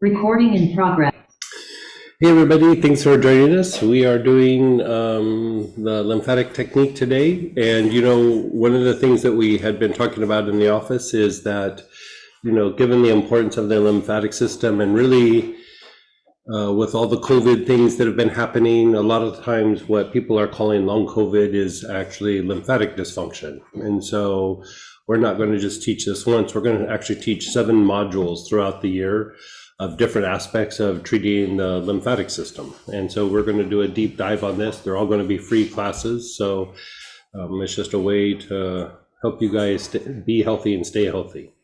Recording in progress. Hey everybody, thanks for joining us. We are doing the lymphatic technique today. And one of the things that we had been talking about in the office is that, given the importance of the lymphatic system and really with all the COVID things that have been happening, a lot of times what people are calling long COVID is actually lymphatic dysfunction. And so we're not going to just teach this once, we're going to actually teach 7 modules throughout the year of different aspects of treating the lymphatic system. And so we're going to do a deep dive on this. They're all going to be free classes. So it's just a way to help you guys be healthy and stay healthy.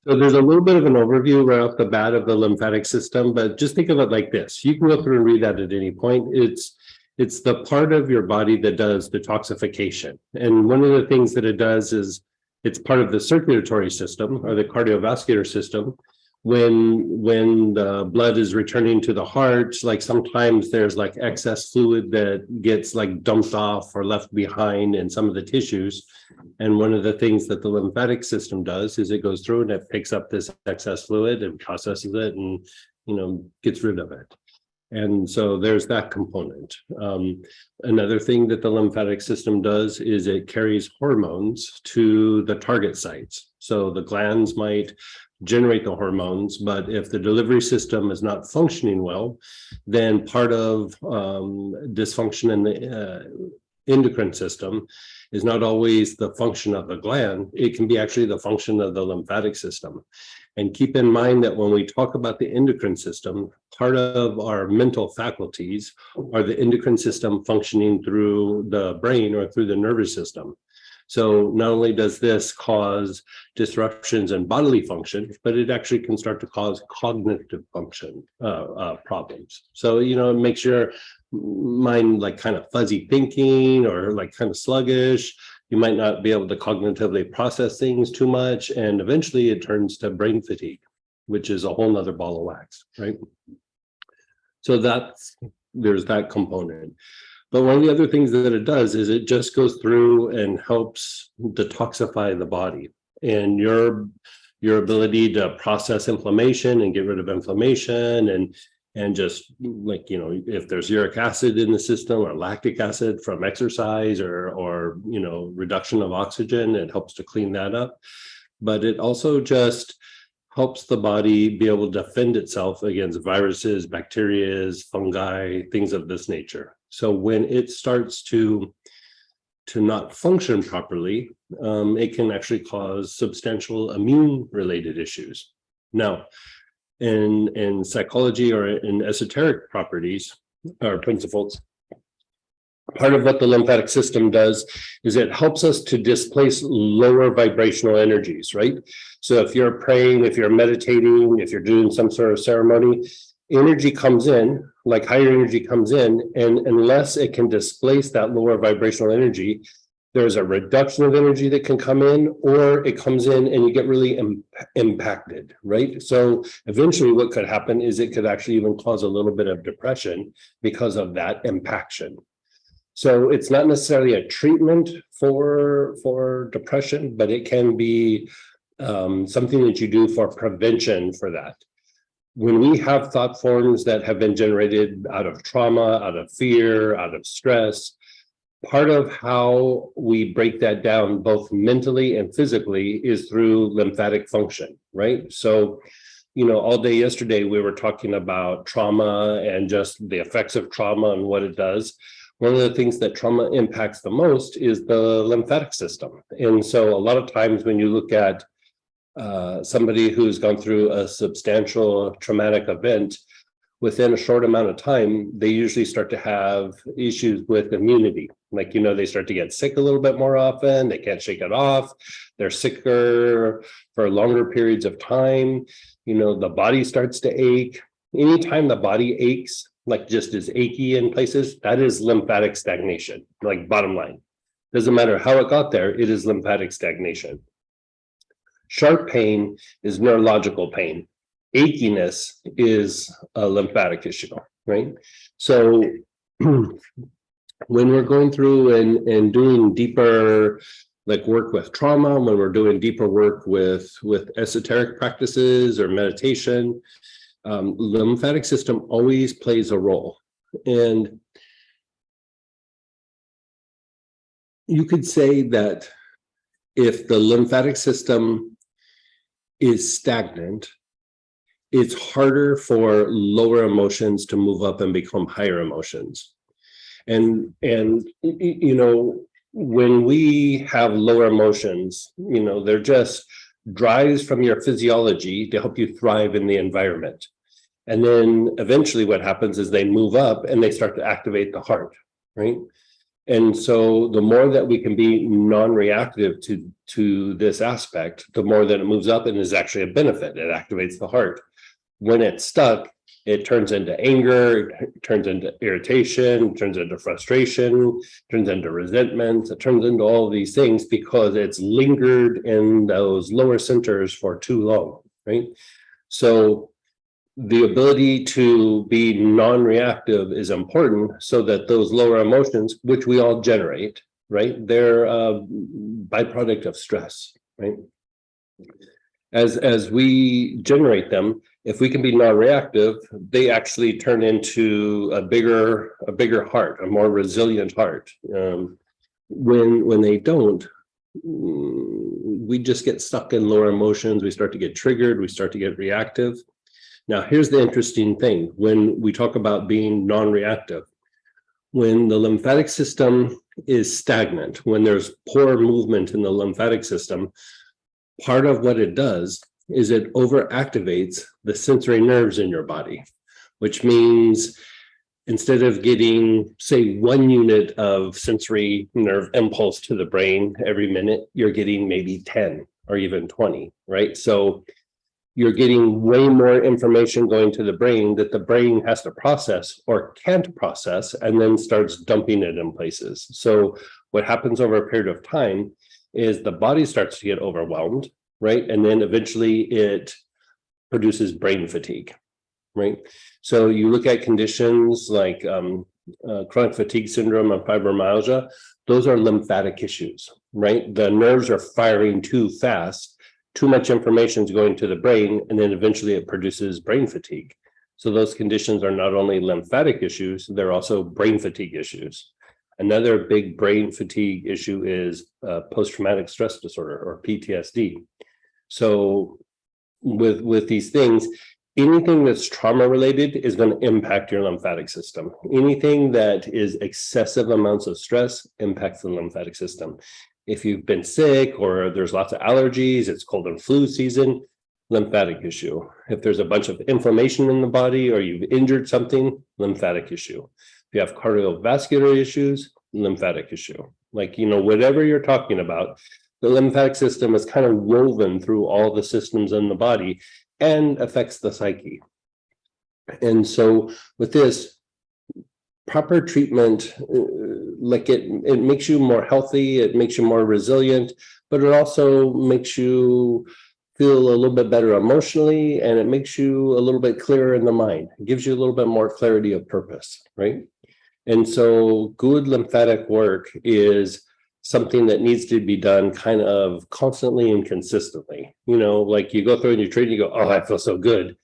So there's a little bit of an overview right off the bat of the lymphatic system, but just think of it like this. You can go through and read that at any point. It's the part of your body that does detoxification. And one of the things that it does is it's part of the circulatory system or the cardiovascular system. When the blood is returning to the heart, like sometimes there's like excess fluid that gets like dumped off or left behind in some of the tissues. And one of the things that the lymphatic system does is it goes through and it picks up this excess fluid and processes it and, gets rid of it. And so there's that component. Another thing that the lymphatic system does is it carries hormones to the target sites. So the glands might generate the hormones, but if the delivery system is not functioning well, then part of dysfunction in the endocrine system is not always the function of the gland. It can be actually the function of the lymphatic system. And keep in mind that when we talk about the endocrine system, part of our mental faculties are the endocrine system functioning through the brain or through the nervous system. So not only does this cause disruptions in bodily function, but it actually can start to cause cognitive function problems. So, it makes your mind like kind of fuzzy thinking or like kind of sluggish. You might not be able to cognitively process things too much. And eventually it turns to brain fatigue, which is a whole nother ball of wax, right? So there's that component. But one of the other things that it does is it just goes through and helps detoxify the body. And your ability to process inflammation and get rid of inflammation and just like, if there's uric acid in the system or lactic acid from exercise or reduction of oxygen, it helps to clean that up. But it also just helps the body be able to defend itself against viruses, bacteria, fungi, things of this nature. So when it starts to not function properly, it can actually cause substantial immune-related issues. Now, in psychology or in esoteric properties or principles, part of what the lymphatic system does is it helps us to displace lower vibrational energies, right? So if you're praying, if you're meditating, if you're doing some sort of ceremony, energy comes in, like higher energy comes in, and unless it can displace that lower vibrational energy, there's a reduction of energy that can come in, or it comes in and you get really impacted, right? So eventually what could happen is it could actually even cause a little bit of depression because of that impaction. So it's not necessarily a treatment for depression, but it can be something that you do for prevention for that. When we have thought forms that have been generated out of trauma, out of fear, out of stress, part of how we break that down both mentally and physically is through lymphatic function, right? So, all day yesterday we were talking about trauma and just the effects of trauma and what it does. One of the things that trauma impacts the most is the lymphatic system. And so a lot of times when you look at somebody who's gone through a substantial traumatic event, within a short amount of time, they usually start to have issues with immunity. Like, they start to get sick a little bit more often. They can't shake it off. They're sicker for longer periods of time. The body starts to ache. Anytime the body aches, like just is achy in places, that is lymphatic stagnation, like bottom line. Doesn't matter how it got there, it is lymphatic stagnation. Sharp pain is neurological pain. Achiness is a lymphatic issue, right? So when we're going through and doing deeper like work with trauma, when we're doing deeper work with esoteric practices or meditation, Lymphatic system always plays a role. And you could say that if the lymphatic system is stagnant, it's harder for lower emotions to move up and become higher emotions. And you know, when we have lower emotions, you know, they're just drives from your physiology to help you thrive in the environment. And then eventually what happens is they move up and they start to activate the heart, right? And so the more that we can be non-reactive to this aspect, the more that it moves up and is actually a benefit. It activates the heart. When it's stuck, it turns into anger, it turns into irritation, turns into frustration, turns into resentment, it turns into all of these things because it's lingered in those lower centers for too long, right? So the ability to be non-reactive is important so that those lower emotions, which we all generate, right? They're a byproduct of stress, right? As we generate them, if we can be non-reactive, they actually turn into a bigger heart, a more resilient heart. When they don't, we just get stuck in lower emotions. We start to get triggered. We start to get reactive. Now, here's the interesting thing. When we talk about being non-reactive, when the lymphatic system is stagnant, when there's poor movement in the lymphatic system, part of what it does is it overactivates the sensory nerves in your body, which means instead of getting, say, 1 unit of sensory nerve impulse to the brain every minute, you're getting maybe 10 or even 20, right? So you're getting way more information going to the brain that the brain has to process or can't process and then starts dumping it in places. So what happens over a period of time is the body starts to get overwhelmed, right? And then eventually it produces brain fatigue, right? So you look at conditions like chronic fatigue syndrome and fibromyalgia, those are lymphatic issues, right? The nerves are firing too fast, too much information is going to the brain, and then eventually it produces brain fatigue. So those conditions are not only lymphatic issues, they're also brain fatigue issues. Another big brain fatigue issue is post-traumatic stress disorder or PTSD. So with these things, anything that's trauma related is going to impact your lymphatic system. Anything that is excessive amounts of stress impacts the lymphatic system. If you've been sick or there's lots of allergies, it's cold and flu season, lymphatic issue. If there's a bunch of inflammation in the body or you've injured something, lymphatic issue. If you have cardiovascular issues, lymphatic issue. Like, you know, whatever you're talking about, the lymphatic system is kind of woven through all the systems in the body and affects the psyche. And so with this, proper treatment, like it makes you more healthy, it makes you more resilient, but it also makes you feel a little bit better emotionally, and it makes you a little bit clearer in the mind. It gives you a little bit more clarity of purpose, right? And so good lymphatic work is something that needs to be done kind of constantly and consistently. You know, like you go through and you treat and you go, oh, I feel so good.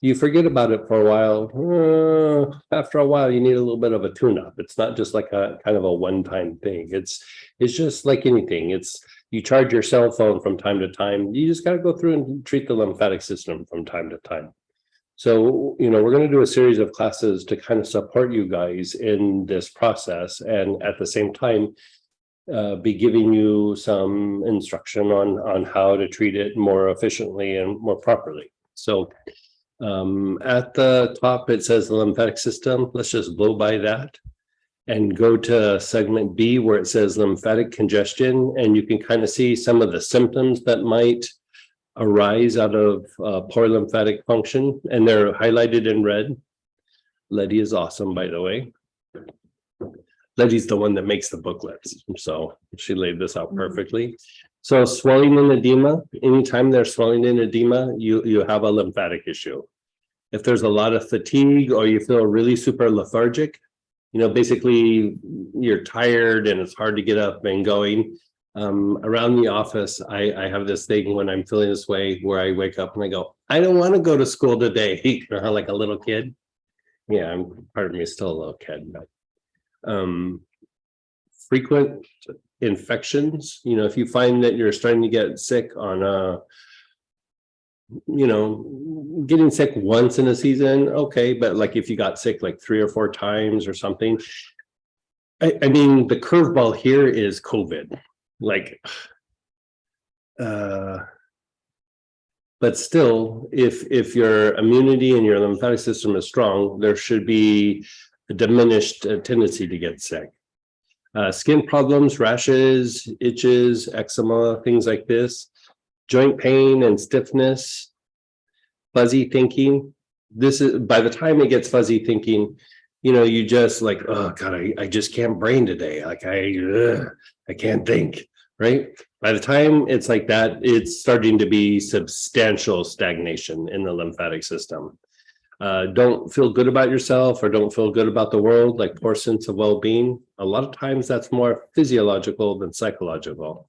You forget about it for a while. After a while, you need a little bit of a tune-up. It's not just like a kind of a one-time thing. It's just like anything. It's you charge your cell phone from time to time. You just got to go through and treat the lymphatic system from time to time. So, you know, we're going to do a series of classes to kind of support you guys in this process, and at the same time, be giving you some instruction on how to treat it more efficiently and more properly. So at the top, it says the lymphatic system. Let's just blow by that and go to segment B where it says lymphatic congestion. And you can kind of see some of the symptoms that might arise out of poor lymphatic function. And they're highlighted in red. Letty is awesome, by the way. Letty's the one that makes the booklets. So she laid this out perfectly. So swelling and edema, anytime there's swelling and edema, you have a lymphatic issue. If there's a lot of fatigue or you feel really super lethargic, you know, basically you're tired and it's hard to get up and going, Around the office, I have this thing when I'm feeling this way where I wake up and I go, I don't want to go to school today, like a little kid. Yeah, part of me is still a little kid, but frequent infections, if you find that you're starting to get sick on getting sick once in a season, okay, but like if you got sick like 3 or 4 times or something, I mean, the curveball here is COVID, like but still, if your immunity and your lymphatic system is strong, there should be a diminished tendency to get sick. Skin problems, rashes, itches, eczema, things like this, joint pain and stiffness, fuzzy thinking. This is, by the time it gets fuzzy thinking, you just like, oh God, I just can't brain today. Like I can't think, right? By the time it's like that, it's starting to be substantial stagnation in the lymphatic system. Don't feel good about yourself or don't feel good about the world, like poor sense of well-being. A lot of times that's more physiological than psychological.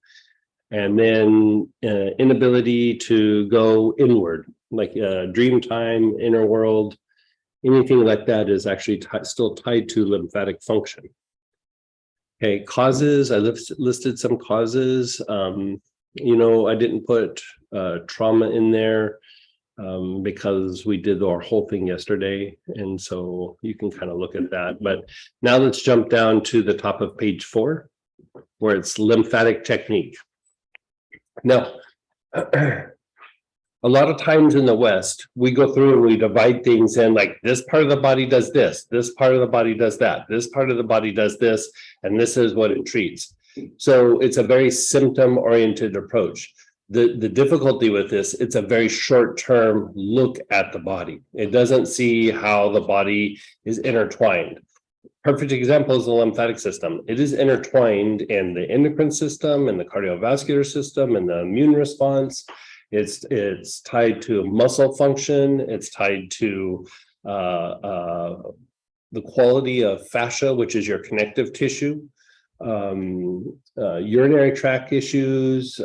And then inability to go inward, like dream time, inner world, anything like that is actually still tied to lymphatic function. Okay, causes, I listed some causes. I didn't put trauma in there because we did our whole thing yesterday. And so you can kind of look at that. But now let's jump down to the top of page 4, where it's lymphatic technique. Now, a lot of times in the West, we go through and we divide things in like this part of the body does this part of the body does that, this part of the body does this, and this is what it treats. So it's a very symptom-oriented approach. The difficulty with this, it's a very short-term look at the body. It doesn't see how the body is intertwined. Perfect example is the lymphatic system. It is intertwined in the endocrine system, and the cardiovascular system, and the immune response. It's tied to muscle function. It's tied to the quality of fascia, which is your connective tissue, urinary tract issues,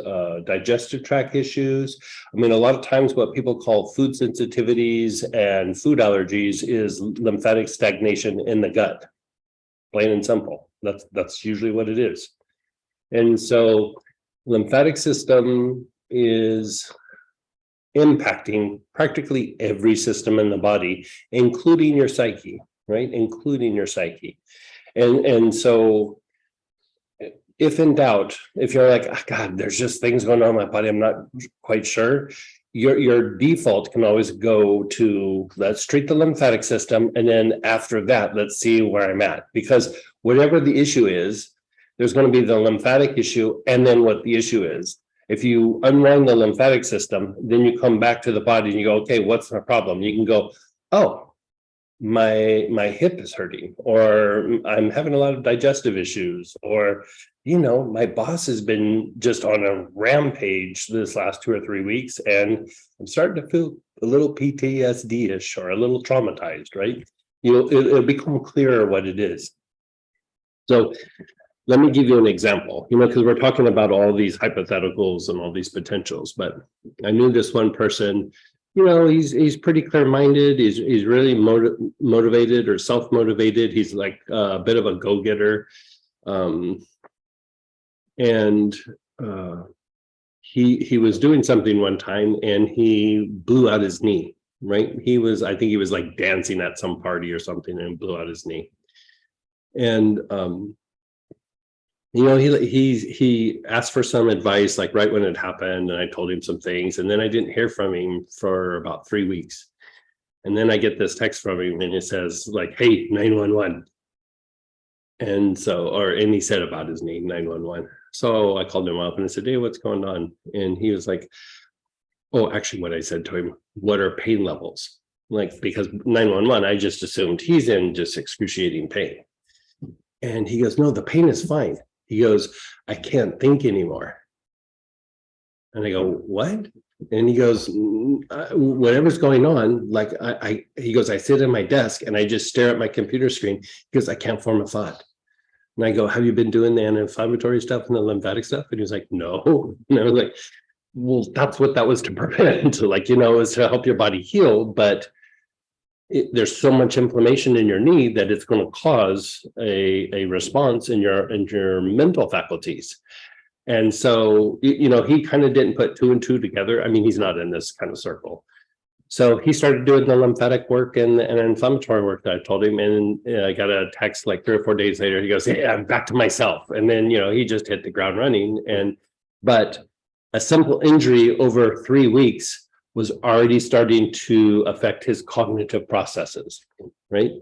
digestive tract issues. I mean, a lot of times what people call food sensitivities and food allergies is lymphatic stagnation in the gut, plain and simple. That's usually what it is. And so lymphatic system is impacting practically every system in the body, including your psyche, right? Including your psyche. And so if in doubt, if you're like, oh, God, there's just things going on in my body, I'm not quite sure, your default can always go to, let's treat the lymphatic system, and then after that, let's see where I'm at. Because whatever the issue is, there's going to be the lymphatic issue and then what the issue is. If you unwind the lymphatic system, then you come back to the body and you go, okay, what's my problem? You can go, oh, my hip is hurting, or I'm having a lot of digestive issues, or, my boss has been just on a rampage this last 2 or 3 weeks, and I'm starting to feel a little PTSD-ish or a little traumatized, right? It'll become clearer what it is. So let me give you an example, because we're talking about all these hypotheticals and all these potentials, but I knew this one person, he's pretty clear-minded. He's really motivated or self-motivated. He's like a bit of a go-getter. And he was doing something one time and he blew out his knee, right? I think he was like dancing at some party or something and blew out his knee. And he asked for some advice like right when it happened, and I told him some things, and then I didn't hear from him for about 3 weeks. And then I get this text from him and it says like, hey, 911. And he said about his knee, 911. So I called him up and I said, hey, what's going on? And he was like, oh, actually what I said to him, what are pain levels? Like, because 911, I just assumed he's in just excruciating pain. And he goes, no, the pain is fine. He goes, I can't think anymore. And I go, what? And he goes, whatever's going on, like he goes, I sit at my desk and I just stare at my computer screen because I can't form a thought. And I go, have you been doing the anti-inflammatory stuff and the lymphatic stuff? And he's like, no. And I was like, well, that's what that was to prevent, like, is to help your body heal. But there's so much inflammation in your knee that it's going to cause a response in your mental faculties. And so, he kind of didn't put two and two together. I mean, he's not in this kind of circle. So he started doing the lymphatic work and inflammatory work that I told him. And I got a text like 3 or 4 days later. He goes, hey, I'm back to myself. And then, he just hit the ground running. But a simple injury over 3 weeks was already starting to affect his cognitive processes, right?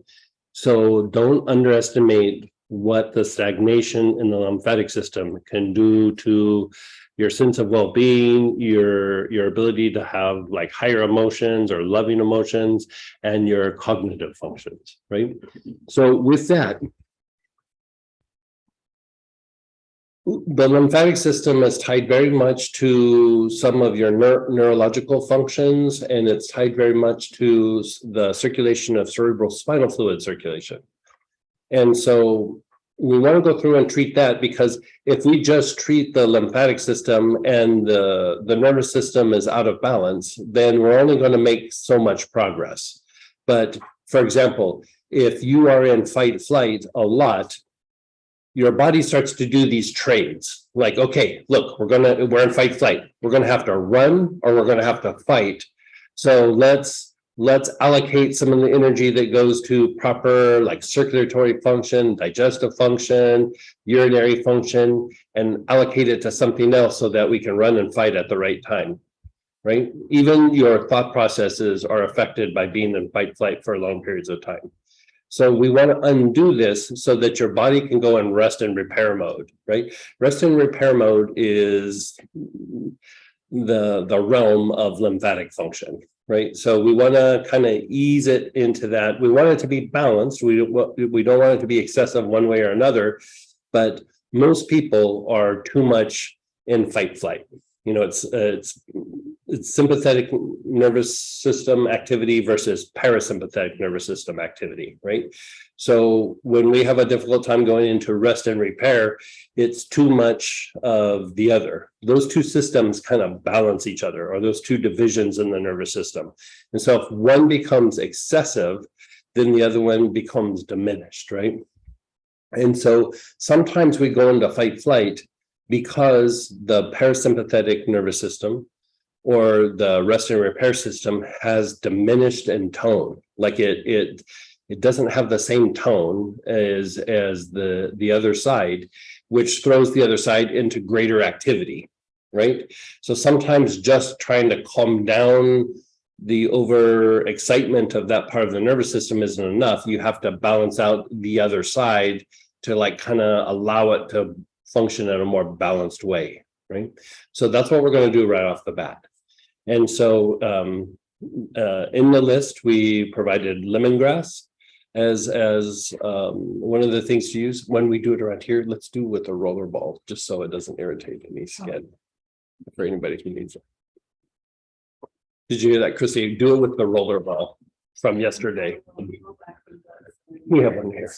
So don't underestimate what the stagnation in the lymphatic system can do to your sense of well-being, your ability to have like higher emotions or loving emotions, and your cognitive functions, right? So with that, the lymphatic system is tied very much to some of your neurological functions, and it's tied very much to the circulation of cerebrospinal fluid circulation. And so we want to go through and treat that, because if we just treat the lymphatic system and the nervous system is out of balance, then we're only going to make so much progress. But for example, if you are in fight flight a lot, your body starts to do these trades. Like, okay, look, we're in fight flight. We're going to have to run or we're going to have to fight. So let's allocate some of the energy that goes to proper like circulatory function, digestive function, urinary function, and allocate it to something else so that we can run and fight at the right time, right? Even your thought processes are affected by being in fight flight for long periods of time. So we want to undo this so that your body can go in rest and repair mode, right? Rest and repair mode is the realm of lymphatic function, right? So we want to kind of ease it into that. We want it to be balanced. We don't want it to be excessive one way or another, but most people are too much in fight flight. It's sympathetic nervous system activity versus parasympathetic nervous system activity, right? So when we have a difficult time going into rest and repair, it's too much of the other. Those two systems kind of balance each other, or those two divisions in the nervous system. And so if one becomes excessive, then the other one becomes diminished, right? And so sometimes we go into fight flight because the parasympathetic nervous system or the rest and repair system has diminished in tone. Like it doesn't have the same tone as the other side, which throws the other side into greater activity, right? So sometimes just trying to calm down the over excitement of that part of the nervous system isn't enough. You have to balance out the other side to like kind of allow it to function in a more balanced way, right? So that's what we're going to do right off the bat. And so in the list, we provided lemongrass as one of the things to use. When we do it around here, let's do it with a roller ball, just so it doesn't irritate any skin for anybody who needs it. Did you hear that, Chrissy? Do it with the roller ball from yesterday. We have one here.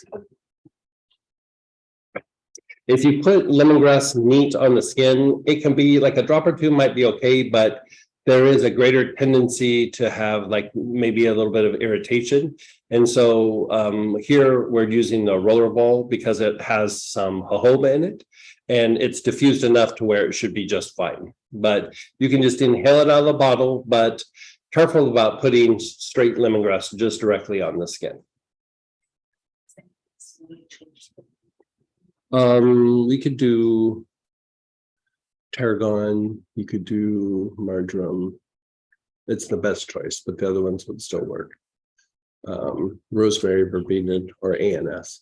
If you put lemongrass neat on the skin, it can be like a drop or two might be okay, but there is a greater tendency to have like maybe a little bit of irritation. And so here we're using the roller ball because it has some jojoba in it and it's diffused enough to where it should be just fine. But you can just inhale it out of the bottle, but careful about putting straight lemongrass just directly on the skin. We could do tarragon, you could do marjoram. It's the best choice, but the other ones would still work. Rosemary, verbena, or ANS.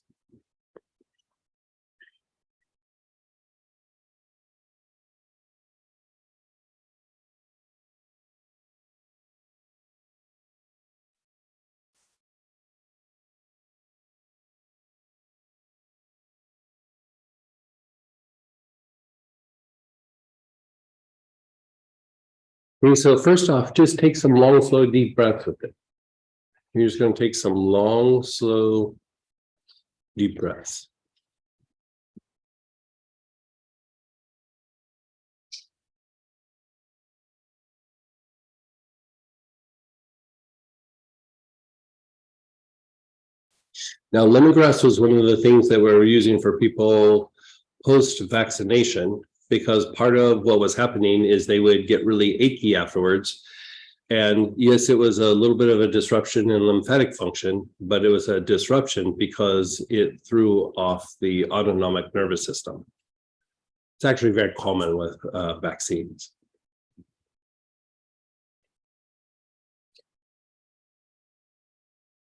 Okay, so first off, just take some long, slow, deep breaths with it. You're just going to take some long, slow, deep breaths. Now, lemongrass was one of the things that we were using for people post-vaccination, because part of what was happening is they would get really achy afterwards. And yes, it was a little bit of a disruption in lymphatic function, but it was a disruption because it threw off the autonomic nervous system. It's actually very common with vaccines.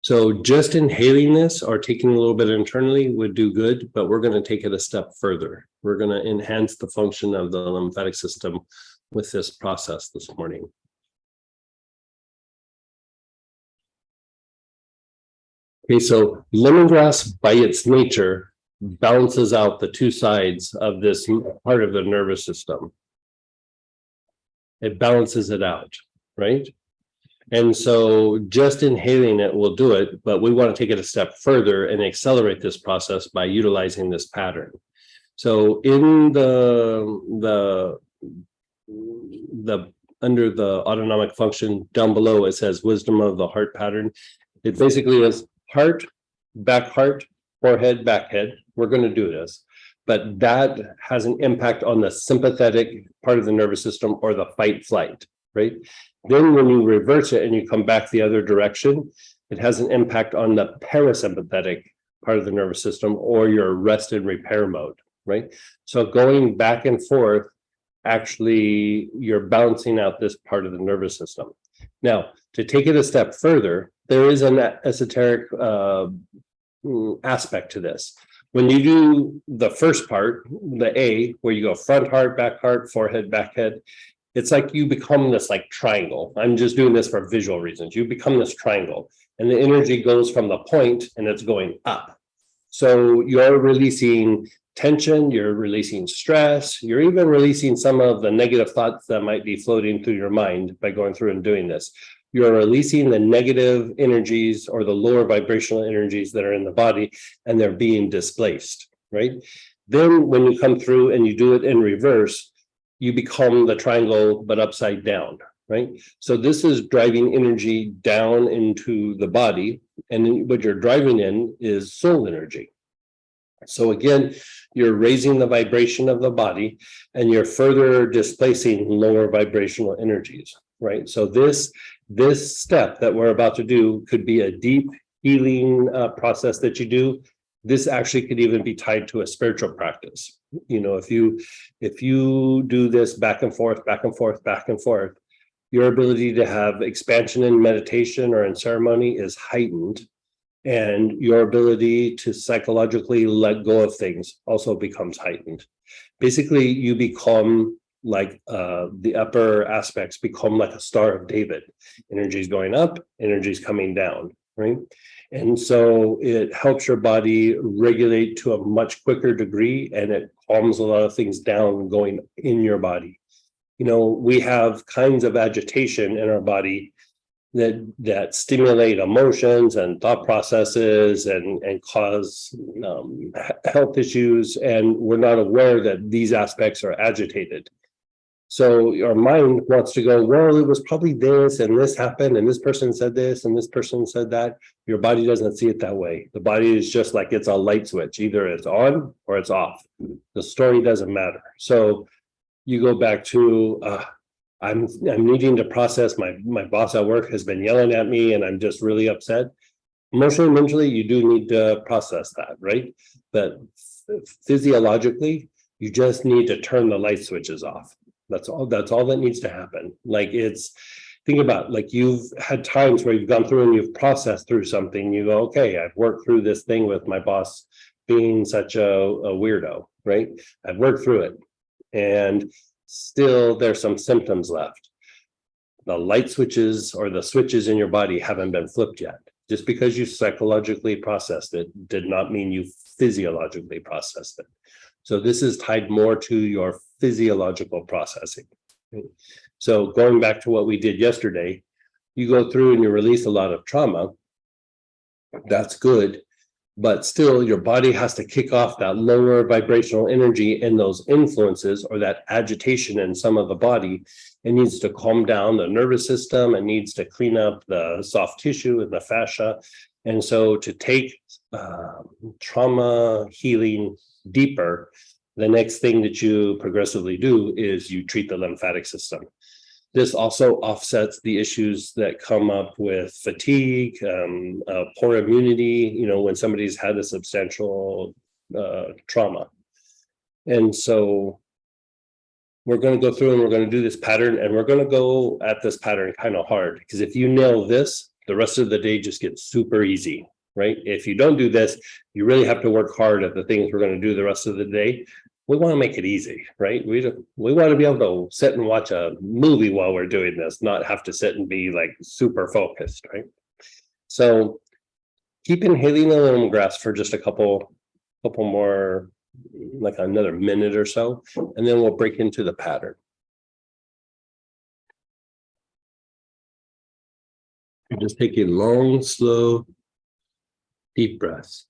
So just inhaling this or taking a little bit internally would do good, but we're going to take it a step further. We're going to enhance the function of the lymphatic system with this process this morning. Okay, so lemongrass by its nature balances out the two sides of this part of the nervous system. It balances it out, right? And so just inhaling it will do it, but we want to take it a step further and accelerate this process by utilizing this pattern. So in the under the autonomic function down below, it says wisdom of the heart pattern. It basically is heart, forehead, back head. We're going to do this, but that has an impact on the sympathetic part of the nervous system or the fight flight, right? Then when you reverse it and you come back the other direction, it has an impact on the parasympathetic part of the nervous system or your rest and repair mode, right? So going back and forth, actually, you're balancing out this part of the nervous system. Now, to take it a step further, there is an esoteric aspect to this. When you do the first part, the A, where you go front heart, forehead, back head, it's like you become this like triangle. I'm just doing this for visual reasons. You become this triangle and the energy goes from the point and it's going up. So you're releasing tension, you're releasing stress, you're even releasing some of the negative thoughts that might be floating through your mind by going through and doing this. You're releasing the negative energies or the lower vibrational energies that are in the body and they're being displaced, right? Then when you come through and you do it in reverse, you become the triangle, but upside down, right? So this is driving energy down into the body, and what you're driving in is soul energy. So again, you're raising the vibration of the body, and you're further displacing lower vibrational energies, right? So this step that we're about to do could be a deep healing process that you do. This actually could even be tied to a spiritual practice. You know, if you do this back and forth, your ability to have expansion in meditation or in ceremony is heightened, and your ability to psychologically let go of things also becomes heightened. Basically, you become like the upper aspects become like a Star of David. Energy is going up, energy is coming down, right? And so it helps your body regulate to a much quicker degree, and it calms a lot of things down going in your body. You know, we have kinds of agitation in our body that stimulate emotions and thought processes and cause health issues, and we're not aware that these aspects are agitated. So your mind wants to go, well, it was probably this and this happened and this person said this and this person said that. Your body doesn't see it that way. The body is just like it's a light switch. Either it's on or it's off. The story doesn't matter. So you go back to, I'm needing to process my boss at work has been yelling at me and I'm just really upset. Emotionally, mentally, you do need to process that, right? But physiologically, you just need to turn the light switches off. That's all that needs to happen. Like think about, like, you've had times where you've gone through and you've processed through something. You go, okay, I've worked through this thing with my boss being such a weirdo, right? I've worked through it and still there's some symptoms left. The light switches or the switches in your body haven't been flipped yet. Just because you psychologically processed it did not mean you physiologically processed it. So this is tied more to your physiological processing. So going back to what we did yesterday, you go through and you release a lot of trauma. That's good. but still your body has to kick off that lower vibrational energy and those influences or that agitation in some of the body. It needs to calm down the nervous system. It needs to clean up the soft tissue and the fascia. And so to take trauma healing deeper, the next thing that you progressively do is you treat the lymphatic system. This also offsets the issues that come up with fatigue, poor immunity, when somebody's had a substantial trauma. And so we're going to go through and we're going to do this pattern, and we're going to go at this pattern kind of hard, because if you nail this, the rest of the day just gets super easy, right? If you don't do this, you really have to work hard at the things we're going to do the rest of the day. We want to make it easy, right? We want to be able to sit and watch a movie while we're doing this, not have to sit and be like super focused, right? So keep inhaling the lemongrass for just a couple more, like another minute or so, and then we'll break into the pattern. You're just taking long, slow, deep breaths.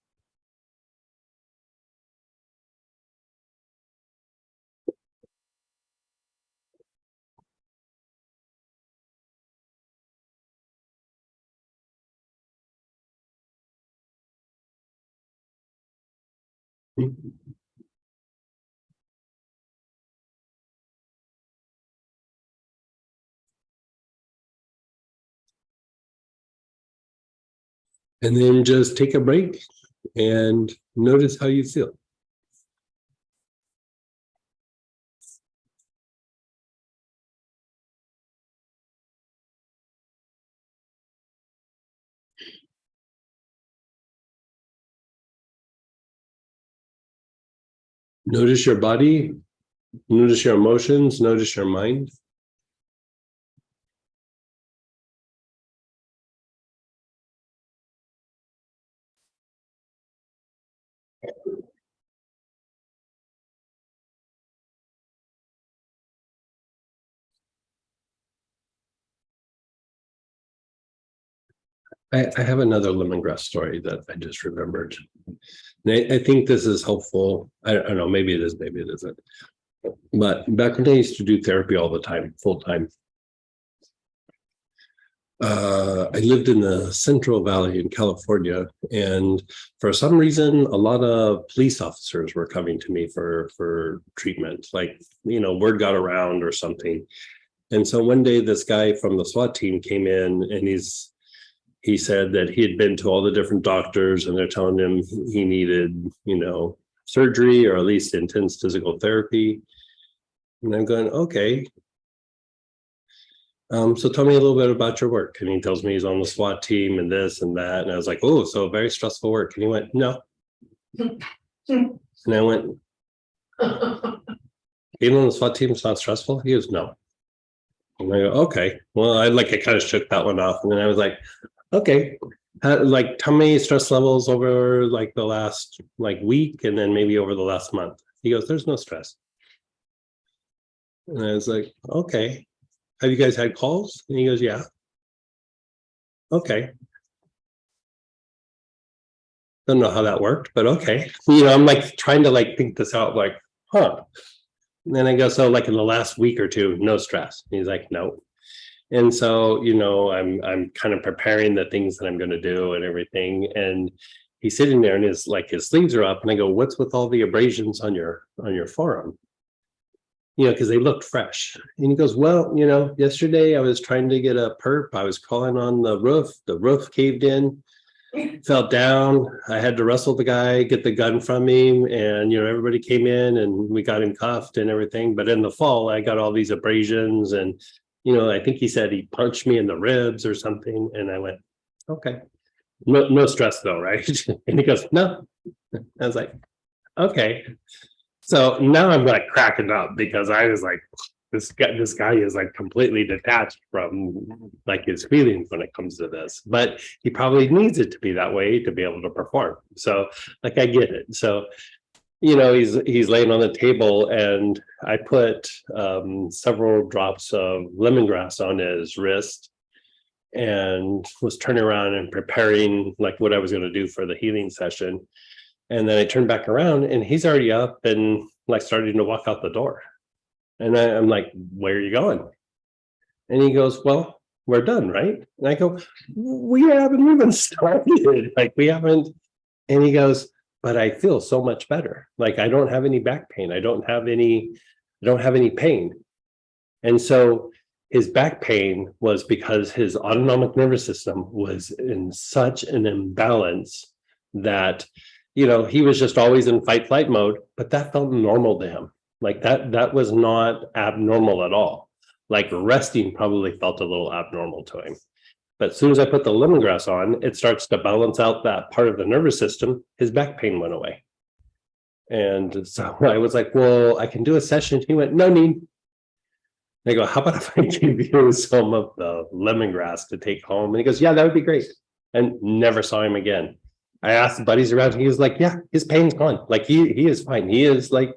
And then just take a break and notice how you feel. Notice your body, notice your emotions, notice your mind. I have another lemongrass story that I just remembered. And I think this is helpful. I don't know, maybe it is, maybe it isn't. But back when I used to do therapy all the time, full time, I lived in the Central Valley in California, and for some reason, a lot of police officers were coming to me for treatment. Like, word got around or something. And so one day, this guy from the SWAT team came in, and he said that he had been to all the different doctors, and they're telling him he needed, surgery or at least intense physical therapy. And I'm going, okay. So tell me a little bit about your work. And he tells me he's on the SWAT team and this and that. And I was like, oh, so very stressful work. And he went, no. And I went, being on the SWAT team is not stressful? He goes, no. And I go, okay. Well, I kind of shook that one off. And then I was like, okay, tell me stress levels over like the last week, and then maybe over the last month. He goes, there's no stress. And I was like, okay. Have you guys had calls? And he goes, yeah. Okay. Don't know how that worked, but okay. I'm trying to think this out, huh. And then I go, so in the last week or two, no stress. And he's like, no. And so, I'm kind of preparing the things that I'm going to do and everything. And he's sitting there and his sleeves are up. And I go, what's with all the abrasions on your forearm? Because they looked fresh. And he goes, well, yesterday I was trying to get a perp. I was crawling on the roof. The roof caved in, fell down. I had to wrestle the guy, get the gun from him. And, everybody came in and we got him cuffed and everything. But in the fall, I got all these abrasions. And, I think he said he punched me in the ribs or something. And I went, okay. No stress though, right? And he goes, no. I was like, okay. So now I'm cracking up, because I was like, this guy is completely detached from his feelings when it comes to this, but he probably needs it to be that way to be able to perform. So I get it. So, he's laying on the table, and I put several drops of lemongrass on his wrist. and was turning around and preparing like what I was going to do for the healing session. And then I turned back around and he's already up and like starting to walk out the door. And I'm like, where are you going? And he goes, well, we're done, right? And I go, we haven't even started. Like we haven't. And he goes, but I feel so much better. Like I don't have any back pain. I don't have any pain. And so his back pain was because his autonomic nervous system was in such an imbalance that, he was just always in fight flight mode, but that felt normal to him. Like that was not abnormal at all. Like resting probably felt a little abnormal to him. But as soon as I put the lemongrass on, it starts to balance out that part of the nervous system. His back pain went away. And so I was like, well, I can do a session. He went, no need. I go, how about if I give you some of the lemongrass to take home? And he goes, yeah, that would be great. And never saw him again. I asked buddies around, he was like, yeah, his pain's gone. Like he is fine. He is like,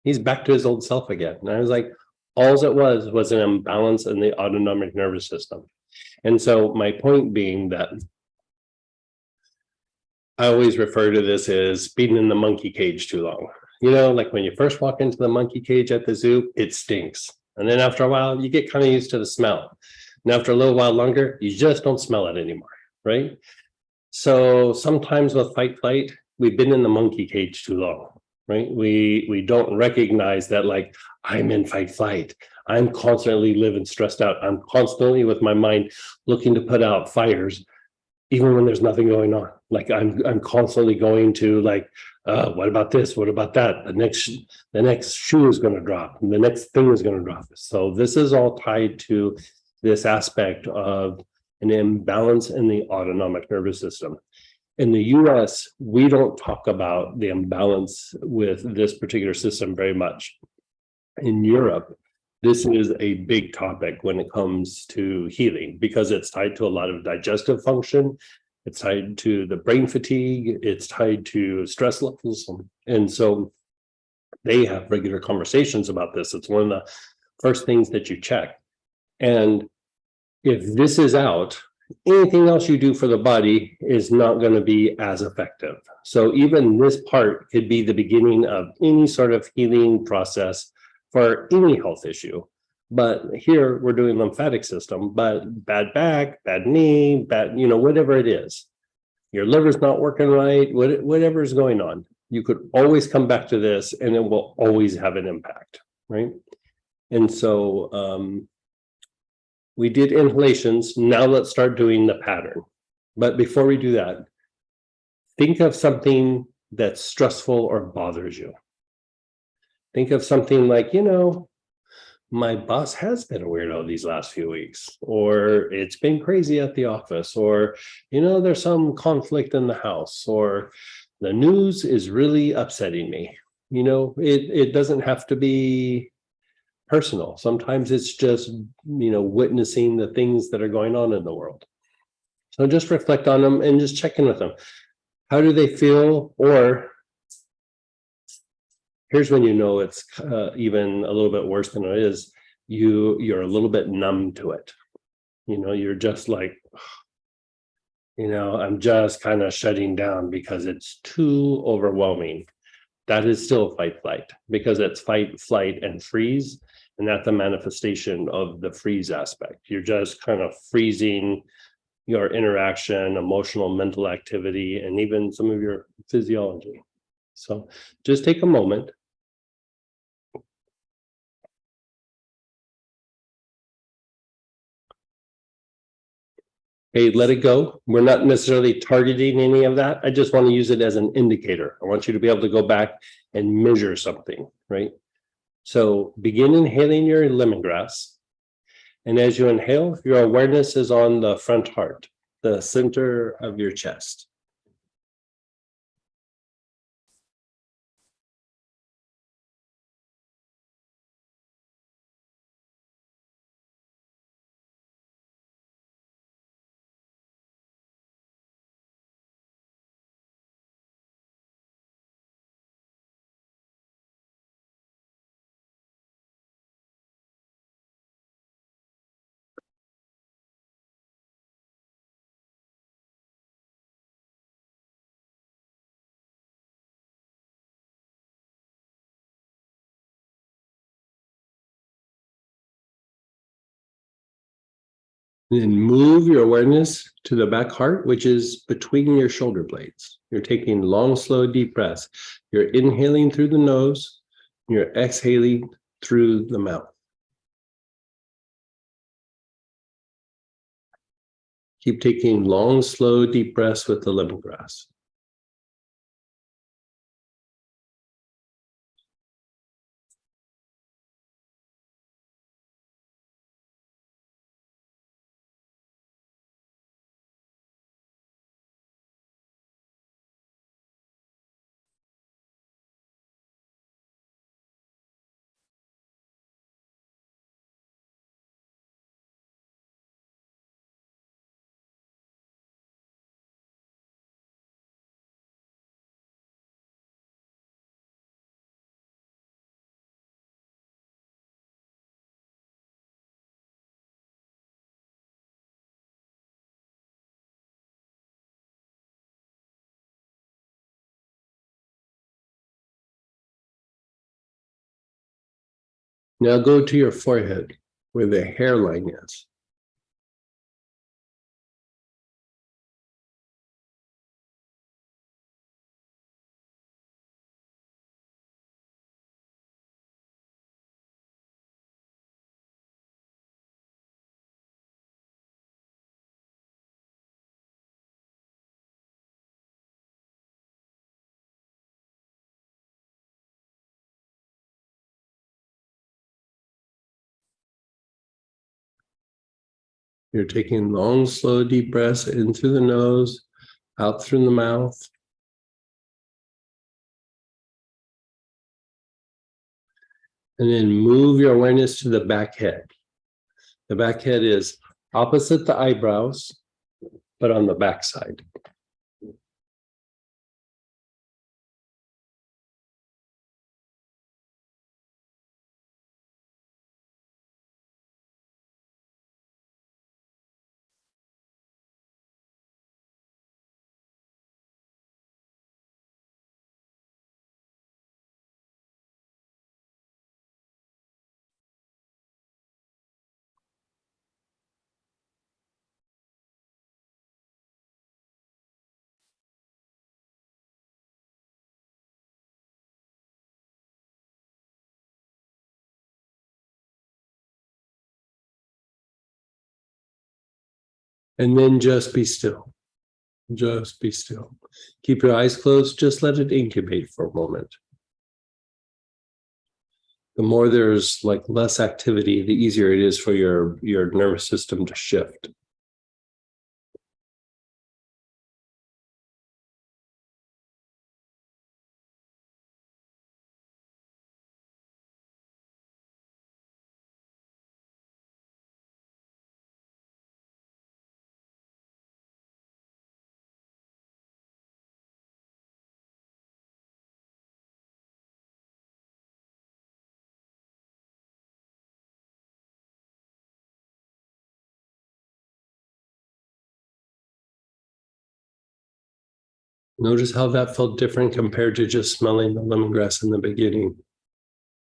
he's back to his old self again. And I was like, all it was an imbalance in the autonomic nervous system. And so my point being that I always refer to this as being in the monkey cage too long. Like when you first walk into the monkey cage at the zoo, it stinks. And then after a while, you get kind of used to the smell. And after a little while longer, you just don't smell it anymore, right? So sometimes with fight flight, we've been in the monkey cage too long, right? We don't recognize that like I'm in fight flight. I'm constantly living stressed out. I'm constantly with my mind looking to put out fires, even when there's nothing going on. Like I'm constantly going to like, what about this? What about that? The next shoe is going to drop, and the next thing is going to drop. So this is all tied to this aspect of an imbalance in the autonomic nervous system. In the US, we don't talk about the imbalance with this particular system very much. In Europe, this is a big topic when it comes to healing because it's tied to a lot of digestive function. It's tied to the brain fatigue. It's tied to stress levels. And so they have regular conversations about this. It's one of the first things that you check. And if this is out, anything else you do for the body is not going to be as effective. So even this part could be the beginning of any sort of healing process for any health issue. But here we're doing lymphatic system, but bad back, bad knee, bad, whatever it is, your liver's not working right, whatever is going on, you could always come back to this and it will always have an impact, right? And so we did inhalations. Now let's start doing the pattern. But before we do that, think of something that's stressful or bothers you. Think of something like, my boss has been a weirdo these last few weeks, or it's been crazy at the office, or, there's some conflict in the house, or the news is really upsetting me. It doesn't have to be personal. Sometimes it's just, witnessing the things that are going on in the world. So just reflect on them and just check in with them. How do they feel? Or here's when it's even a little bit worse than it is. You're a little bit numb to it. You're just like, I'm just kind of shutting down because it's too overwhelming. That is still fight flight because it's fight, flight, and freeze. And that's a manifestation of the freeze aspect. You're just kind of freezing your interaction, emotional, mental activity, and even some of your physiology. So just take a moment. Okay, let it go. We're not necessarily targeting any of that. I just want to use it as an indicator. I want you to be able to go back and measure something, right? So begin inhaling your lemongrass. And as you inhale, your awareness is on the front heart, the center of your chest. Then move your awareness to the back heart, which is between your shoulder blades. You're taking long, slow, deep breaths. You're inhaling through the nose. You're exhaling through the mouth. Keep taking long, slow, deep breaths with the lemongrass. Now go to your forehead where the hairline is. You're taking long, slow, deep breaths in through the nose, out through the mouth. And then move your awareness to the back head. The back head is opposite the eyebrows, but on the back side. And then just be still. Just be still. Keep your eyes closed. Just let it incubate for a moment. The more there's like less activity, the easier it is for your nervous system to shift. Notice how that felt different compared to just smelling the lemongrass in the beginning.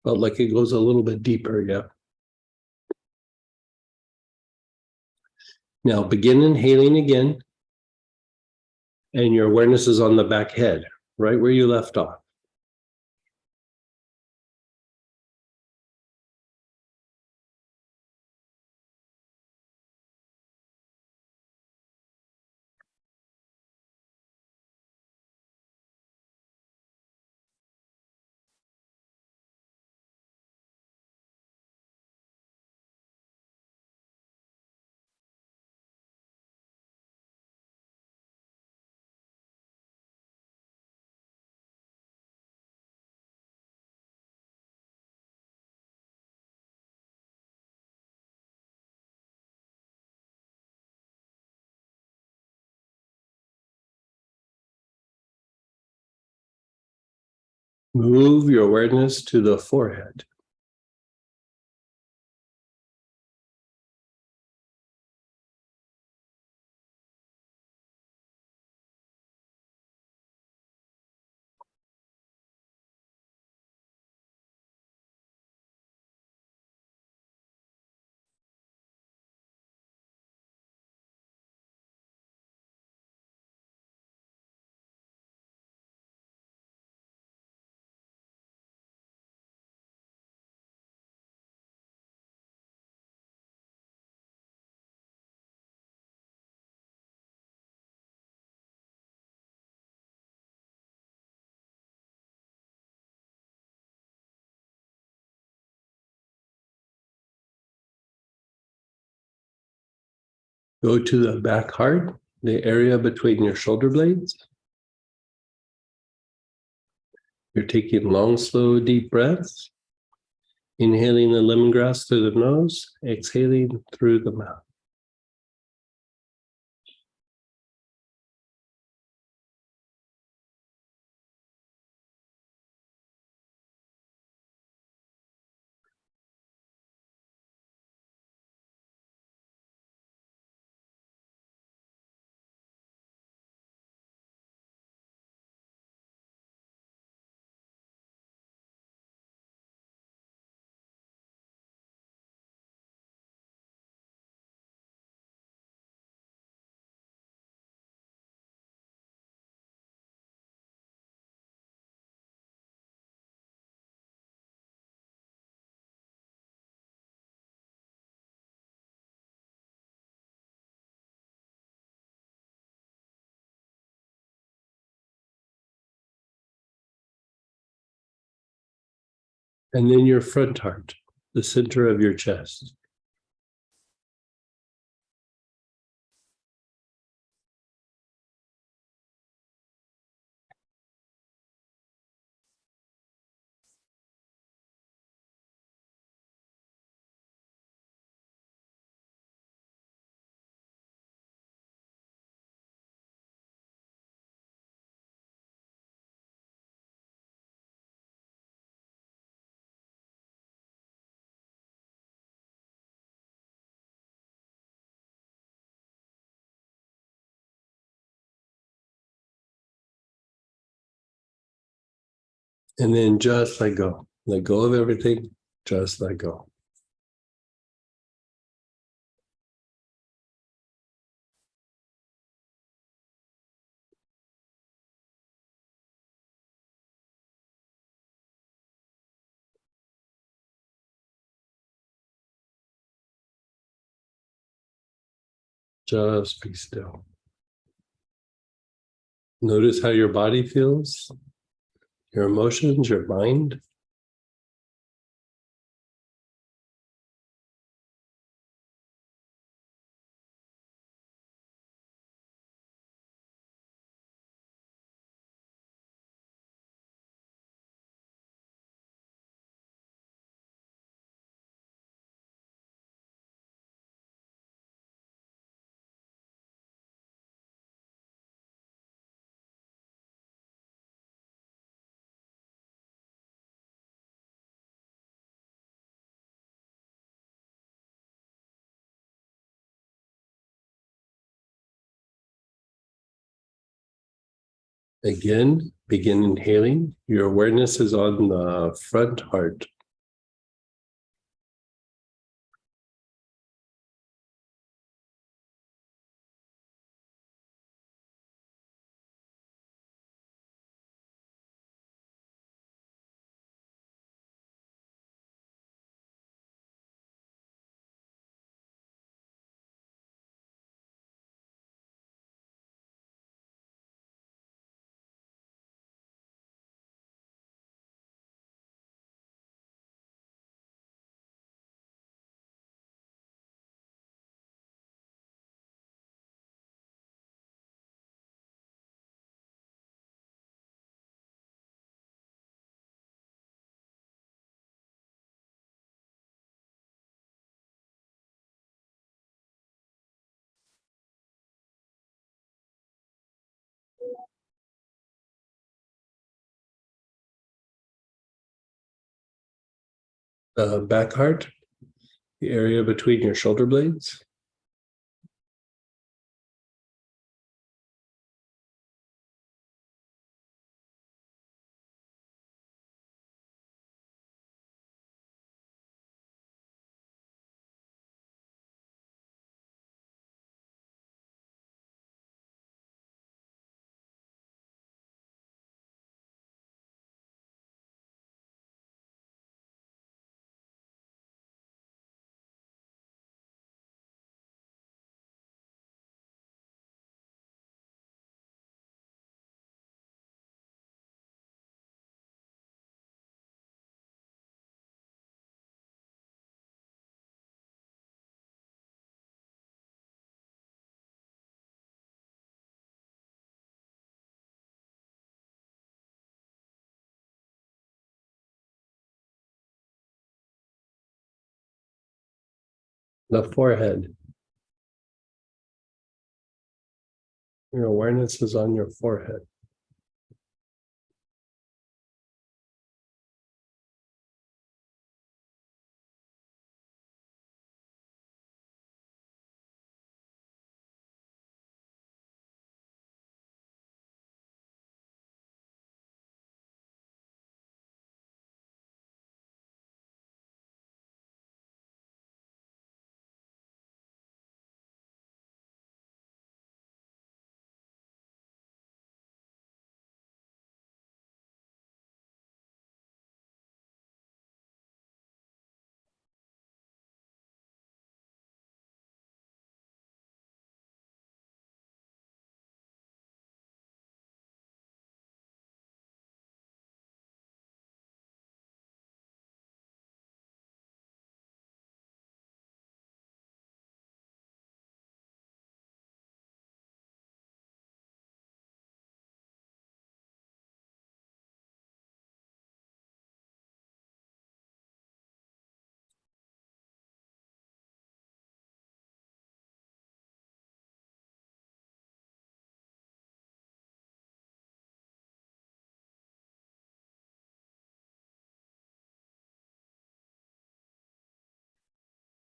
Felt like it goes a little bit deeper, yeah. Now begin inhaling again, and your awareness is on the back head, right where you left off. Move your awareness to the forehead. Go to the back heart, the area between your shoulder blades. You're taking long, slow, deep breaths. Inhaling the lemongrass through the nose, exhaling through the mouth. And then your front heart, the center of your chest. And then just let go. Let go of everything. Just let go. Just be still. Notice how your body feels, your emotions, your mind. Again, begin inhaling. Your awareness is on the front heart. Back heart, the area between your shoulder blades. the forehead. Your awareness is on your forehead.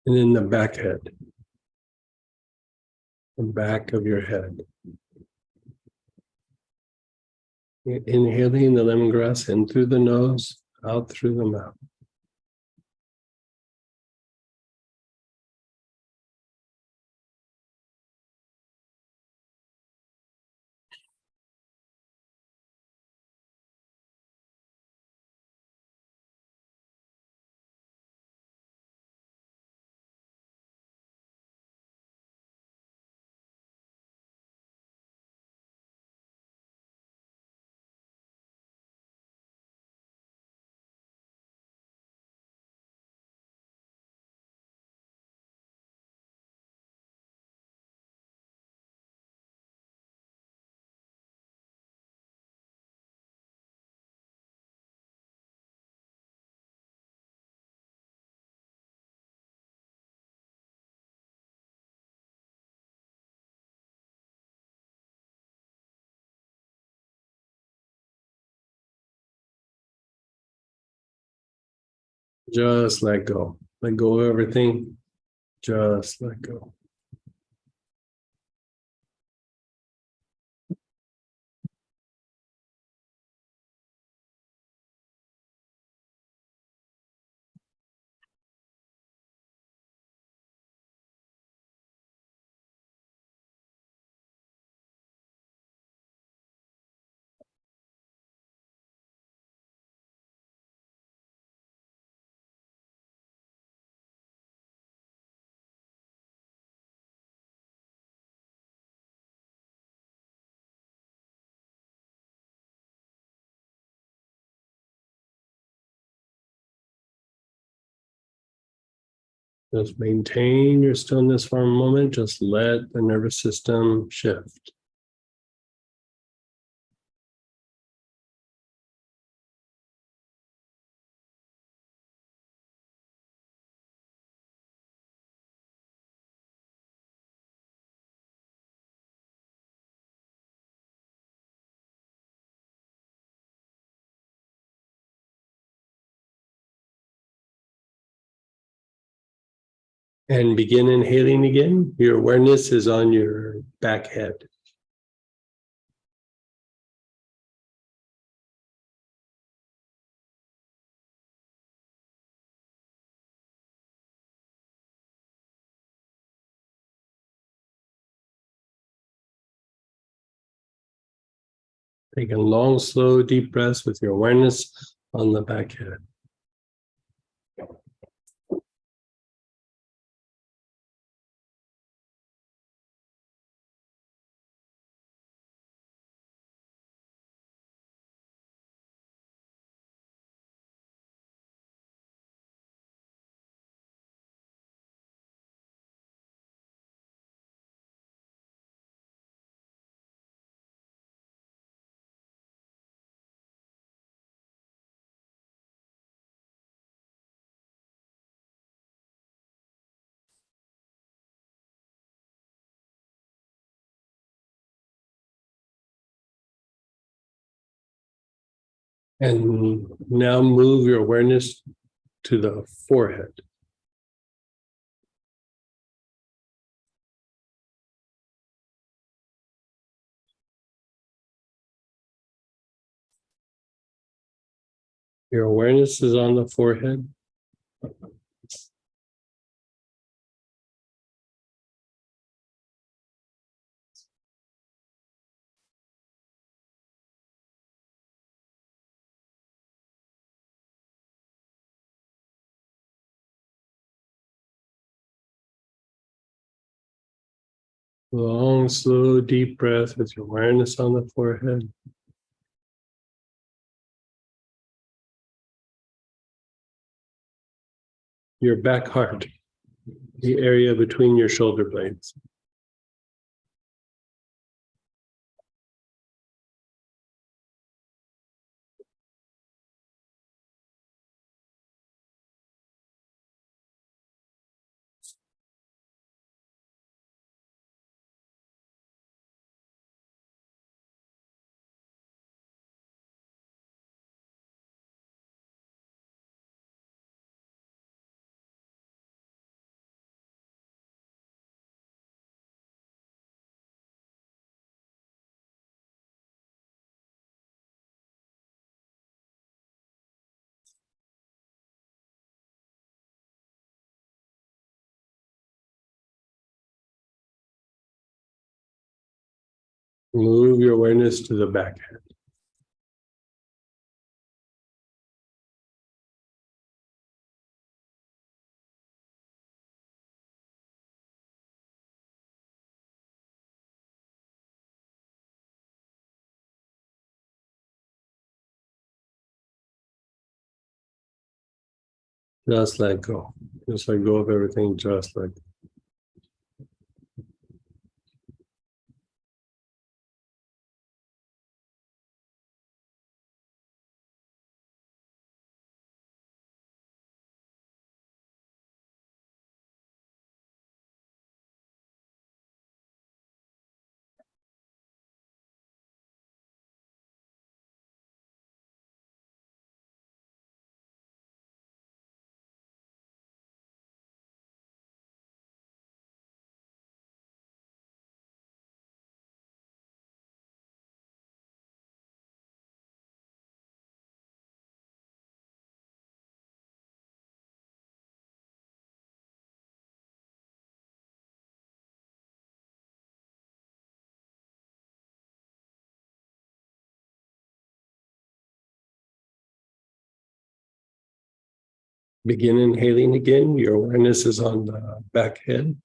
And in the back head, the back of your head. Inhaling the lemongrass in through the nose, out through the mouth. Just let go. Let go of everything. Just let go. Just maintain your stillness for a moment. Just let the nervous system shift. And begin inhaling again. Your awareness is on your back head. Take a long, slow, deep breaths with your awareness on the back head. And now move your awareness to the forehead. Your awareness is on the forehead. Long, slow, deep breath with your awareness on the forehead. Your back heart, the area between your shoulder blades. Move your awareness to the back head. Just let go. Just let go of everything, just like begin inhaling again. Your awareness is on the back head.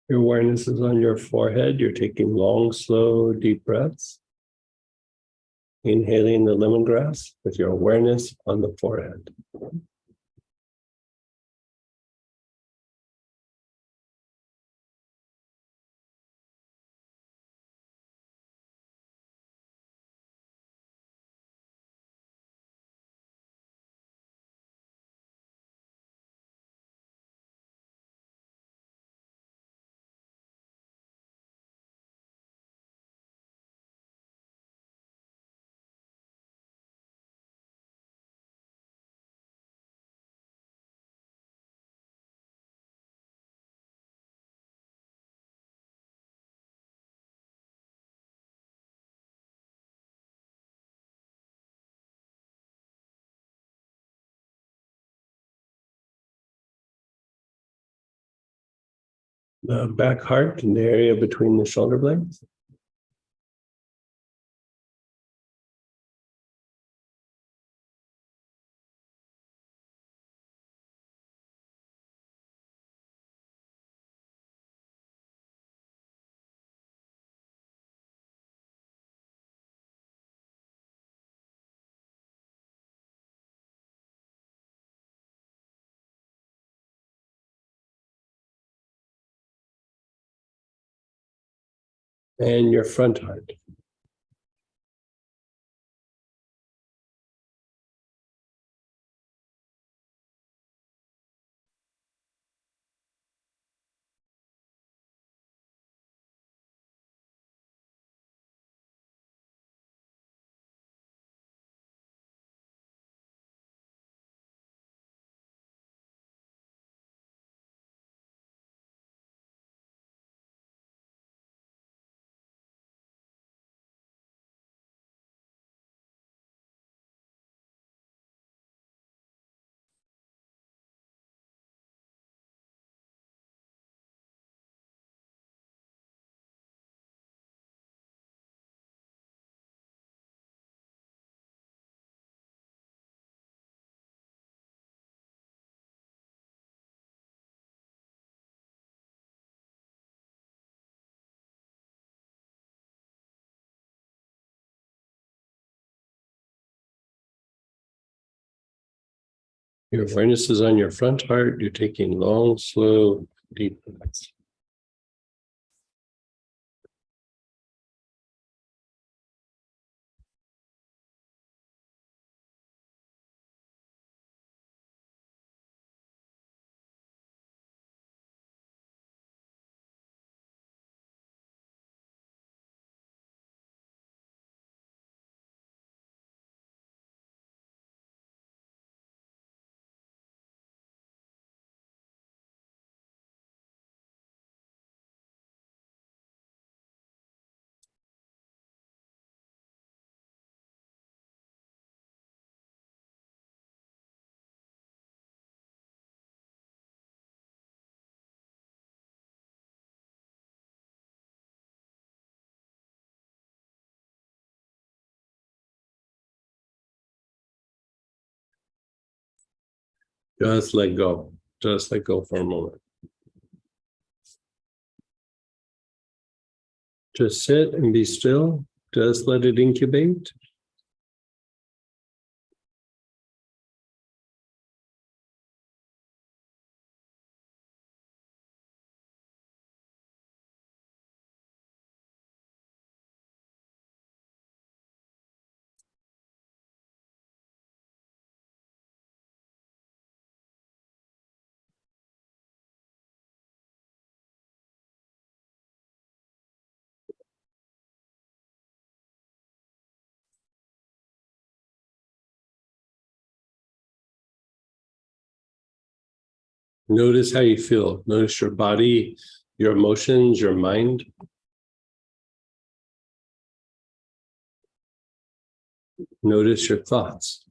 Your awareness is on your forehead. You're taking long, slow, deep breaths. Inhaling the lemongrass with your awareness on the forehead. The back heart in the area between the shoulder blades. And your front heart. Your awareness is on your front heart. You're taking long, slow, deep breaths. Just let go. Just let go for a moment. Just sit and be still. Just let it incubate. Notice how you feel. Notice your body, your emotions, your mind. Notice your thoughts.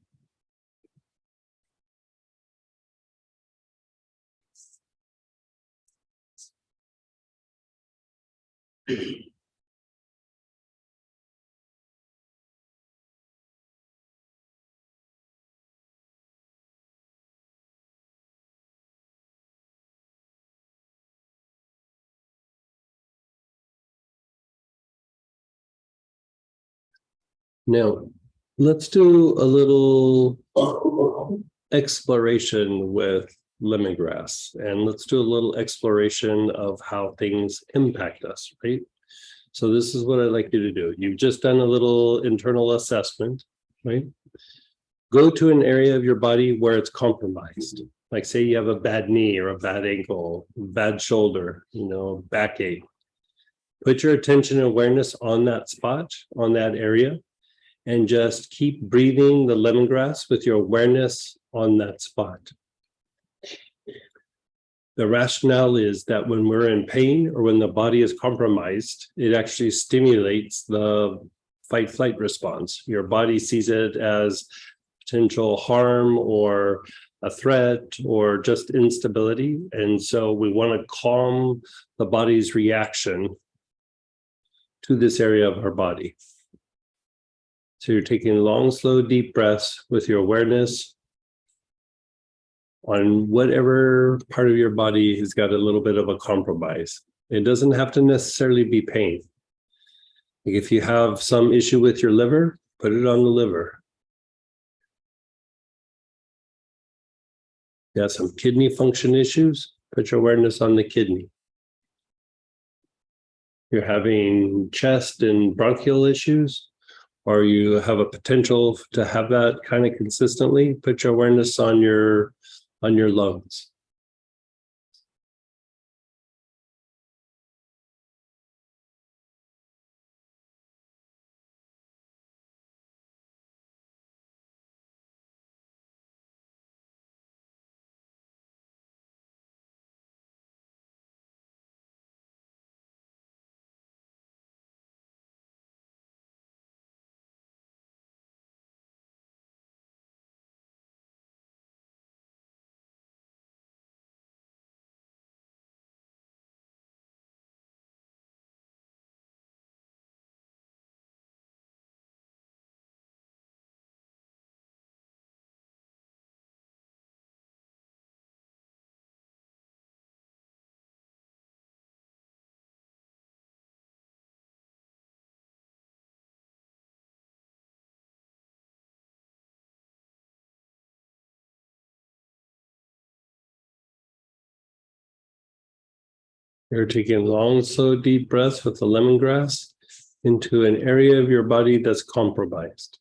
Now, let's do a little exploration with lemongrass, and let's do a little exploration of how things impact us, right? So this is what I'd like you to do. You've just done a little internal assessment, right? Go to an area of your body where it's compromised. Like say you have a bad knee or a bad ankle, bad shoulder, backache. Put your attention and awareness on that spot, on that area, and just keep breathing the lemongrass with your awareness on that spot. The rationale is that when we're in pain or when the body is compromised, it actually stimulates the fight-flight response. Your body sees it as potential harm or a threat or just instability. And so we want to calm the body's reaction to this area of our body. So you're taking long, slow, deep breaths with your awareness on whatever part of your body has got a little bit of a compromise. It doesn't have to necessarily be pain. Like if you have some issue with your liver, put it on the liver. You have some kidney function issues, put your awareness on the kidney. You're having chest and bronchial issues, or you have a potential to have that kind of consistently, put your awareness on your lungs. You're taking long, slow, deep breaths with the lemongrass into an area of your body that's compromised.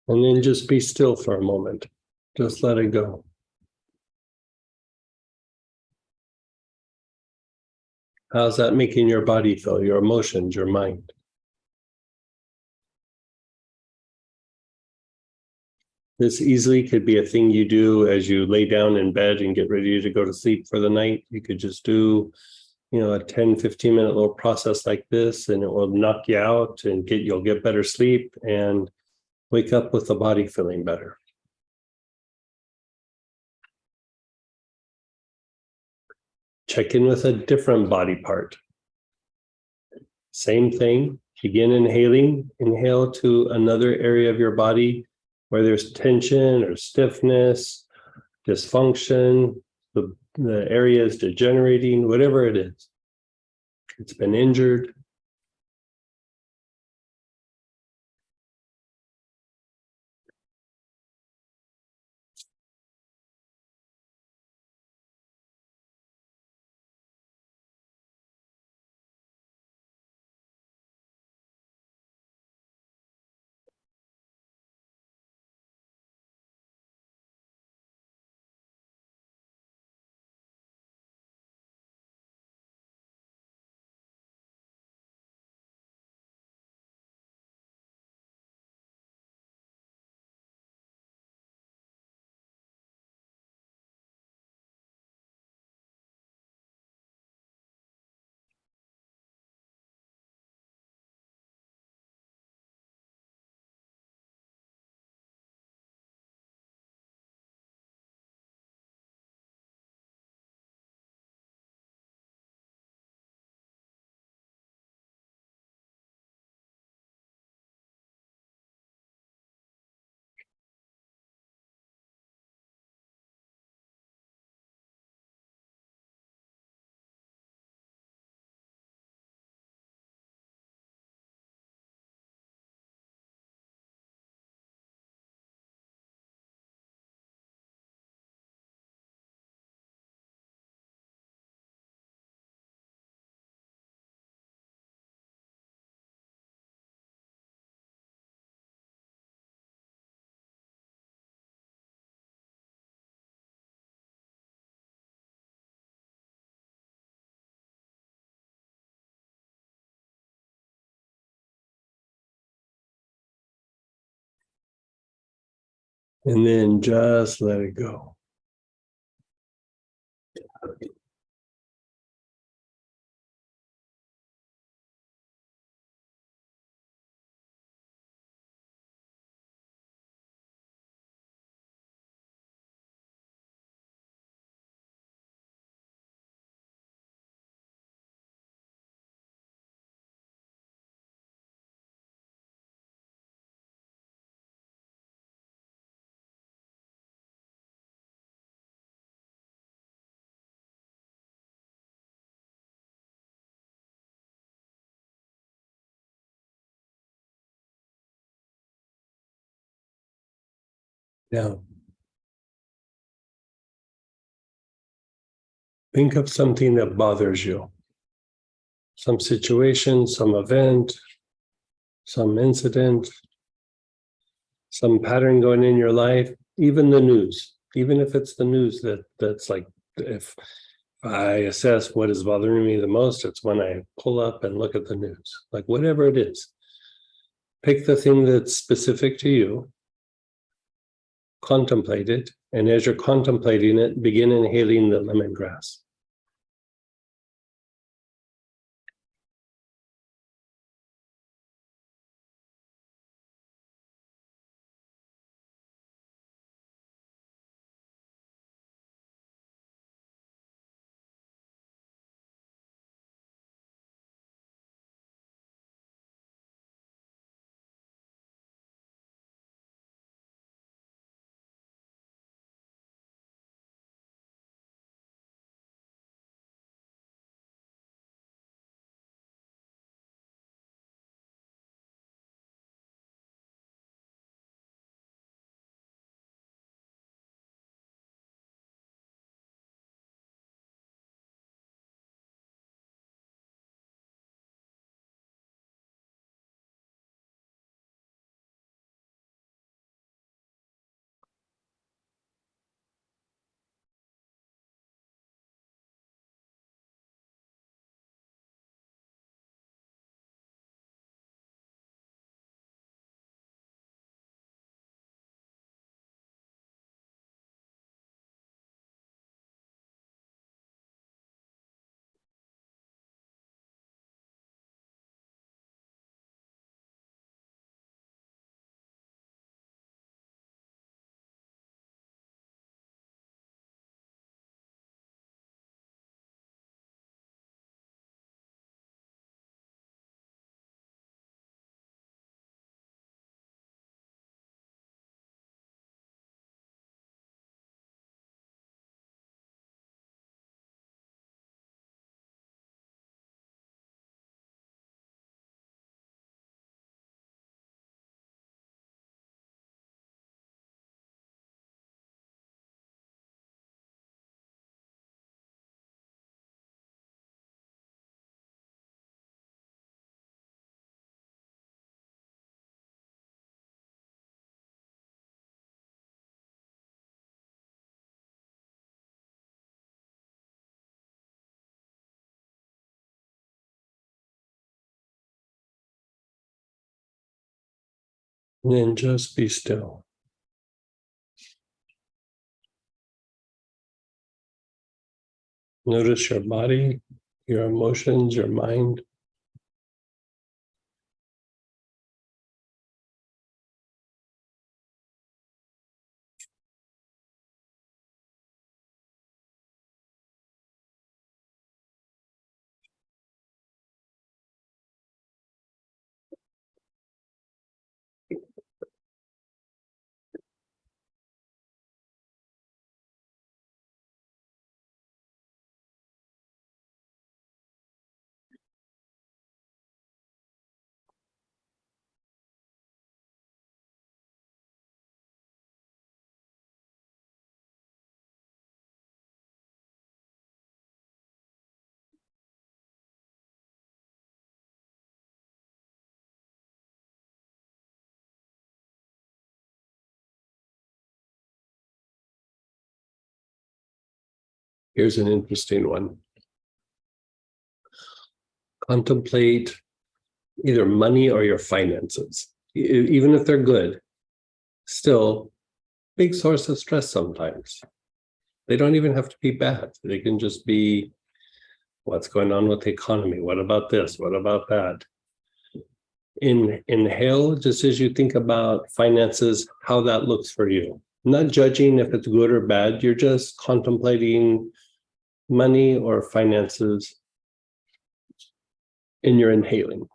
And then just be still for a moment. Just let it go. How's that making your body feel, your emotions, your mind? This easily could be a thing you do as you lay down in bed and get ready to go to sleep for the night. You could just do, a 10, 15-minute little process like this, and it will knock you out and you'll get better sleep and wake up with the body feeling better. Check in with a different body part. Same thing. Begin inhaling. Inhale to another area of your body where there's tension or stiffness, dysfunction, the area is degenerating, whatever it is. It's been injured. And then just let it go. Now, think of something that bothers you. Some situation, some event, some incident, some pattern going in your life, even the news, even if it's the news that's like, if I assess what is bothering me the most, it's when I pull up and look at the news, like whatever it is. Pick the thing that's specific to you, contemplate it, and as you're contemplating it, begin inhaling the lemongrass. And then just be still. Notice your body, your emotions, your mind. Here's an interesting one. Contemplate either money or your finances. Even if they're good, still big source of stress sometimes. They don't even have to be bad. They can just be what's going on with the economy. What about this? What about that? Inhale, just as you think about finances, how that looks for you. Not judging if it's good or bad. You're just contemplating money or finances in your inhaling.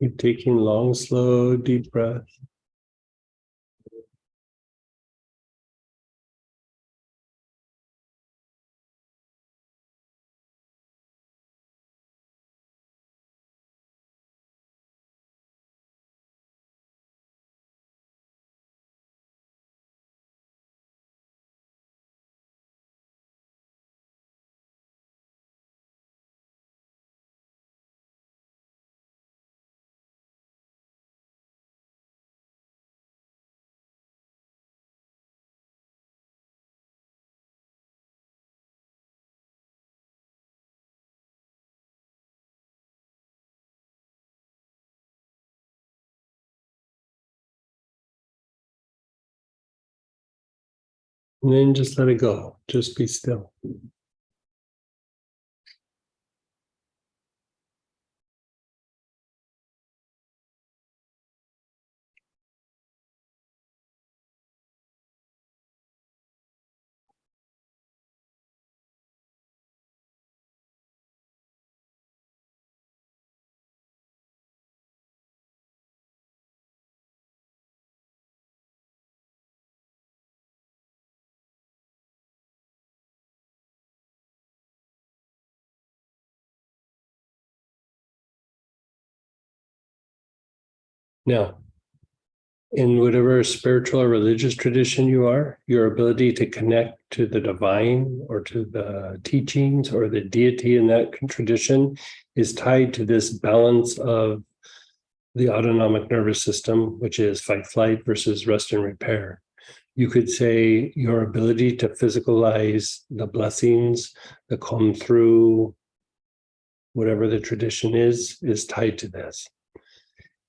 Keep taking long, slow, deep breaths. And then just let it go. Just be still. Now, in whatever spiritual or religious tradition you are, your ability to connect to the divine or to the teachings or the deity in that tradition is tied to this balance of the autonomic nervous system, which is fight flight versus rest and repair. You could say your ability to physicalize the blessings that come through whatever the tradition is tied to this.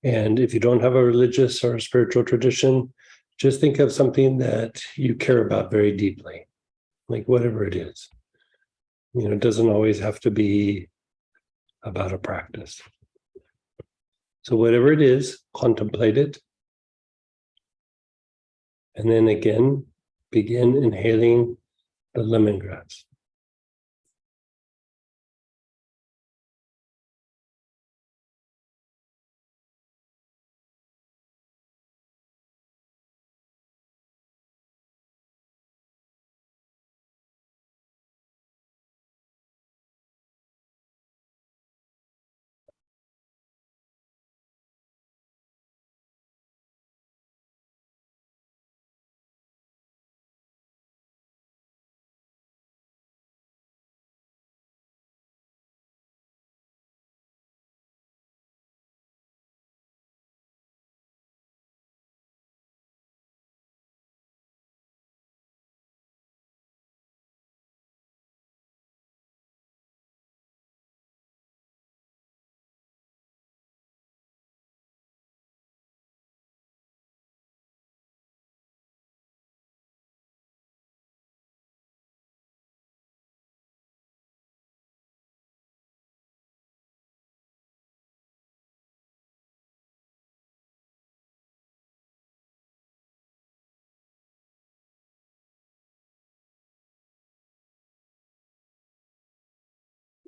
And if you don't have a religious or a spiritual tradition, just think of something that you care about very deeply, like whatever it is. You know, it doesn't always have to be about a practice. So whatever it is, contemplate it. And then again, begin inhaling the lemongrass.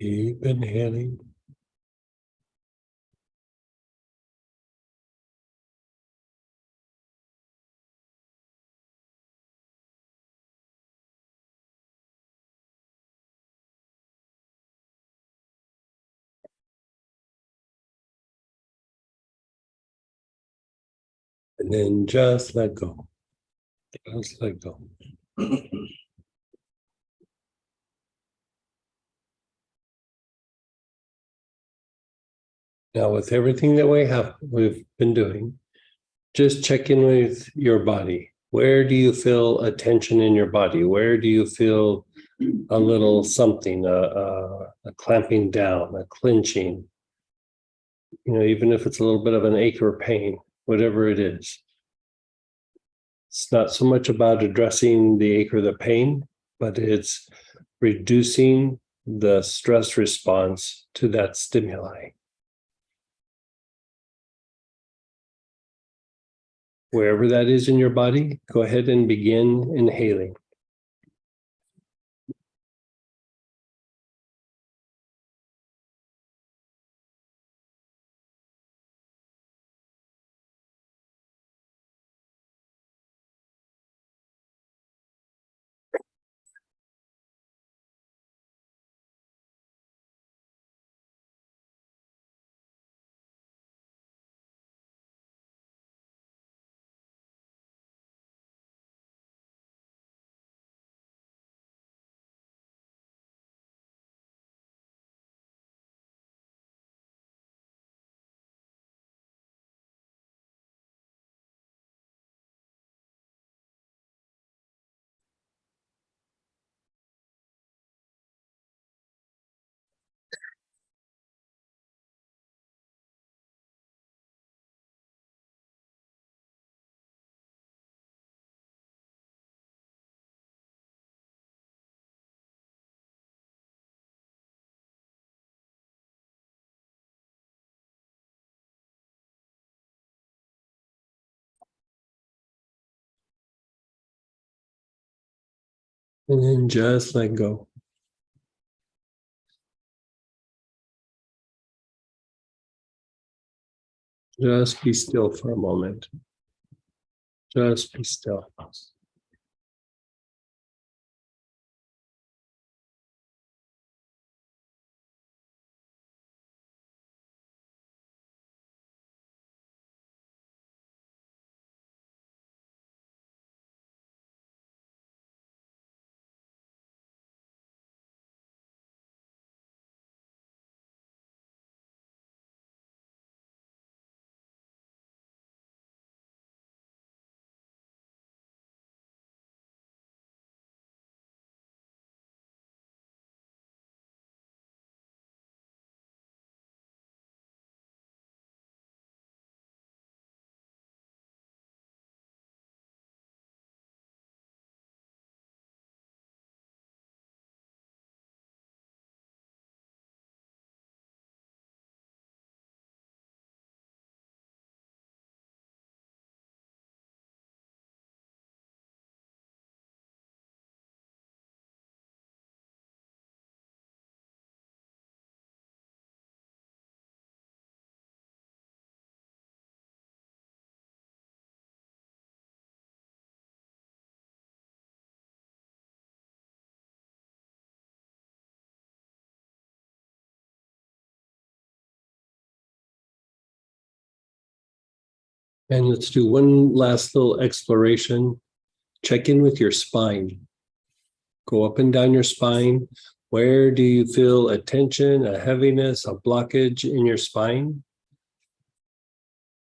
Keep inhaling. And then just let go. Just let go. Now, with everything that we've been doing, just check in with your body. Where do you feel a tension in your body? Where do you feel a little something, a clamping down, a clenching? Even if it's a little bit of an ache or pain, whatever it is. It's not so much about addressing the ache or the pain, but it's reducing the stress response to that stimuli. Wherever that is in your body, go ahead and begin inhaling. And then just let go. Just be still for a moment. Just be still. And let's do one last little exploration. Check in with your spine. Go up and down your spine. Where do you feel a tension, a heaviness, a blockage in your spine?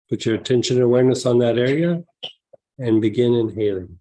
Put your attention and awareness on that area and begin inhaling.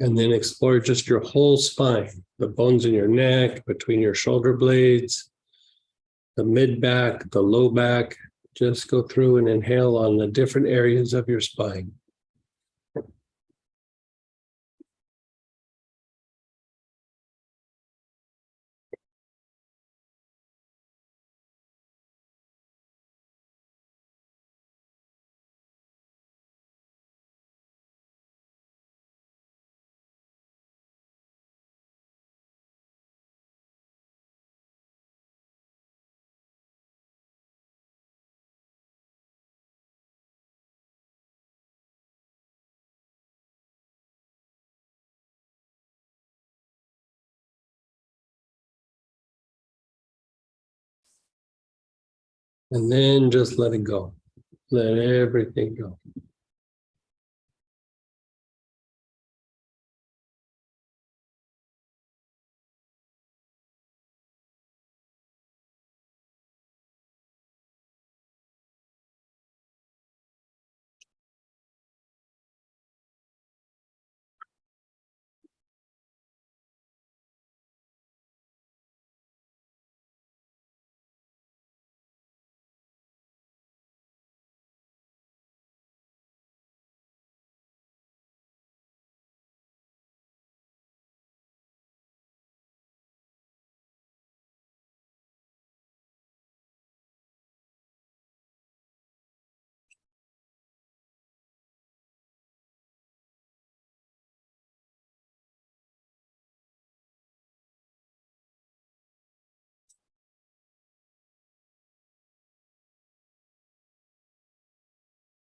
And then explore just your whole spine, the bones in your neck, between your shoulder blades, the mid back, the low back. Just go through and inhale on the different areas of your spine. And then just let it go. Let everything go.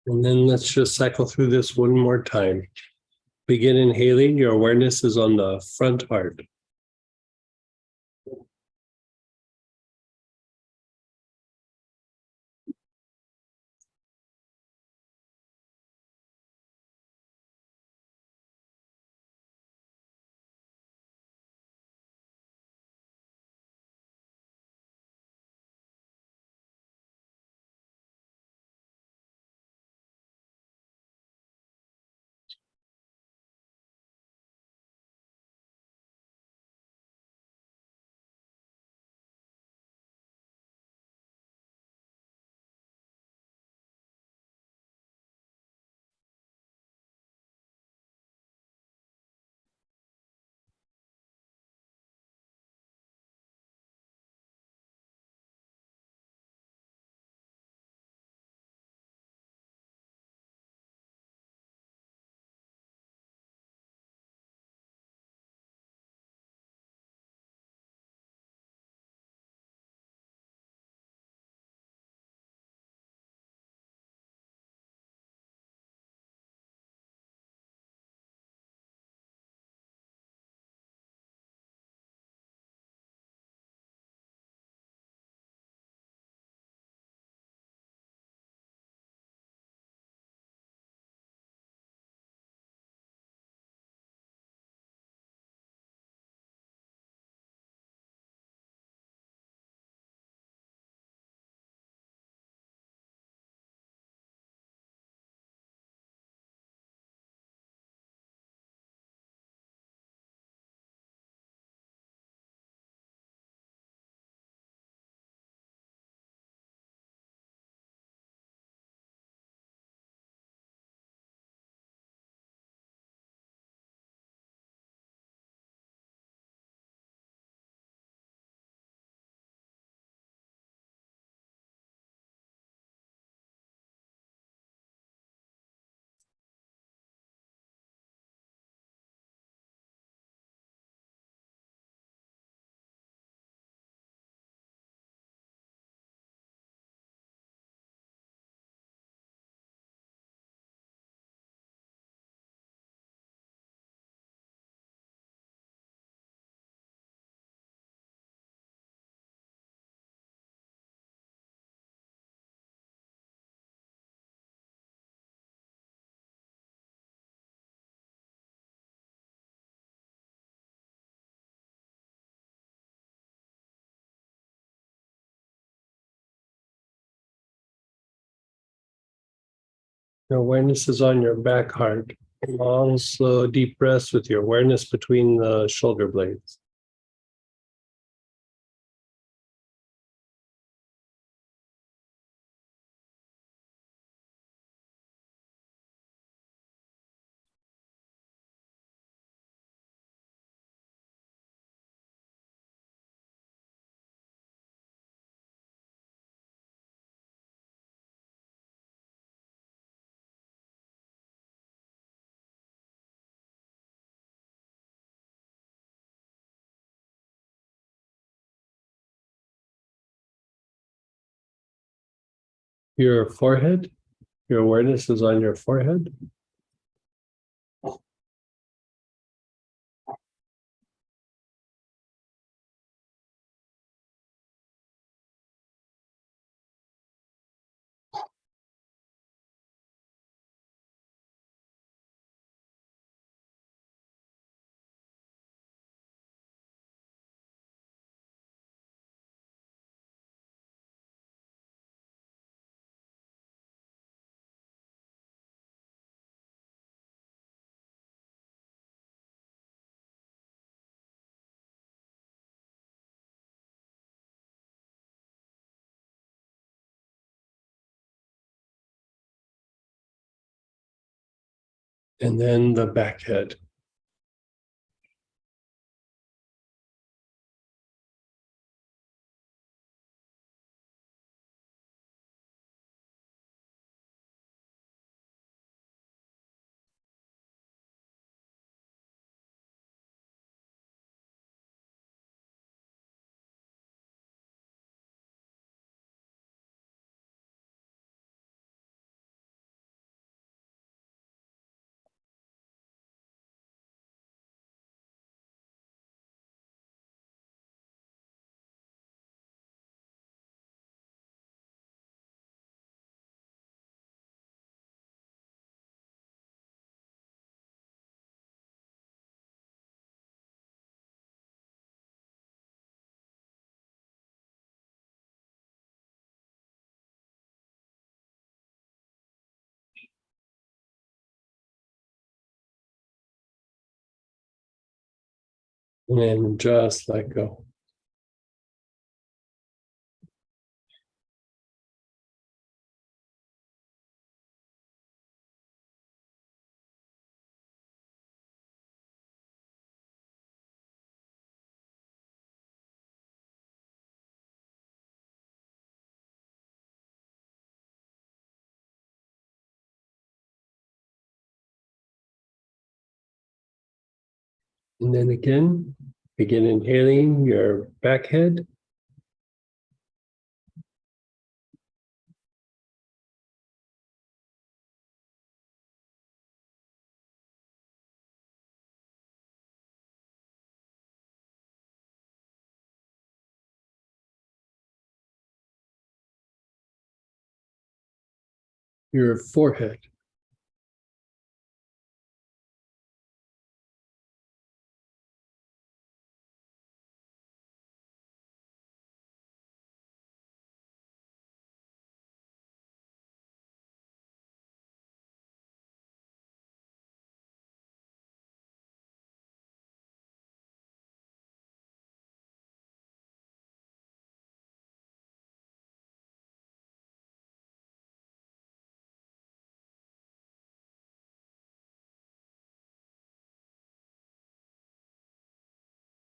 And then let's just cycle through this one more time. Begin inhaling. Your awareness is on the front heart. Your awareness is on your back heart. Long, slow, deep breaths with your awareness between the shoulder blades. Your forehead, your awareness is on your forehead. And then the back head. And then just let go. And then again, begin inhaling your back head. Your forehead.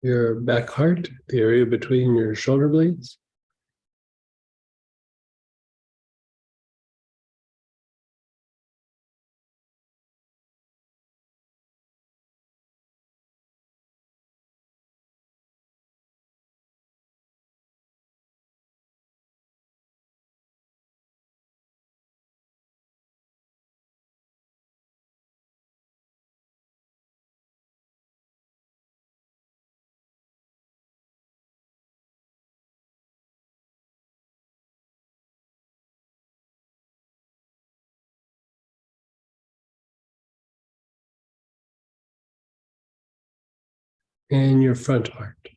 Your back heart, the area between your shoulder blades. And your front heart.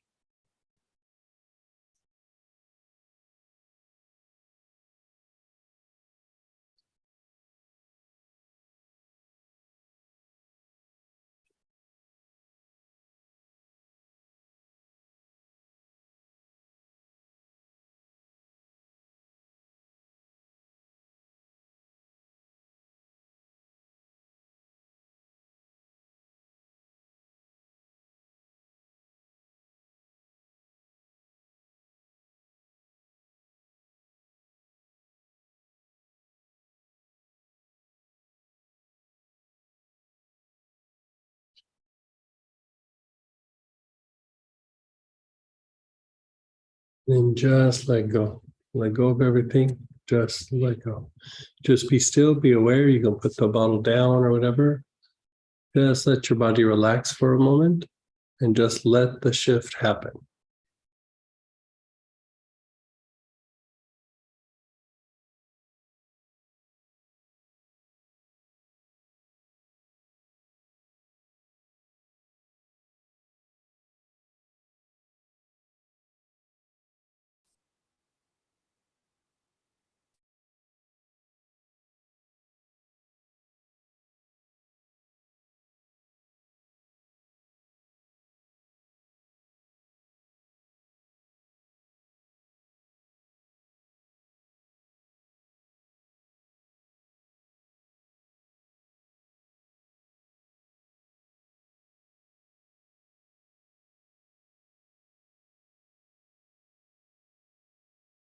Then just let go. Let go of everything. Just let go. Just be still, be aware. You can put the bottle down or whatever. Just let your body relax for a moment and just let the shift happen.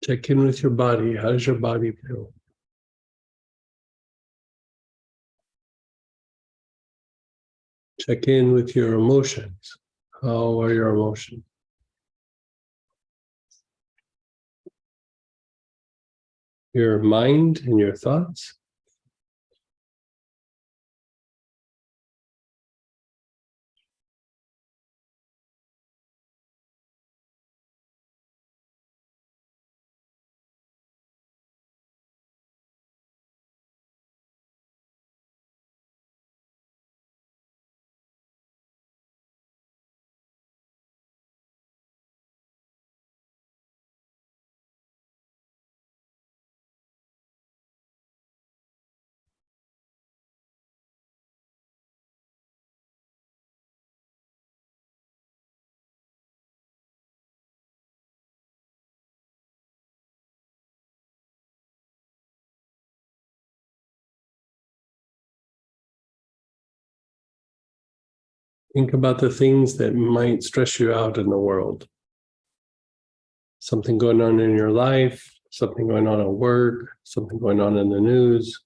Check in with your body. How does your body feel? Check in with your emotions. How are your emotions? Your mind and your thoughts. Think about the things that might stress you out in the world. Something going on in your life, something going on at work, something going on in the news.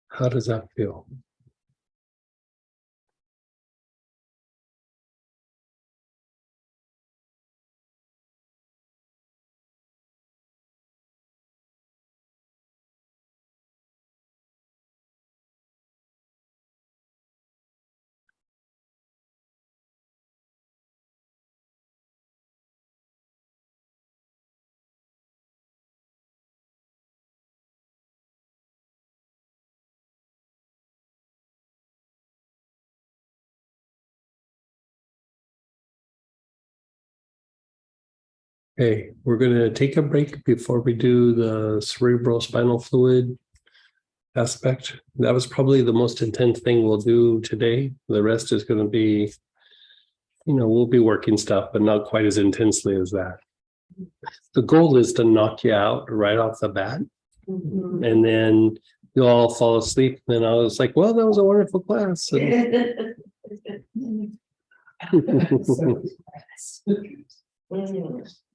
How does that feel? Okay, we're going to take a break before we do the cerebrospinal fluid aspect. That was probably the most intense thing we'll do today. The rest is going to be, we'll be working stuff, but not quite as intensely as that. The goal is to knock you out right off the bat. Mm-hmm. And then you'll all fall asleep. And then I was like, well, that was a wonderful class.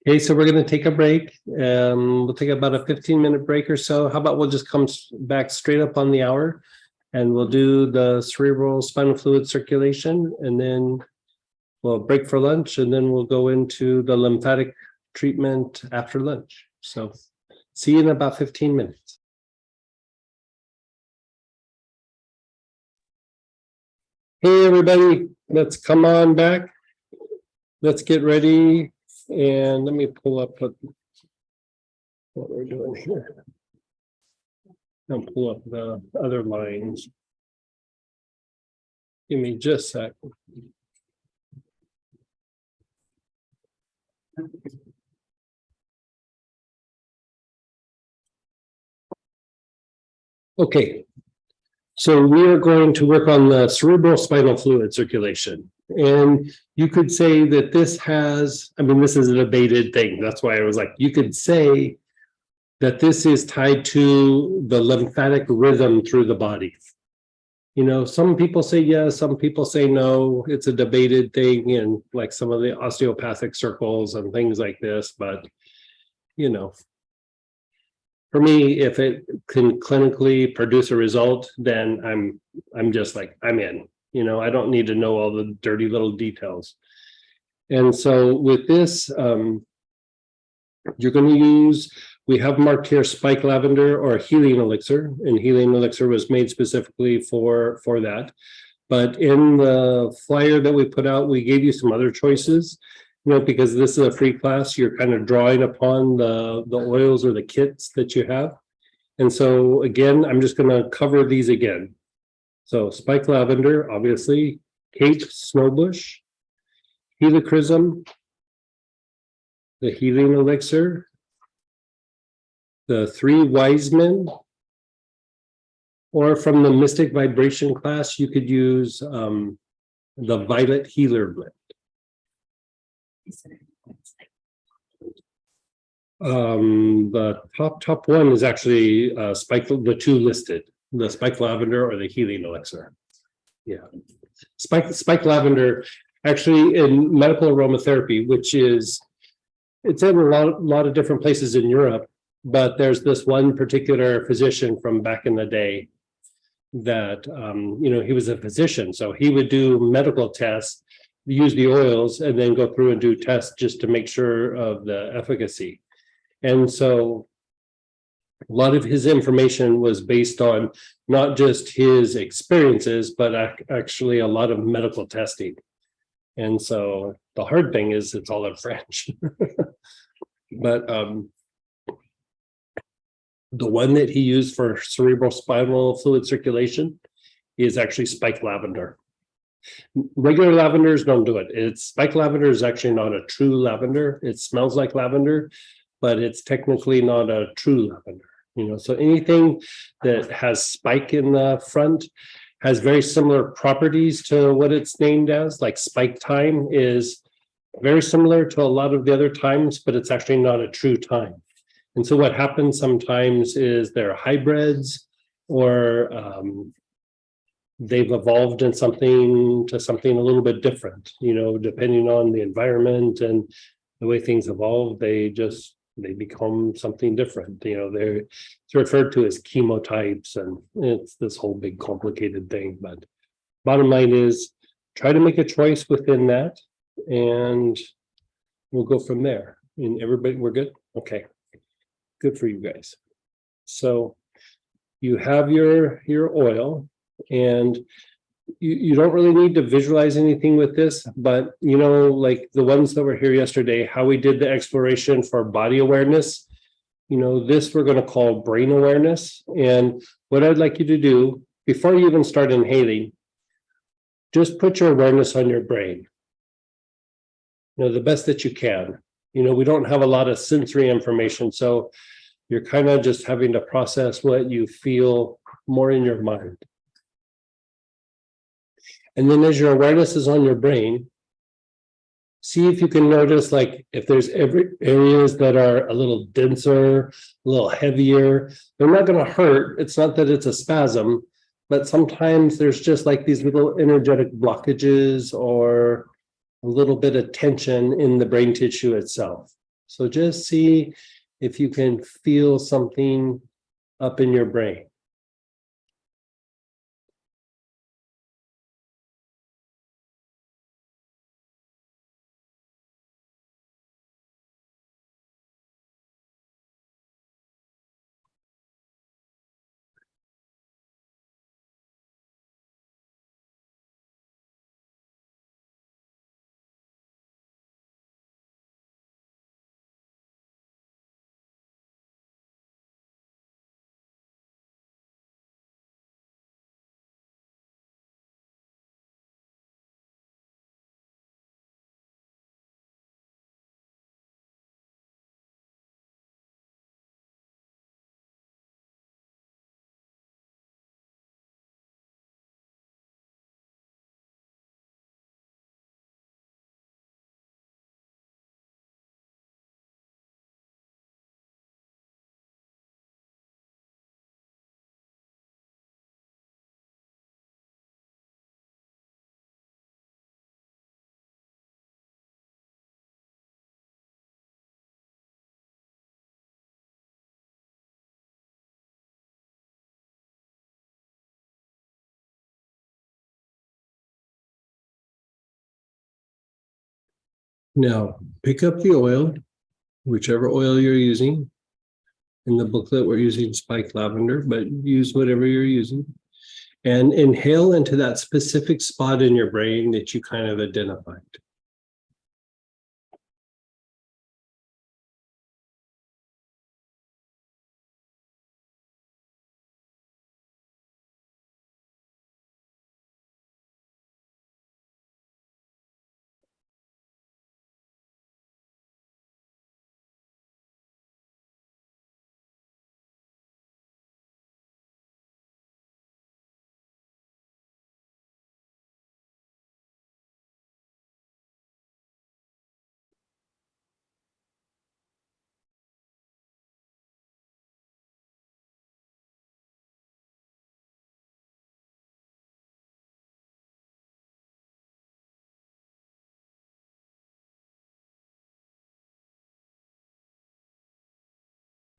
Okay, so we're going to take a break. We'll take about a 15-minute break or so. How about we'll just come back straight up on the hour and we'll do the cerebral spinal fluid circulation, and then we'll break for lunch, and then we'll go into the lymphatic treatment after lunch. So see you in about 15 minutes. Hey, everybody, let's come on back. Let's get ready. And let me pull up what we're doing here. I'll pull up the other lines. Give me just a second. Okay, so we are going to work on the cerebrospinal fluid circulation. And you could say that this has, this is a debated thing. That's why I was like, you could say that this is tied to the lymphatic rhythm through the body. Some people say yes, some people say no. It's a debated thing in like some of the osteopathic circles and things like this. But, for me, if it can clinically produce a result, then I'm just like, I'm in. I don't need to know all the dirty little details. And so with this, you're going to use, we have marked here spike lavender or healing elixir, and healing elixir was made specifically for that. But in the flyer that we put out, we gave you some other choices, because this is a free class, you're kind of drawing upon the oils or the kits that you have. And so again, I'm just going to cover these again. So spike lavender, obviously, Cape snowbush, helichrysum, the healing elixir, the three wise men, or from the mystic vibration class, you could use the violet healer blend. The top one is actually spike, the two listed, the spike lavender or the healing elixir. Yeah, spike lavender actually in medical aromatherapy, which is, it's in a lot of different places in Europe, but there's this one particular physician from back in the day that he was a physician, so he would do medical tests, use the oils, and then go through and do tests just to make sure of the efficacy. And so a lot of his information was based on not just his experiences, but actually a lot of medical testing. And so the hard thing is it's all in French. But the one that he used for cerebrospinal fluid circulation is actually spike lavender. Regular lavenders don't do it. It's spike lavender is actually not a true lavender. It smells like lavender, but it's technically not a true lavender. So anything that has spike in the front has very similar properties to what it's named as. Like spike thyme is very similar to a lot of the other thymes, but it's actually not a true thyme. And so what happens sometimes is they're hybrids, or they've evolved in something a little bit different, depending on the environment and the way things evolve, they become something different. It's referred to as chemotypes, and it's this whole big complicated thing. But bottom line is, try to make a choice within that, and we'll go from there. And everybody, we're good? Okay. Good for you guys. So you have your oil, and you don't really need to visualize anything with this, but like the ones that were here yesterday, how we did the exploration for body awareness, this we're going to call brain awareness. And what I'd like you to do before you even start inhaling, just put your awareness on your brain, the best that you can. We don't have a lot of sensory information, so you're kind of just having to process what you feel more in your mind. And then as your awareness is on your brain, see if you can notice, like, if there's areas that are a little denser, a little heavier. They're not going to hurt. It's not that it's a spasm, but sometimes there's just like these little energetic blockages or a little bit of tension in the brain tissue itself. So just see if you can feel something up in your brain. Now, pick up the oil, whichever oil you're using. In the booklet, we're using spike lavender, but use whatever you're using. And inhale into that specific spot in your brain that you kind of identified.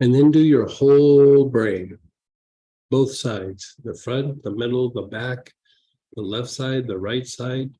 And then do your whole brain, both sides, the front, the middle, the back, the left side, the right side.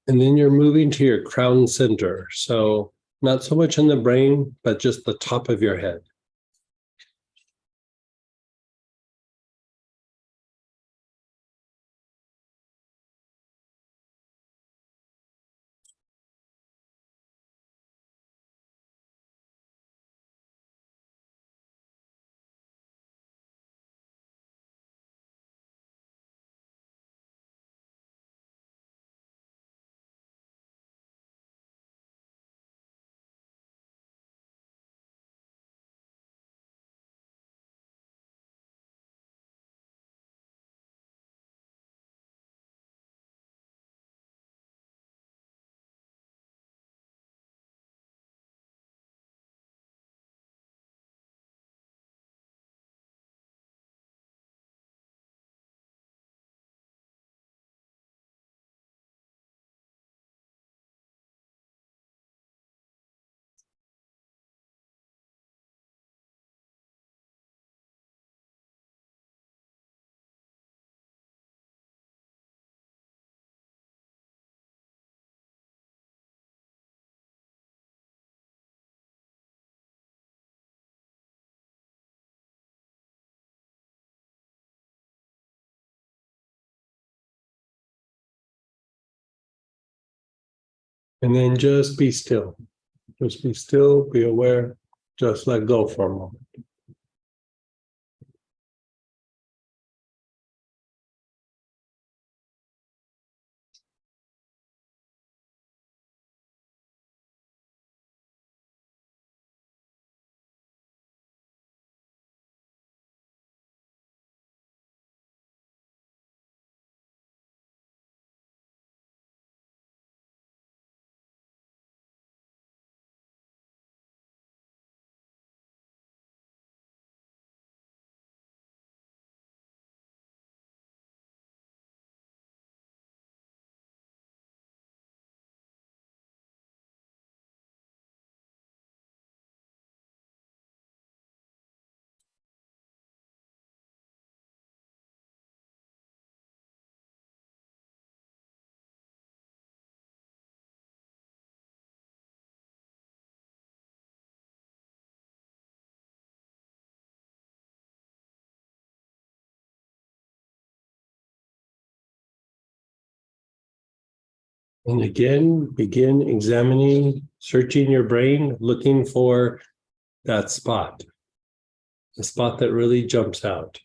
And then you're moving to your crown center. So not so much in the brain, but just the top of your head. And then just be still. Just be still, be aware, just let go for a moment. And again, begin examining, searching your brain, looking for that spot, the spot that really jumps out.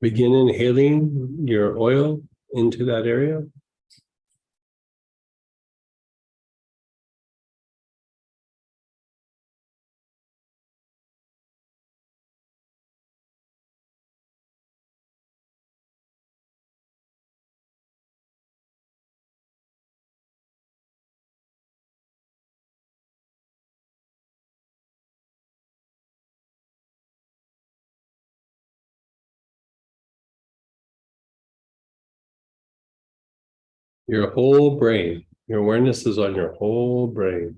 Begin inhaling your oil into that area. Your whole brain. Your awareness is on your whole brain.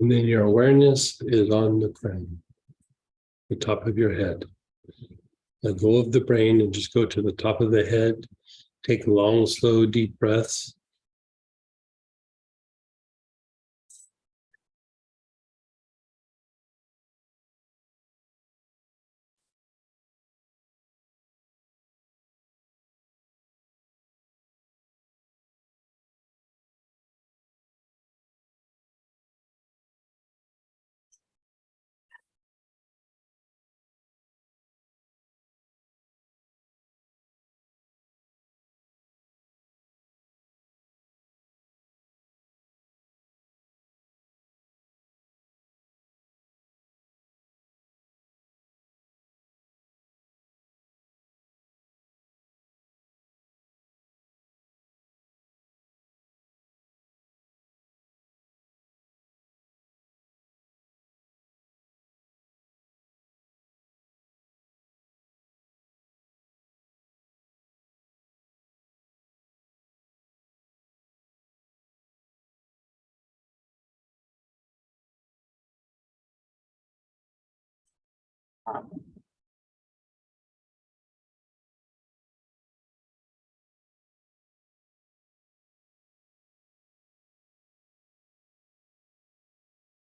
And then your awareness is on the crown, the top of your head. Let go of the brain and just go to the top of the head. Take long, slow, deep breaths.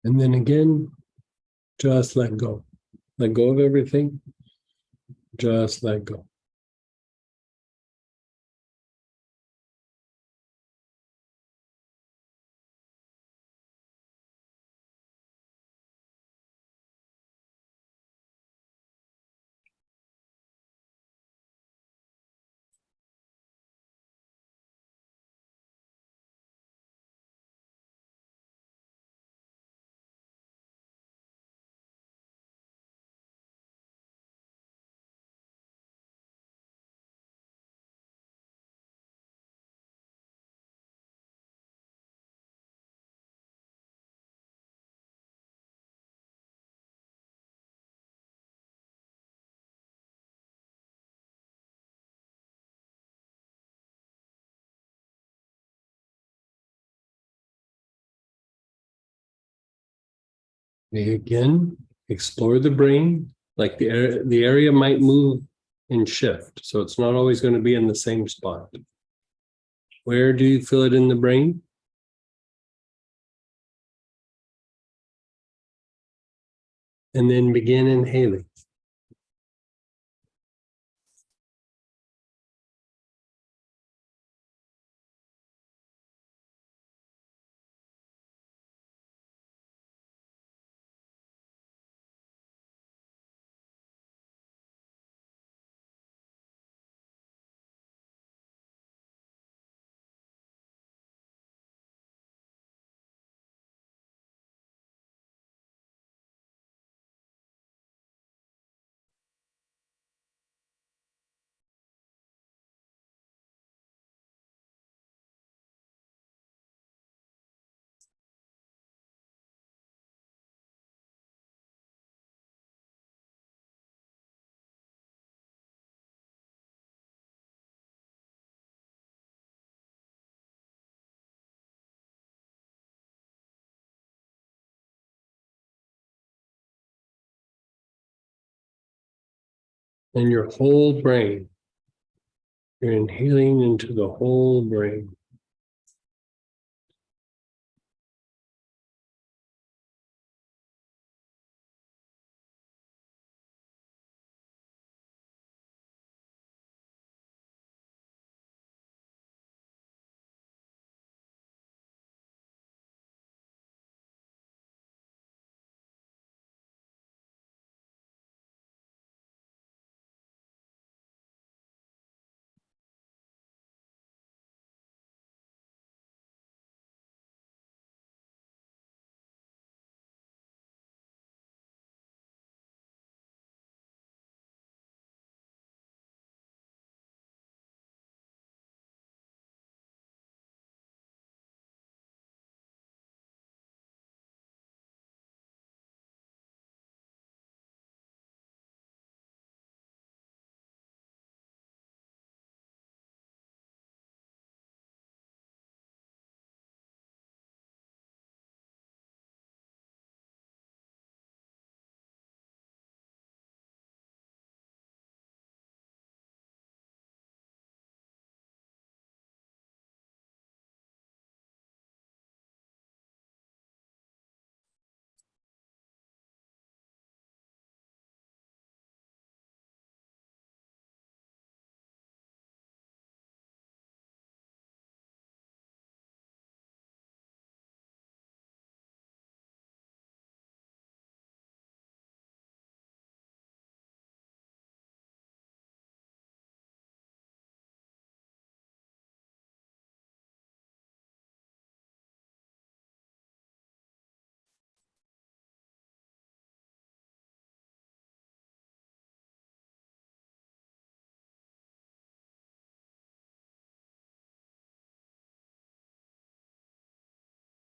And then again, just let go. Let go of everything. Just let go. Again, explore the brain. Like the area might move and shift, so it's not always going to be in the same spot. Where do you feel it in the brain? And then begin inhaling. And your whole brain. You're inhaling into the whole brain.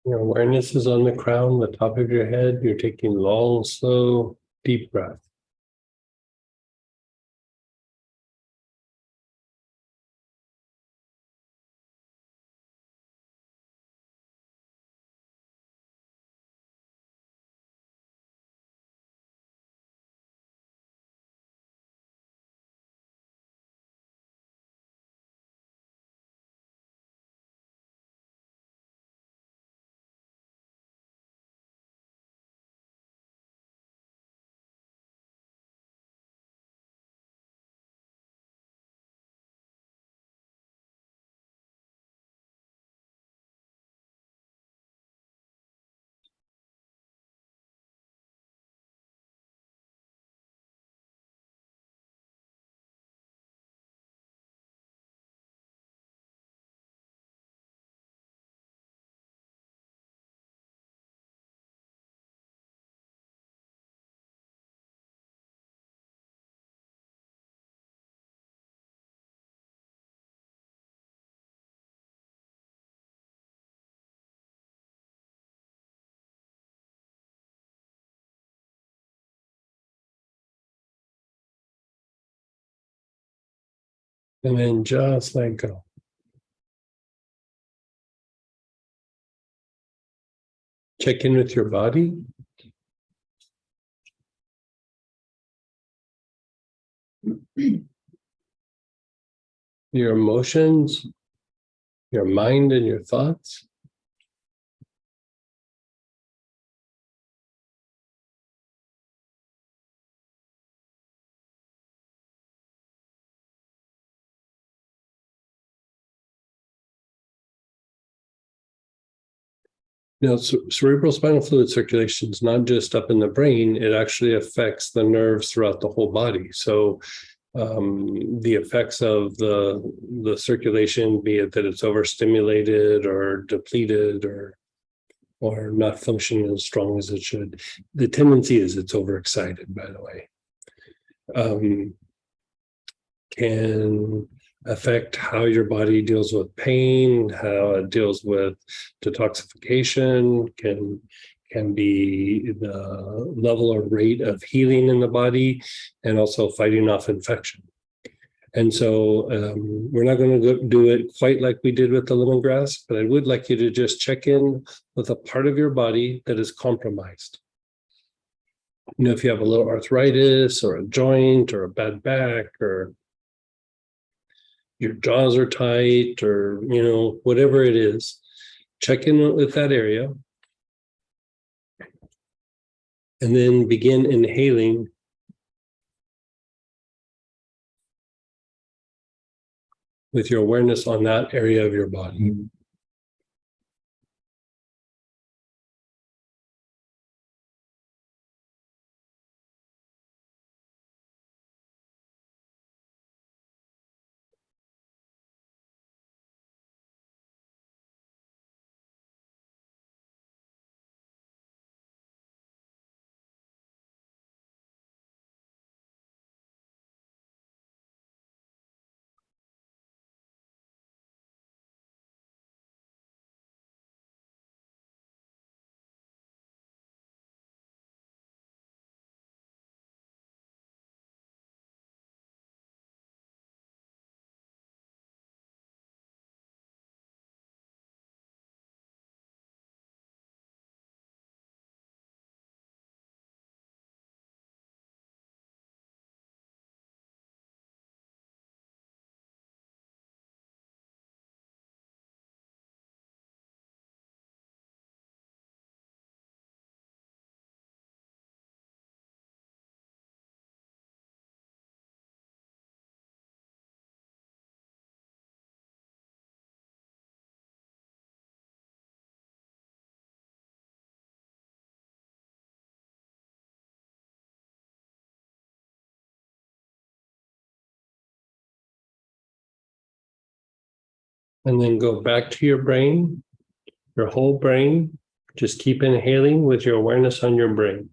Your awareness is on the crown, the top of your head. You're taking long, slow, deep breath. And then just let go. Check in with your body. Your emotions, your mind, and your thoughts. Cerebrospinal fluid circulation is not just up in the brain, it actually affects the nerves throughout the whole body. So the effects of the circulation, be it that it's overstimulated or depleted or not functioning as strong as it should. The tendency is it's overexcited, by the way. Can affect how your body deals with pain, how it deals with detoxification, can be the level or rate of healing in the body, and also fighting off infection. And so we're not going to do it quite like we did with the lemongrass, but I would like you to just check in with a part of your body that is compromised. You know, if you have a little arthritis or a joint or a bad back or your jaws are tight or, you know, whatever it is, check in with that area. And then begin inhaling with your awareness on that area of your body. And then go back to your brain, your whole brain. Just keep inhaling with your awareness on your brain.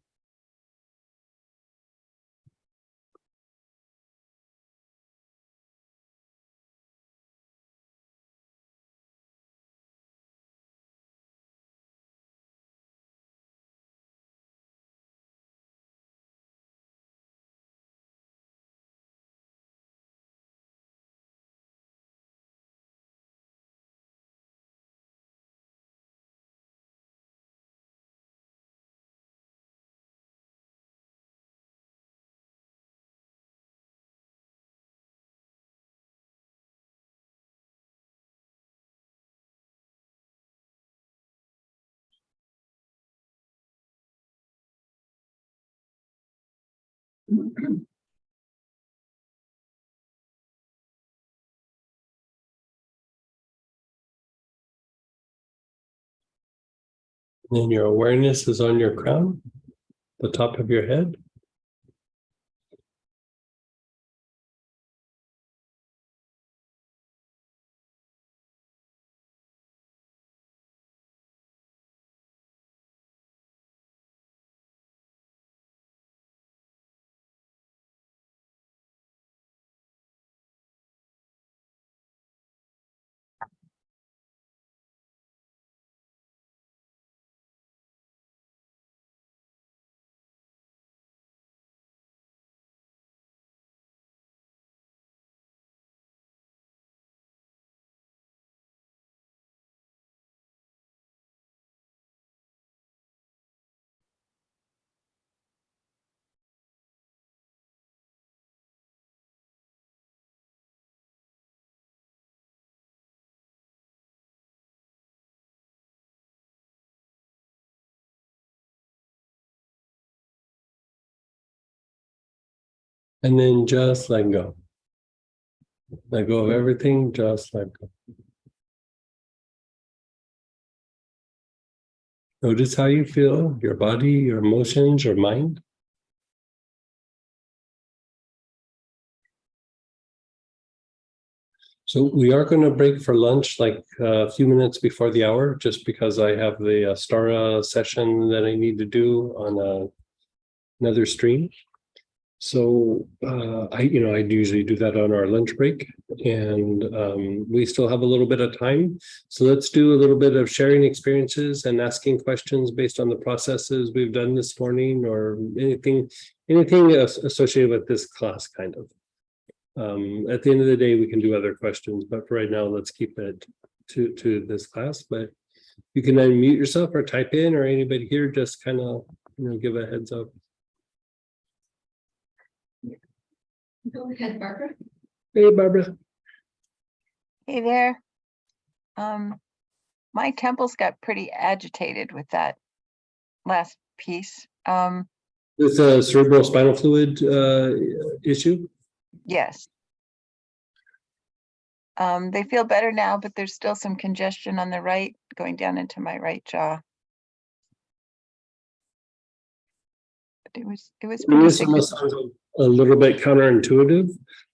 Then your awareness is on your crown, the top of your head. And then just let go. Let go of everything, just let go. Notice how you feel, your body, your emotions, your mind. So we are going to break for lunch like a few minutes before the hour, just because I have the Stara session that I need to do on another stream. So I usually do that on our lunch break, and we still have a little bit of time. So let's do a little bit of sharing experiences and asking questions based on the processes we've done this morning, or anything associated with this class, kind of. At the end of the day, we can do other questions, but for right now, let's keep it to this class. But you can unmute yourself or type in, or anybody here just kind of give a heads up. Go ahead, Barbara. Hey, Barbara. Hey there. My temples got pretty agitated with that last piece. It's a cerebrospinal fluid issue. Yes. They feel better now, but there's still some congestion on the right, going down into my right jaw. But it was pretty This almost sounds a little bit counterintuitive,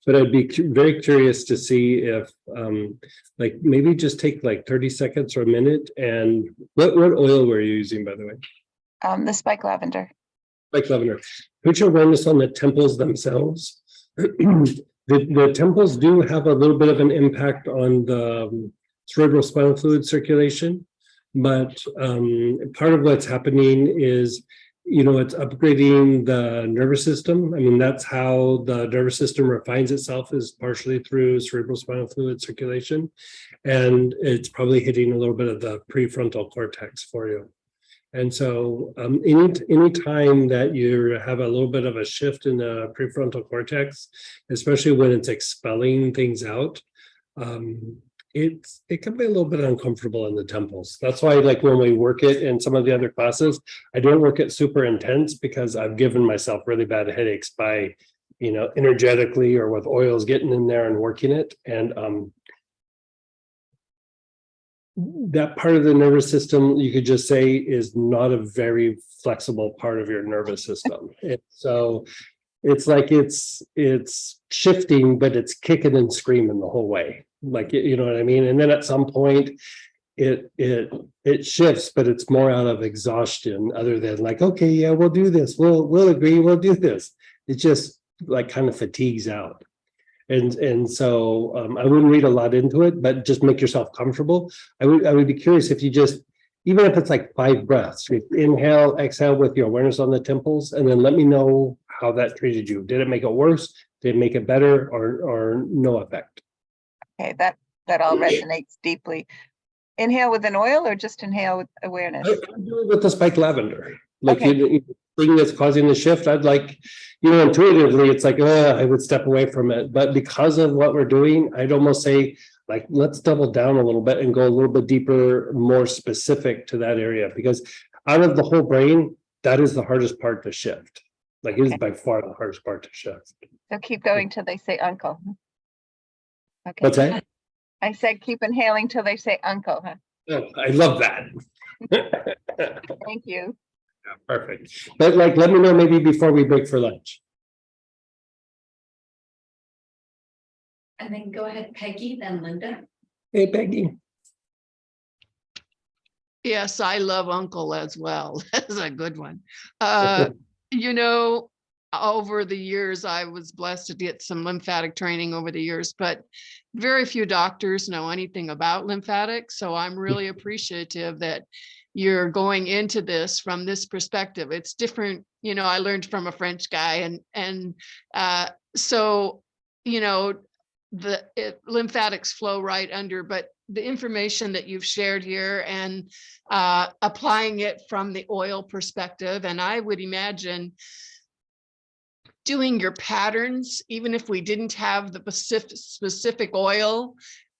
but I'd be very curious to see if, like, maybe just take like 30 seconds or a minute. And what oil were you using, by the way? The spike lavender. Spike lavender. Put your awareness on the temples themselves. The temples do have a little bit of an impact on the cerebrospinal fluid circulation, but part of what's happening is, it's upgrading the nervous system. I mean, that's how the nervous system refines itself, is partially through cerebrospinal fluid circulation. And it's probably hitting a little bit of the prefrontal cortex for you. And so any time that you have a little bit of a shift in the prefrontal cortex, especially when it's expelling things out, it can be a little bit uncomfortable in the temples. That's why, like, when we work it in some of the other classes, I don't work it super intense, because I've given myself really bad headaches by, energetically or with oils getting in there and working it. And that part of the nervous system, you could just say, is not a very flexible part of your nervous system. So it's like it's shifting, but it's kicking and screaming the whole way. Like, you know what I mean? And then at some point it shifts, but it's more out of exhaustion, other than like, okay, yeah, we'll do this. We'll agree, we'll do this. It just like kind of fatigues out. And so I wouldn't read a lot into it, but just make yourself comfortable. I would be curious if you just, even if it's like 5 breaths, inhale, exhale with your awareness on the temples, and then let me know how that treated you. Did it make it worse? Did it make it better, or no effect? Okay, that all resonates deeply. Inhale with an oil, or just inhale with awareness? I do it with the spike lavender. Like, Okay. thing that's causing the shift, I'd like, intuitively, it's like, I would step away from it. But because of what we're doing, I'd almost say, like, let's double down a little bit and go a little bit deeper, more specific to that area. Because out of the whole brain, that is the hardest part to shift. Like, it is by far the hardest part to shift. So keep going till they say uncle. Okay. What's that? I said keep inhaling till they say uncle, huh? Oh, I love that. Thank you. Perfect. But like, let me know maybe before we break for lunch. And then go ahead, Peggy, then Linda. Hey, Peggy. Yes, I love uncle as well. That's a good one. Over the years, I was blessed to get some lymphatic training over the years, but very few doctors know anything about lymphatic. So I'm really appreciative that you're going into this from this perspective. It's different. I learned from a French guy, and so, lymphatics flow right under, but the information that you've shared here and applying it from the oil perspective, and I would imagine doing your patterns, even if we didn't have the specific oil,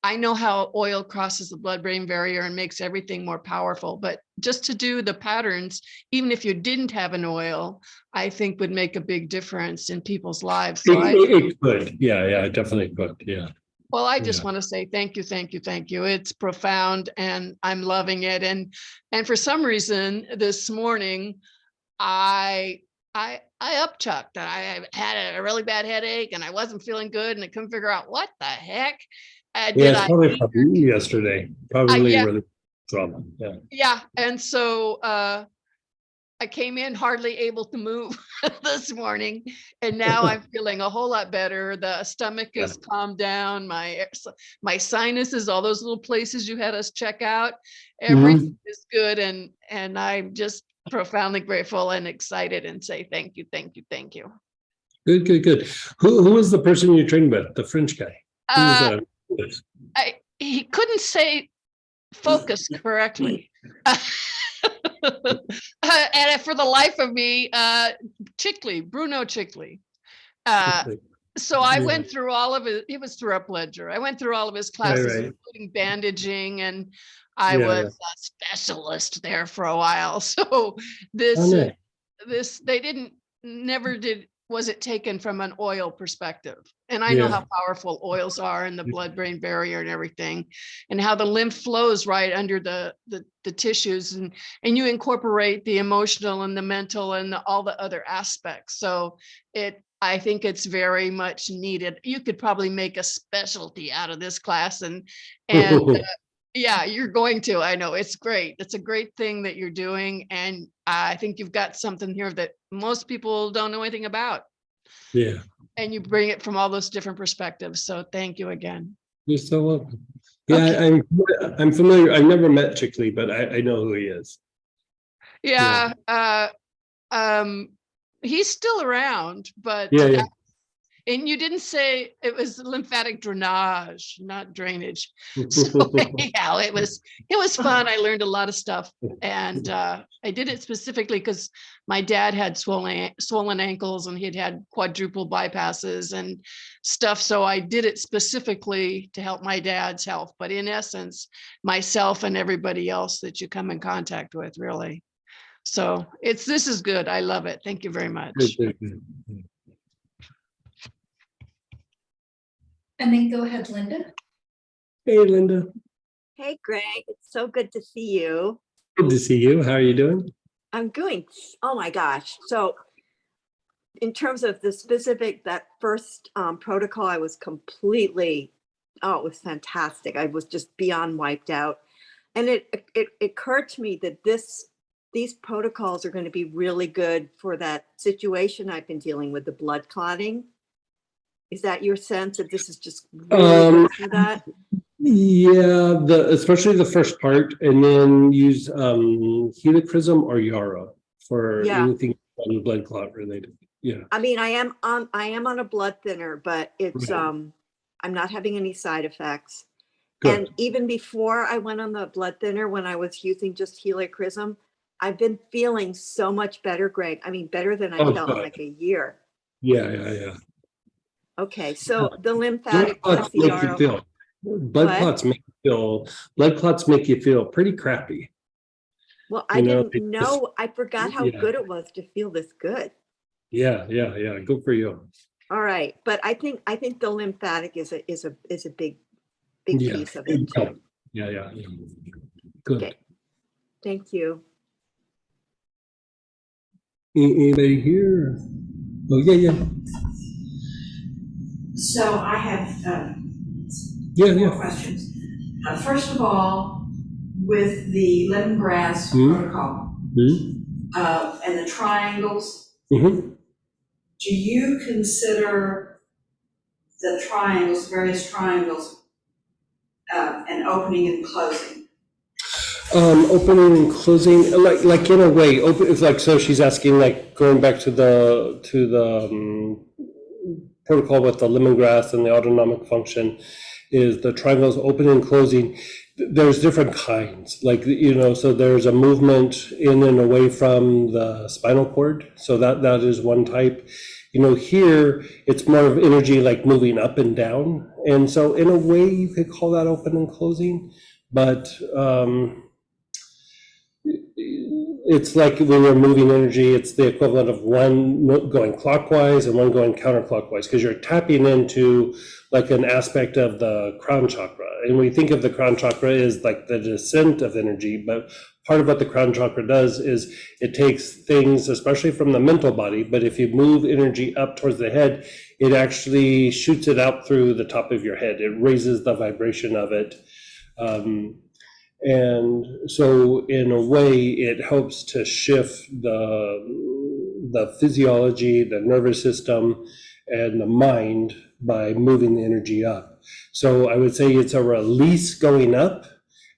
I know how oil crosses the blood-brain barrier and makes everything more powerful, but just to do the patterns, even if you didn't have an oil, I think would make a big difference in people's lives. So It could, yeah, it definitely could, yeah. well, I just Yeah. want to say thank you, thank you, thank you. It's profound and I'm loving it. And for some reason this morning, I upchucked. I had a really bad headache and I wasn't feeling good and I couldn't figure out what the heck. Yeah, Did it's I probably eat? from yesterday, probably yeah. really trauma, yeah. Yeah. And so I came in hardly able to move this morning, and now I'm feeling a whole lot better. The stomach Yeah. has calmed down. My sinuses, all those little places you had us check out, everything is good, and I'm just profoundly grateful and excited and say thank you, thank you, thank you. Good. Who was the person you trained with? The French guy? Who was that? He couldn't say focus correctly. And for the life of me, Bruno Chickley. So I went through all of it. He was through Up Ledger. I went through all of his classes, Right. including bandaging, and I was a specialist there for a while. So this never was it taken from an oil perspective. And I know how powerful oils are in the blood-brain barrier and everything, and how the lymph flows right under the tissues, and you incorporate the emotional and the mental and all the other aspects. So I think it's very much needed. You could probably make a specialty out of this class, and yeah, you're going to. I know it's great. It's a great thing that you're doing. And I think you've got something here that most people don't know anything about. Yeah. And you bring it from all those different perspectives. So thank you again. You're so welcome. Yeah, I'm familiar. I've never met Chickley, but I know who he is. Yeah. He's still around, but Yeah. and you didn't say it was lymphatic drainage, not drainage. So anyhow, it was fun. I learned a lot of stuff, and I did it specifically because my dad had swollen ankles, and he'd had quadruple bypasses and stuff. So I did it specifically to help my dad's health, but in essence, myself and everybody else that you come in contact with, really. So this is good. I love it. Thank you very much. Good. And then go ahead, Linda. Hey, Linda. Hey, Greg. It's so good to see you. Good to see you. How are you doing? I'm doing, oh my gosh. So in terms of the specific, that first protocol, I was completely, it was fantastic. I was just beyond wiped out. And it occurred to me that these protocols are going to be really good for that situation I've been dealing with, the blood clotting. Is that your sense that this is just really good for that? Yeah, especially the first part, and then use helichrysum or Yara for anything blood clot related. Yeah. I mean, I am on a blood thinner, but it's I'm not having any side effects. Good. And even before I went on the blood thinner, when I was using just helichrysum, I've been feeling so much better, Greg. I mean, better than I felt in like a year. Yeah. Okay, so the lymphatic blood clots make you feel pretty crappy. Well, I didn't know. I forgot how good it was to feel this good. Yeah. Good for you. All right, but I think the lymphatic is a big piece of it too. Yeah. Good. Okay. Thank you. Anybody here? Oh yeah. So I have four questions. First of all, with the lemongrass protocol and the triangles, do you consider the various triangles, an opening and closing? Opening and closing, like in a way, it's like, so she's asking, like, going back to the protocol with the lemongrass and the autonomic function, is the triangles opening and closing. there's different kinds, like, so there's a movement in and away from the spinal cord. So that is one type. Here it's more of energy like moving up and down. And so in a way you could call that open and closing, but it's like when you're moving energy, it's the equivalent of one going clockwise and one going counterclockwise, because you're tapping into like an aspect of the crown chakra. And we think of the crown chakra as like the descent of energy, but part of what the crown chakra does is it takes things, especially from the mental body, but if you move energy up towards the head, it actually shoots it out through the top of your head. It raises the vibration of it. And so in a way, it helps to shift the physiology, the nervous system, and the mind by moving the energy up. So I would say it's a release going up,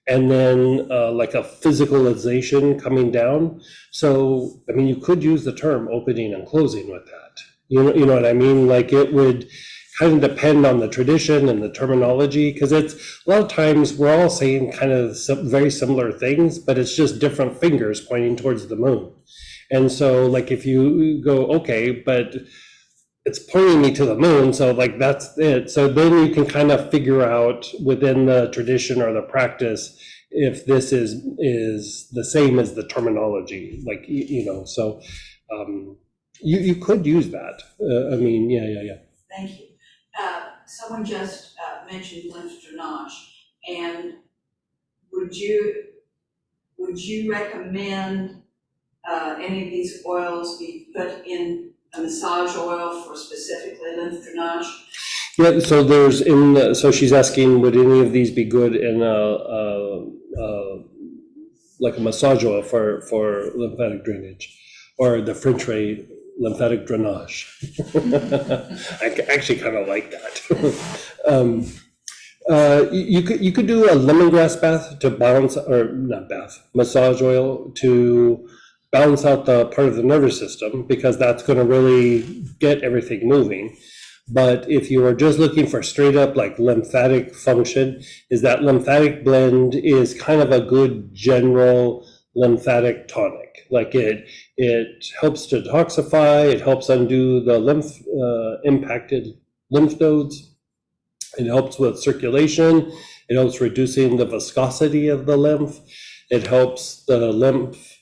and then like a physicalization coming down. So, I mean, you could use the term opening and closing with that. You know what I mean? Like it would kind of depend on the tradition and the terminology, because it's a lot of times we're all saying kind of very similar things, but it's just different fingers pointing towards the moon. And so like if you go, okay, but it's pointing me to the moon, so like that's it. So then you can kind of figure out within the tradition or the practice if this is the same as the terminology, like, so you could use that. I mean, yeah. Thank you. Someone just mentioned lymph drainage, and would you recommend any of these oils be put in a massage oil for specifically lymph drainage? Yeah, so there's so she's asking, would any of these be good in like a massage oil for lymphatic drainage, or the French way, lymphatic drainage? I actually kind of like that. You could do a lemongrass bath to balance, or not bath, massage oil to balance out the part of the nervous system, because that's going to really get everything moving. But if you are just looking for straight up like lymphatic function, is that lymphatic blend is kind of a good general lymphatic tonic. Like it helps to detoxify, it helps undo the impacted lymph nodes, it helps with circulation, it helps reducing the viscosity of the lymph, it helps the lymph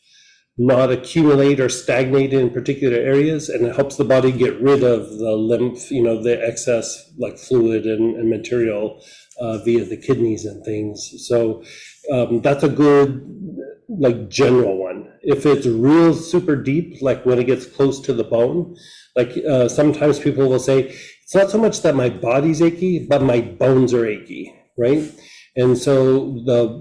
not accumulate or stagnate in particular areas, and it helps the body get rid of the lymph, the excess like fluid and material via the kidneys and things. So that's a good like general one. If it's real super deep, like when it gets close to the bone, like sometimes people will say, it's not so much that my body's achy, but my bones are achy, right? And so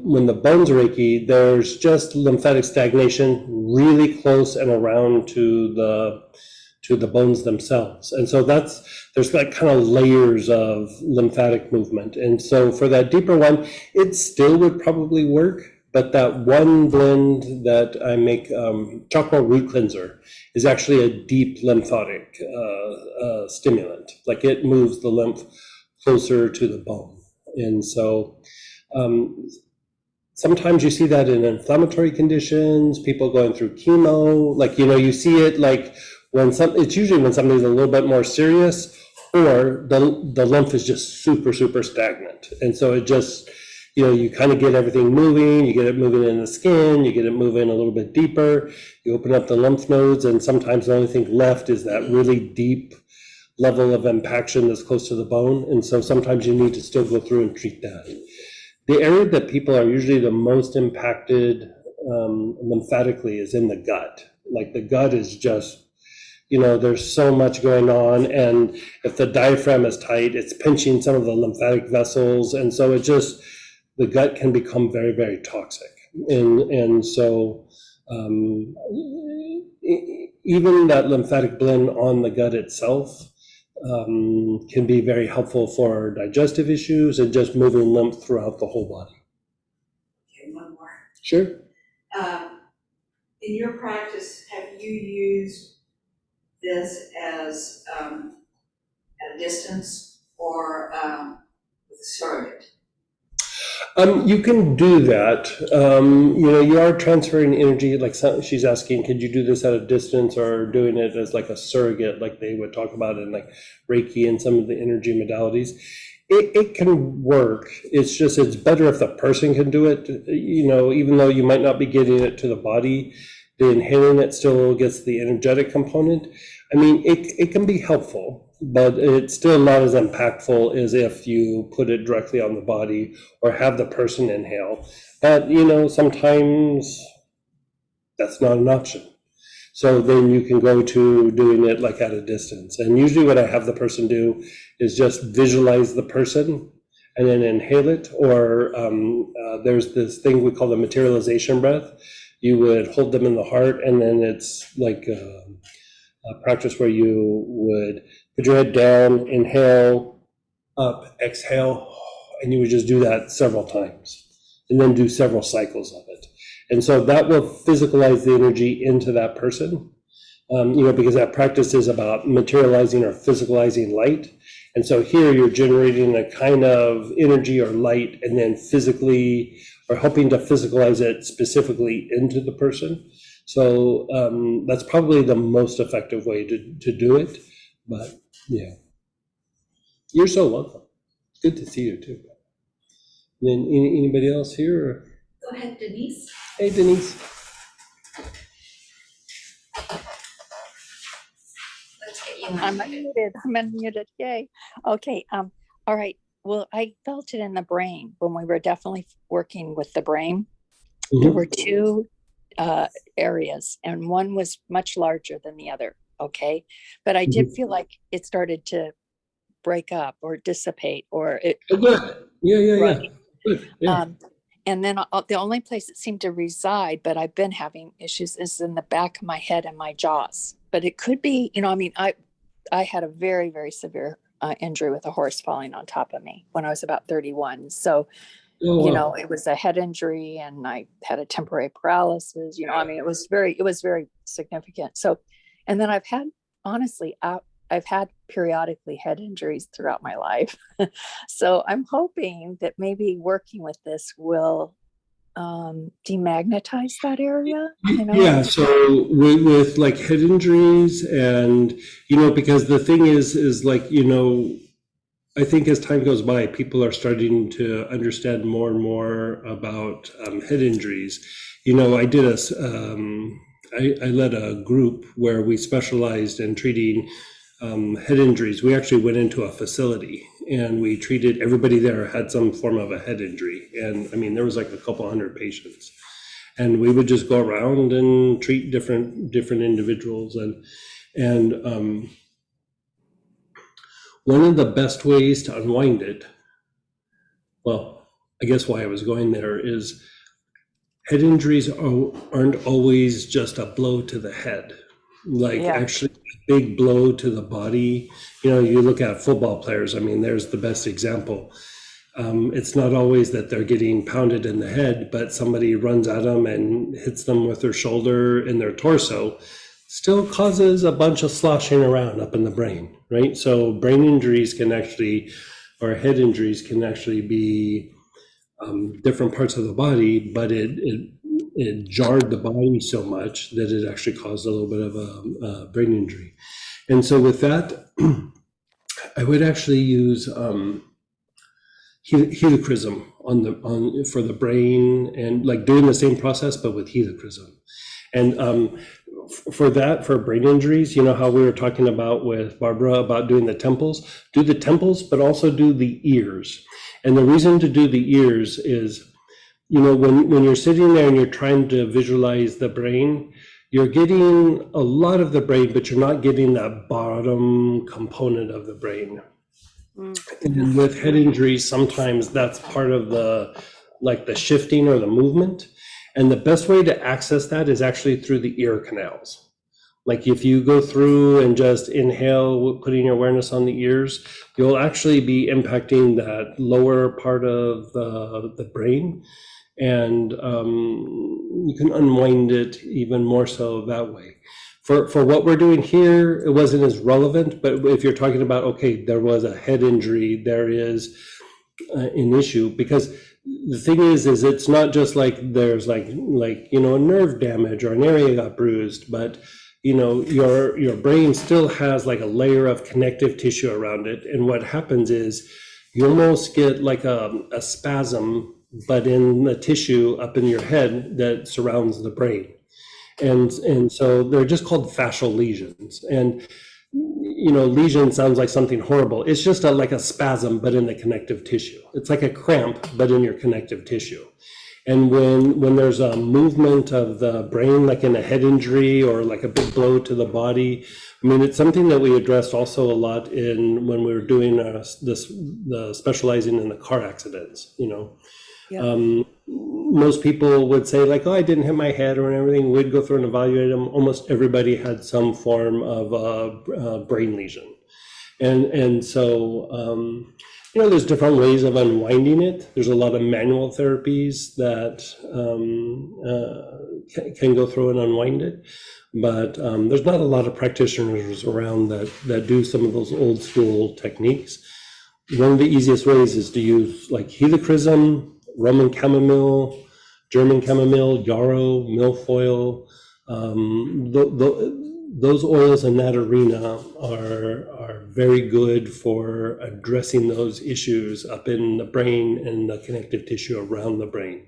when the bones are achy, there's just lymphatic stagnation really close and around to the bones themselves. And so there's like kind of layers of lymphatic movement. And so for that deeper one, it still would probably work, but that one blend that I make, Topical root cleanser, is actually a deep lymphatic stimulant. Like it moves the lymph closer to the bone. And so sometimes you see that in inflammatory conditions, people going through chemo, like, you see it like it's usually when something's a little bit more serious, or the lymph is just super, super stagnant. And so it just, you kind of get everything moving, you get it moving in the skin, you get it moving a little bit deeper, you open up the lymph nodes, and sometimes the only thing left is that really deep level of impaction that's close to the bone. And so sometimes you need to still go through and treat that. The area that people are usually the most impacted lymphatically is in the gut. Like the gut is just, there's so much going on, and if the diaphragm is tight, it's pinching some of the lymphatic vessels, and so the gut can become very, very toxic. And so even that lymphatic blend on the gut itself can be very helpful for digestive issues and just moving lymph throughout the whole body. Okay, one more. Sure. In your practice, have you used this as at a distance or with a surrogate? You can do that. You are transferring energy, like she's asking, could you do this at a distance or doing it as like a surrogate, like they would talk about in like Reiki and some of the energy modalities. It can work. It's better if the person can do it, even though you might not be getting it to the body, the inhaling it still gets the energetic component. I mean, it can be helpful, but it's still not as impactful as if you put it directly on the body or have the person inhale. But, sometimes that's not an option. So then you can go to doing it like at a distance. And usually what I have the person do is just visualize the person and then inhale it. Or there's this thing we call the materialization breath. You would hold them in the heart, and then it's like a practice where you would put your head down, inhale, up, exhale, and you would just do that several times and then do several cycles of it. And so that will physicalize the energy into that person, because that practice is about materializing or physicalizing light. And so here you're generating a kind of energy or light and then physically or helping to physicalize it specifically into the person. So that's probably the most effective way to do it. But yeah, you're so welcome. Good to see you too. And then anybody else here? Go ahead, Denise. Hey, Denise. Let's get you I'm unmuted. unmuted. I'm unmuted. Yay. Okay. All right. Well, I felt it in the brain when we were definitely working with the brain. There were two areas, and one was much larger than the other. Okay. But I did feel like it started to break up or dissipate, or it. Oh, good. Yeah. Right. Good. Yeah. And then the only place it seemed to reside, but I've been having issues, is in the back of my head and my jaws. But it could be, I had a very, very severe injury with a horse falling on top of me when I was about 31. So, Wow. it was a head injury, and I had a temporary paralysis. It was very significant. So, and then I've had periodically head injuries throughout my life. So I'm hoping that maybe working with this will demagnetize that area. Yeah, so with like head injuries and, because the thing is like, I think as time goes by, people are starting to understand more and more about head injuries. I did I led a group where we specialized in treating head injuries. We actually went into a facility and we treated, everybody there had some form of a head injury. And there was like a couple hundred patients. And we would just go around and treat different individuals. And one of the best ways to unwind it, well, I guess why I was going there is head injuries aren't always just a blow to the head. Actually a big blow to the body. You look at football players, there's the best example. It's not always that they're getting pounded in the head, but somebody runs at them and hits them with their shoulder and their torso, still causes a bunch of sloshing around up in the brain, right? So brain injuries can actually, or head injuries can actually be different parts of the body, but it jarred the body so much that it actually caused a little bit of a brain injury. And so with that, I would actually use helichrysum for the brain, and like doing the same process, but with helichrysum. And for brain injuries, how we were talking about with Barbara about doing the temples, do the temples, but also do the ears. And the reason to do the ears is, when you're sitting there and you're trying to visualize the brain, you're getting a lot of the brain, but you're not getting that bottom component of the brain. And with head injuries, sometimes that's part of the shifting or the movement. And the best way to access that is actually through the ear canals. Like if you go through and just inhale, putting your awareness on the ears, you'll actually be impacting that lower part of the brain. And you can unwind it even more so that way. For what we're doing here, it wasn't as relevant, but if you're talking about, okay, there was a head injury, there is an issue, because the thing is it's not just like there's like you know, a nerve damage or an area got bruised, but you know, your brain still has like a layer of connective tissue around it, and what happens is you almost get like a spasm, but in the tissue up in your head that surrounds the brain, and so they're just called fascial lesions. And you know, lesion sounds like something horrible. It's just like a spasm, but in the connective tissue. It's like a cramp, but in your connective tissue. And when there's a movement of the brain, like in a head injury or like a big blow to the body, I mean, it's something that we addressed also a lot when we were doing the specializing in the car accidents, you know. Yeah. Most people would say like, oh, I didn't hit my head or everything. We'd go through and evaluate them. Almost everybody had some form of brain lesion. And so, you know, there's different ways of unwinding it. There's a lot of manual therapies that can go through and unwind it. But there's not a lot of practitioners around that do some of those old school techniques. One of the easiest ways is to use like helichrysum, Roman chamomile, German chamomile, yarrow, milfoil. Those oils in that arena are very good for addressing those issues up in the brain and the connective tissue around the brain.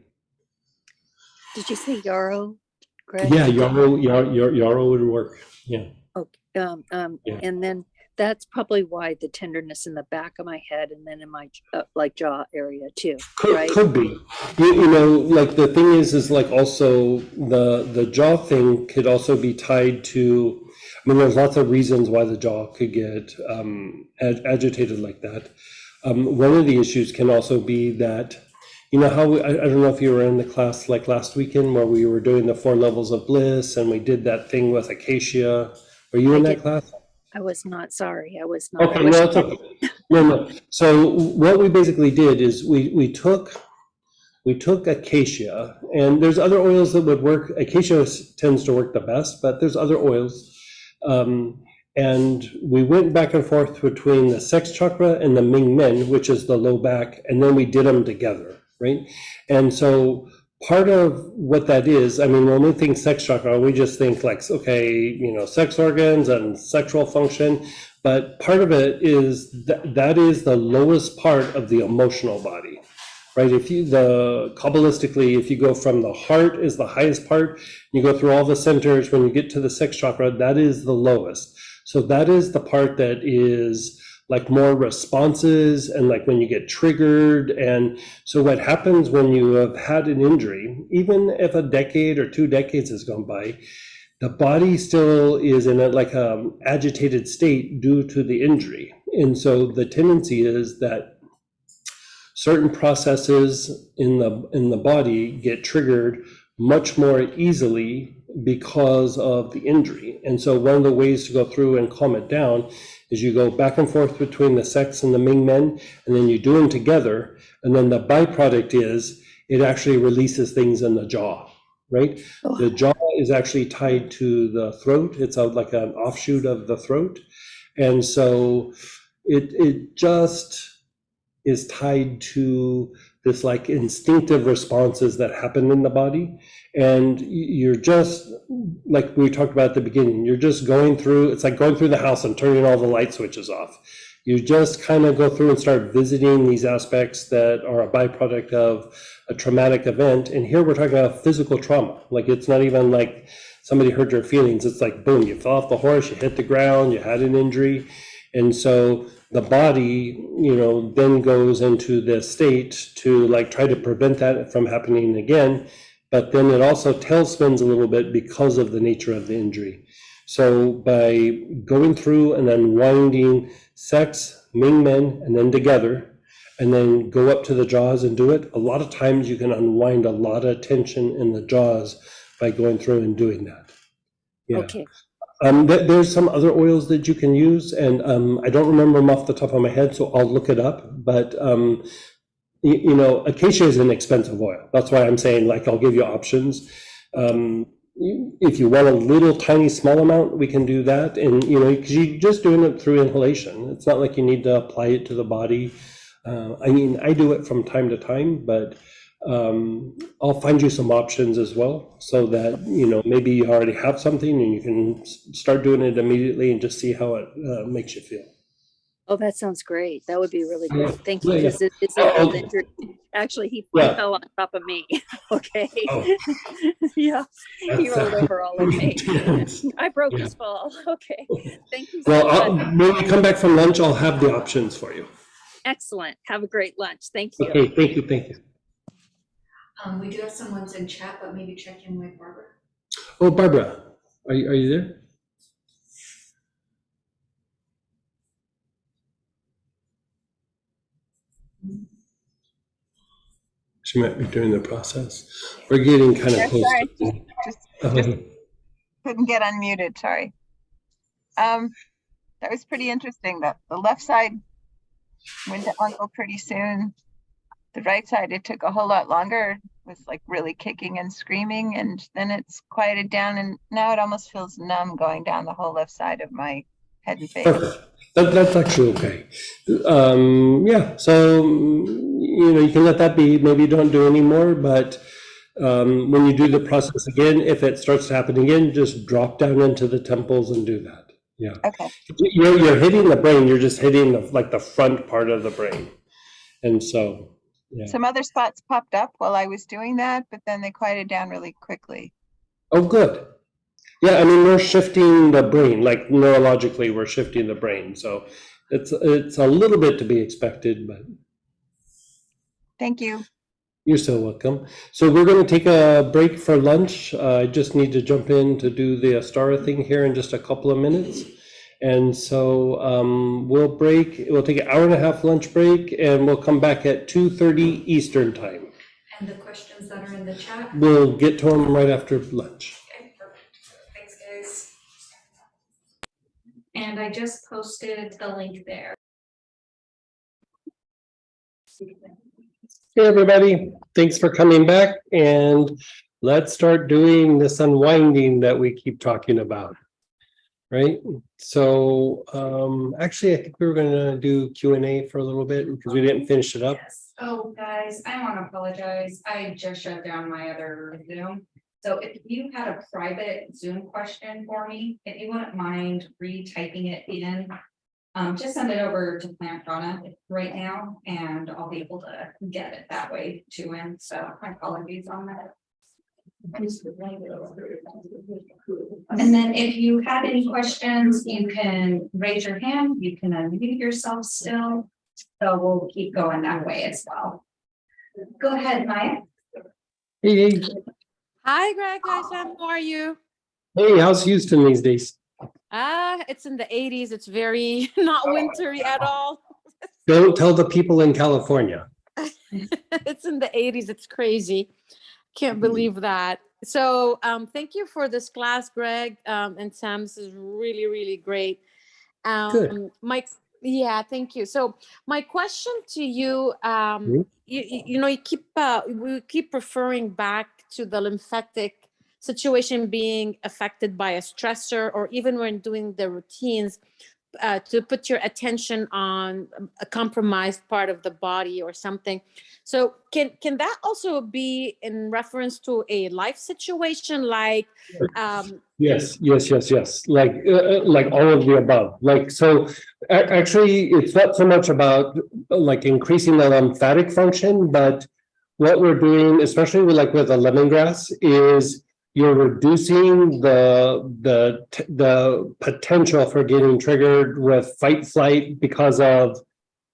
Did you say yarrow, Greg? Yeah, yarrow would work. Yeah. Okay. Yeah. And then that's probably why the tenderness in the back of my head and then in my like jaw area too, right? Could be. You know, like the thing is like also the jaw thing could also be tied to, I mean, there's lots of reasons why the jaw could get agitated like that. One of the issues can also be that, you know how, I don't know if you were in the class like last weekend where we were doing the 4 levels of bliss and we did that thing with acacia. Were you in that class? I was not, sorry. I was not. Okay, no, it's okay. No. So what we basically did is we took acacia, and there's other oils that would work. Acacia tends to work the best, but there's other oils. And we went back and forth between the sex chakra and the Ming Men, which is the low back, and then we did them together, right? And so part of what that is, I mean, when we think sex chakra, we just think like, okay, you know, sex organs and sexual function, but part of it is that is the lowest part of the emotional body, right? Kabbalistically, if you go from the heart is the highest part, you go through all the centers, when you get to the sex chakra, that is the lowest. So that is the part that is like more responses and like when you get triggered. And so what happens when you have had an injury, even if a decade or 2 decades has gone by, the body still is in a agitated state due to the injury. And so the tendency is that certain processes in the body get triggered much more easily because of the injury. And so one of the ways to go through and calm it down is you go back and forth between the sex and the Ming Men, and then you do them together. And then the byproduct is it actually releases things in the jaw, right? Oh. The jaw is actually tied to the throat. It's like an offshoot of the throat. And so it just is tied to this like instinctive responses that happen in the body. And you're just, like we talked about at the beginning, you're just going through, it's like going through the house and turning all the light switches off. You just kind of go through and start visiting these aspects that are a byproduct of a traumatic event. And here we're talking about physical trauma. Like it's not even like somebody hurt your feelings. It's like, boom, you fell off the horse, you hit the ground, you had an injury. And so the body, you know, then goes into this state to like try to prevent that from happening again. But then it also tailspins a little bit because of the nature of the injury. So by going through and unwinding sex, Ming Men, and then together, and then go up to the jaws and do it, a lot of times you can unwind a lot of tension in the jaws by going through and doing that. Yeah. Okay. There's some other oils that you can use, and I don't remember them off the top of my head, so I'll look it up. But you know, acacia is an expensive oil. That's why I'm saying, like, I'll give you options. If you want a little tiny small amount, we can do that. And, you know, because you're just doing it through inhalation. It's not like you need to apply it to the body. I mean, I do it from time to time, but I'll find you some options as well, so that, you know, maybe you already have something and you can start doing it immediately and just see how it makes you feel. Oh, that sounds great. That would be really Yeah. great. Thank you. Yeah, Is it an old injury? Actually, he Yeah. fell on top of me. Okay. Oh. Yeah, he That's, rolled over all of me. intense. I broke Yeah. his fall. Okay. Thank you so Well, much. when we come back from lunch, I'll have the options for you. Excellent. Have a great lunch. Thank you. Okay, thank you, thank you. We do have someone's in chat, but maybe check in with Barbara. Oh, Barbara, are you there? She might be doing the process. We're getting kind of Yeah, close. sorry. to- Just couldn't get unmuted, sorry. That was pretty interesting. The left side went to uncle pretty soon. The right side, it took a whole lot longer, was like really kicking and screaming, and then it's quieted down, and now it almost feels numb going down the whole left side of my head and face. Perfect. That's actually okay. Yeah, so, you know, you can let that be. Maybe don't do any more, but when you do the process again, if it starts to happen again, just drop down into the temples and do that. Yeah. Okay. You're hitting the brain, you're just hitting like the front part of the brain. And so, yeah. Some other spots popped up while I was doing that, but then they quieted down really quickly. Oh, good. Yeah, I mean, we're shifting the brain, like neurologically, we're shifting the brain. So it's a little bit to be expected, but Thank you. you're so welcome. So we're going to take a break for lunch. I just need to jump in to do the Astara thing here in just a couple of minutes. And so we'll break, we'll take an 1.5 hour lunch break, and we'll come back at 2:30 Eastern time. And the questions that are in the chat. We'll get to them right after lunch. Okay, perfect. Thanks, guys. And I just posted the link there. Hey, everybody. Thanks for coming back, and let's start doing this unwinding that we keep talking about. Right? So actually, I think we were going to do Q&A for a little bit because we didn't finish it up. Yes. Oh, guys, I want to apologize. I just shut down my other Zoom. So if you had a private Zoom question for me, if you wouldn't mind retyping it in, just send it over to Plant Prana right now, and I'll be able to get it that way to him. So my apologies on that. And then if you have any questions, you can raise your hand, you can unmute yourself still. So we'll keep going that way as well. Go ahead, Maya. Hey, Hi, Greg. Hi, Sam. How are you? hey, how's Houston these days? It's in the 80s. It's very not wintry at all. Don't tell the people in California. It's in the 80s. It's crazy. Can't believe that. So thank you for this class, Greg and Sam. This is really, really great. Good. Yeah, thank you. So my question to you, you know, we keep referring back to the lymphatic situation being affected by a stressor, or even when doing the routines, to put your attention on a compromised part of the body or something. So can that also be in reference to a life situation, like Yes. Like all of the above. Like, so actually, it's not so much about like increasing the lymphatic function, but what we're doing, especially with like with the lemongrass, is you're reducing the potential for getting triggered with fight flight because of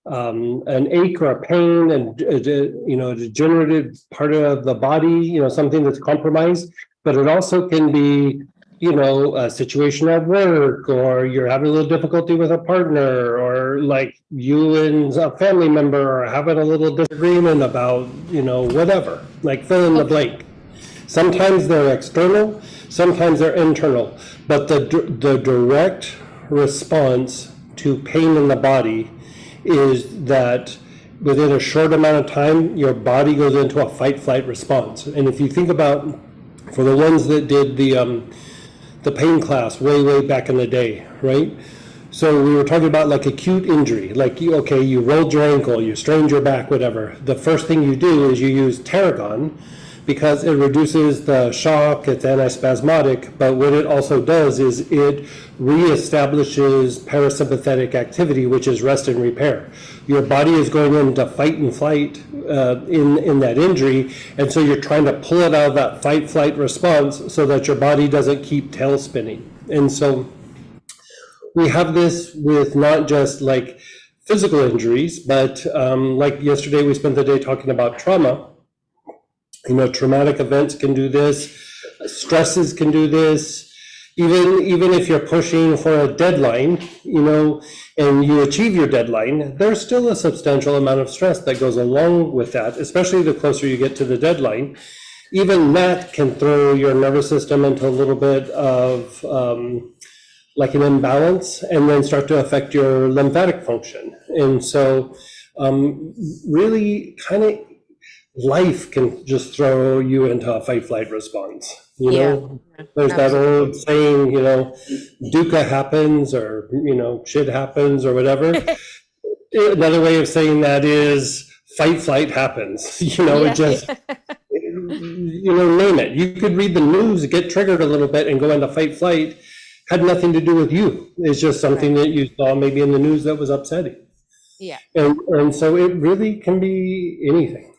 an ache or a pain, and you know, a degenerative part of the body, you know, something that's compromised. But it also can be, you know, a situation at work, or you're having a little difficulty with a partner, or like you and a family member are having a little disagreement about, you know, whatever, like fill in the blank. Sometimes they're external, sometimes they're internal, but the direct response to pain in the body is that within a short amount of time, your body goes into a fight-flight response. And if you think about, for the ones that did the pain class way back in the day, right? So we were talking about like acute injury, like you rolled your ankle, you strained your back, whatever. The first thing you do is you use tarragon because it reduces the shock, it's antispasmodic, but what it also does is it reestablishes parasympathetic activity, which is rest and repair. Your body is going into fight and flight in that injury, and so you're trying to pull it out of that fight-flight response so that your body doesn't keep tail spinning. And so we have this with not just like physical injuries, but like yesterday we spent the day talking about trauma. Traumatic events can do this, stresses can do this, even if you're pushing for a deadline, and you achieve your deadline, there's still a substantial amount of stress that goes along with that, especially the closer you get to the deadline. Even that can throw your nervous system into a little bit of like an imbalance and then start to affect your lymphatic function. And so really kind of life can just throw you into a fight-flight response. There's that old saying, dukkha happens, or shit happens, or whatever. Another way of saying that is fight-flight happens. It just name it. You could read the news, get triggered a little bit, and go into fight-flight. Had nothing to do with you. It's just something that you saw maybe in the news that was upsetting. Yeah. And so it really can be anything.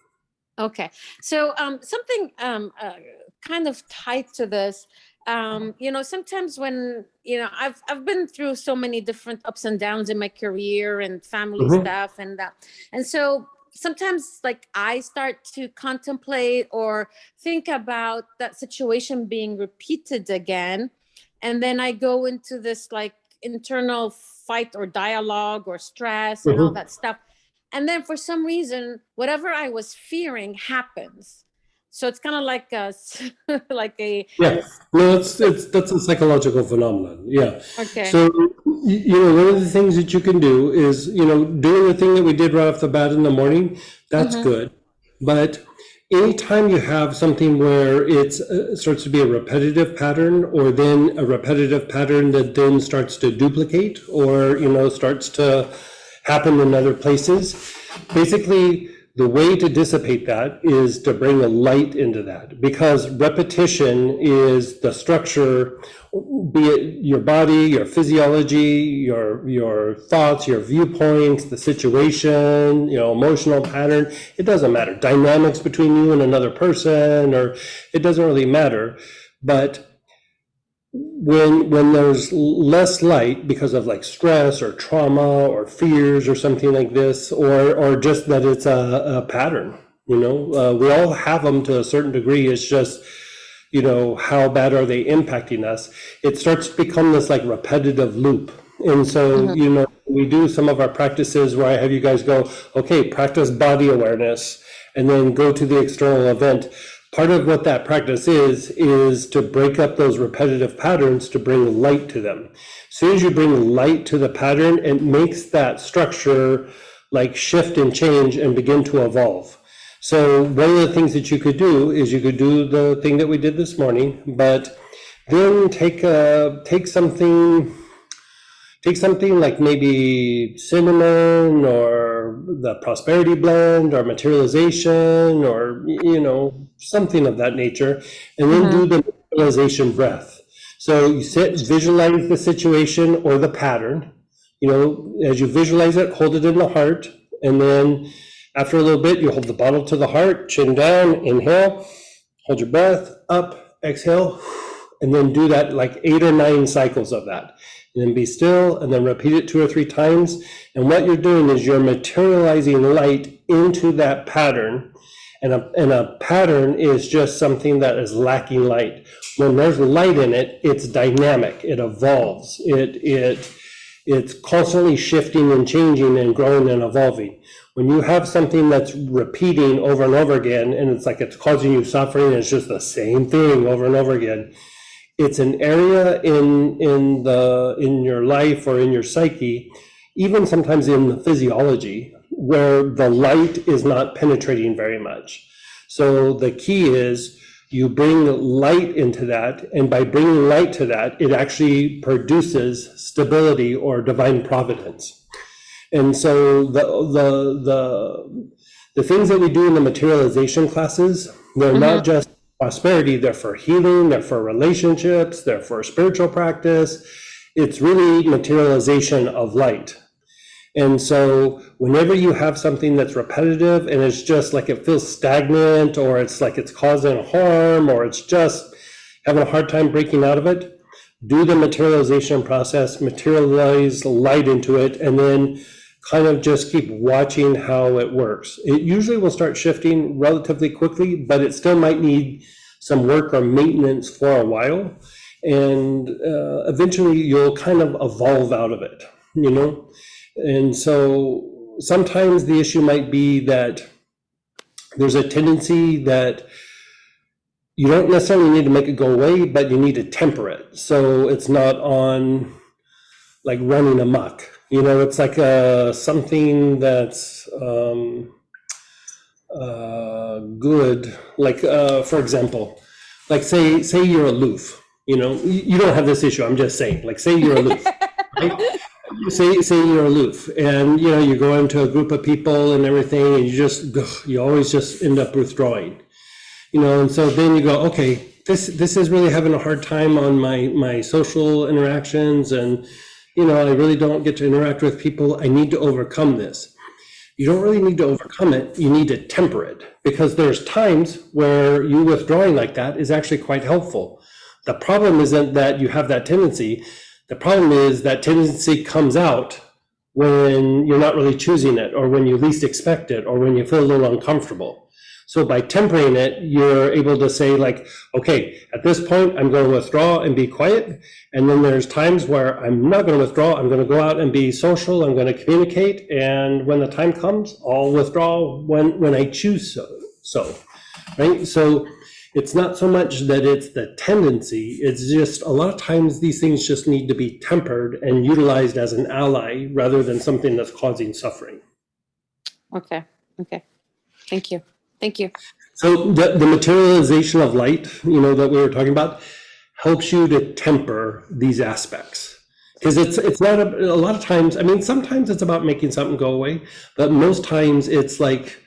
Okay, so something kind of tied to this, sometimes when I've been through so many different ups and downs in my career and family stuff, and so sometimes like I start to contemplate or think about that situation being repeated again, and then I go into this like internal fight or dialogue or stress and all that stuff. And then for some reason, whatever I was fearing happens. So it's kind of like that's a psychological phenomenon. Yeah. Okay. So one of the things that you can do is doing the thing that we did right off the bat in the morning. That's good, but anytime you have something where it starts to be a repetitive pattern, or then a repetitive pattern that then starts to duplicate, or starts to happen in other places. Basically, the way to dissipate that is to bring a light into that, because repetition is the structure, be it your body, your physiology, your thoughts, your viewpoints, the situation, emotional pattern. It doesn't matter. Dynamics between you and another person, or it doesn't really matter. But when there's less light because of like stress or trauma or fears or something like this, or just that it's a pattern, we all have them to a certain degree. It's just, how bad are they impacting us? It starts to become this like repetitive loop. And so, we do some of our practices where I have you guys go, okay, practice body awareness, and then go to the external event. Part of what that practice is to break up those repetitive patterns to bring light to them. As soon as you bring light to the pattern, it makes that structure like shift and change and begin to evolve. So one of the things that you could do is you could do the thing that we did this morning, but then take something like maybe cinnamon or the prosperity blend or materialization or, something of that nature, and then do the materialization breath. So you visualize the situation or the pattern, as you visualize it, hold it in the heart. And then after a little bit, you hold the bottle to the heart, chin down, inhale, hold your breath, up, exhale, and then do that like 8 or 9 cycles of that. And then be still, and then repeat it 2 or 3 times. And what you're doing is you're materializing light into that pattern. And a pattern is just something that is lacking light. When there's light in it, it's dynamic, it evolves, it's constantly shifting and changing and growing and evolving. When you have something that's repeating over and over again, and it's like it's causing you suffering, and it's just the same thing over and over again, it's an area in your life or in your psyche, even sometimes in the physiology, where the light is not penetrating very much. So the key is you bring light into that, and by bringing light to that, it actually produces stability or divine providence. And so the things that we do in the materialization classes, they're not just prosperity, they're for healing, they're for relationships, they're for spiritual practice. It's really materialization of light. And so whenever you have something that's repetitive and it's just like it feels stagnant, or it's like it's causing harm, or it's just having a hard time breaking out of it, do the materialization process, materialize light into it, and then kind of just keep watching how it works. It usually will start shifting relatively quickly, but it still might need some work or maintenance for a while. And eventually you'll kind of evolve out of it, you know? And so sometimes the issue might be that there's a tendency that you don't necessarily need to make it go away, but you need to temper it. So it's not on like running amok. You know, it's like something that's good. Like, for example, like say you're aloof, you know, you don't have this issue. I'm just saying, like, say you're aloof, right? Say you're aloof, and you know, you go into a group of people and everything, and you always just end up withdrawing, you know. And so then you go, okay, this is really having a hard time on my social interactions, and you know, I really don't get to interact with people. I need to overcome this. You don't really need to overcome it. You need to temper it, because there's times where you withdrawing like that is actually quite helpful. The problem isn't that you have that tendency. The problem is that tendency comes out when you're not really choosing it, or when you least expect it, or when you feel a little uncomfortable. So by tempering it, you're able to say like, okay, at this point, I'm going to withdraw and be quiet. And then there's times where I'm not going to withdraw. I'm going to go out and be social. I'm going to communicate. And when the time comes, I'll withdraw when I choose so, right? So it's not so much that it's the tendency, it's just a lot of times these things just need to be tempered and utilized as an ally rather than something that's causing suffering. Okay. Thank you. So the materialization of light, you know, that we were talking about, helps you to temper these aspects. Because it's not a lot of times, I mean, sometimes it's about making something go away, but most times it's like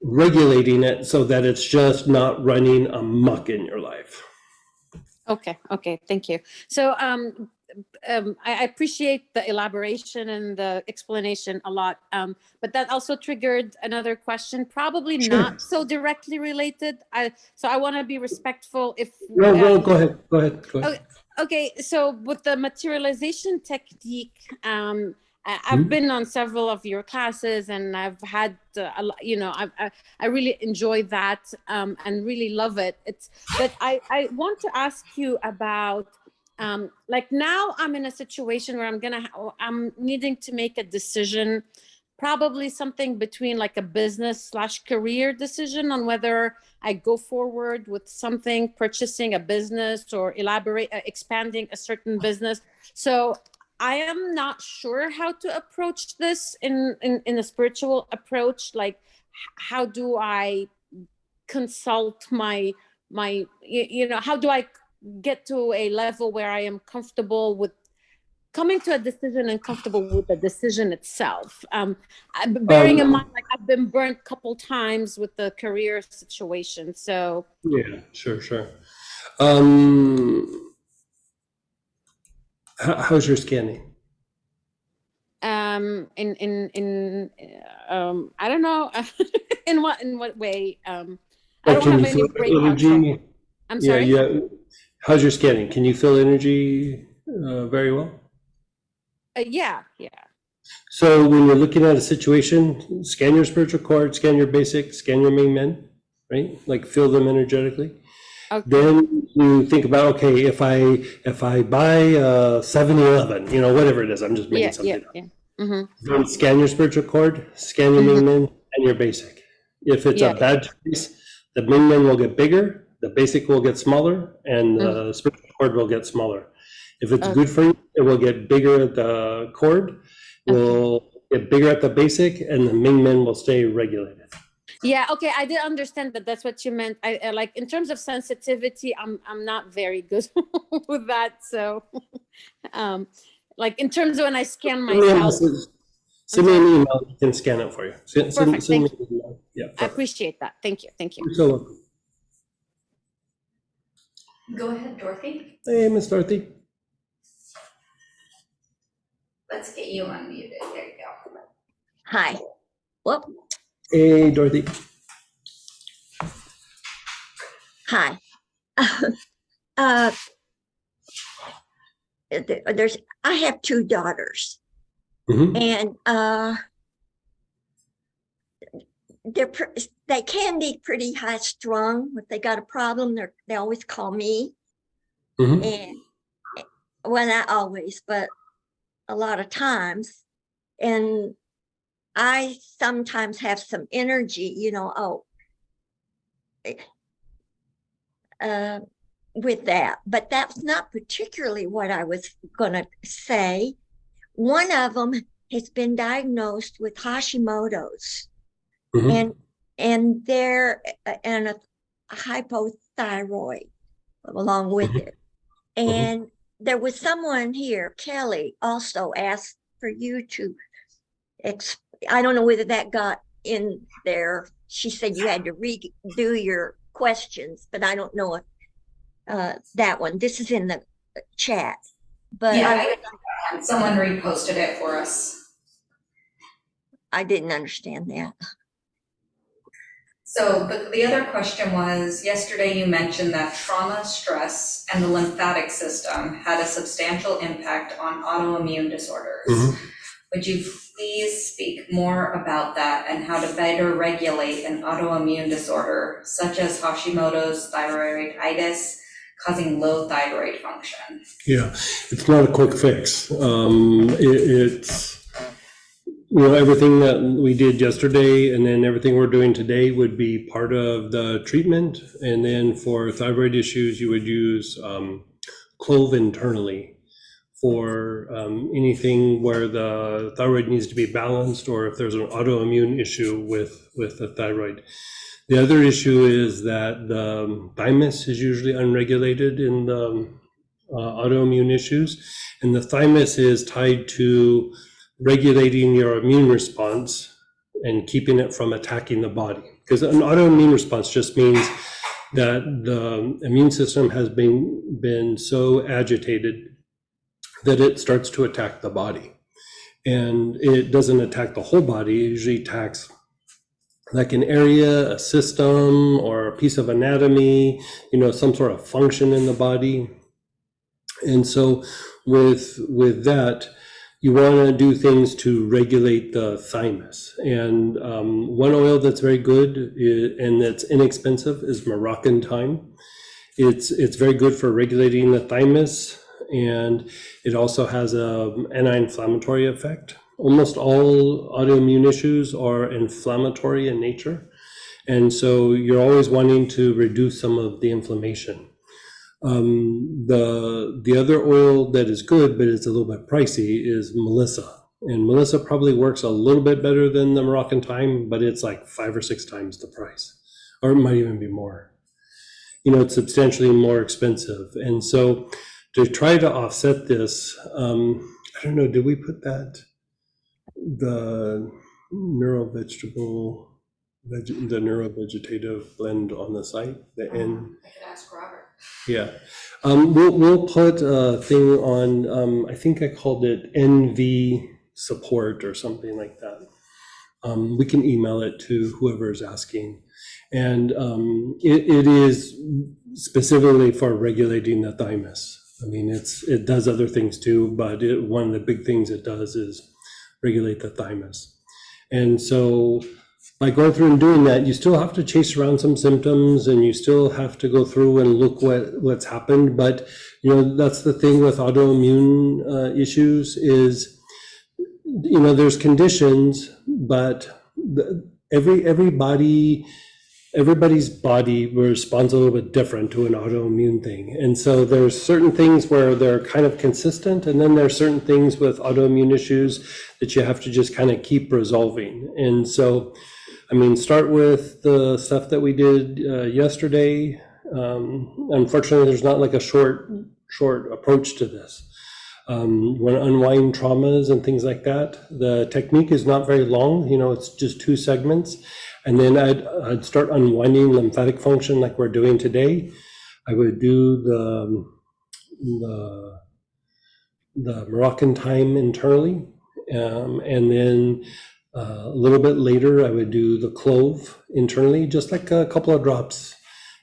regulating it so that it's just not running amok in your life. Okay, thank you. So I appreciate the elaboration and the explanation a lot, but that also triggered another question, probably not so directly related. So I want to be respectful. If No, go ahead. Okay, so with the materialization technique, I've been on several of your classes, and I've had, you know, I really enjoy that and really love it. But I want to ask you about, like now I'm in a situation where I'm needing to make a decision, probably something between like a business/career decision on whether I go forward with something, purchasing a business or expanding a certain business. So I am not sure how to approach this in a spiritual approach. Like, how do I consult my, you know, how do I get to a level where I am comfortable with coming to a decision and comfortable with the decision itself? Bearing in mind, like I've been burnt a couple times with the career situation. So yeah, sure. How's your scanning? I don't know. in what way? I don't have any breakouts. I'm sorry. Yeah. How's your scanning? Can you feel energy very well? Yeah. So when you're looking at a situation, scan your spiritual cord, scan your basic, scan your main men, right? Like feel them energetically. Okay. Then you think about, okay, if I buy a 7-Eleven, you know, whatever it is, I'm just making something up. Mm-hmm. Then scan your spiritual cord, scan your main men, and your basic. If it's a bad choice, the main men will get bigger, the basic will get smaller, and the spiritual cord will get smaller. If it's good for you, it will get bigger at the cord, will get bigger at the basic, and the main men will stay regulated. Yeah, okay, I did understand that that's what you meant. I like in terms of sensitivity, I'm not very good with that. So like in terms of when I scan myself. Send me an email, you can scan it for you. Perfect, Send me thank an email. Yeah, I perfect. appreciate that. Thank you. Thank you. You're so welcome. Go ahead, Dorothy. Hey, Miss Dorothy. Let's get you unmuted. There you go. Hi. Whoop. Hey, Dorothy. Hi. I have two daughters, and they can be pretty high strung. If they got a problem, they always call me. And well, not always, but a lot of times. And I sometimes have some energy, with that, but that's not particularly what I was going to say. One of them has been diagnosed with Hashimoto's, and they're and a hypothyroid along with it. And there was someone here, Kelly, also asked for you to I don't know whether that got in there. She said you had to redo your questions, but I don't know if that one. This is in the chat. But yeah, someone reposted it for us. I didn't understand that. So, but the other question was, yesterday you mentioned that trauma, stress, and the lymphatic system had a substantial impact on autoimmune disorders. Would you please speak more about that and how to better regulate an autoimmune disorder such as Hashimoto's thyroiditis causing low thyroid function? Yeah, it's not a quick fix. It's everything that we did yesterday and then everything we're doing today would be part of the treatment. And then for thyroid issues, you would use clove internally for anything where the thyroid needs to be balanced, or if there's an autoimmune issue with the thyroid. The other issue is that the thymus is usually unregulated in the autoimmune issues, and the thymus is tied to regulating your immune response and keeping it from attacking the body. Because an autoimmune response just means that the immune system has been so agitated that it starts to attack the body. And it doesn't attack the whole body, it usually attacks like an area, a system, or a piece of anatomy, some sort of function in the body. And so with that, you want to do things to regulate the thymus. And one oil that's very good and that's inexpensive is Moroccan thyme. It's very good for regulating the thymus, and it also has an anti-inflammatory effect. Almost all autoimmune issues are inflammatory in nature, and so you're always wanting to reduce some of the inflammation. The other oil that is good, but it's a little bit pricey, is Melissa. And Melissa probably works a little bit better than the Moroccan thyme, but it's like 5 or 6 times the price, or it might even be more. It's substantially more expensive. And so to try to offset this, I don't know, did we put the neurovegetative blend on the site? I could ask Robert. Yeah, we'll put a thing on, I think I called it NV support or something like that. We can email it to whoever is asking. And it is specifically for regulating the thymus. I mean, it does other things too, but one of the big things it does is regulate the thymus. And so by going through and doing that, you still have to chase around some symptoms, and you still have to go through and look what's happened. But that's the thing with autoimmune issues is, there's conditions, but everybody's body responds a little bit different to an autoimmune thing. And so there's certain things where they're kind of consistent, and then there's certain things with autoimmune issues that you have to just kind of keep resolving. And so I mean, start with the stuff that we did yesterday. Unfortunately, there's not like a short approach to this. You want to unwind traumas and things like that. The technique is not very long, you know, it's just 2 segments. And then I'd start unwinding lymphatic function like we're doing today. I would do the Moroccan time internally. And then a little bit later, I would do the clove internally, just like a couple of drops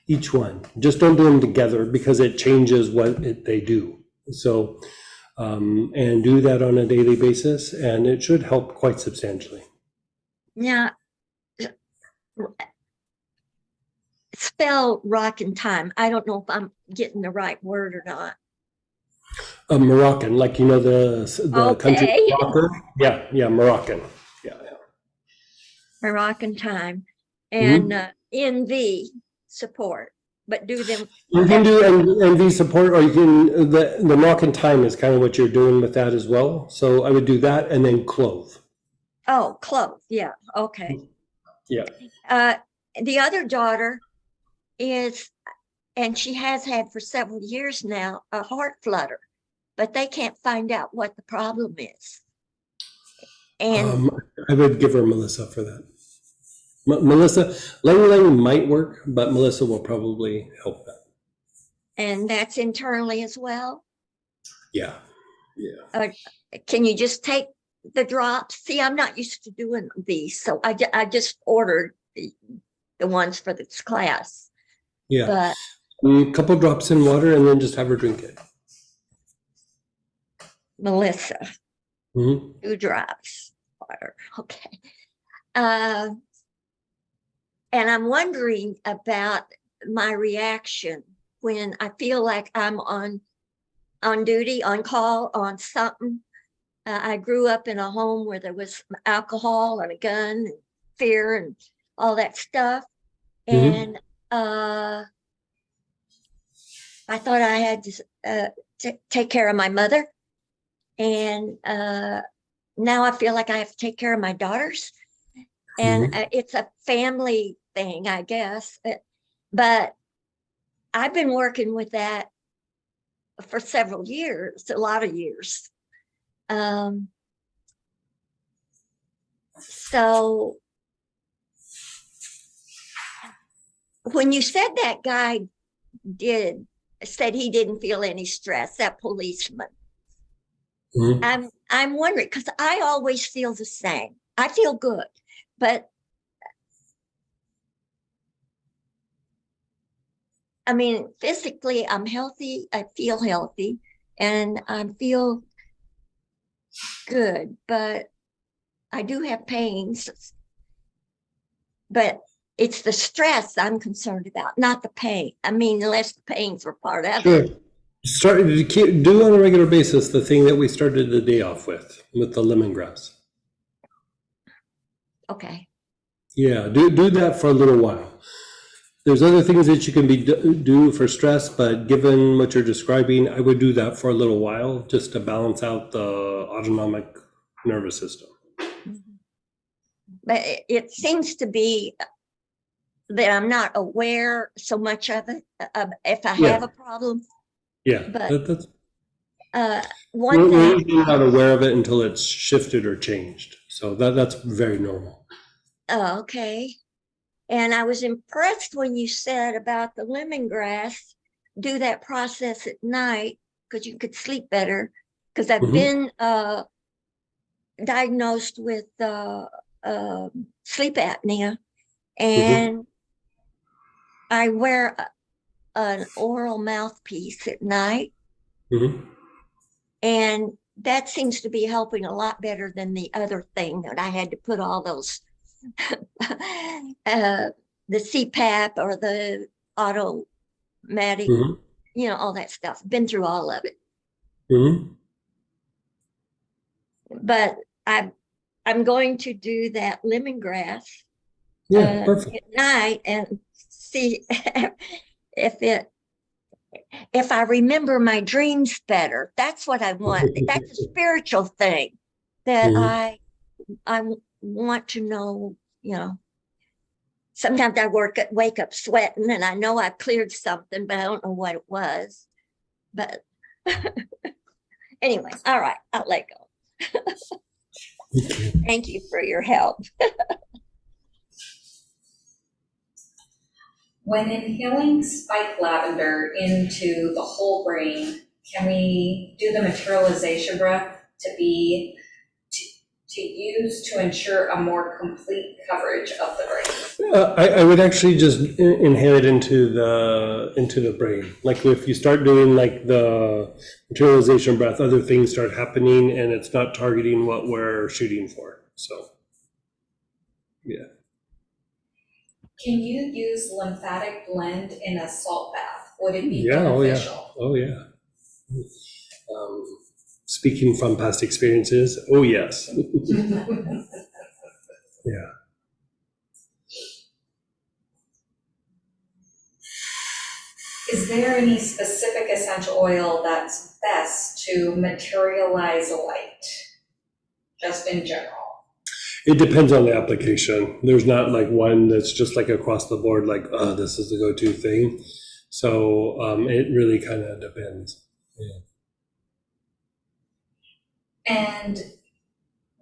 each one. Just don't do them together because it changes what they do. So, and do that on a daily basis, and it should help quite substantially. Now, spell rockin' time. I don't know if I'm getting the right word or not. Moroccan, like, you know, the country Okay. rocker. Yeah, Moroccan. Yeah. Moroccan time and NV support, but do them. You can do NV support, or you can, the Moroccan time is kind of what you're doing with that as well. So I would do that and then clove. Oh, clove. Yeah. Okay. Yeah. The other daughter is, and she has had for several years now, a heart flutter, but they can't find out what the problem is. And I would give her Melissa for that. Melissa, Lang might work, but Melissa will probably help that. and that's internally as well. Yeah. Can you just take the drops? See, I'm not used to doing these, so I just ordered the ones for this class. Yeah. But A couple drops in water and then just have her drink it. Melissa, 2 drops water. Okay. And I'm wondering about my reaction when I feel like I'm on duty, on call, on something. I grew up in a home where there was alcohol and a gun, and fear and all that stuff. And I thought I had to take care of my mother. And now I feel like I have to take care of my daughters. And it's a family thing, I guess. But I've been working with that for several years, a lot of years. So when you said that guy said he didn't feel any stress, that policeman, I'm wondering, because I always feel the same. I feel good, but I mean, physically, I'm healthy. I feel healthy, and I feel good, but I do have pains. But it's the stress I'm concerned about, not the pain. I mean, unless the pains were part of it. Start to do on a regular basis the thing that we started the day off with the lemongrass. Okay. Yeah, do that for a little while. There's other things that you can do for stress, but given what you're describing, I would do that for a little while just to balance out the autonomic nervous system. But it seems to be that I'm not aware so much of it, if I have a problem. Yeah, but that's one thing, you're not aware of it until it's shifted or changed. So that's very normal. Oh, okay. And I was impressed when you said about the lemongrass, do that process at night because you could sleep better. Because I've been diagnosed with sleep apnea, and I wear an oral mouthpiece at night. And that seems to be helping a lot better than the other thing that I had to put all those the CPAP or the automatic, you know, all that stuff. Been through all of it. But I'm going to do that lemongrass at night and see if I remember my dreams better. That's what I want. That's a spiritual thing that I want to know, you know, sometimes I wake up sweating and I know I cleared something, but I don't know what it was. But anyway, all right, I'll let go. Thank you for your help. When inhaling spike lavender into the whole brain, can we do the materialization breath to use to ensure a more complete coverage of the brain? I would actually just inhale it into the brain. Like if you start doing like the materialization breath, other things start happening and it's not targeting what we're shooting for. So, yeah. Can you use lymphatic blend in a salt bath? Would it be Yeah, beneficial? oh yeah. Speaking from past experiences, oh yes. Yeah. Is there any specific essential oil that's best to materialize light, just in general? It depends on the application. There's not like one that's just like across the board, like, oh, this is the go-to thing. So it really kind of depends. Yeah. And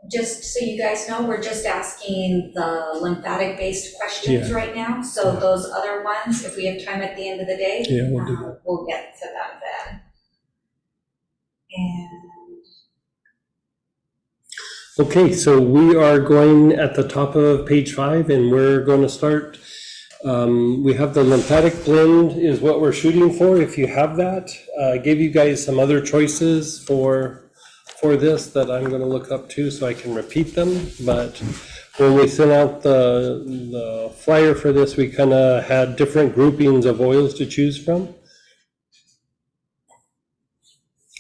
just so you guys know, we're just asking the lymphatic-based questions right now. So those other ones, if we have time at the end of the day, we'll do that. We'll get to them then. And okay, so we are going at the top of page 5 and we're going to start. We have the lymphatic blend is what we're shooting for. If you have that, I gave you guys some other choices for this that I'm going to look up too so I can repeat them. But when we sent out the flyer for this, we kind of had different groupings of oils to choose from.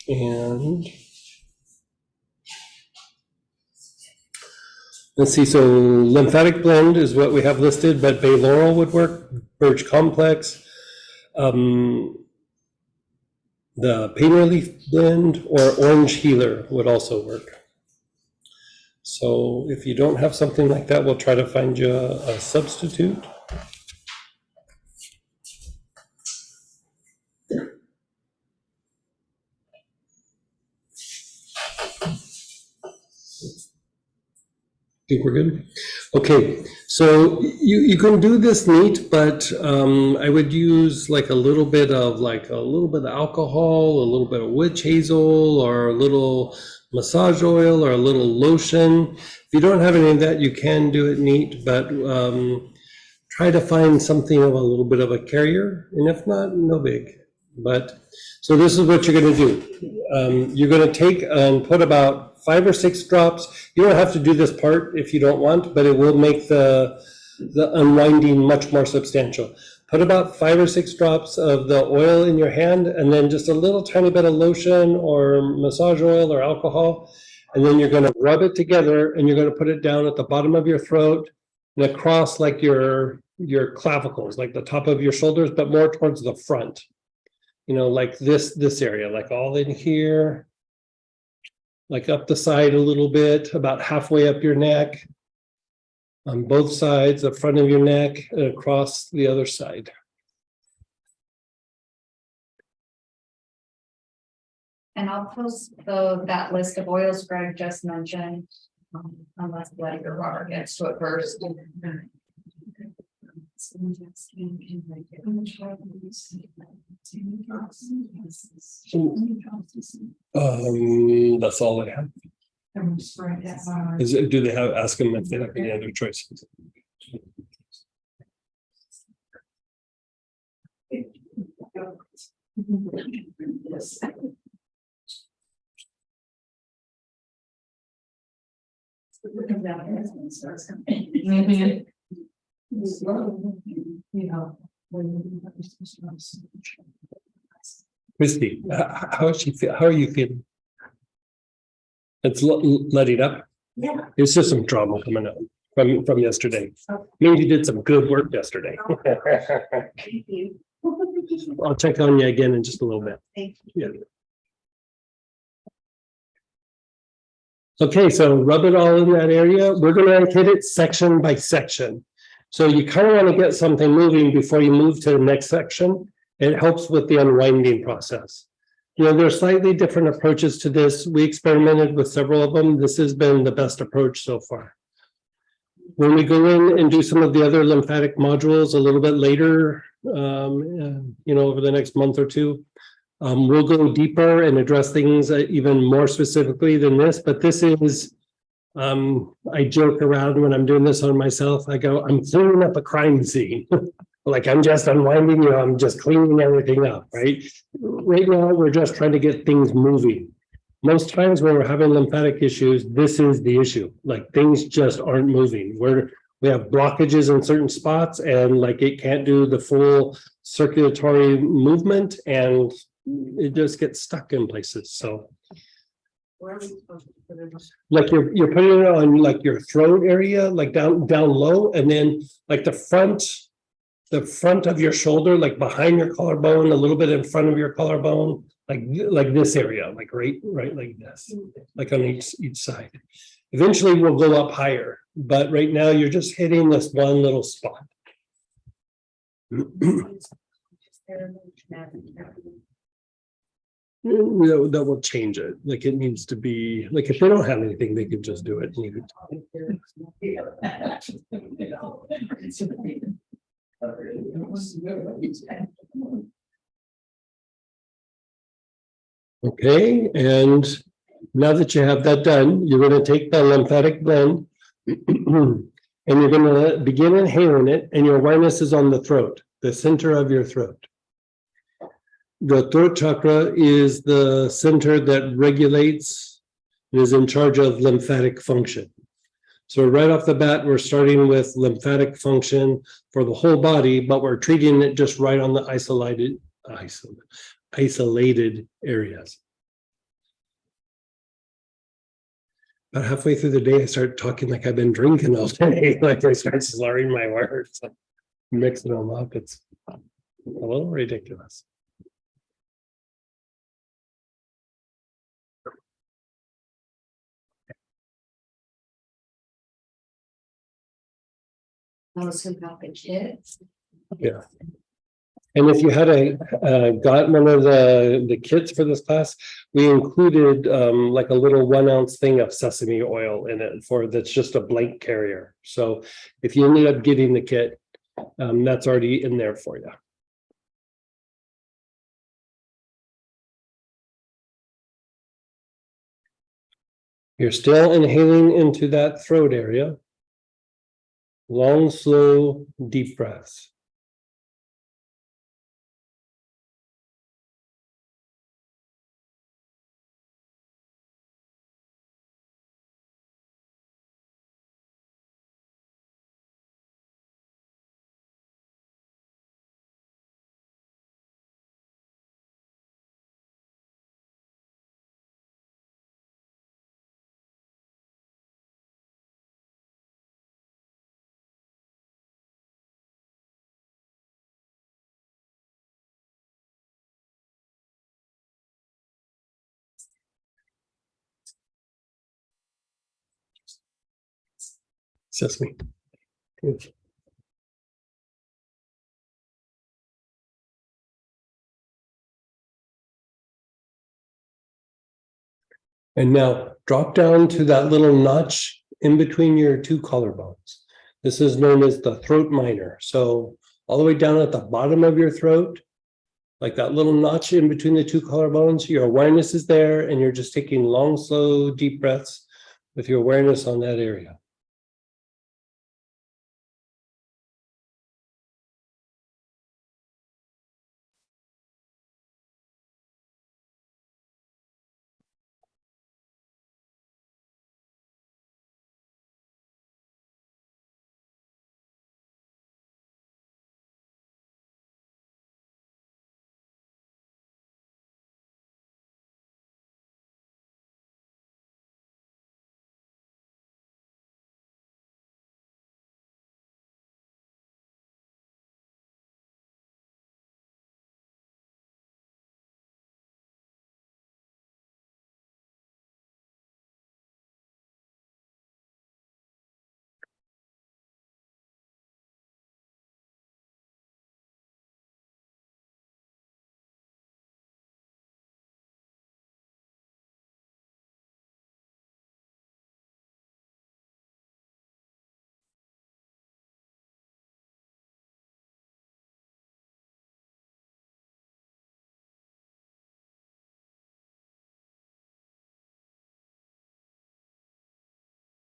And let's see, so lymphatic blend is what we have listed, but bay laurel would work, birch complex, the pain relief blend or orange healer would also work. So if you don't have something like that, we'll try to find you a substitute. Think we're good? Okay, so you can do this neat, but I would use like a little bit of alcohol, a little bit of witch hazel, or a little massage oil, or a little lotion. If you don't have any of that, you can do it neat, but try to find something of a little bit of a carrier, and if not, no big. But so this is what you're going to do. You're going to take and put about 5 or 6 drops. You don't have to do this part if you don't want, but it will make the unwinding much more substantial. Put about 5 or 6 drops of the oil in your hand, and then just a little tiny bit of lotion or massage oil or alcohol, and then you're going to rub it together, and you're going to put it down at the bottom of your throat and across like your clavicles, like the top of your shoulders, but more towards the front. You know, like this area, like all in here, like up the side a little bit, about halfway up your neck, on both sides, the front of your neck, and across the other side. And I'll post that list of oils Greg just mentioned, unless Letty or Robert gets to it first. That's all I have. Do they ask them if they have any other choices? Christy, how are you feeling? It's letting up. Yeah. It's just some drama coming up from yesterday. Maybe you did some good work yesterday. Thank you. I'll check on you again in just a little bit. Thank you. Yeah. Okay, so rub it all in that area. We're going to hit it section by section. So you kind of want to get something moving before you move to the next section. It helps with the unwinding process. You know, there are slightly different approaches to this. We experimented with several of them. This has been the best approach so far. When we go in and do some of the other lymphatic modules a little bit later, you know, over the next month or two, we'll go deeper and address things even more specifically than this. But this is, I joke around when I'm doing this on myself. I go, I'm cleaning up a crime scene. Like I'm just unwinding, you know, I'm just cleaning everything up, right? Right now, we're just trying to get things moving. Most times when we're having lymphatic issues, this is the issue. Like things just aren't moving. We have blockages in certain spots and like it can't do the full circulatory movement and it just gets stuck in places. So Where are we supposed to put it? like you're putting it on like your throat area, like down low, and then like the front of your shoulder, like behind your collarbone, a little bit in front of your collarbone, like this area, like right like this, like on each side. Eventually we'll go up higher, but right now you're just hitting this one little spot. That will change it. Like it needs to be like if they don't have anything, they could just do it. Okay, and now that you have that done, you're going to take the lymphatic blend and you're going to begin inhaling it, and your awareness is on the throat, the center of your throat. The throat chakra is the center that regulates and is in charge of lymphatic function. So right off the bat, we're starting with lymphatic function for the whole body, but we're treating it just right on the isolated areas. About halfway through the day, I start talking like I've been drinking all day. Like I start slurring my words, like mixing them up. It's a little ridiculous. Those who got the kids. Yeah. And if you had got one of the kits for this class, we included like a little 1 ounce thing of sesame oil in it that's just a blank carrier. So if you ended up getting the kit, that's already in there for you. You're still inhaling into that throat area. Long, slow, deep breaths. Sesame. Good. And now drop down to that little notch in between your two collarbones. This is known as the throat minor. So all the way down at the bottom of your throat, like that little notch in between the two collarbones, your awareness is there and you're just taking long, slow, deep breaths with your awareness on that area.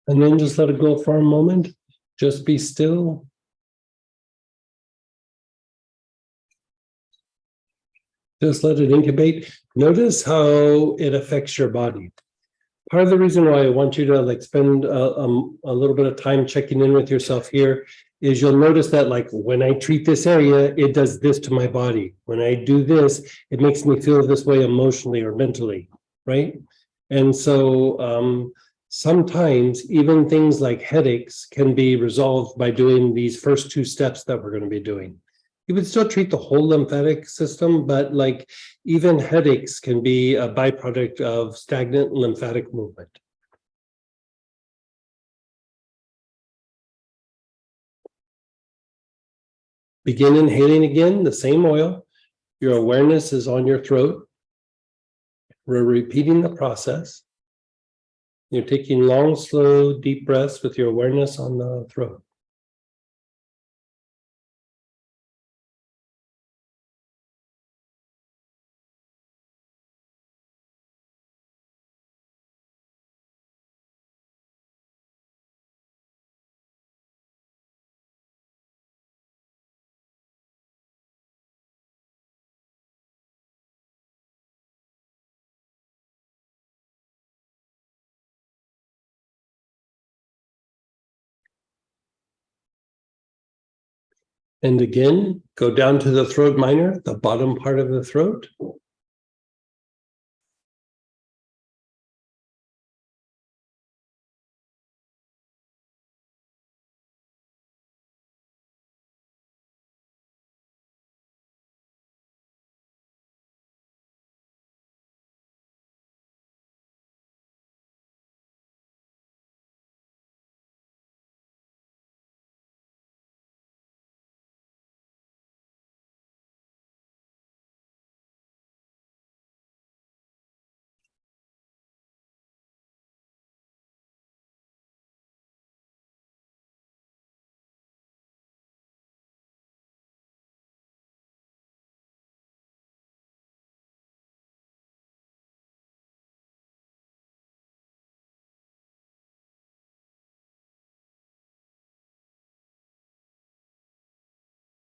And then just let it go for a moment. Just be still. Just let it incubate. Notice how it affects your body. Part of the reason why I want you to like spend a little bit of time checking in with yourself here is you'll notice that like when I treat this area, it does this to my body. When I do this, it makes me feel this way emotionally or mentally, right? And so sometimes even things like headaches can be resolved by doing these first two steps that we're going to be doing. You would still treat the whole lymphatic system, but like even headaches can be a byproduct of stagnant lymphatic movement. Begin inhaling again, the same oil. Your awareness is on your throat. We're repeating the process. You're taking long, slow, deep breaths with your awareness on the throat. And again, go down to the throat minor, the bottom part of the throat.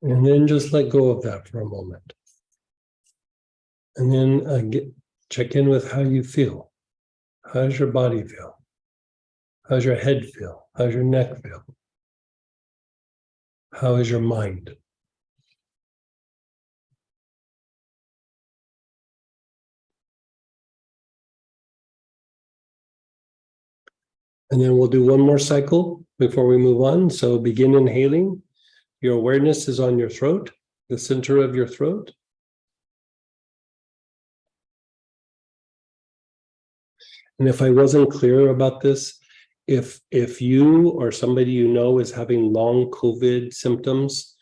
And then just let go of that for a moment. And then check in with how you feel. How does your body feel? How's your head feel? How's your neck feel? How is your mind? And then we'll do one more cycle before we move on. So begin inhaling. Your awareness is on your throat, the center of your throat. And if I wasn't clear about this, if you or somebody you know is having long COVID symptoms,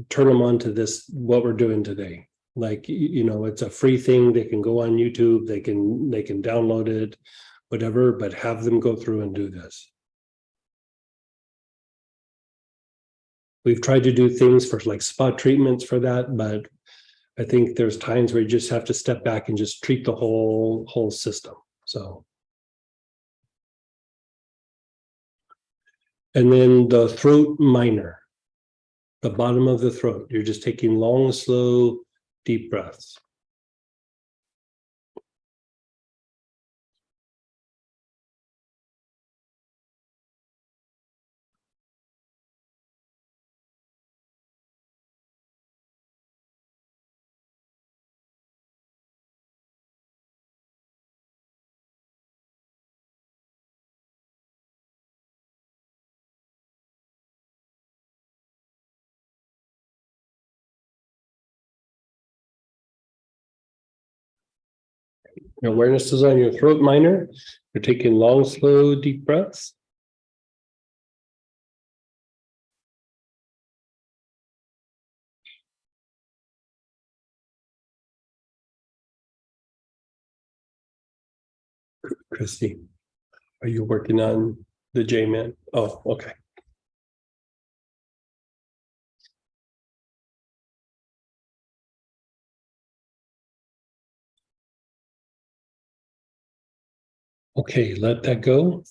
turn them on to this, what we're doing today. Like, you know, it's a free thing. They can go on YouTube, they can download it, whatever, but have them go through and do this. We've tried to do things for like spot treatments for that, but I think there's times where you just have to step back and just treat the whole system. So. And then the throat minor, the bottom of the throat. You're just taking long, slow, deep breaths. Your awareness is on your throat minor. You're taking long, slow, deep breaths. Christy, are you working on the J-man? Oh, okay. Okay, let that go.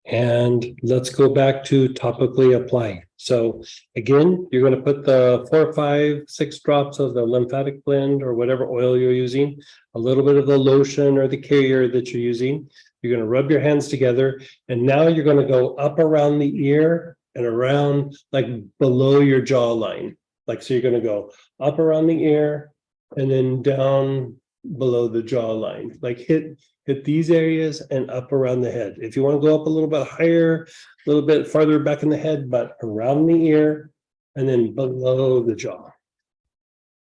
And let's go back to topically apply. So again, you're going to put the 4, 5, 6 drops of the lymphatic blend or whatever oil you're using, a little bit of the lotion or the carrier that you're using. You're going to rub your hands together, and now you're going to go up around the ear and around like below your jawline. Like, so you're going to go up around the ear and then down below the jawline, like hit these areas and up around the head. If you want to go up a little bit higher, a little bit farther back in the head, but around the ear and then below the jaw.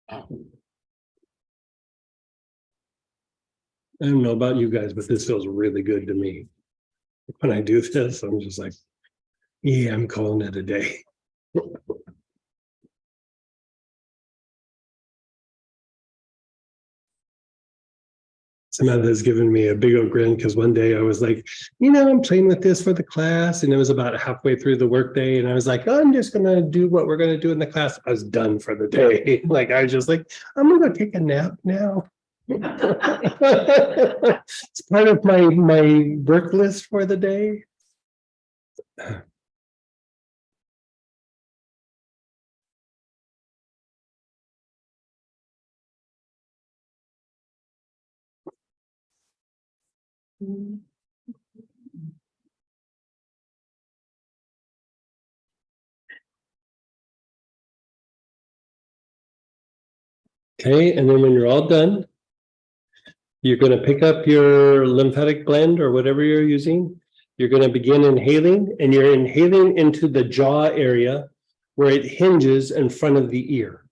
I don't know about you guys, but this feels really good to me. When I do this, I'm just like, yeah, I'm calling it a day. Samantha has given me a big old grin because one day I was like, I'm playing with this for the class. And it was about halfway through the workday. And I was like, I'm just going to do what we're going to do in the class. I was done for the day. Like, I was just like, I'm going to take a nap now. It's part of my work list for the day. Okay, and then when you're all done, you're going to pick up your lymphatic blend or whatever you're using. You're going to begin inhaling, and you're inhaling into the jaw area where it hinges in front of the ear.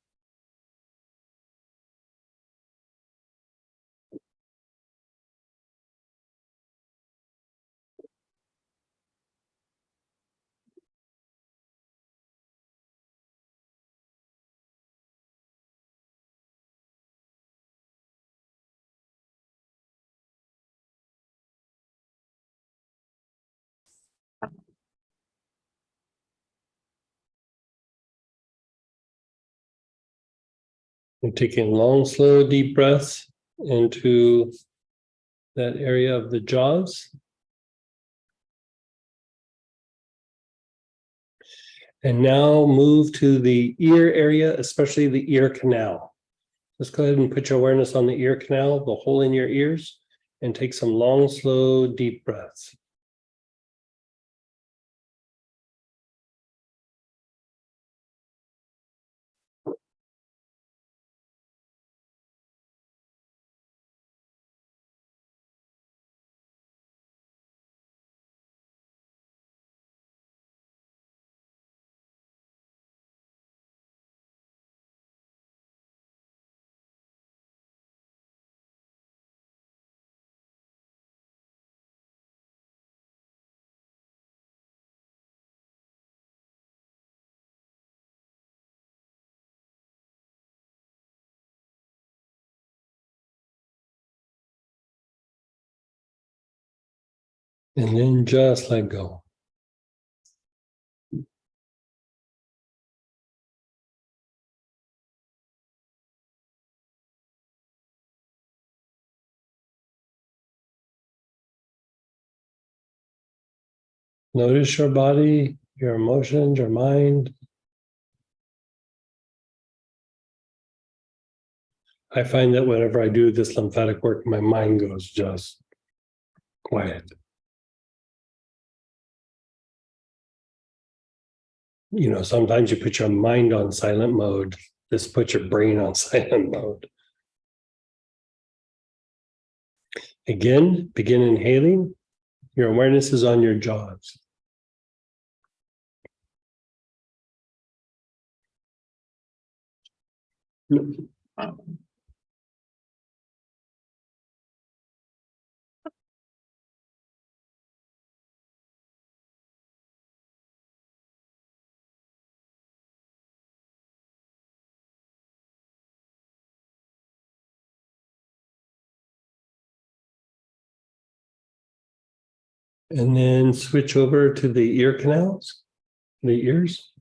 And taking long, slow, deep breaths into that area of the jaws. And now move to the ear area, especially the ear canal. Just go ahead and put your awareness on the ear canal, the hole in your ears, and take some long, slow, deep breaths. And then just let go. Notice your body, your emotions, your mind. I find that whenever I do this lymphatic work, my mind goes just quiet. Sometimes you put your mind on silent mode. Just put your brain on silent mode. Again, begin inhaling. Your awareness is on your jaws. And then switch over to the ear canals, the ears.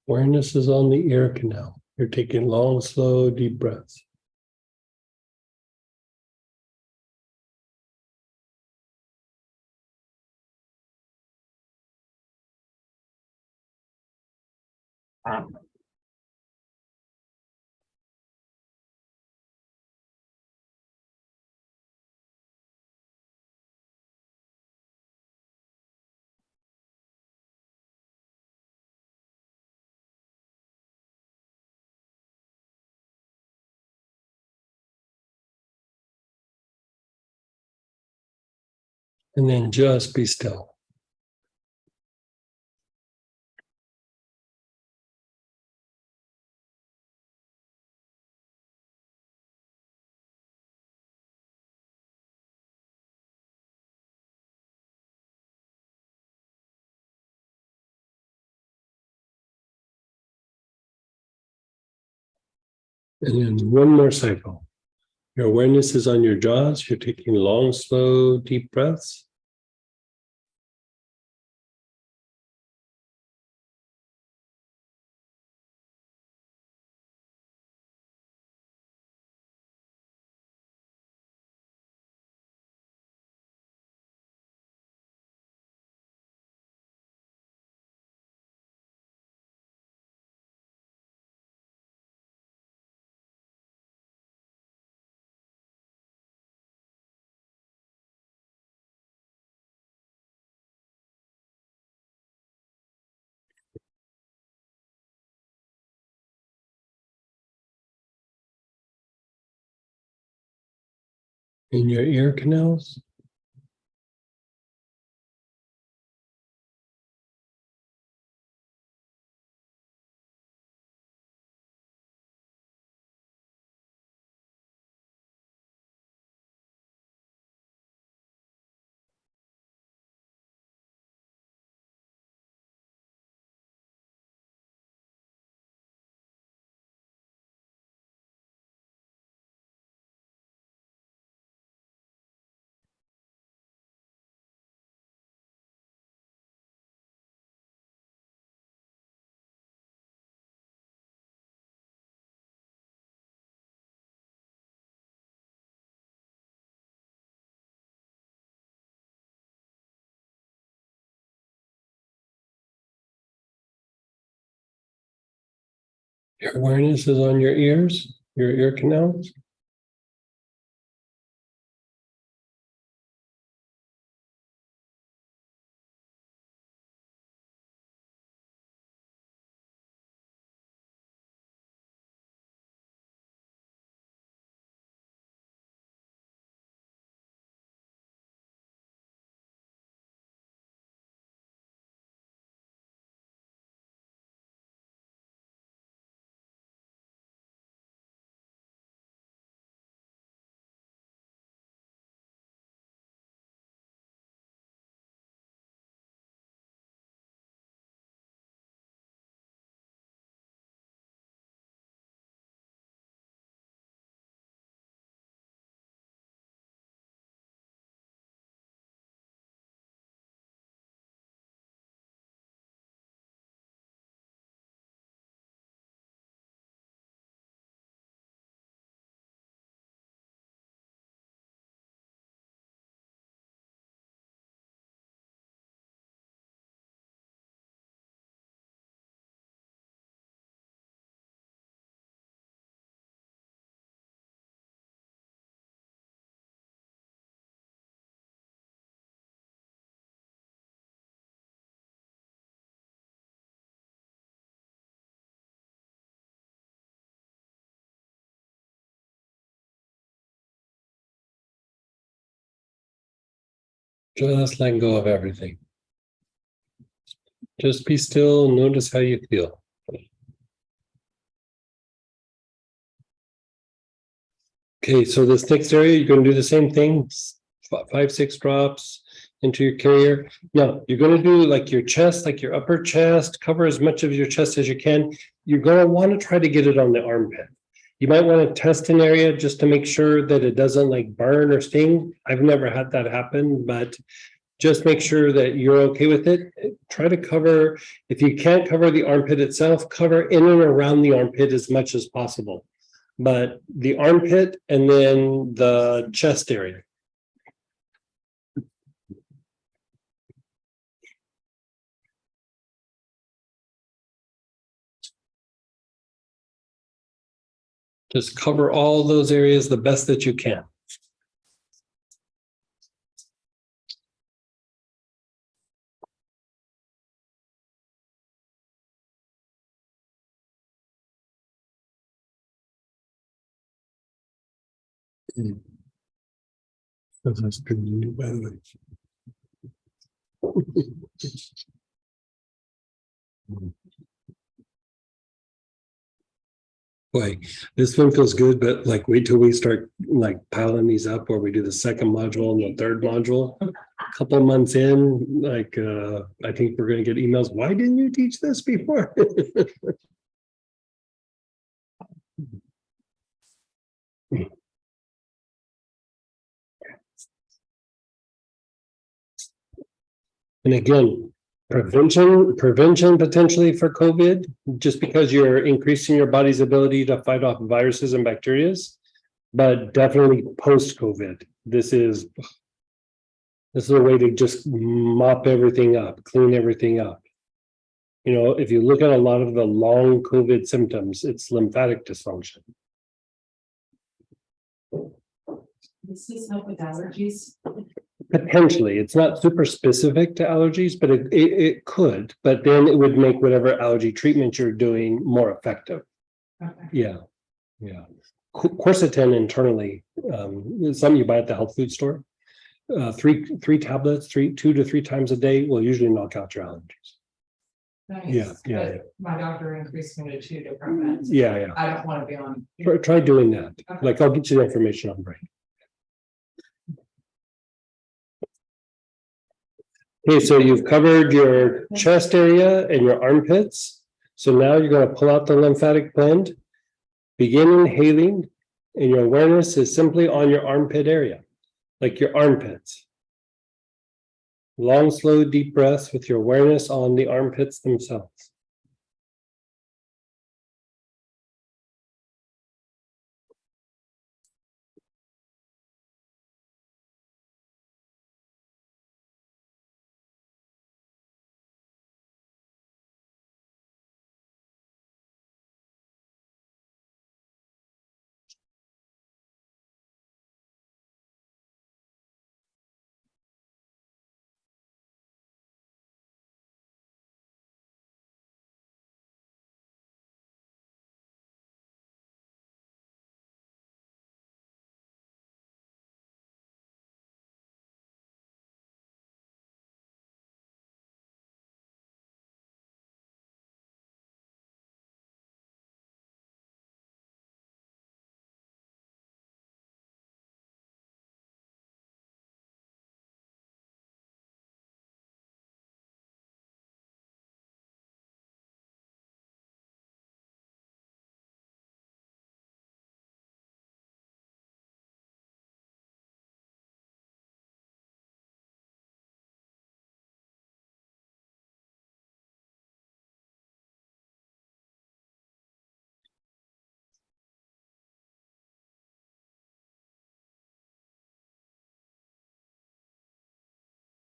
Awareness is on the ear canal. You're taking long, slow, deep breaths. And then just be still. And then one more cycle. Your awareness is on your jaws. You're taking long, slow, deep breaths. In your ear canals. Your awareness is on your ears, your ear canals. Just let go of everything. Just be still, notice how you feel. Okay, so this next area, you're going to do the same thing, 5, 6 drops into your carrier. Now, you're going to do like your chest, like your upper chest, cover as much of your chest as you can. You're going to want to try to get it on the armpit. You might want to test an area just to make sure that it doesn't like burn or sting. I've never had that happen, but just make sure that you're okay with it. Try to cover, if you can't cover the armpit itself, cover in and around the armpit as much as possible. But the armpit and then the chest area. Just cover all those areas the best that you can. That's pretty new, by the way. Boy, this one feels good, but like wait till we start like piling these up, or we do the second module and the third module. A couple of months in, like I think we're gonna get emails. Why didn't you teach this before? And again, prevention potentially for COVID, just because you're increasing your body's ability to fight off viruses and bacteria, but definitely post-COVID. This is a way to just mop everything up, clean everything up. You know, if you look at a lot of the long COVID symptoms, it's lymphatic dysfunction. Does this help with allergies? Potentially, it's not super specific to allergies, but it could, but then it would make whatever allergy treatment you're doing more effective. Okay. Yeah. Quercetin internally, is something you buy at the health food store. Three tablets, 2 to 3 times a day will usually knock out your allergies. Nice. Yeah. But my doctor increased me to 2 different meds. Yeah. I don't want to be on. Try doing that. Okay. Like I'll get you the information on break. Okay, so you've covered your chest area and your armpits. So now you're going to pull out the lymphatic blend, begin inhaling, and your awareness is simply on your armpit area, like your armpits. Long, slow, deep breaths with your awareness on the armpits themselves.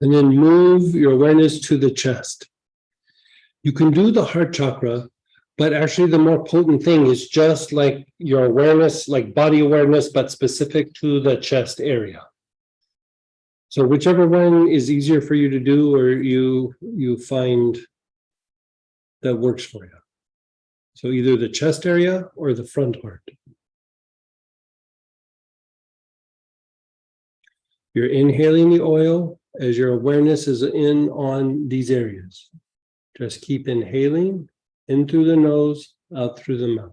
And then move your awareness to the chest. You can do the heart chakra, but actually the more potent thing is just like your awareness, like body awareness, but specific to the chest area. So whichever one is easier for you to do, or you find that works for you. So either the chest area or the front heart. You're inhaling the oil as your awareness is in on these areas. Just keep inhaling in through the nose, out through the mouth.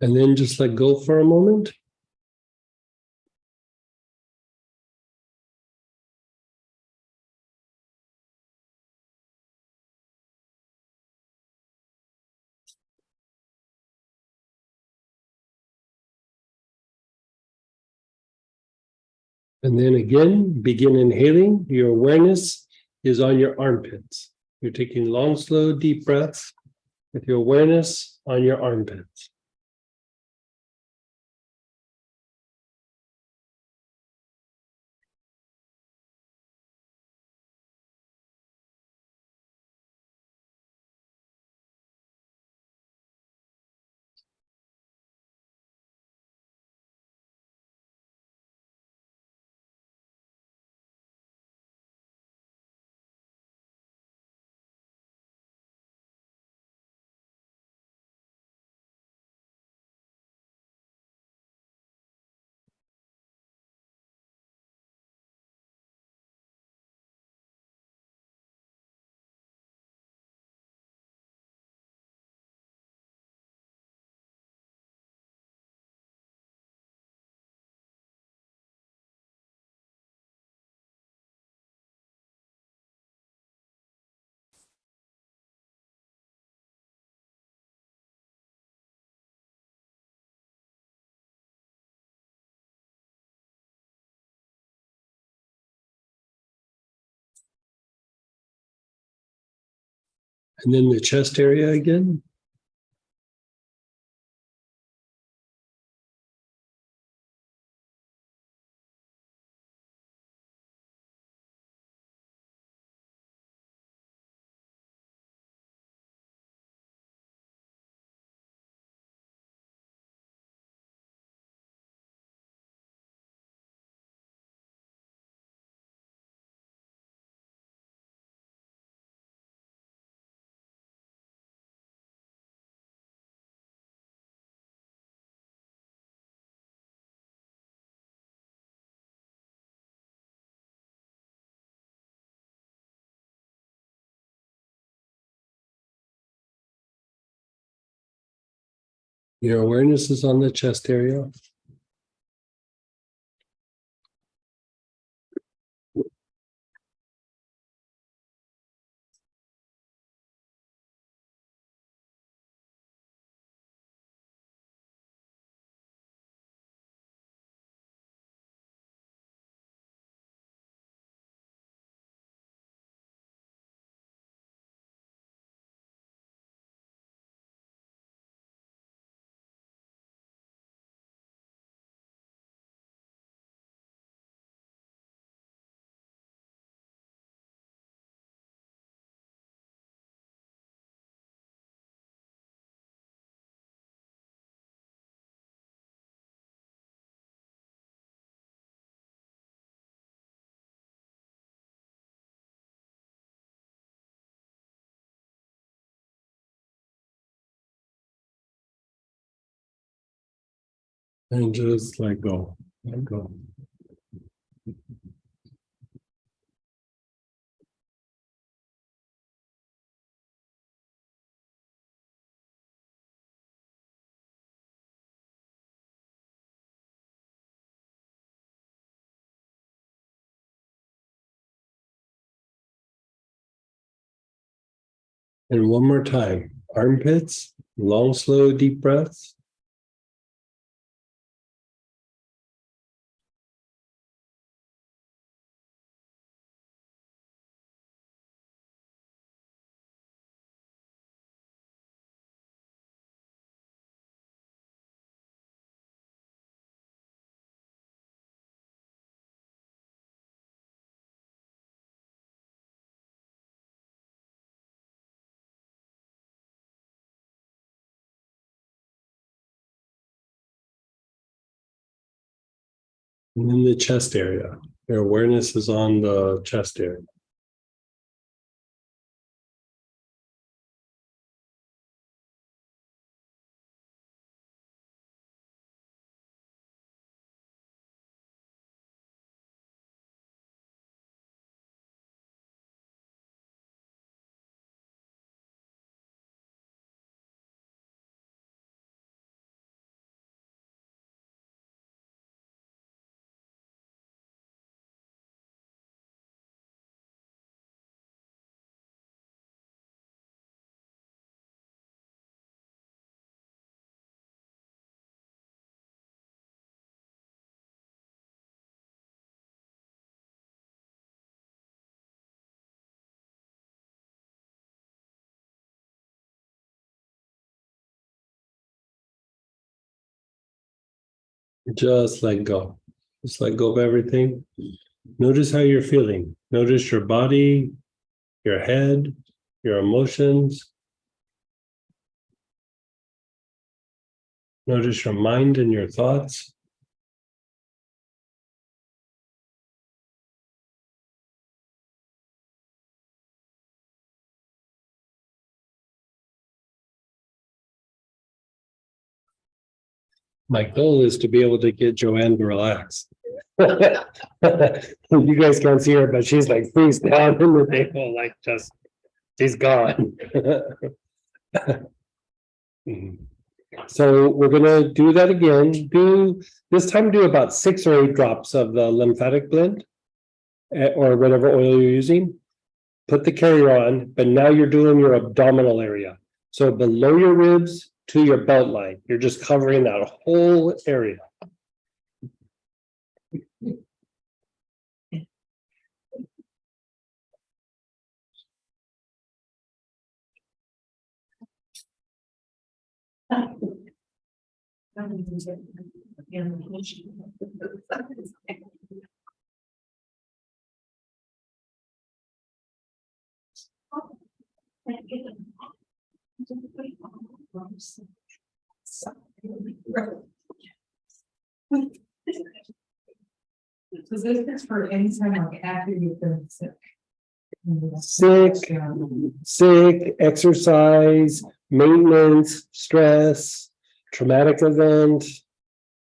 And then just let go for a moment. And then again, begin inhaling. Your awareness is on your armpits. You're taking long, slow, deep breaths with your awareness on your armpits. And then the chest area again. Your awareness is on the chest area. And just let go. Let go. And one more time. Armpits, long, slow, deep breaths. And then the chest area. Your awareness is on the chest area. Just let go. Just let go of everything. Notice how you're feeling. Notice your body, your head, your emotions. Notice your mind and your thoughts. My goal is to be able to get Joanne to relax. You guys can't see her, but she's like freeze down in the table, like just, she's gone. So we're gonna do that again. This time do about 6 or 8 drops of the lymphatic blend or whatever oil you're using. Put the carrier on, but now you're doing your abdominal area. So below your ribs to your belt line, you're just covering that whole area. So this is for anytime like after you've been sick. Sick, exercise, maintenance, stress, traumatic event,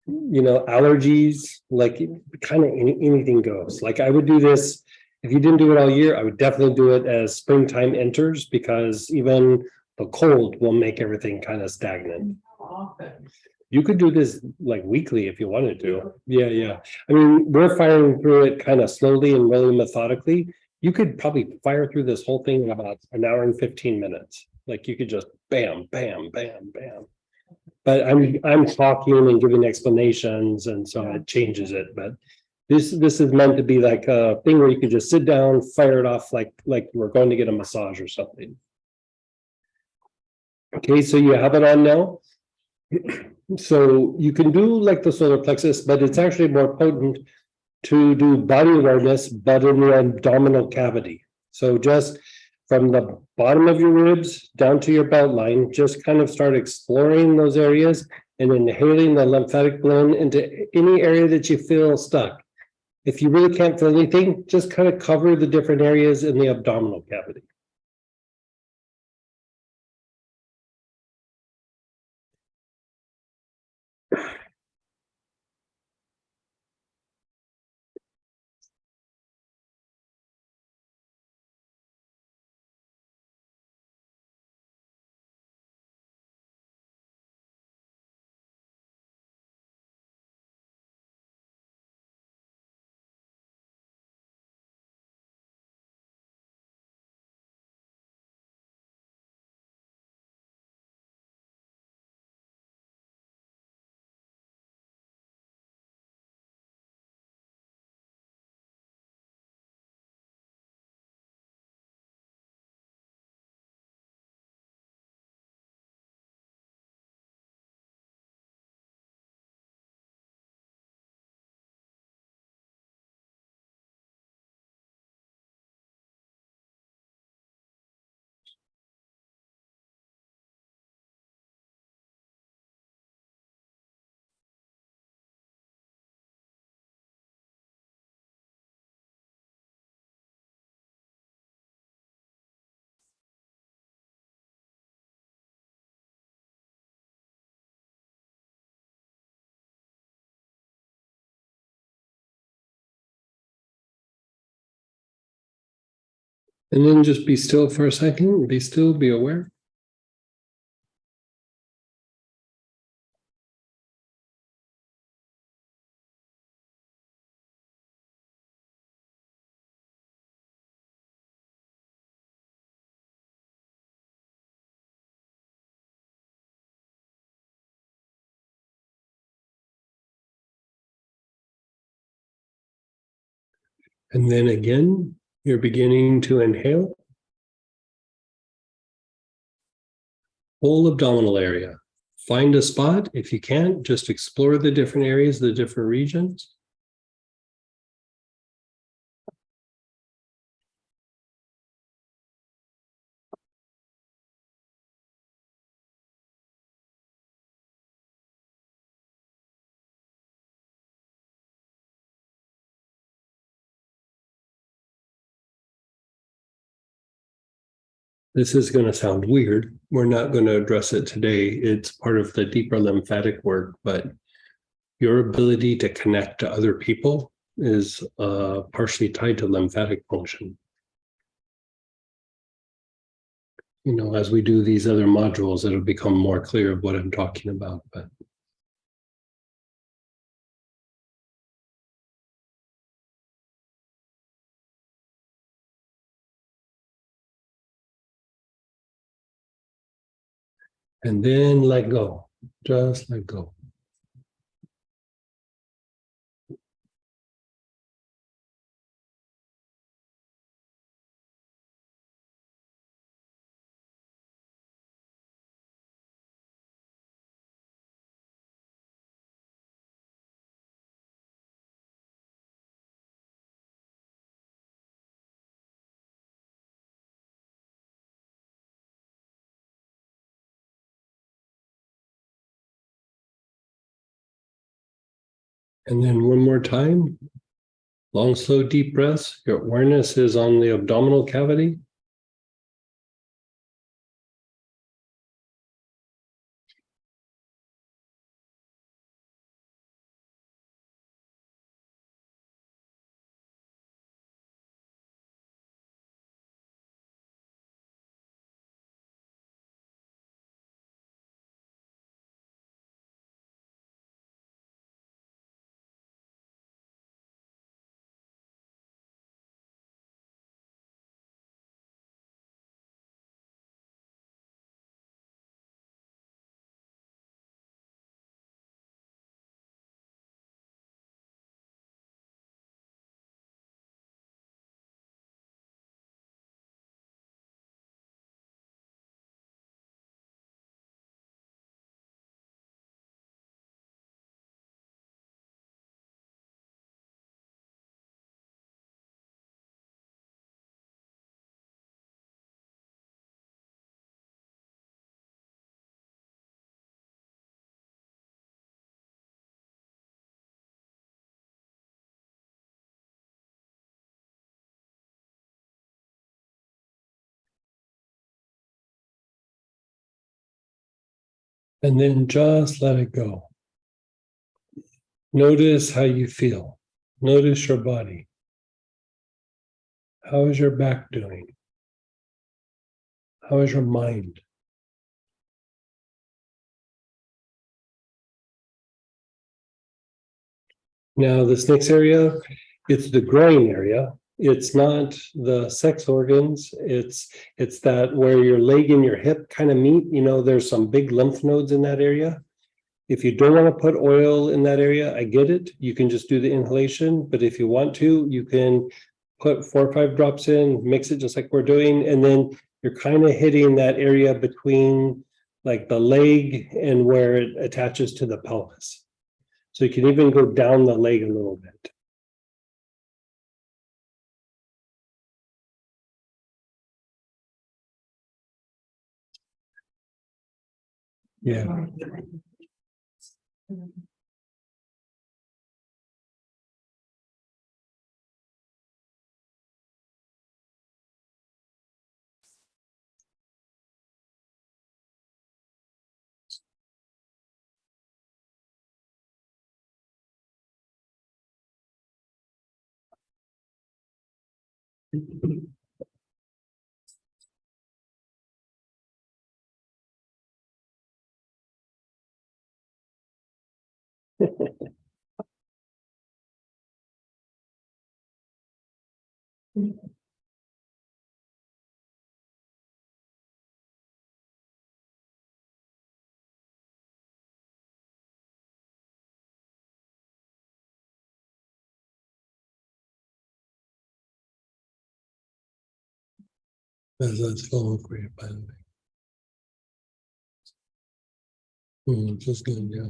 allergies, like kind of anything goes. Like I would do this, if you didn't do it all year, I would definitely do it as springtime enters, because even the cold will make everything kind of stagnant. You could do this like weekly if you wanted to. Yeah. I mean, we're firing through it kind of slowly and really methodically. You could probably fire through this whole thing in about an hour and 15 minutes. Like you could just bam, bam, bam, bam. But I'm talking and giving explanations, and so it changes it. But this is meant to be like a thing where you could just sit down, fire it off like we're going to get a massage or something. Okay, so you have it on now. So you can do like the solar plexus, but it's actually more potent to do body awareness, but in the abdominal cavity. So just from the bottom of your ribs down to your belt line, just kind of start exploring those areas and inhaling the lymphatic blend into any area that you feel stuck. If you really can't feel anything, just kind of cover the different areas in the abdominal cavity. And then just be still for a second, be still, be aware. And then again, you're beginning to inhale. Whole abdominal area. find a spot. If you can't, just explore the different areas, the different regions. This is going to sound weird. We're not going to address it today. It's part of the deeper lymphatic work, but your ability to connect to other people is partially tied to lymphatic function. You know, as we do these other modules, it'll become more clear of what I'm talking about. But and then let go, just let go. And then one more time, long, slow, deep breaths. Your awareness is on the abdominal cavity. And then just let it go. Notice how you feel. Notice your body. How is your back doing? How is your mind? Now, this next area, it's the groin area. It's not the sex organs. It's that where your leg and your hip kind of meet. You know, there's some big lymph nodes in that area. If you don't want to put oil in that area, I get it. You can just do the inhalation. But if you want to, you can put 4 or 5 drops in, mix it just like we're doing. And then you're kind of hitting that area between like the leg and where it attaches to the pelvis. So you can even go down the leg a little bit. Yeah. That's full of great, by the way. Just good, yeah.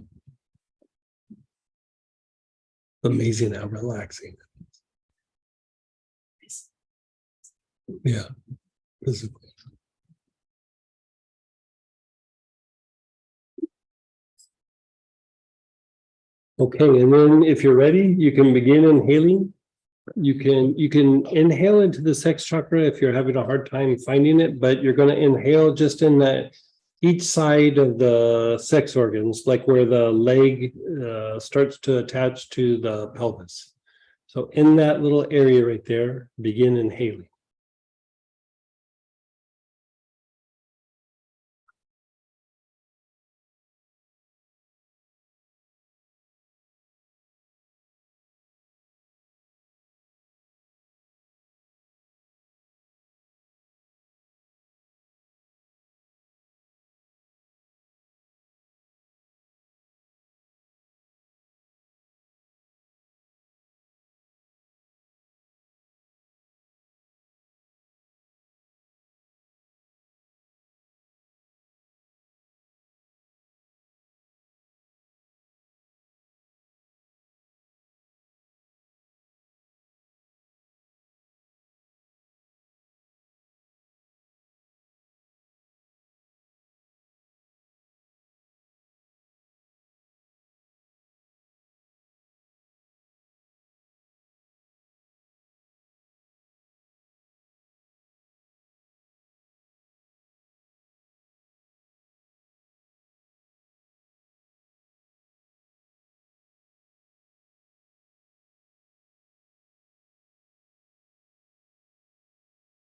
Amazing how relaxing. Yeah, physically. Okay, and then if you're ready, you can begin inhaling. You can inhale into the sex chakra if you're having a hard time finding it, but you're going to inhale just in the each side of the sex organs, like where the leg starts to attach to the pelvis. So in that little area right there, begin inhaling.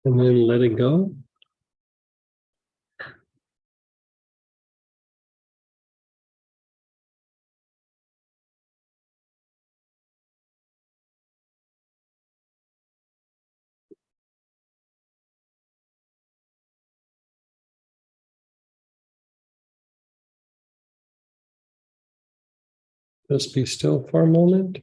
And then let it go. Just be still for a moment.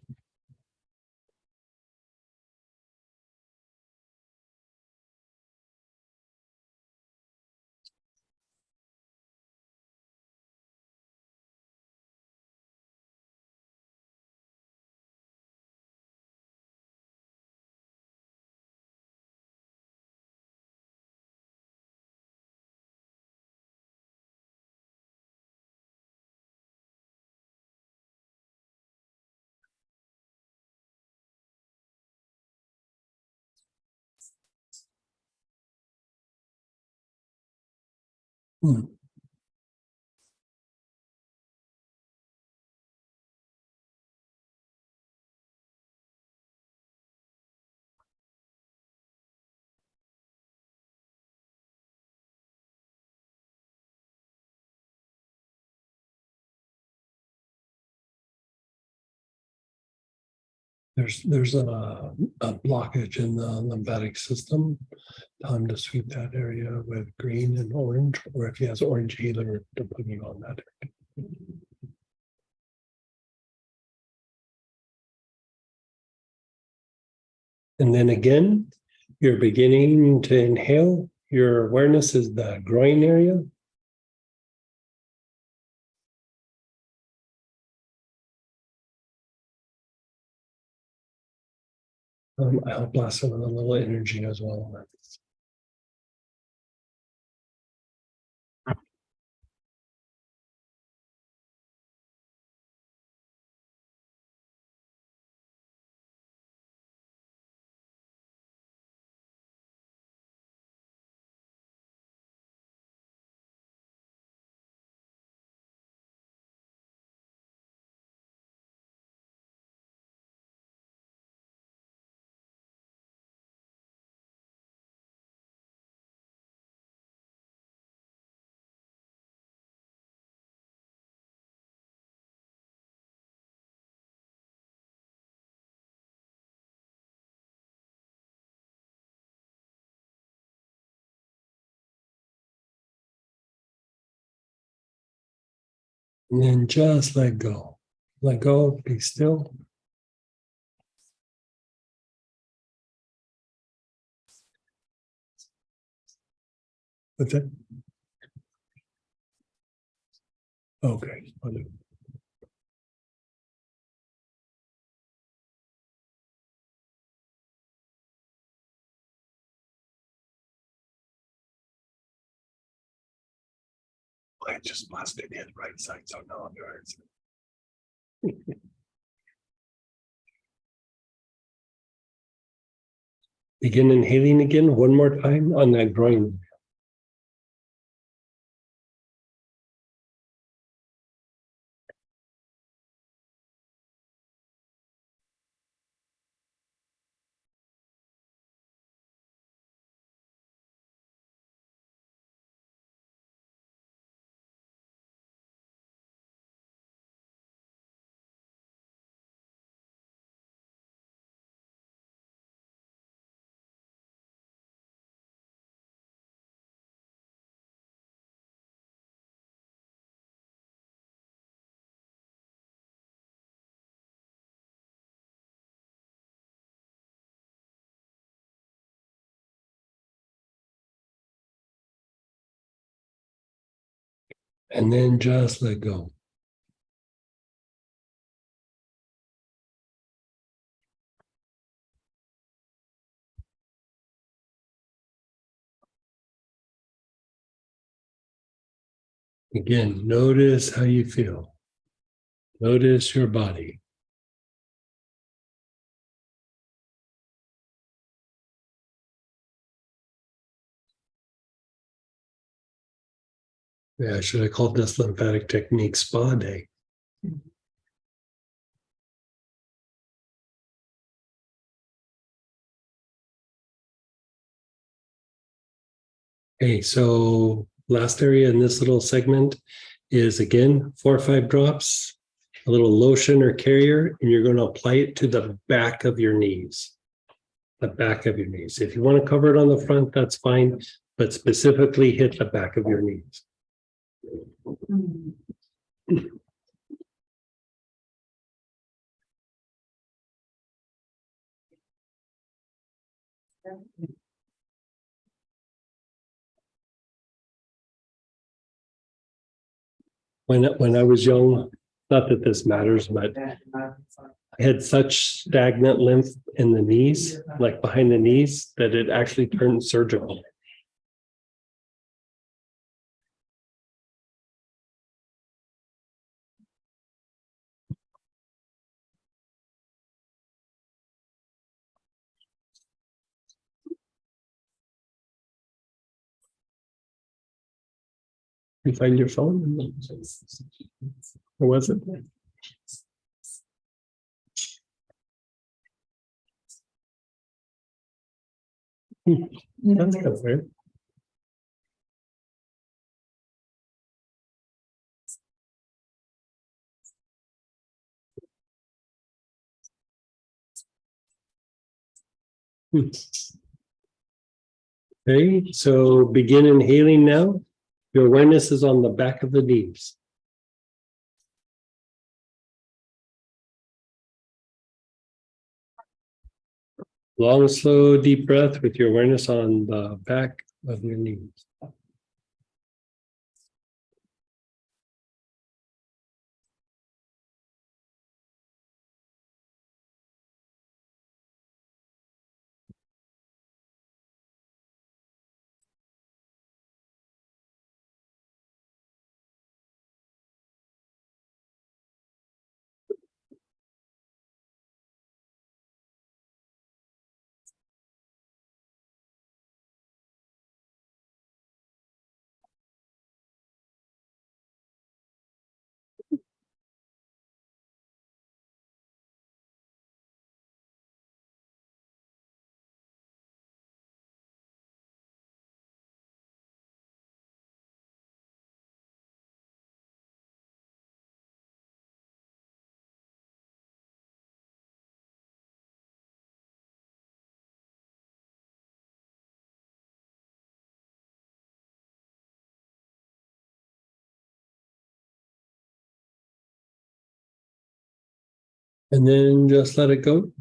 There's a blockage in the lymphatic system. Time to sweep that area with green and orange, or if he has orange healer, to put you on that. And then again, you're beginning to inhale. Your awareness is the groin area. I'll blast it with a little energy as well. And then just let go. Let go, be still. What's it? Okay. I just must have hit right side, so now it hurts. Begin inhaling again one more time on that groin. And then just let go. Again, notice how you feel. Notice your body. Yeah, should I call this lymphatic technique spa day? Okay, so last area in this little segment is again 4 or 5 drops, a little lotion or carrier, and you're going to apply it to the back of your knees. The back of your knees. If you want to cover it on the front, that's fine, but specifically hit the back of your knees. When I was young, not that this matters, but I had such stagnant lymph in the knees, like behind the knees, that it actually turned surgical. You find your phone? Or was it? That's kind of weird. Okay, so begin inhaling now. Your awareness is on the back of the knees. Long, slow, deep breath with your awareness on the back of your knees. And then just let it go.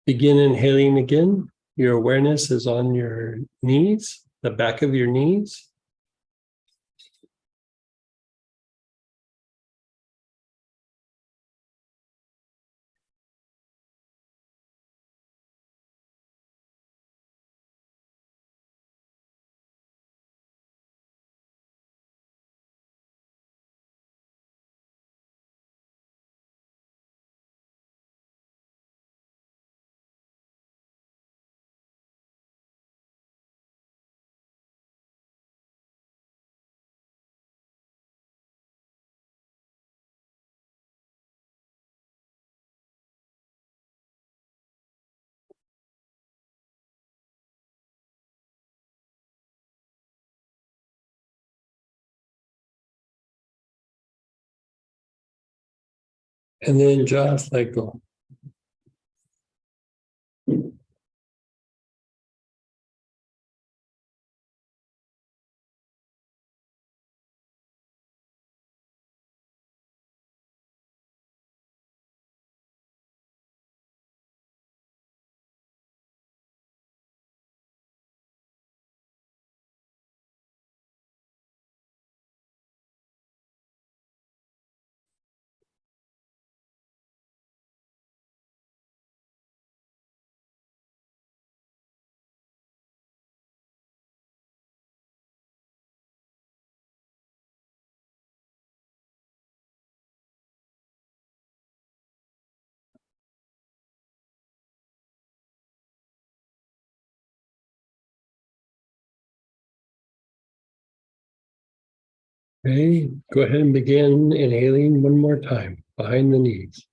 Begin inhaling again. Your awareness is on your knees, the back of your knees. And then just let go. Okay, go ahead and begin inhaling one more time behind the knees.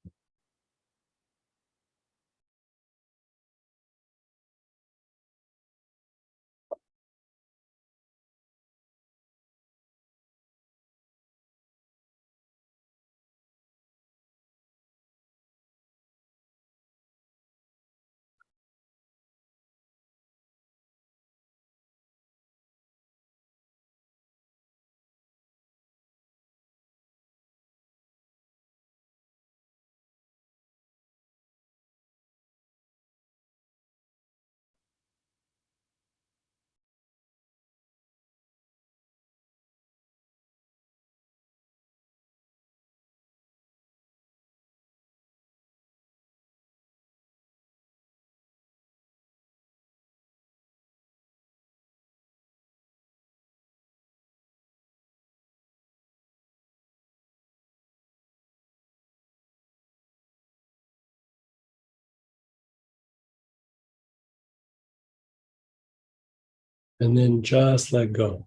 And then just let go.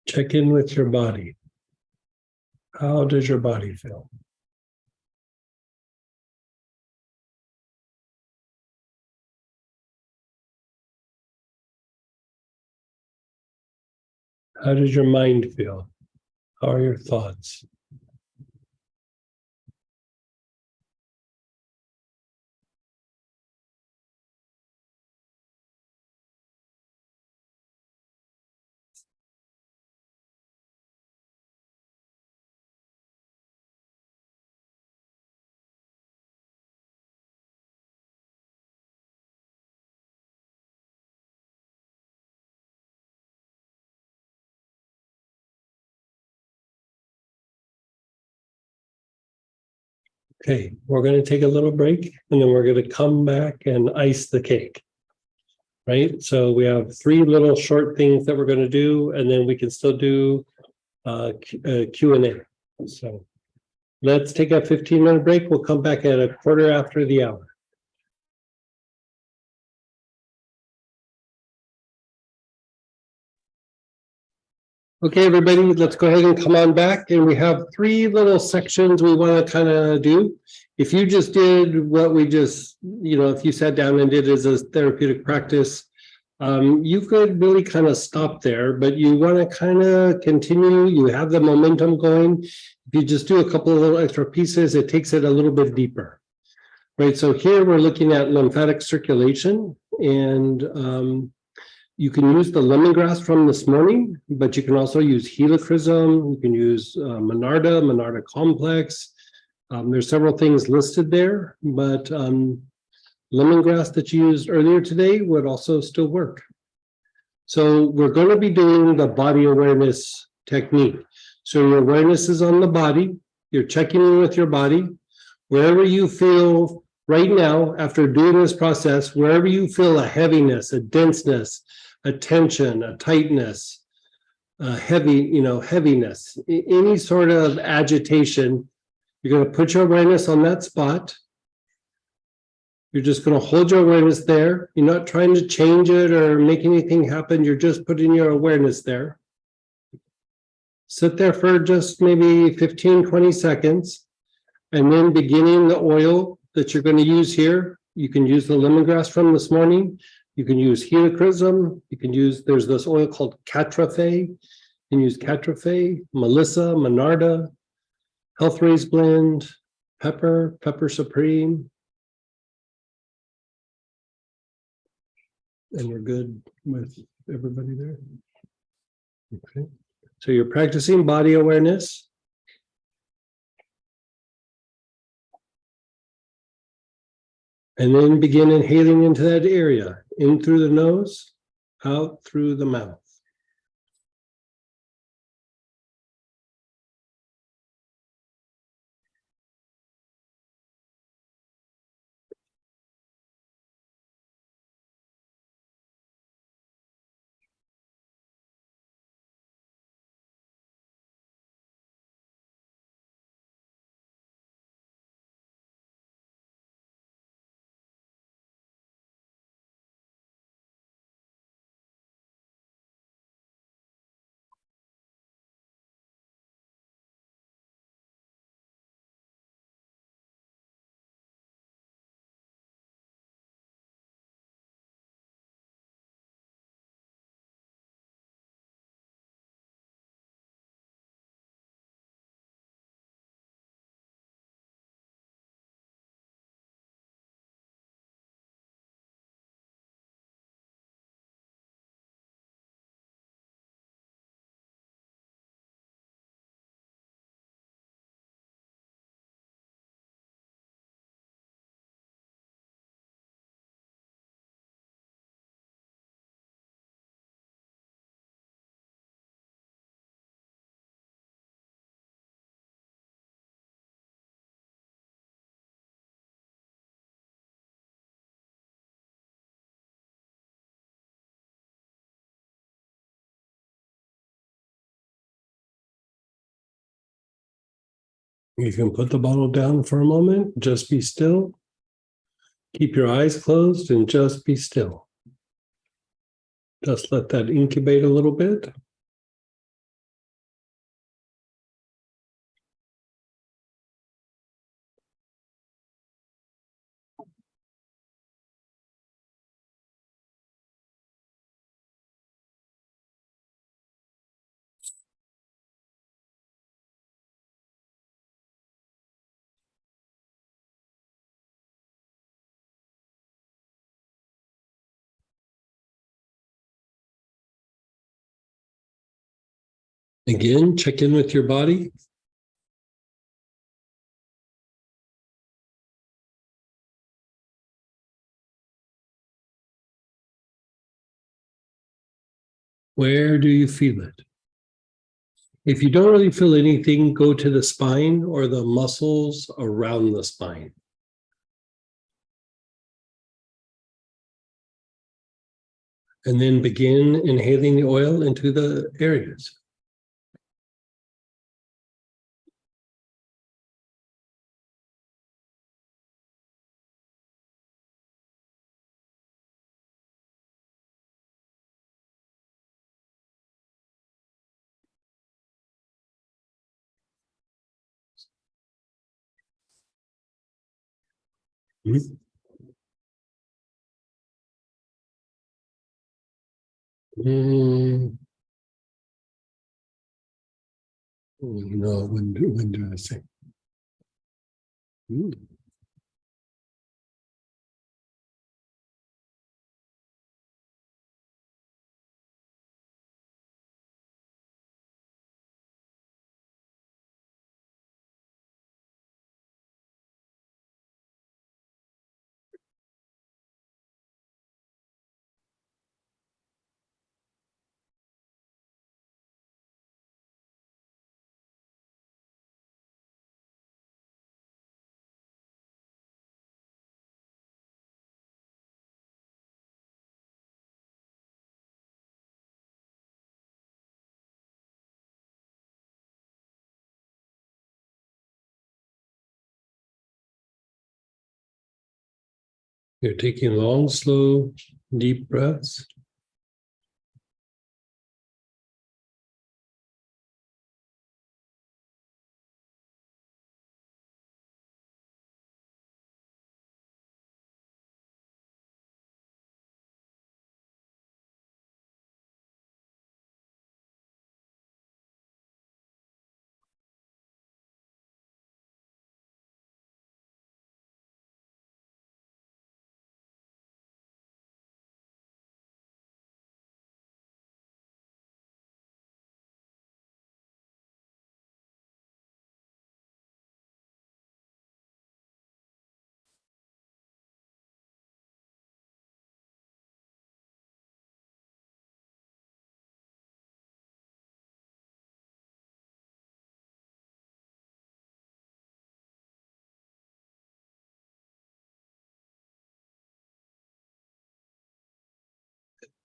Check in with your body. How does your body feel? How does your mind feel? How are your thoughts? Okay, we're going to take a little break and then we're going to come back and ice the cake. Right? So we have 3 little short things that we're going to do, and then we can still do Q&A. So let's take a 15-minute break. We'll come back at 1/4 the hour. Okay, everybody, let's go ahead and come on back. And we have 3 little sections we want to kind of do. If you just did what we just, if you sat down and did as a therapeutic practice, you could really kind of stop there, but you want to kind of continue. You have the momentum going. If you just do a couple of little extra pieces, it takes it a little bit deeper. Right, so here we're looking at lymphatic circulation, and you can use the lemongrass from this morning, but you can also use helichrysum. You can use Monarda complex. There's several things listed there, but lemongrass that you used earlier today would also still work. So we're going to be doing the body awareness technique. So your awareness is on the body. You're checking in with your body. Wherever you feel right now, after doing this process, wherever you feel a heaviness, a denseness, a tension, a tightness, heaviness, any sort of agitation, you're going to put your awareness on that spot. You're just going to hold your awareness there. You're not trying to change it or make anything happen. You're just putting your awareness there. Sit there for just maybe 15, 20 seconds. And then beginning the oil that you're going to use here, you can use the lemongrass from this morning. You can use helichrysum. You can use, there's this oil called catrafe. You can use catrafe, melissa, monarda, health raise blend, pepper supreme. And we're good with everybody there. Okay. So you're practicing body awareness. And then begin inhaling into that area, in through the nose, out through the mouth. You can put the bottle down for a moment, just be still. Keep your eyes closed and just be still. Just let that incubate a little bit. Again, check in with your body. Where do you feel it? If you don't really feel anything, go to the spine or the muscles around the spine. And then begin inhaling the oil into the areas. Mm-hmm. No, when do I say? You're taking long, slow, deep breaths.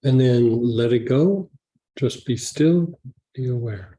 And then let it go. Just be still, be aware.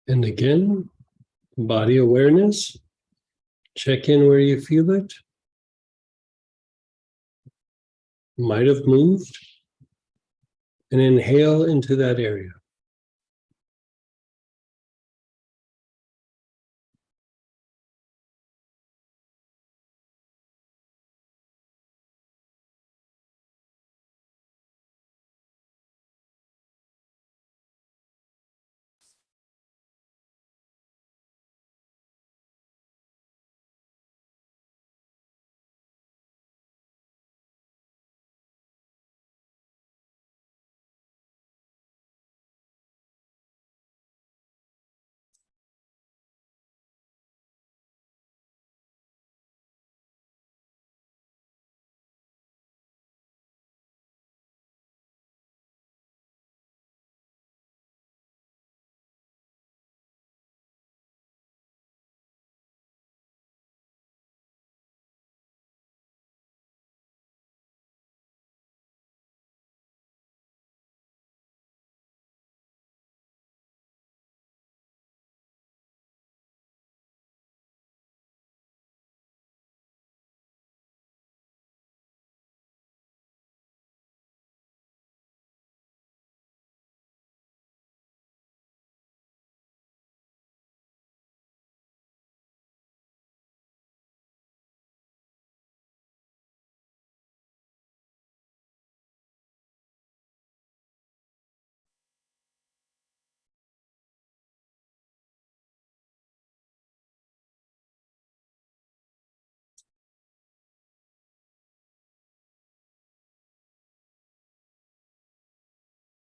And again, body awareness. Check in where you feel it. Might have moved. And inhale into that area.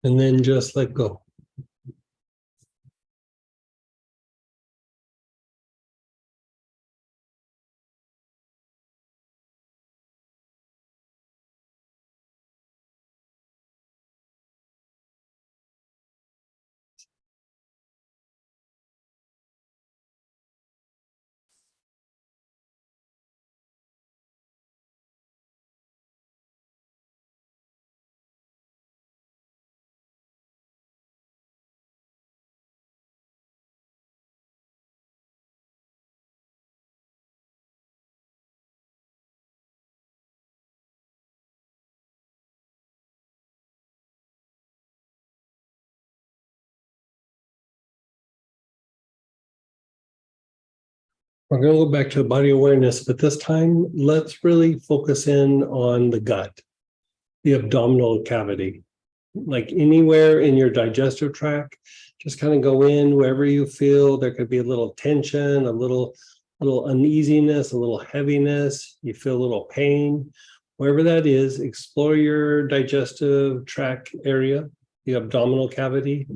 And then just let go. We're going to go back to body awareness, but this time let's really focus in on the gut, the abdominal cavity, like anywhere in your digestive tract. Just kind of go in wherever you feel there could be a little tension, a little uneasiness, a little heaviness. You feel a little pain, wherever that is. Explore your digestive tract area, the abdominal cavity.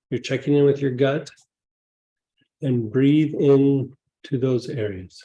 You're checking in with your gut, and breathe in to those areas.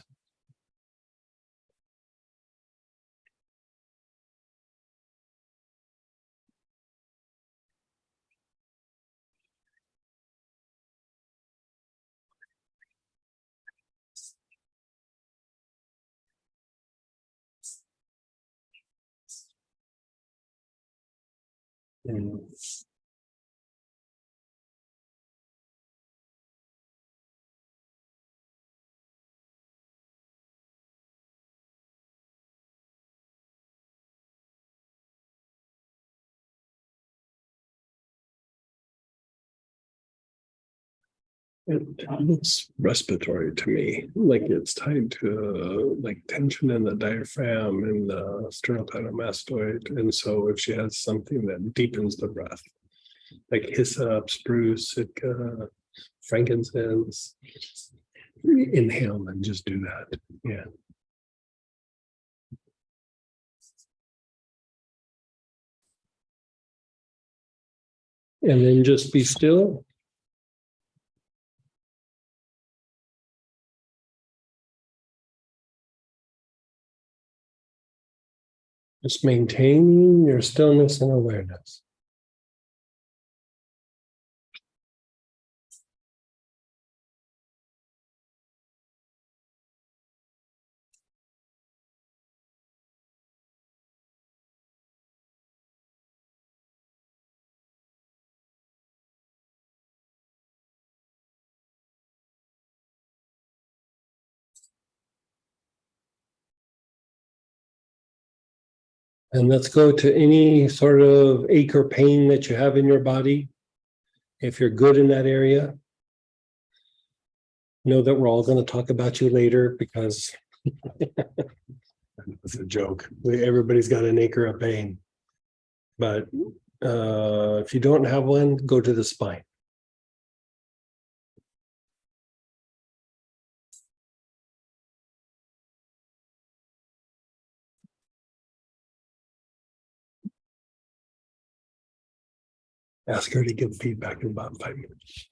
It looks respiratory to me, like it's tied to like tension in the diaphragm and the sternocleidomastoid. And so if she has something that deepens the breath, like hyssop, spruce, sitka, frankincense, inhale and just do that. Yeah. And then just be still. Just maintaining your stillness and awareness. And let's go to any sort of ache or pain that you have in your body. If you're good in that area, know that we're all going to talk about you later because it's a joke. Everybody's got an ache or a pain. But if you don't have one, go to the spine. Ask her to give feedback in about 5 minutes.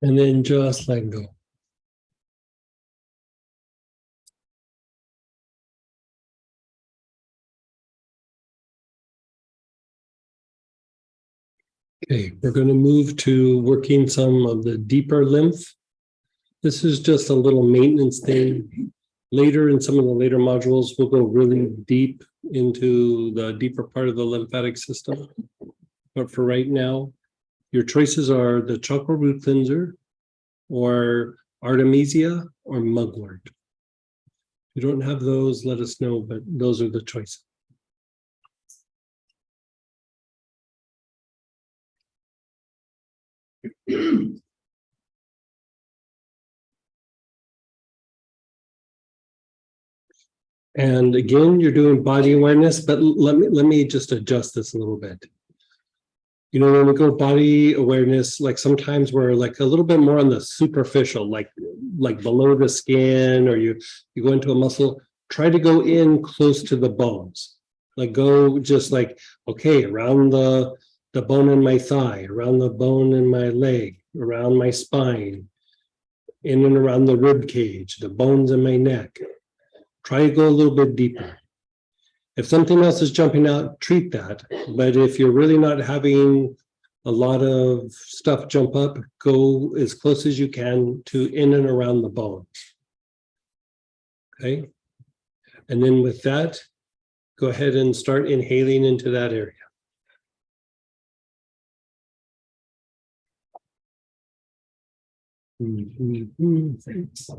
And then just let go. Okay, we're going to move to working some of the deeper lymph. This is just a little maintenance thing. Later in some of the later modules, we'll go really deep into the deeper part of the lymphatic system. But for right now, your choices are the chakra root cleanser or Artemisia or mugwort. If you don't have those, let us know, but those are the choices. And again, you're doing body awareness, but let me just adjust this a little bit. You know, when we go body awareness, like sometimes we're like a little bit more on the superficial, like below the skin, or you go into a muscle. Try to go in close to the bones. Like go just like, okay, around the the bone in my thigh, around the bone in my leg, around my spine, in and around the rib cage, the bones in my neck. Try to go a little bit deeper. If something else is jumping out, treat that. But if you're really not having a lot of stuff jump up, go as close as you can to in and around the bones. Okay. And then with that, go ahead and start inhaling into that area. Thanks.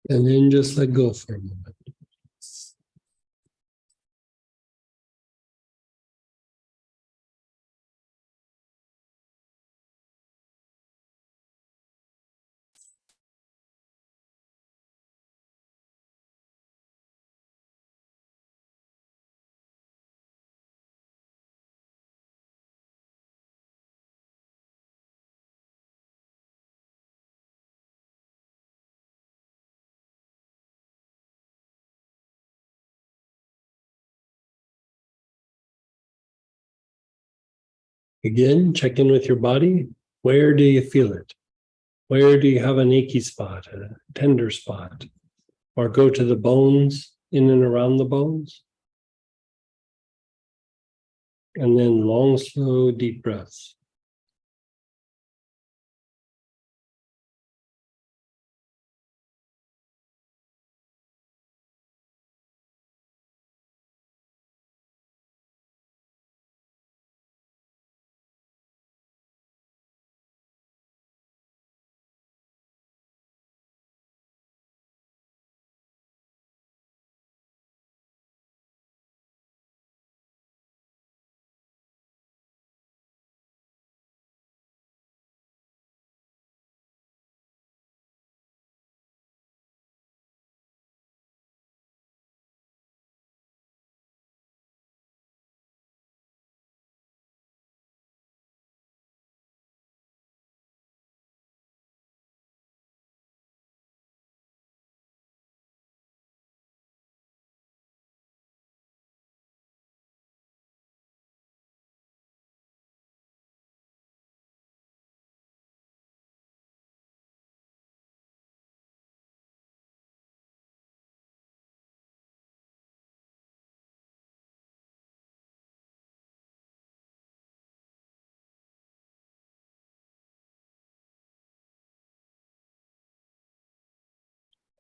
And then just let go for a moment. Again, check in with your body. Where do you feel it? Where do you have an achy spot, a tender spot? Or go to the bones, in and around the bones. And then long, slow, deep breaths.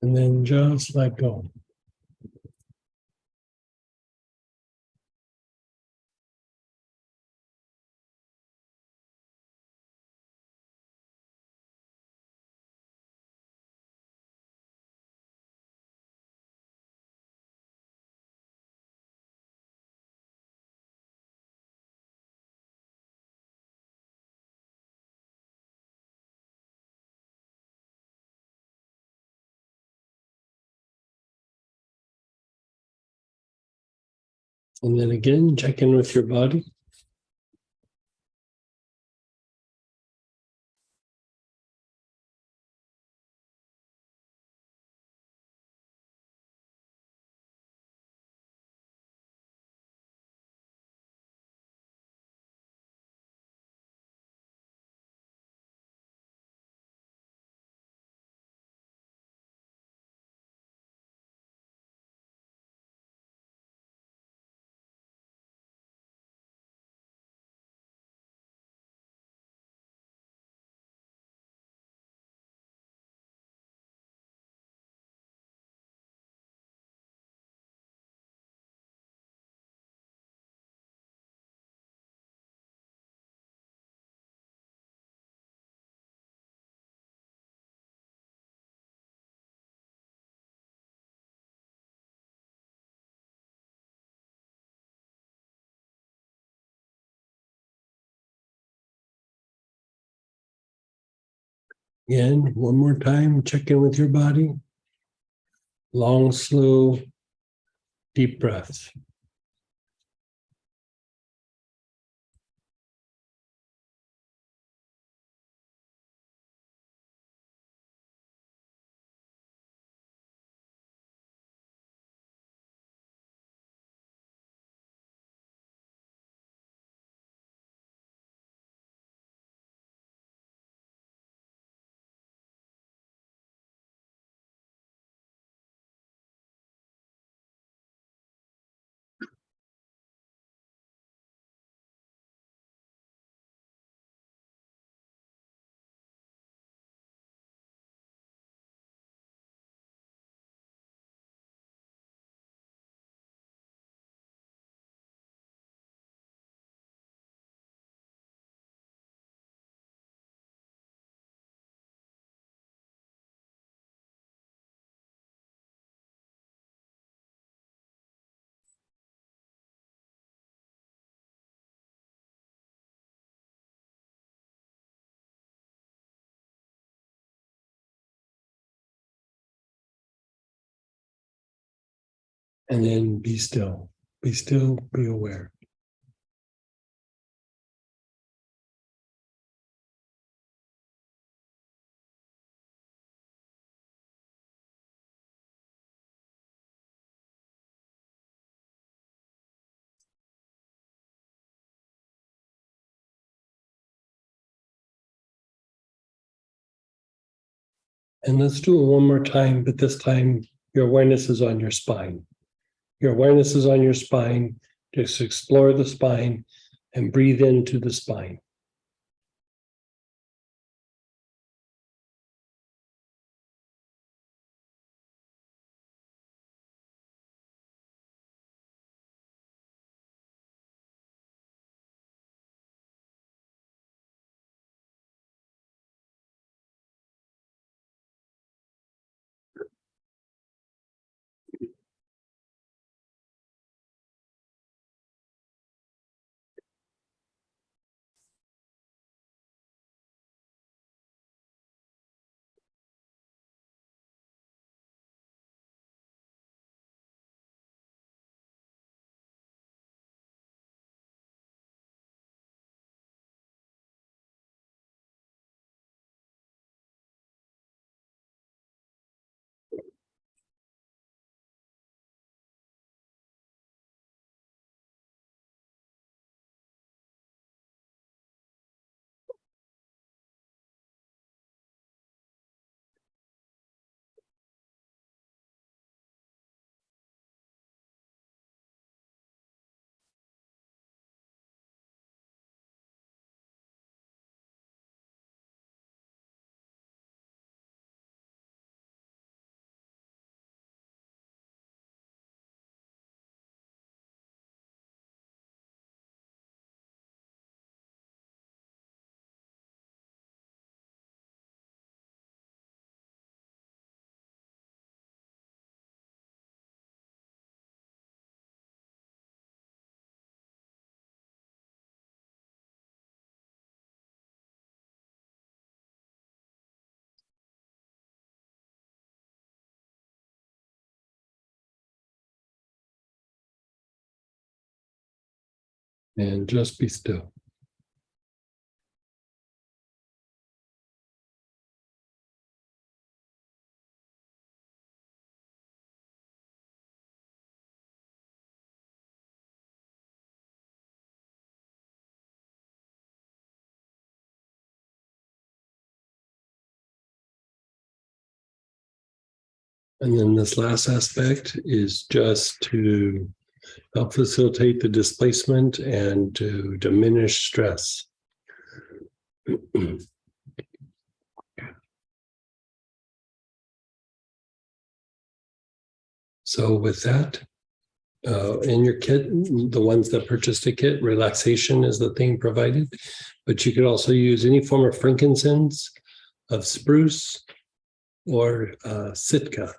And then just let go. And then again, check in with your body. Again, one more time, check in with your body. Long, slow, deep breaths. And then be still. Be still, be aware. And let's do it one more time, but this time your awareness is on your spine. Your awareness is on your spine. Just explore the spine and breathe into the spine. And just be still. And then this last aspect is just to help facilitate the displacement and to diminish stress. So with that, in your kit, the ones that purchased a kit, relaxation is the thing provided, but you could also use any form of frankincense, of spruce, or sitka.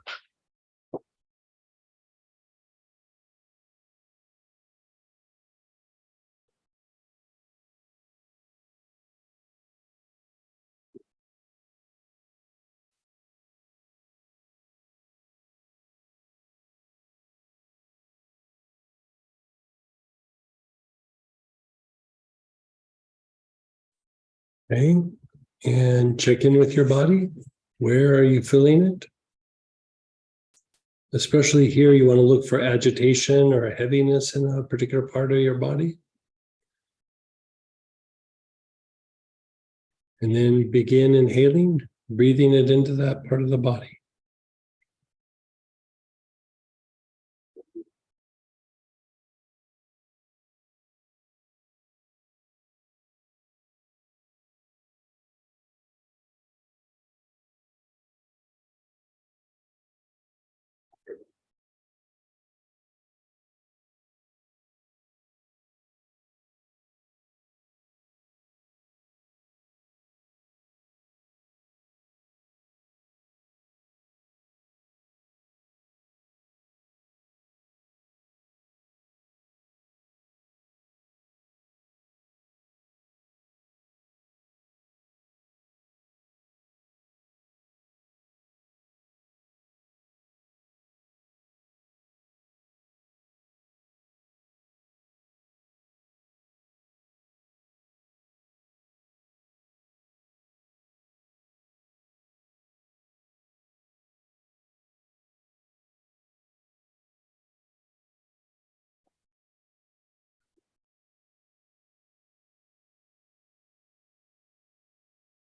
Okay, and check in with your body. Where are you feeling it? Especially here, you want to look for agitation or heaviness in a particular part of your body. And then begin inhaling, breathing it into that part of the body.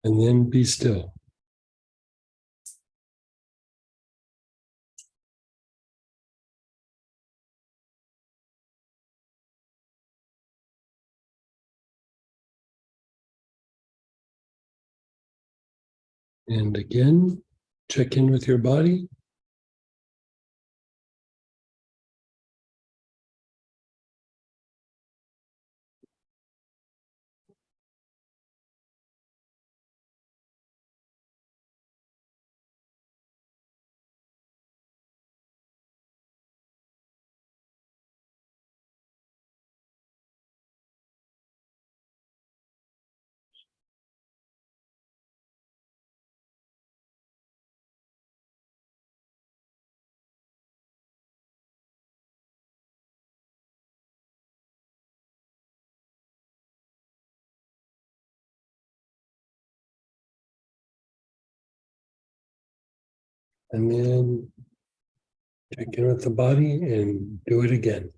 And then be still. And again, check in with your body. And then check in with the body and do it again.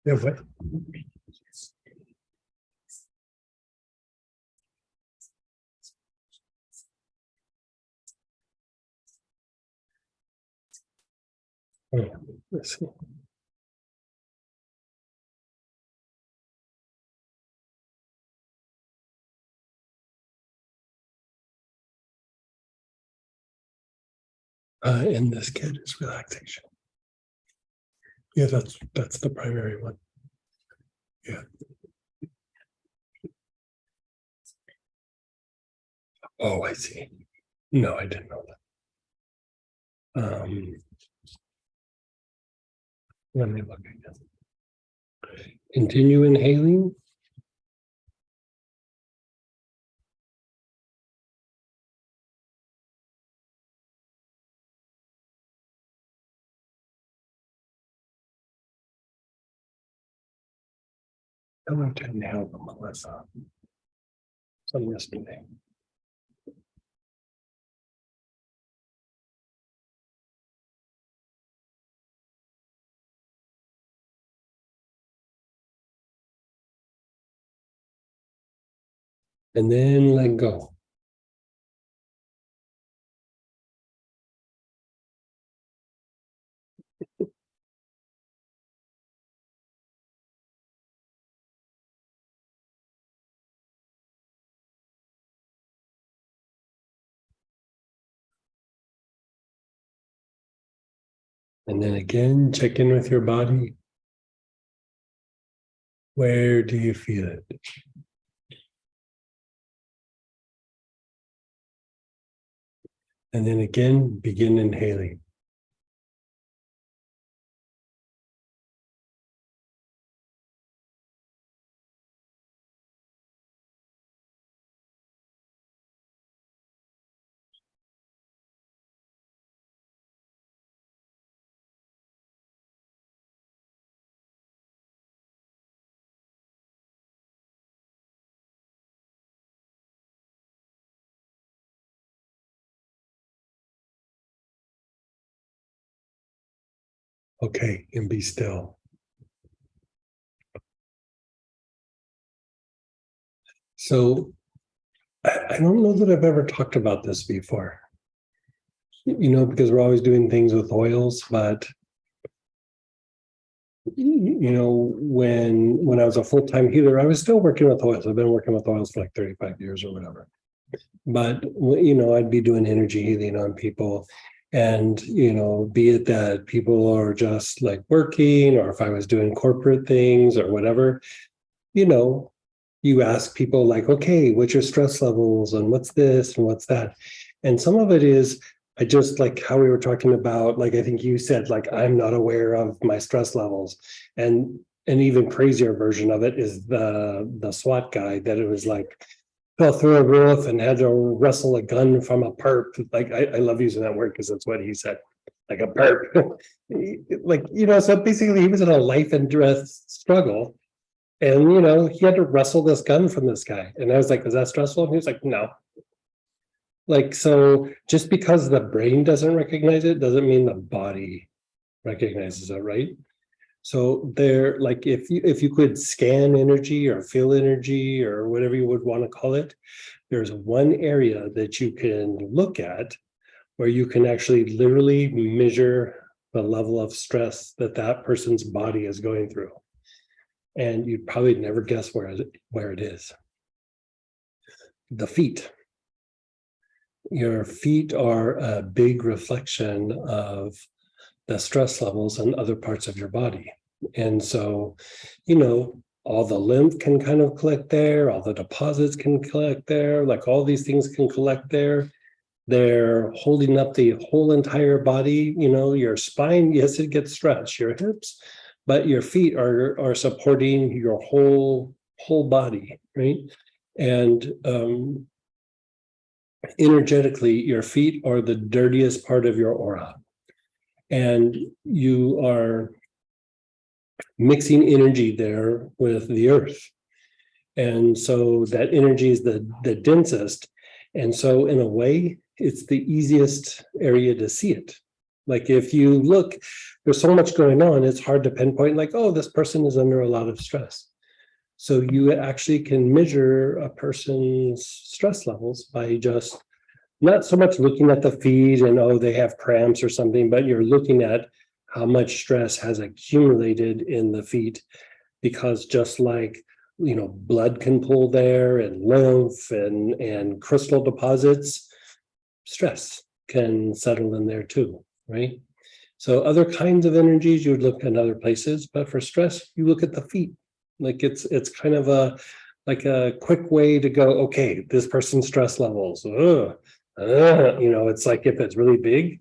Yeah, what? Oh, let's see. In this kid is relaxation. Yeah, that's the primary one. Yeah. Oh, I see. No, I didn't know that. Let me look again. Continue inhaling. I went to inhale the Melissa. Some yesterday. And then let go. And then again, check in with your body. Where do you feel it? And then again, begin inhaling. Okay, and be still. So I don't know that I've ever talked about this before, because we're always doing things with oils, but when I was a full-time healer, I was still working with oils. I've been working with oils for like 35 years or whatever. But, I'd be doing energy healing on people. And, be it that people are just like working, or if I was doing corporate things or whatever, you ask people like, okay, what's your stress levels and what's this and what's that? And some of it is, I just like how we were talking about, like, I think you said, like, I'm not aware of my stress levels. And an even crazier version of it is the SWAT guy that it was like, fell through a roof and had to wrestle a gun from a perp. Like, I love using that word because that's what he said, like a perp. So basically he was in a life and death struggle. And, he had to wrestle this gun from this guy. And I was like, is that stressful? And he was like, no. Like, so just because the brain doesn't recognize it doesn't mean the body recognizes it, right? So there, like, if you could scan energy or feel energy or whatever you would want to call it, there's one area that you can look at where you can actually literally measure the level of stress that person's body is going through. And you'd probably never guess where it is. The feet. Your feet are a big reflection of the stress levels in other parts of your body. And so, all the lymph can kind of collect there, all the deposits can collect there, like all these things can collect there. They're holding up the whole entire body. Your spine, yes, it gets stretched, your hips, but your feet are supporting your whole body, right? And energetically, your feet are the dirtiest part of your aura. And you are mixing energy there with the earth. And so that energy is the densest. And so in a way, it's the easiest area to see it. Like if you look, there's so much going on, it's hard to pinpoint like, oh, this person is under a lot of stress. So you actually can measure a person's stress levels by just not so much looking at the feet and, oh, they have cramps or something, but you're looking at how much stress has accumulated in the feet, because just like, blood can pull there and lymph and crystal deposits, stress can settle in there too, right? So other kinds of energies, you would look in other places, but for stress, you look at the feet. Like it's kind of a quick way to go, okay, this person's stress levels, it's like if it's really big,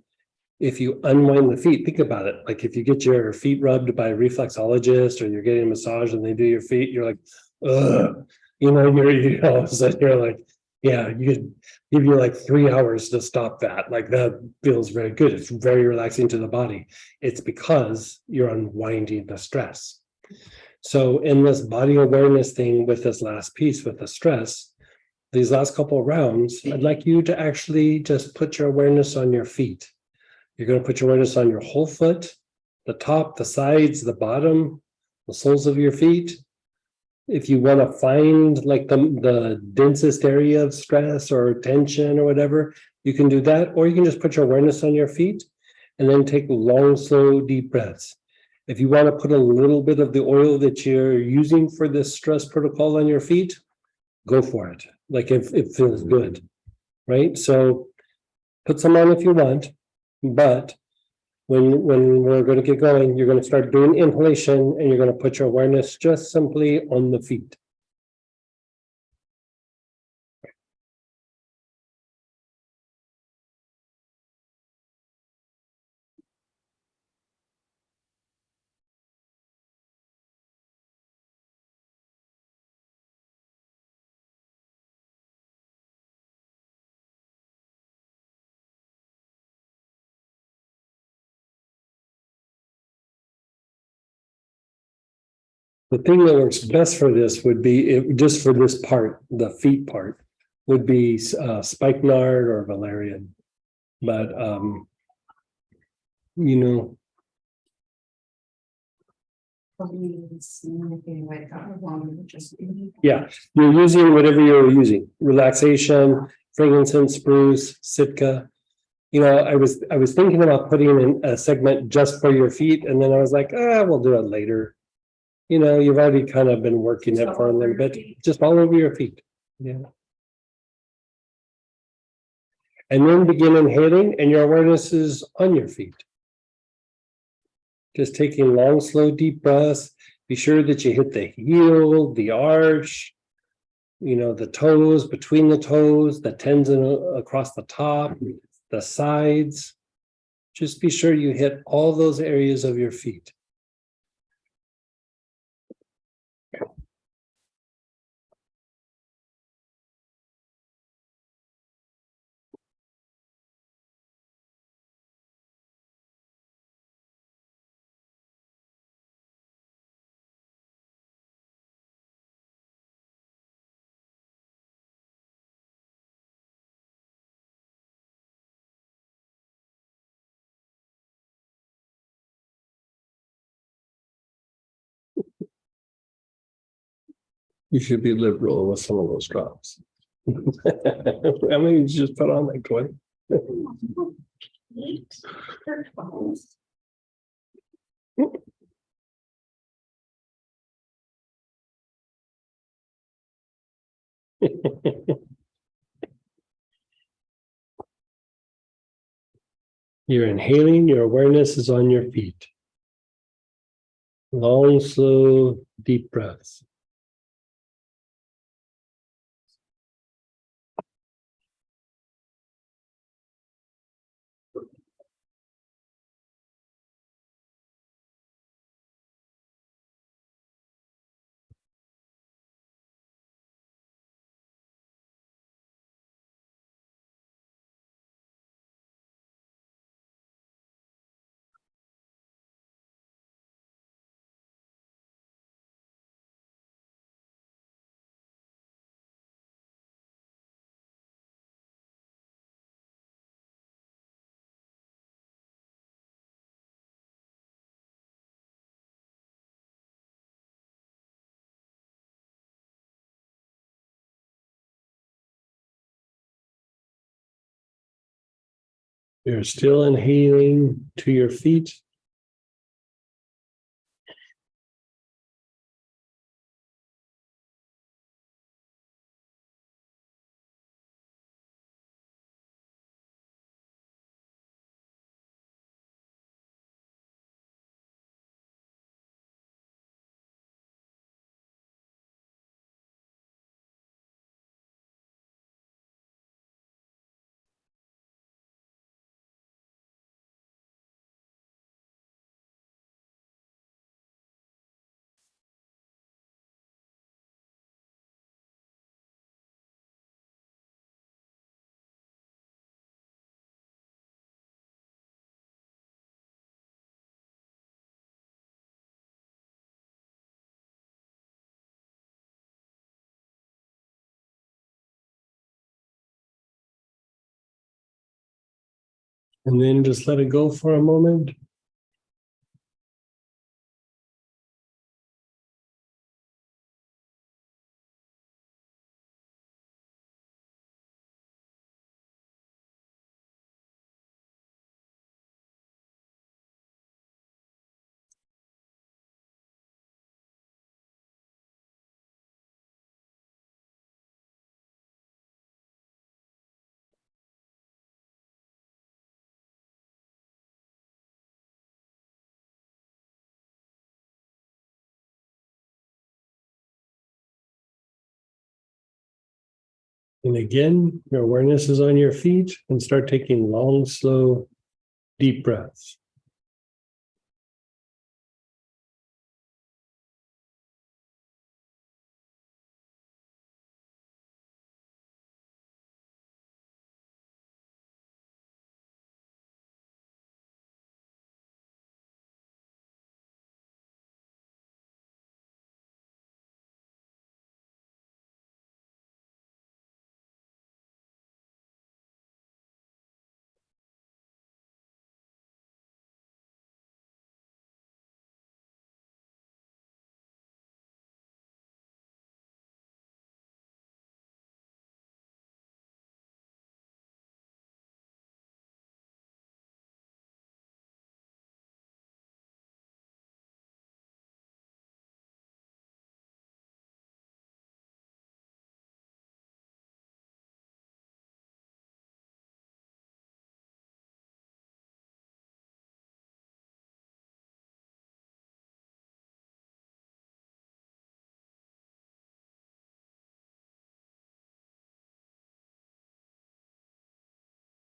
if you unwind the feet, think about it. Like if you get your feet rubbed by a reflexologist or you're getting a massage and they do your feet, you're like, ugh, so you're like, yeah, you could give you like 3 hours to stop that. Like that feels very good. It's very relaxing to the body. It's because you're unwinding the stress. So in this body awareness thing with this last piece with the stress, these last couple of rounds, I'd like you to actually just put your awareness on your feet. You're going to put your awareness on your whole foot, the top, the sides, the bottom, the soles of your feet. If you want to find like the densest area of stress or tension or whatever, you can do that. Or you can just put your awareness on your feet and then take long, slow, deep breaths. If you want to put a little bit of the oil that you're using for this stress protocol on your feet, go for it. Like if it feels good, right? So put some on if you want, but when we're going to get going, you're going to start doing inhalation and you're going to put your awareness just simply on the feet. The thing that works best for this would be, just for this part, the feet part, would be spikenard or valerian. But, you know, yeah, you're using whatever you're using, relaxation, frankincense, spruce, sitka. You know, I was thinking about putting in a segment just for your feet, and then I was like, we'll do it later. You know, you've already kind of been working it for a little bit, just all over your feet. Yeah. And then begin inhaling, and your awareness is on your feet. Just taking long, slow, deep breaths. Be sure that you hit the heel, the arch, you know, the toes, between the toes, the tendon across the top, the sides. Just be sure you hit all those areas of your feet. You should be liberal with some of those drops. I mean, you just put on like 20. You're inhaling, your awareness is on your feet. Long, slow, deep breaths. You're still inhaling to your feet. And then just let it go for a moment. And again, your awareness is on your feet and start taking long, slow, deep breaths.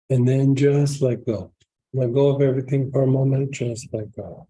And then just let go. Let go of everything for a moment, just let go.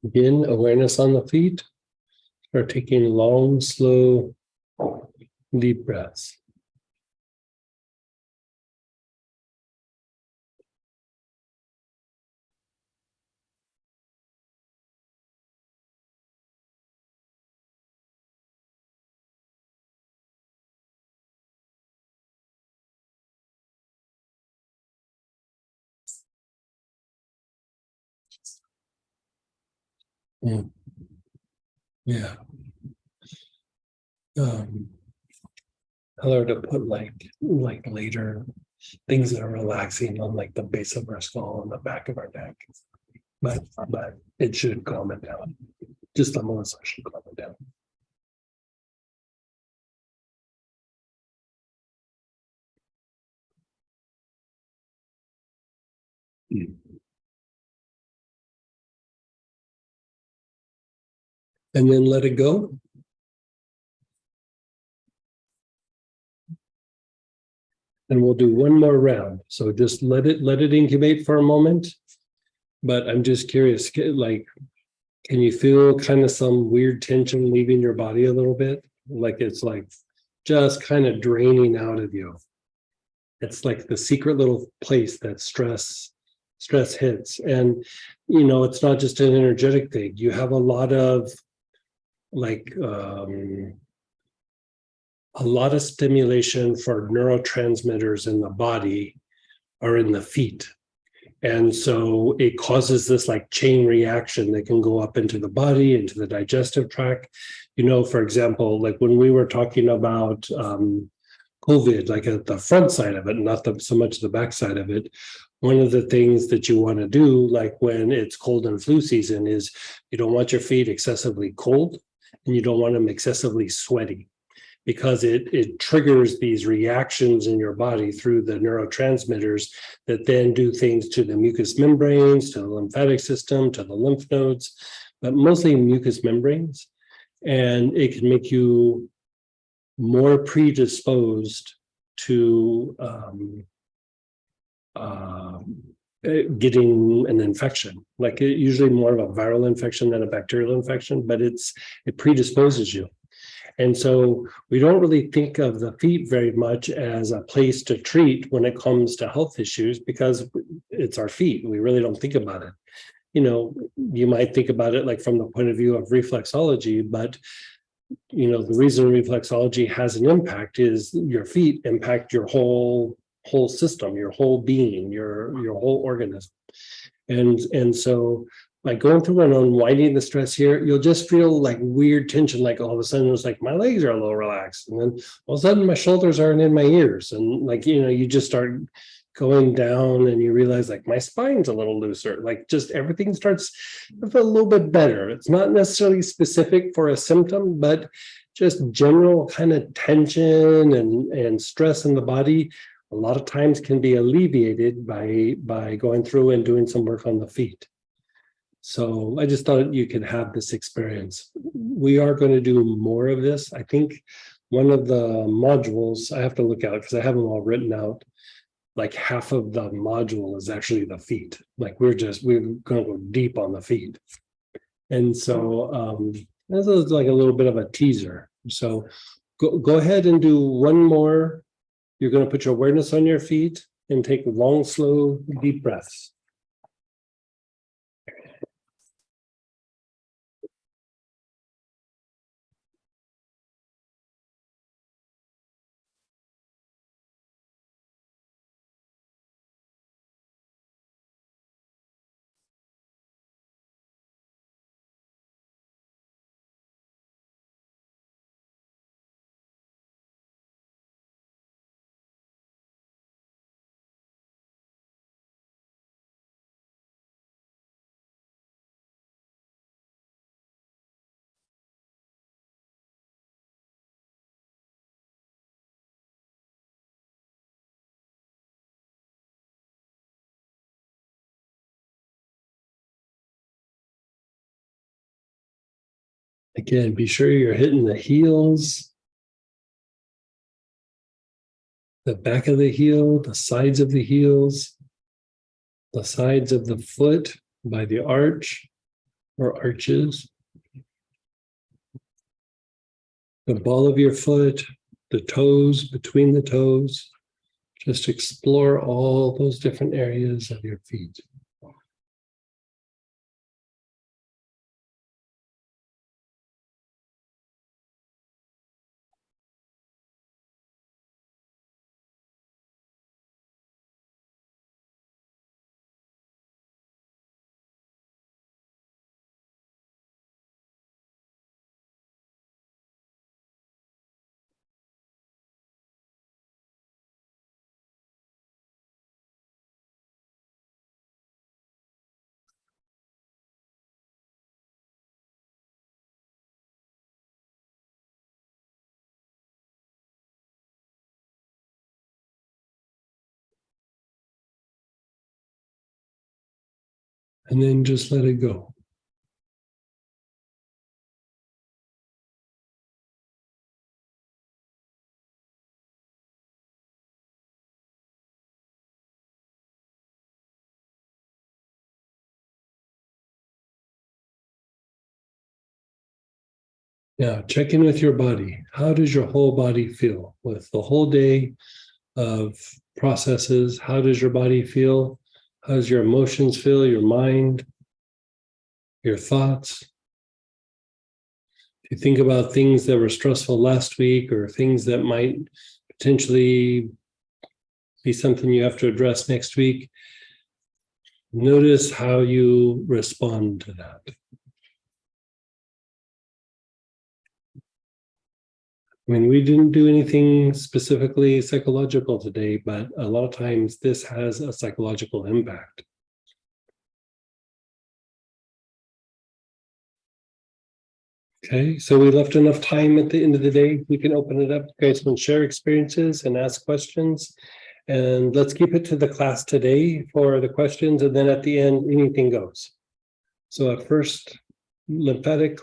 Again, awareness on the feet. Start taking long, slow, deep breaths. Mm. Yeah. Color to put like later things that are relaxing on like the base of our skull and the back of our neck. But it should calm it down. Just the Melissa should calm it down. Mm. And then let it go. And we'll do one more round. So just let it incubate for a moment. But I'm just curious, like, can you feel kind of some weird tension leaving your body a little bit? Like it's like just kind of draining out of you. It's like the secret little place that stress hits. And, you know, it's not just an energetic thing. You have a lot of like, a lot of stimulation for neurotransmitters in the body are in the feet. And so it causes this like chain reaction that can go up into the body, into the digestive tract. You know, for example, like when we were talking about COVID, like at the front side of it, not so much the back side of it, one of the things that you want to do, like when it's cold and flu season, is you don't want your feet excessively cold and you don't want them excessively sweaty, because it triggers these reactions in your body through the neurotransmitters that then do things to the mucous membranes, to the lymphatic system, to the lymph nodes, but mostly mucous membranes. And it can make you more predisposed to getting an infection, like usually more of a viral infection than a bacterial infection, but it predisposes you. And so we don't really think of the feet very much as a place to treat when it comes to health issues, because it's our feet. We really don't think about it. you might think about it like from the point of view of reflexology, but the reason reflexology has an impact is your feet impact your whole system, your whole being, your whole organism. And so by going through and unwinding the stress here, you'll just feel like weird tension, like all of a sudden it's like my legs are a little relaxed, and then all of a sudden my shoulders aren't in my ears, and like you just start going down and you realize like my spine's a little looser, like just everything starts to feel a little bit better. It's not necessarily specific for a symptom, but just general kind of tension and stress in the body a lot of times can be alleviated by going through and doing some work on the feet. So I just thought you could have this experience. We are going to do more of this. I think one of the modules, I have to look out because I have them all written out. Like half of the module is actually the feet. Like we're going to go deep on the feet. And so this is like a little bit of a teaser. So go ahead and do one more. You're going to put your awareness on your feet and take long, slow, deep breaths. Again, be sure you're hitting the heels, the back of the heel, the sides of the heels, the sides of the foot by the arch or arches, the ball of your foot, the toes, between the toes. Just explore all those different areas of your feet. And then just let it go. Now, check in with your body. How does your whole body feel with the whole day of processes? How does your body feel? How does your emotions feel? Your mind, your thoughts? If you think about things that were stressful last week or things that might potentially be something you have to address next week, notice how you respond to that. I mean, we didn't do anything specifically psychological today, but a lot of times this has a psychological impact. Okay, so we left enough time at the end of the day. We can open it up. You guys can share experiences and ask questions. And let's keep it to the class today for the questions. And then at the end, anything goes. So at first, lymphatic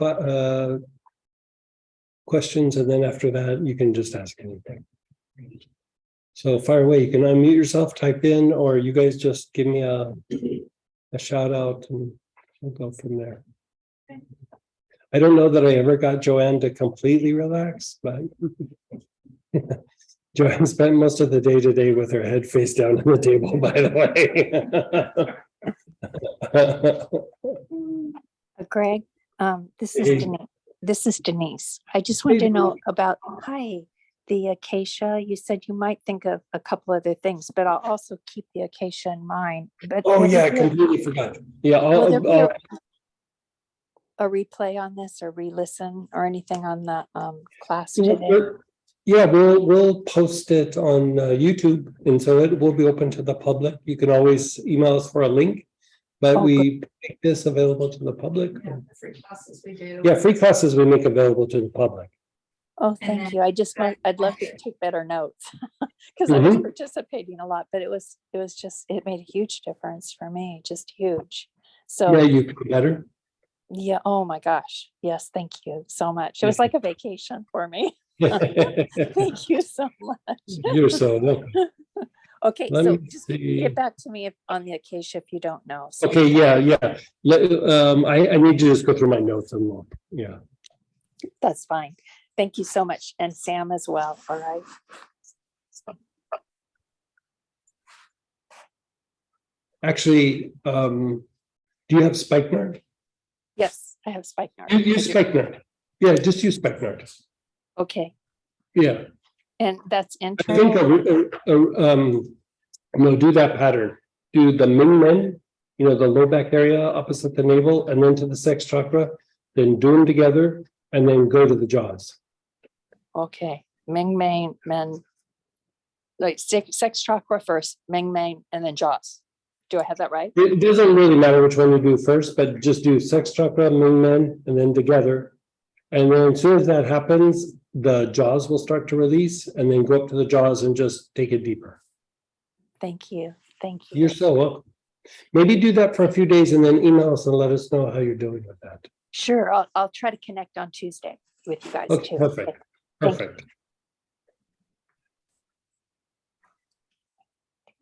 questions, and then after that, you can just ask anything. So fire away. You can unmute yourself, type in, or you guys just give me a shout out and we'll go from there. I don't know that I ever got Joanne to completely relax, but Joanne spent most of the day today with her head face down on the table, by the way. Greg, this is Hey. Denise. This is Denise. I just wanted Hey, to know about, the acacia. You said you might think of a couple other things, but I'll also keep the acacia in mind. But Oh, will yeah, I there be a- completely forgot. Yeah, will there be I'll, a replay on this or re-listen or anything on the class Yeah, today? yeah, we'll post it on YouTube, and so it will be open to the public. You can always email us for a link, but Oh, we make this available to the public. Yeah, the free classes we do. Yeah, free classes we make available to the public. Oh, And thank then- you. I'd love to take better notes because I was Mhm. participating a lot, but it made a huge difference for me, just huge. Yeah, So, you can better. yeah, oh my gosh. Yes, thank you so much. It was like a vacation for me. Thank you so much. You're so welcome. Okay, Let so me just see. get back to me on the acacia if you don't know. So Okay, yeah. I need to just go through my notes and look. Yeah. that's fine. Thank you so much. And Sam as well. All right. Actually, do you have spikenard? Yes, I have spikenard. Use spikenard. Yeah, just use spikenard. Okay. Yeah. And that's I think, internal. no, do that pattern. Do the Ming Men, the low back area opposite the navel, and then to the sex chakra, then do them together, and then go to the jaws. Okay. Ming Main, men. Like sex chakra first, Ming Main, and then jaws. Do I have that right? It doesn't really matter which one you do first, but just do sex chakra, Ming Men, and then together. And then as soon as that happens, the jaws will start to release, and then go up to the jaws and just take it deeper. Thank you. Thank you. You're so welcome. Maybe do that for a few days and then email us and let us know how you're doing with that. Sure. I'll try to connect on Tuesday with you guys Okay, too. perfect. Thank you. Perfect.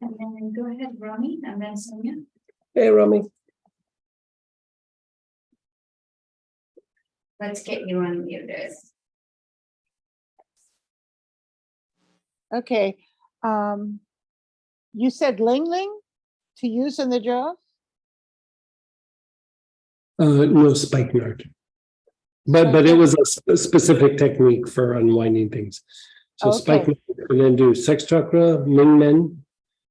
And then go ahead, Rami, and then Sonia. Hey, Rami. Let's get you unmuted. Okay, you said Ling Ling to use in the jaws? No spikenard. But it was a specific technique for unwinding things. So Okay. spikenard, and then do sex chakra, Ming Men,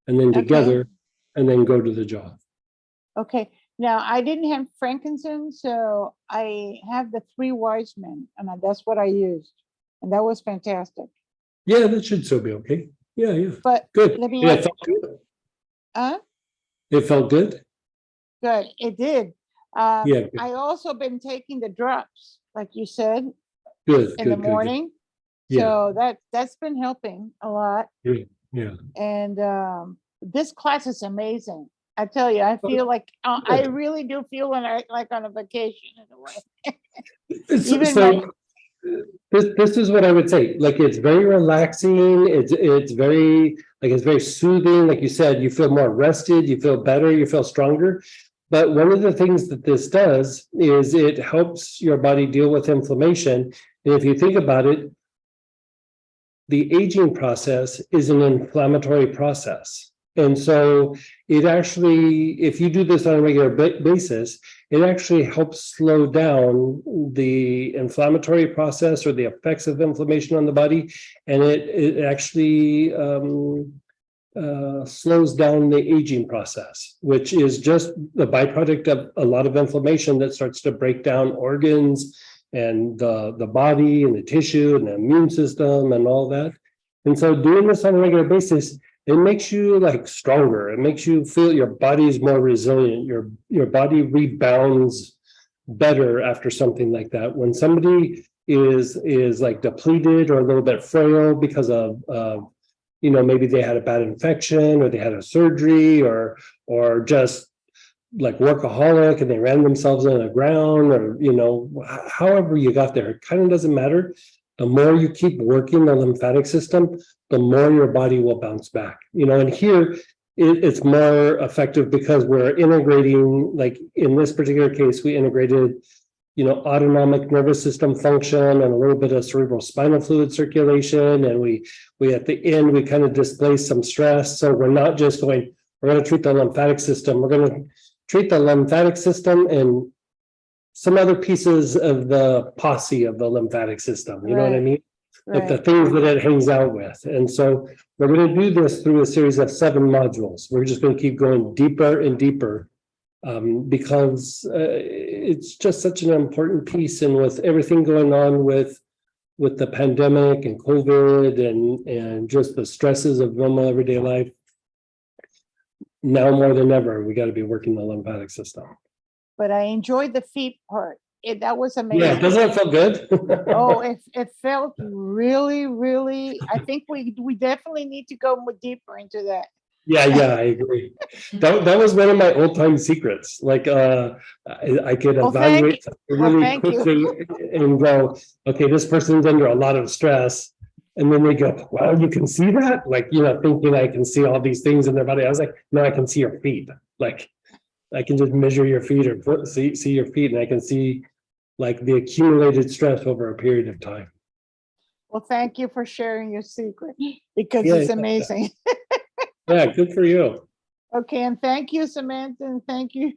and then Okay. together, and then go to the jaw. Okay, now I didn't have frankincense, so I have the 3 wise men, and that's what I used. And that was fantastic. Yeah, that should still be okay. Yeah. But Good. let me Yeah, it ask, felt good. It felt good. good, it did. Yeah, good. I also been taking the drops, like you said, Good. in the Good. morning. Yeah. So that's been helping a lot. Yeah. And this class is amazing. I tell you, I feel like I really do feel like on a vacation in a way. Even So this is what I would say. Like, it's very relaxing. It's very soothing. Like you said, you feel more rested. You feel better. You feel stronger. But one of the things that this does is it helps your body deal with inflammation. And if you think about it, the aging process is an inflammatory process. And so it actually, if you do this on a regular basis, it actually helps slow down the inflammatory process or the effects of inflammation on the body. And it actually slows down the aging process, which is just the byproduct of a lot of inflammation that starts to break down organs and the body and the tissue and the immune system and all that. And so doing this on a regular basis, it makes you like stronger. It makes you feel your body is more resilient. Your body rebounds better after something like that. When somebody is like depleted or a little bit frail because of maybe they had a bad infection or they had a surgery or just like workaholic and they ran themselves on the ground or however you got there, it kind of doesn't matter. The more you keep working the lymphatic system, the more your body will bounce back. And here it's more effective because we're integrating, like in this particular case, we integrated, autonomic nervous system function and a little bit of cerebrospinal fluid circulation. And we at the end, we kind of displaced some stress. So we're not just going, we're going to treat the lymphatic system. We're going to treat the lymphatic system and some other pieces of the posse of the lymphatic system, you know what I Right. mean? Like the Right. things that it hangs out with. And so we're going to do this through a series of 7 modules. We're just going to keep going deeper and deeper because it's just such an important piece. And with everything going on with the pandemic and COVID and just the stresses of normal everyday life, now more than ever, we got to be working the lymphatic system. But I enjoyed the feet part. That was Yeah, amazing. doesn't it feel good? Oh, it felt really, really, I think we definitely need to go more deeper into that. Yeah, I agree. That was one of my old time secrets. Like I could Well, evaluate really thank you. quickly and go, okay, this person's under a lot of stress. And then they go, well, you can see that? Like, you know, thinking I can see all these things in their body. I was like, no, I can see your feet. Like I can just measure your feet or see your feet, and I can see like the accumulated stress over a period of time. Well, thank you for sharing your secret because Yeah, it's yeah. amazing. Yeah, good for you. Okay, and thank you, Samantha, and thank you.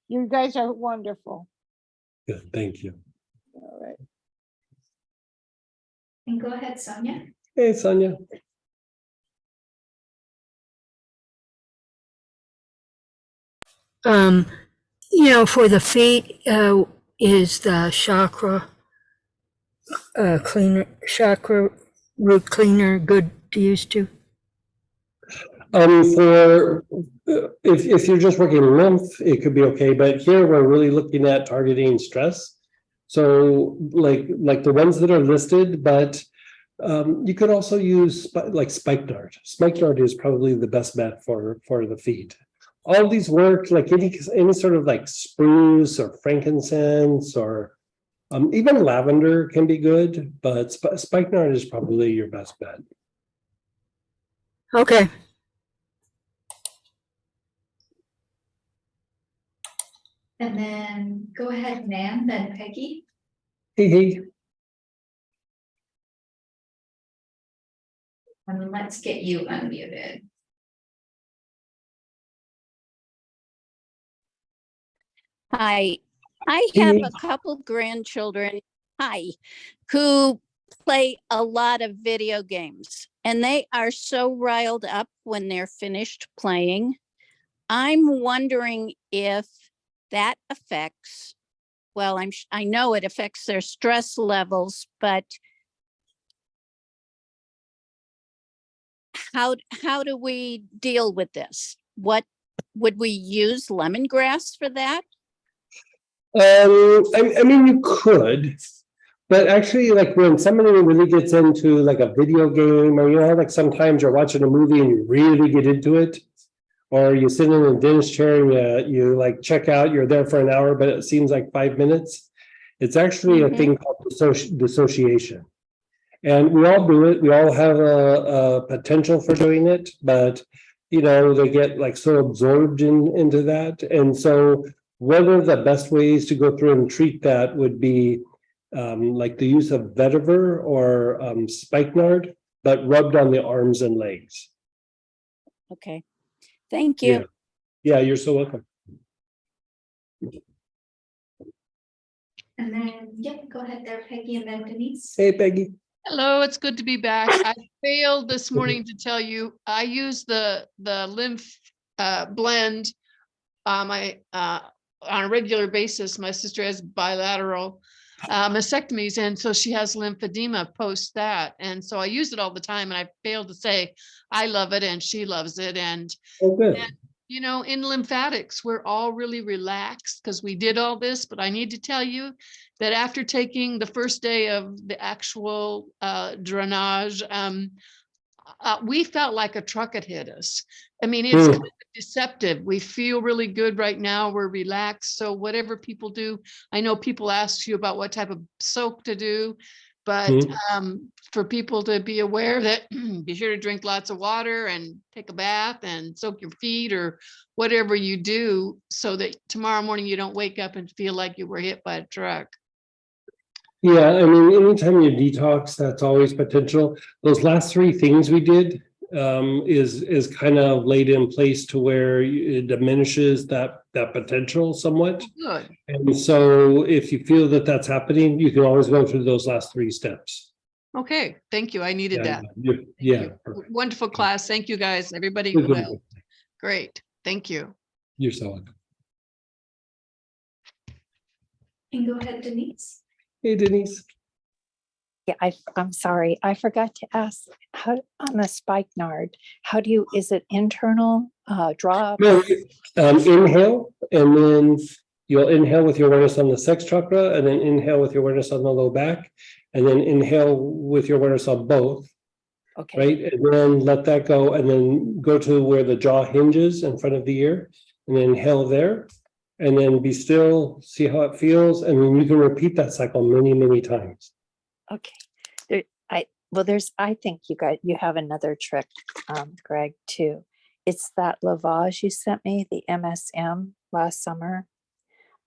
You guys are wonderful. Good, thank you. All right. And go ahead, Sonia. Hey, Sonia. You know, for the feet, is the chakra chakra root cleaner good to use too? For if you're just working lymph, it could be okay, but here we're really looking at targeting stress. So like the ones that are listed, but you could also use like spikenard. Spikenard is probably the best bet for the feet. All of these work, like any sort of like spruce or frankincense or even lavender can be good, but spikenard is probably your best bet. Okay. And then go ahead, Nan, then Peggy. Hey. And let's get you unmuted. Hi, I have a couple grandchildren, who play a lot of video games, and they are so riled up when they're finished playing. I'm wondering if that affects, well, I know it affects their stress levels, but how do we deal with this? What would we use lemongrass for that? I mean, you could, but actually, like when somebody really gets into like a video game, or you know, like sometimes you're watching a movie and you really get into it, or you sit in a dentist chair and you like check out, you're there for an hour, but it seems like 5 minutes. It's actually a thing called dissociation. And we all do it. We all have a potential for doing it, but you know, they get like so absorbed into that. And so one of the best ways to go through and treat that would be like the use of vetiver or spikenard, but rubbed on the arms and legs. Okay, thank you. Yeah, you're so welcome. And then, yep, go ahead there, Peggy, and then Denise. Hey, Peggy. Hello, it's good to be back. I failed this morning to tell you, I use the lymph blend on a regular basis. My sister has bilateral mastectomies, and so she has lymphedema post that. And so I use it all the time, and I failed to say I love it and she loves it. And, you know, in lymphatics, we're all really relaxed because we did all this, but I need to tell you that after taking the first day of the actual drainage, we felt like a truck had hit us. I mean, it's kind of deceptive. We feel really good right now. We're relaxed. So whatever people do, I know people ask you about what type of soak to do, but for people to be aware that be sure to drink lots of water and take a bath and soak your feet or whatever you do so that tomorrow morning you don't wake up and feel like you were hit by a truck. Yeah, I mean, anytime you detox, that's always potential. Those last 3 things we did, is kind of laid in place to where it diminishes that potential somewhat. Good. And so if you feel that that's happening, you can always go through those last 3 steps. Okay, thank you. I needed that. Yeah. Wonderful class. Thank you, guys. Everybody Good. well. Great. Thank you. You're so welcome. And go ahead, Denise. Hey, Denise. Yeah, I'm sorry. I forgot to ask how on the spikenard, is it internal drop? No, inhale, and then you'll inhale with your awareness on the sex chakra, and then inhale with your awareness on the low back, and then inhale with your awareness on both. Okay. Right, and then let that go, and then go to where the jaw hinges in front of the ear, and then inhale there, and then be still, see how it feels, and then you can repeat that cycle many, many times. Okay. I think you have another trick, Greg, too. It's that lavage you sent me, the MSM last summer.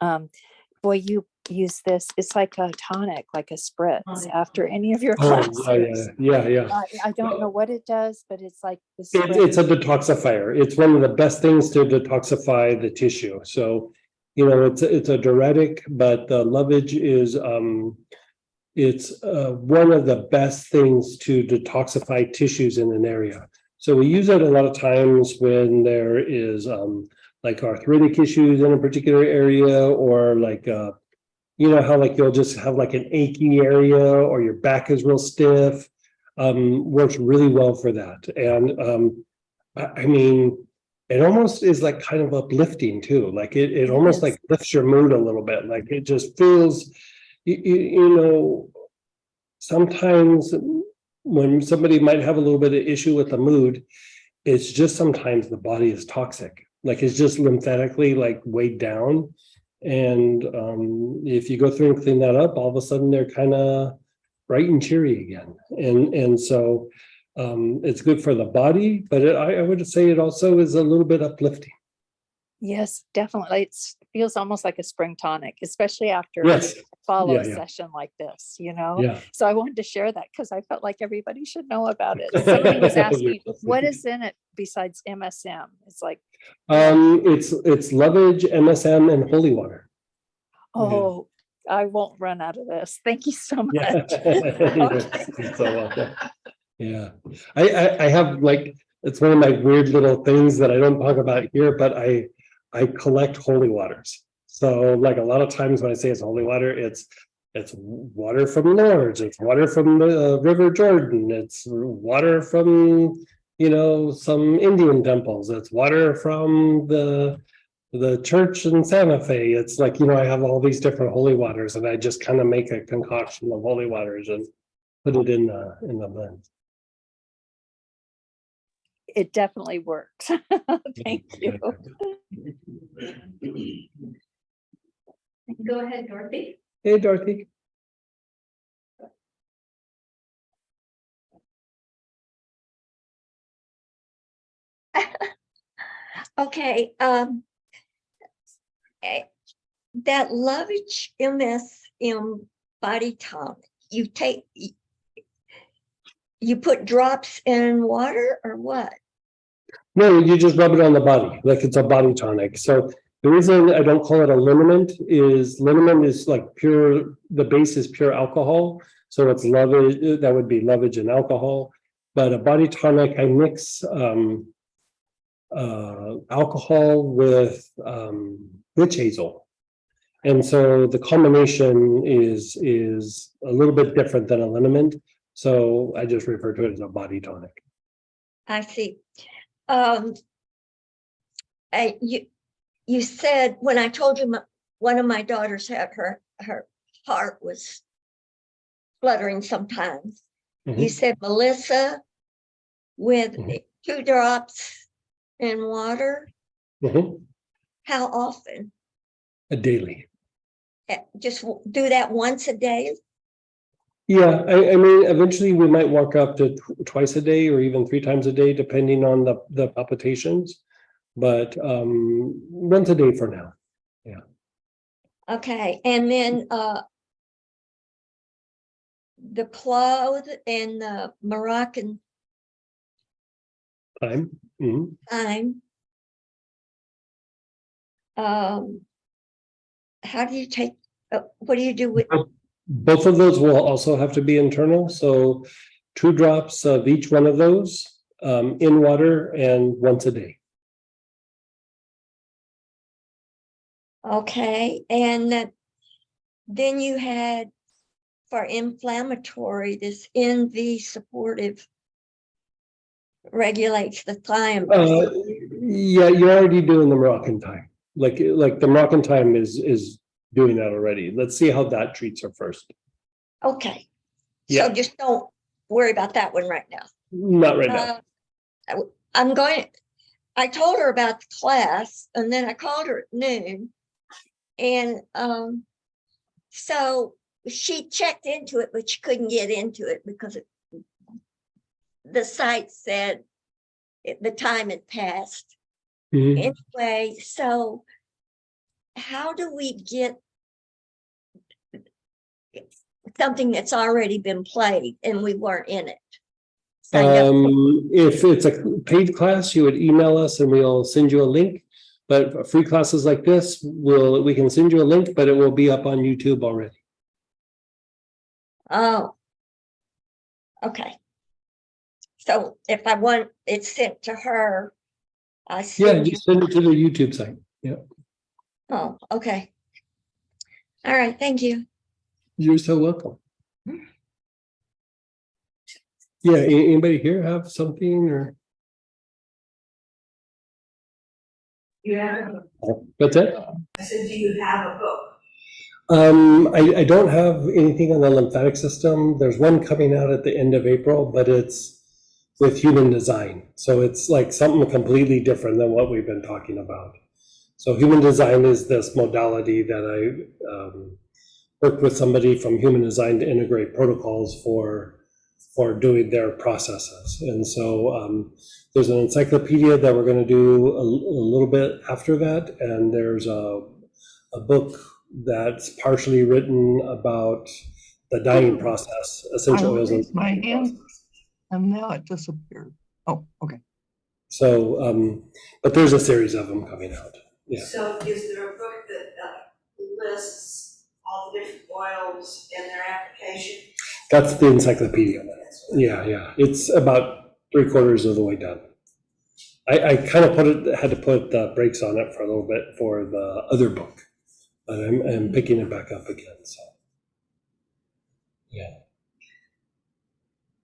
Boy, you use this. It's like a tonic, like a spritz after any of your classes. Yeah. I don't know what it does, but it's like this. It's a detoxifier. It's one of the best things to detoxify the tissue. So, it's a diuretic, but the lovage is it's one of the best things to detoxify tissues in an area. So we use it a lot of times when there is like arthritic issues in a particular area, or like how like you'll just have like an achy area, or your back is real stiff. Works really well for that. And I mean, it almost is like kind of uplifting too. Like it almost like lifts your mood a little bit. Like it just feels, sometimes when somebody might have a little bit of issue with the mood, it's just sometimes the body is toxic. Like it's just lymphatically like weighed down. And if you go through and clean that up, all of a sudden they're kind of bright and cheery again. And so it's good for the body, but I would say it also is a little bit uplifting. Yes, definitely. It feels almost like a spring tonic, especially after Yes. a follow Yeah. session like this, Yeah. So I wanted to share that because I felt like everybody should know about it. Somebody was asking, what is in it besides MSM? It's like, it's lovage, MSM, and holy water. oh, I won't run out of this. Thank you so much. You're so welcome. Yeah, I have like, it's one of my weird little things that I don't talk about here, but I collect holy waters. So like a lot of times when I say it's holy water, it's water from Lourdes, it's water from the River Jordan, it's water from some Indian temples, it's water from the church in Santa Fe. It's like, I have all these different holy waters, and I just kind of make a concoction of holy waters and put it in the blend. It definitely works. Thank you. Go ahead, Dorothy. Hey, Dorothy. Okay, that lovage MSM body tonic, you put drops in water or what? No, you just rub it on the body, like it's a body tonic. So the reason I don't call it a liniment is like pure, the base is pure alcohol. So it's lovage, that would be lovage and alcohol. But a body tonic, I mix alcohol with witch hazel. And so the combination is a little bit different than a liniment. So I just refer to it as a body tonic. I see. You said, when I told you one of my daughters had her heart was fluttering sometimes. You said Melissa with 2 drops in water. How often? Daily. Just do that once a day? Yeah, I mean, eventually we might walk up to twice a day or even 3 times a day, depending on the palpitations. But once a day for now. Yeah. Okay, and then the cloth and the Moroccan Time. Mhm. time. How do you take, what do you do with, Both of those will also have to be internal, so 2 drops of each one of those in water and once a day. okay, and then you had for inflammatory, this NV supportive regulates the thyme. Yeah, you're already doing the Moroccan time. Like the Moroccan time is doing that already. Let's see how that treats her first. Okay, Yeah. so just don't worry about that one right now. Not right now. I told her about the class and then I called her at noon. And so she checked into it, but she couldn't get into it because the site said the time had passed. Mhm. Anyway, so how do we get something that's already been played and we weren't in it? If it's a paid class, you would email us and we'll send you a link. But for free classes like this, we can send you a link, but it will be up on YouTube already. Oh, okay. So if I want it sent to her, I send you. Just send it to the YouTube site. Yeah. Oh, okay. All right, thank you. You're so welcome. Yeah, anybody here have something or? Yeah. What's that? I said, do you have a book? I don't have anything on the lymphatic system. There's one coming out at the end of April, but it's with human design. So it's like something completely different than what we've been talking about. So human design is this modality that I worked with somebody from human design to integrate protocols for doing their processes. And so there's an encyclopedia that we're going to do a little bit after that. And there's a book that's partially written about the dyeing process, essential oils. And my hand, and now it disappeared. Oh, okay. So, but there's a series of them coming out. Yeah. So is there a book that lists all the different oils and their application? That's the encyclopedia. Yeah. It's about 3/4 of the way done. I kind of had to put the brakes on it for a little bit for the other book, but I'm picking it back up again. So, yeah.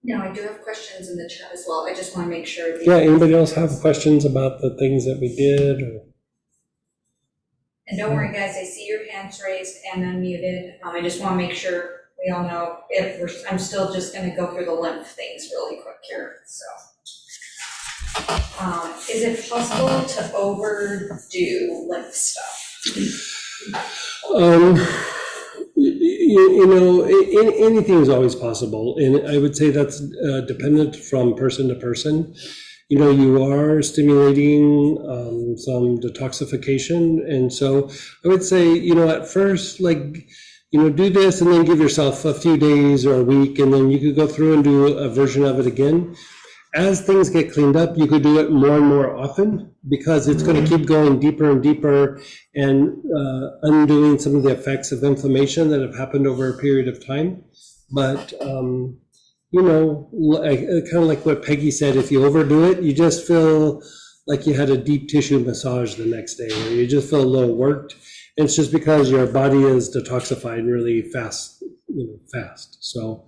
No, I do have questions in the chat as well. I just want to make sure. Yeah. Anybody else have questions about the things that we did? Or? And don't worry, guys. I see your hands raised and unmuted. I just want to make sure we all know I'm still just going to go through the lymph things really quick here. So, is it possible to overdo lymph stuff? Anything is always possible, and I would say that's dependent from person to person. You are stimulating some detoxification, and so I would say, at first, do this and then give yourself a few days or a week, and then you could go through and do a version of it again. As things get cleaned up, you could do it more and more often because it's going to keep going deeper and deeper and undoing some of the effects of inflammation that have happened over a period of time. But, kind of like what Peggy said, if you overdo it, you just feel like you had a deep tissue massage the next day, or you just feel a little worked. And it's just because your body is detoxified really fast, So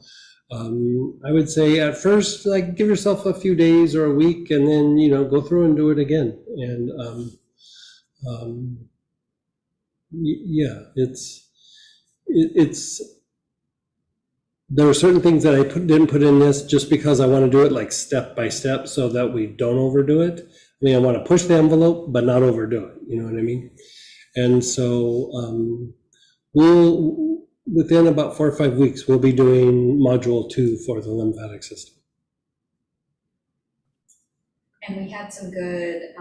I would say at first, give yourself a few days or a week, and then, go through and do it again. And it's there are certain things that I didn't put in this just because I want to do it step by step so that we don't overdo it. I mean, I want to push the envelope, but not overdo it. You know what I mean? And so within about 4 or 5 weeks, we'll be doing module 2 for the lymphatic system. And we had some good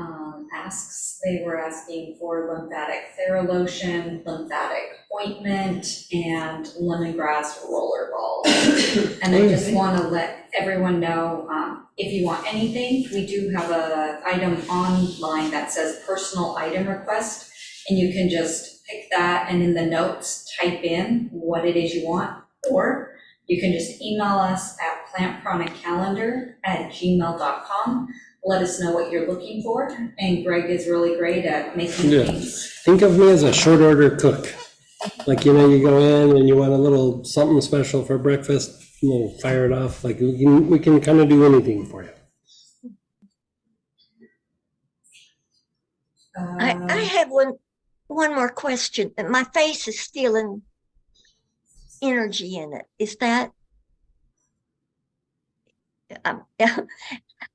asks. They were asking for lymphatic Theralotion, lymphatic ointment, and lemongrass roller balls. And I just want to let everyone know, if you want anything, we do have a item online that says personal item request, and you can just pick that and in the notes, type in what it is you want, or you can just email us at plantchronicalendar@gmail.com. Let us know what you're looking for, and Greg is really great at making things. Think of me as a short order cook. Like, you know, you go in and you want a little something special for breakfast, we'll fire it off. Like we can kind of do anything for you. I have one more question. My face is feeling energy in it. Is that?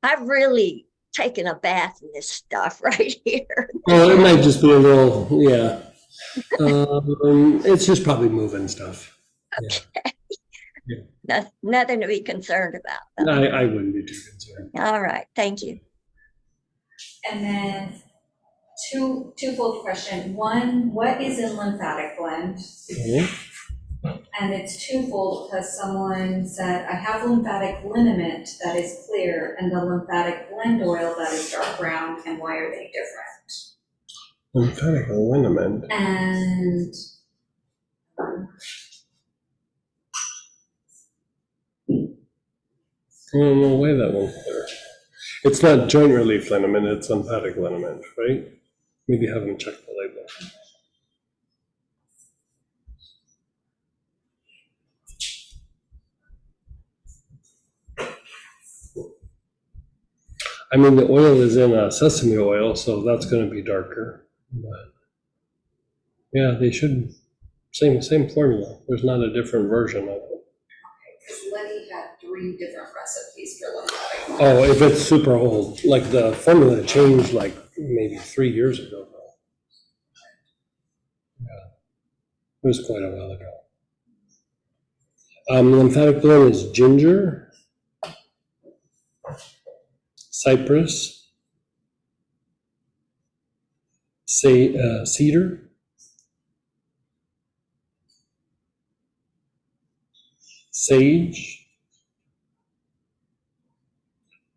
I've really taken a bath in this stuff right here. Well, it might just be a little, yeah. It's just probably moving stuff. Okay. Yeah. Nothing to be concerned about. I wouldn't be too concerned. All right, thank you. And then twofold question. One, what is a lymphatic blend? And it's twofold because someone said, I have lymphatic liniment that is clear and the lymphatic blend oil that is dark brown, and why are they different? Lymphatic liniment. And I don't know why that one's clear. It's not joint relief liniment, it's lymphatic liniment, right? Maybe have them check the label. I mean, the oil is in sesame oil, so that's going to be darker. But yeah, they should, same formula. There's not a different version of it. because Letty had 3 different recipes for lymphatic. Oh, if it's super old, like the formula changed like maybe 3 years ago. Yeah, it was quite a while ago. Lymphatic blend is ginger, cypress, cedar, sage,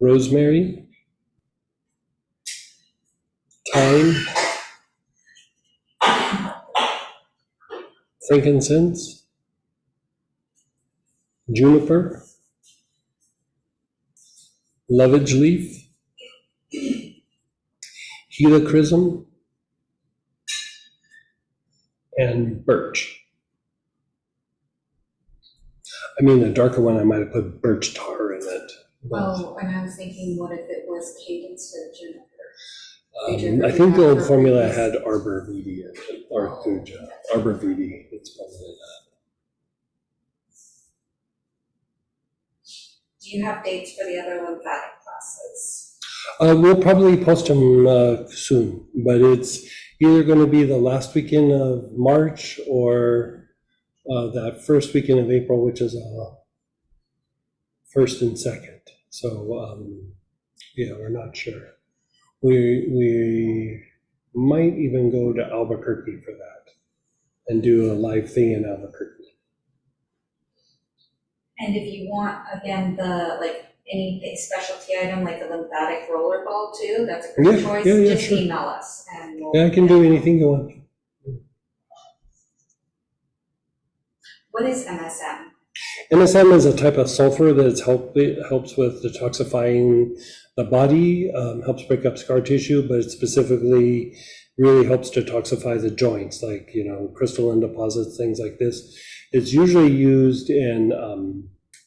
rosemary, thyme, frankincense, juniper, lovage leaf, helichrysum, and birch. I mean, the darker one, I might have put birch tar in it. Oh, and I was thinking, what if it was cadence or juniper? I think the old formula had arbor vitae in it, or thuja. Arbor vitae, it's probably that. Do you have dates for the other lymphatic classes? We'll probably post them soon, but it's either going to be the last weekend of March or that first weekend of April, which is first and second. So yeah, we're not sure. We might even go to Albuquerque for that and do a live thing in Albuquerque. And if you want, again, any specialty item like a lymphatic roller ball too, that's a great choice. Just sure. email us and we'll. Yeah, I can do anything you want. What is MSM? MSM is a type of sulfur that helps with detoxifying the body, helps break up scar tissue, but it specifically really helps detoxify the joints, like, you know, crystalline deposits, things like this. It's usually used in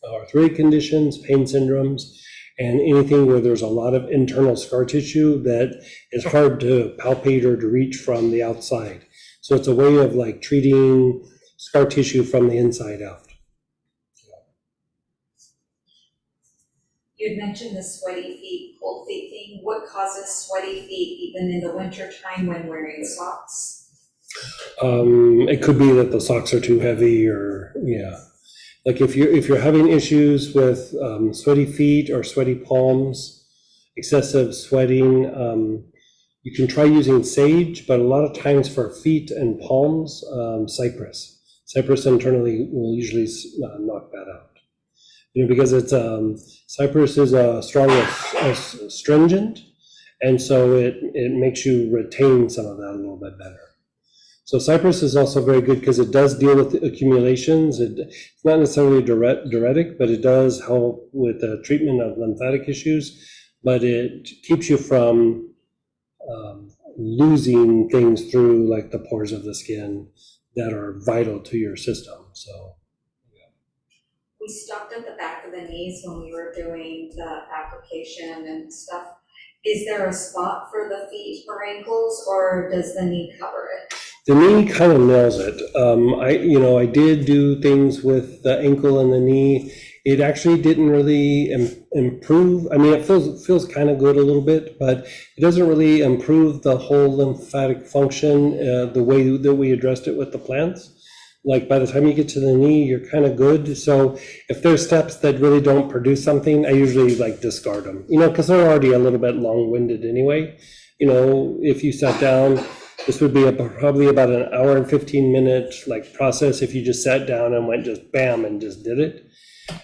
arthritic conditions, pain syndromes, and anything where there's a lot of internal scar tissue that is hard to palpate or to reach from the outside. So it's a way of like treating scar tissue from the inside out. You had mentioned the sweaty feet, cold feet thing. What causes sweaty feet even in the winter time when wearing socks? It could be that the socks are too heavy, or yeah. Like if you're having issues with sweaty feet or sweaty palms, excessive sweating, you can try using sage, but a lot of times for feet and palms, cypress. Cypress internally will usually knock that out. because it's, cypress is a strong astringent, and so it makes you retain some of that a little bit better. So cypress is also very good because it does deal with accumulations. It's not necessarily a diuretic, but it does help with the treatment of lymphatic issues, but it keeps you from losing things through like the pores of the skin that are vital to your system. So we stopped at the back of the knees when we were doing the application and stuff. Is there a spot for the feet or ankles, or does the knee cover it? the knee kind of nails it. I did do things with the ankle and the knee. It actually didn't really improve. I mean, it feels kind of good a little bit, but it doesn't really improve the whole lymphatic function the way that we addressed it with the plants. Like by the time you get to the knee, you're kind of good. So if there's steps that really don't produce something, I usually like discard them, because they're already a little bit long-winded anyway. If you sat down, this would be probably about an hour and 15-minute like process if you just sat down and went just bam and just did it.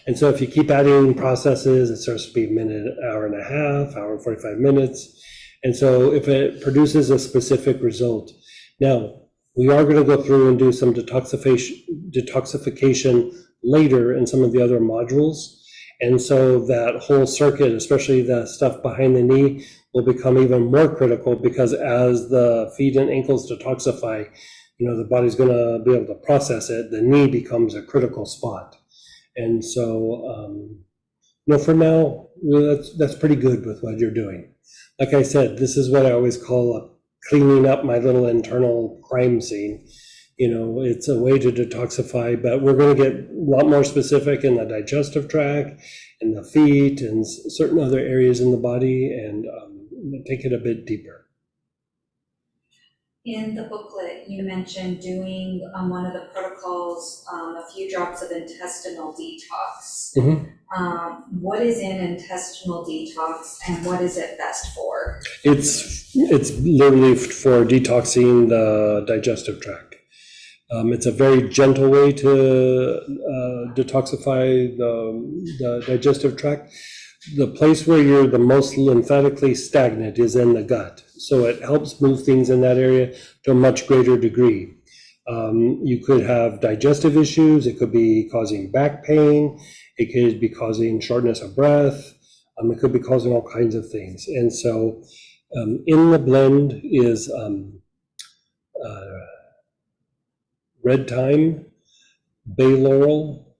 And so if you keep adding processes, it starts to be a minute, hour and a half, hour and 45 minutes. And so if it produces a specific result. Now, we are going to go through and do some detoxification later in some of the other modules. And so that whole circuit, especially the stuff behind the knee, will become even more critical because as the feet and ankles detoxify, the body's going to be able to process it. The knee becomes a critical spot. And so, for now, that's pretty good with what you're doing. Like I said, this is what I always call cleaning up my little internal crime scene. It's a way to detoxify, but we're going to get a lot more specific in the digestive tract, in the feet, and certain other areas in the body, and take it a bit deeper. In the booklet, you mentioned doing one of the protocols, a few drops of intestinal detox. Mm-hmm. What is in intestinal detox and what is it best for? It's literally for detoxing the digestive tract. It's a very gentle way to detoxify the digestive tract. The place where you're the most lymphatically stagnant is in the gut. So it helps move things in that area to a much greater degree. You could have digestive issues. It could be causing back pain. It could be causing shortness of breath. It could be causing all kinds of things. And so in the blend is red thyme, bay laurel,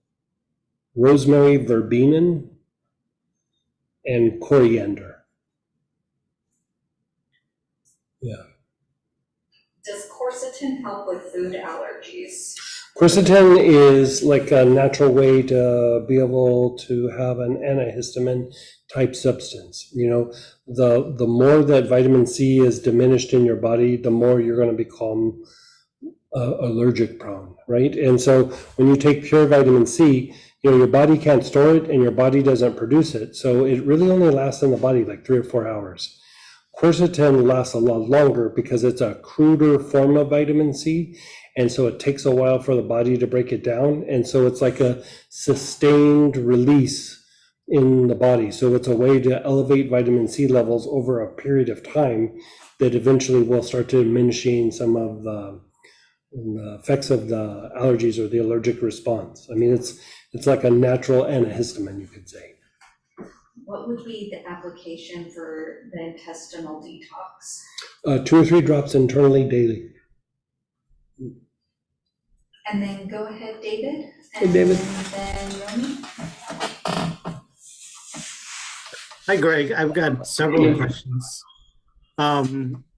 rosemary verbenan, and coriander. Yeah. Does quercetin help with food allergies? Quercetin is like a natural way to be able to have an antihistamine type substance. The more that vitamin C is diminished in your body, the more you're going to become allergic prone, right? And so when you take pure vitamin C, your body can't store it and your body doesn't produce it. So it really only lasts in the body like 3 or 4 hours. Quercetin lasts a lot longer because it's a cruder form of vitamin C. And so it takes a while for the body to break it down. And so it's like a sustained release in the body. So it's a way to elevate vitamin C levels over a period of time that eventually will start diminishing some of the effects of the allergies or the allergic response. I mean, it's like a natural antihistamine, you could say. What would be the application for the intestinal detox? 2 or 3 drops internally daily. And then go ahead, David. Hey, David. And then Romy. Hi, Greg. I've got several questions.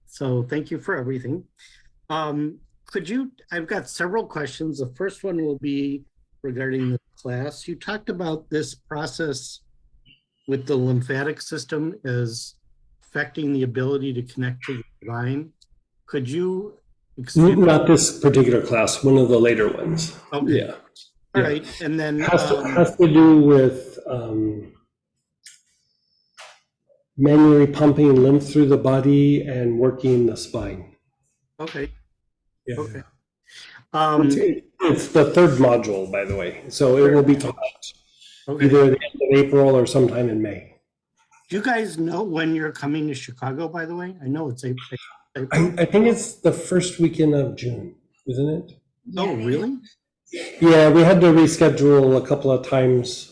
So thank you for everything. I've got several questions. The first one will be regarding the class. You talked about this process with the lymphatic system as affecting the ability to connect to the divine. Could you explain? Not this particular class, one of the later ones. Okay. Yeah. All right. And then has to do with manually pumping lymph through the body and working the spine. Okay. Yeah. Okay. It's the 3rd module, by the way, so it will be taught Okay. either the end of April or sometime in May. Do you guys know when you're coming to Chicago, by the way? I know it's April. I think it's the first weekend of June, isn't it? Oh, really? Yeah, we had to reschedule a couple of times.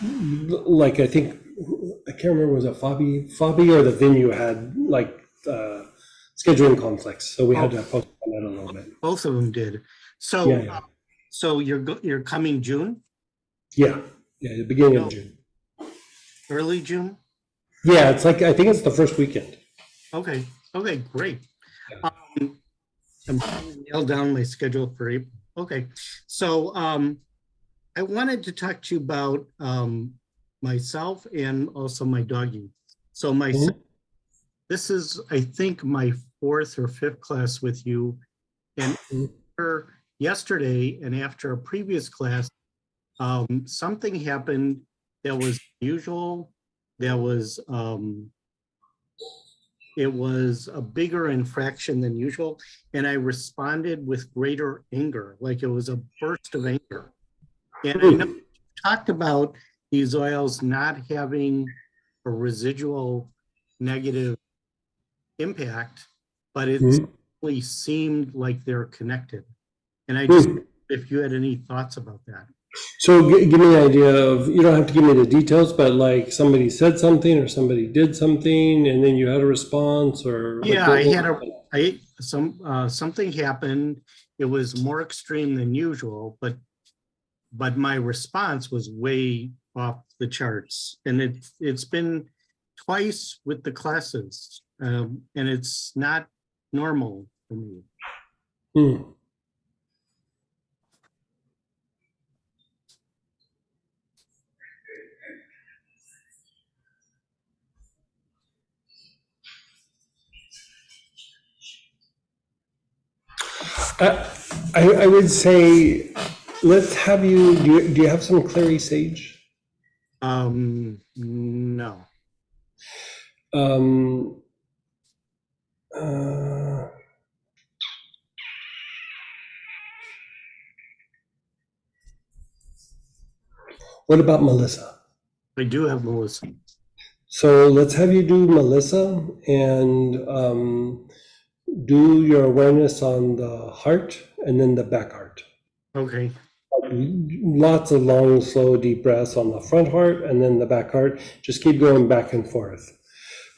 Like I think, I can't remember, was it Fabi or the venue had like scheduling conflicts, so we had to postpone that a little bit. Both of them did. So, Yeah. so you're coming June? Yeah, the beginning of June. Early June? Yeah, it's like, I think it's the first weekend. Okay, great. I'm trying to nail down my schedule for April. Okay, so I wanted to talk to you about myself and also my doggy. So this is, I think, my 4th or 5th class with you. And yesterday and after a previous class, something happened that was unusual. That was it was a bigger infraction than usual, and I responded with greater anger, like it was a burst of anger. And I know you talked about these oils not having a residual negative impact, but it really seemed like they're connected. And I just, if you had any thoughts about that. So give me an idea of, you don't have to give me the details, but like somebody said something or somebody did something and then you had a response, or? Yeah, something happened. It was more extreme than usual, but my response was way off the charts. And it's been twice with the classes, and it's not normal for me. I would say, let's have you, do you have some clary sage? No. What about Melissa? I do have Melissa. So let's have you do Melissa and do your awareness on the heart and then the back heart. Okay. Lots of long, slow, deep breaths on the front heart and then the back heart. Just keep going back and forth.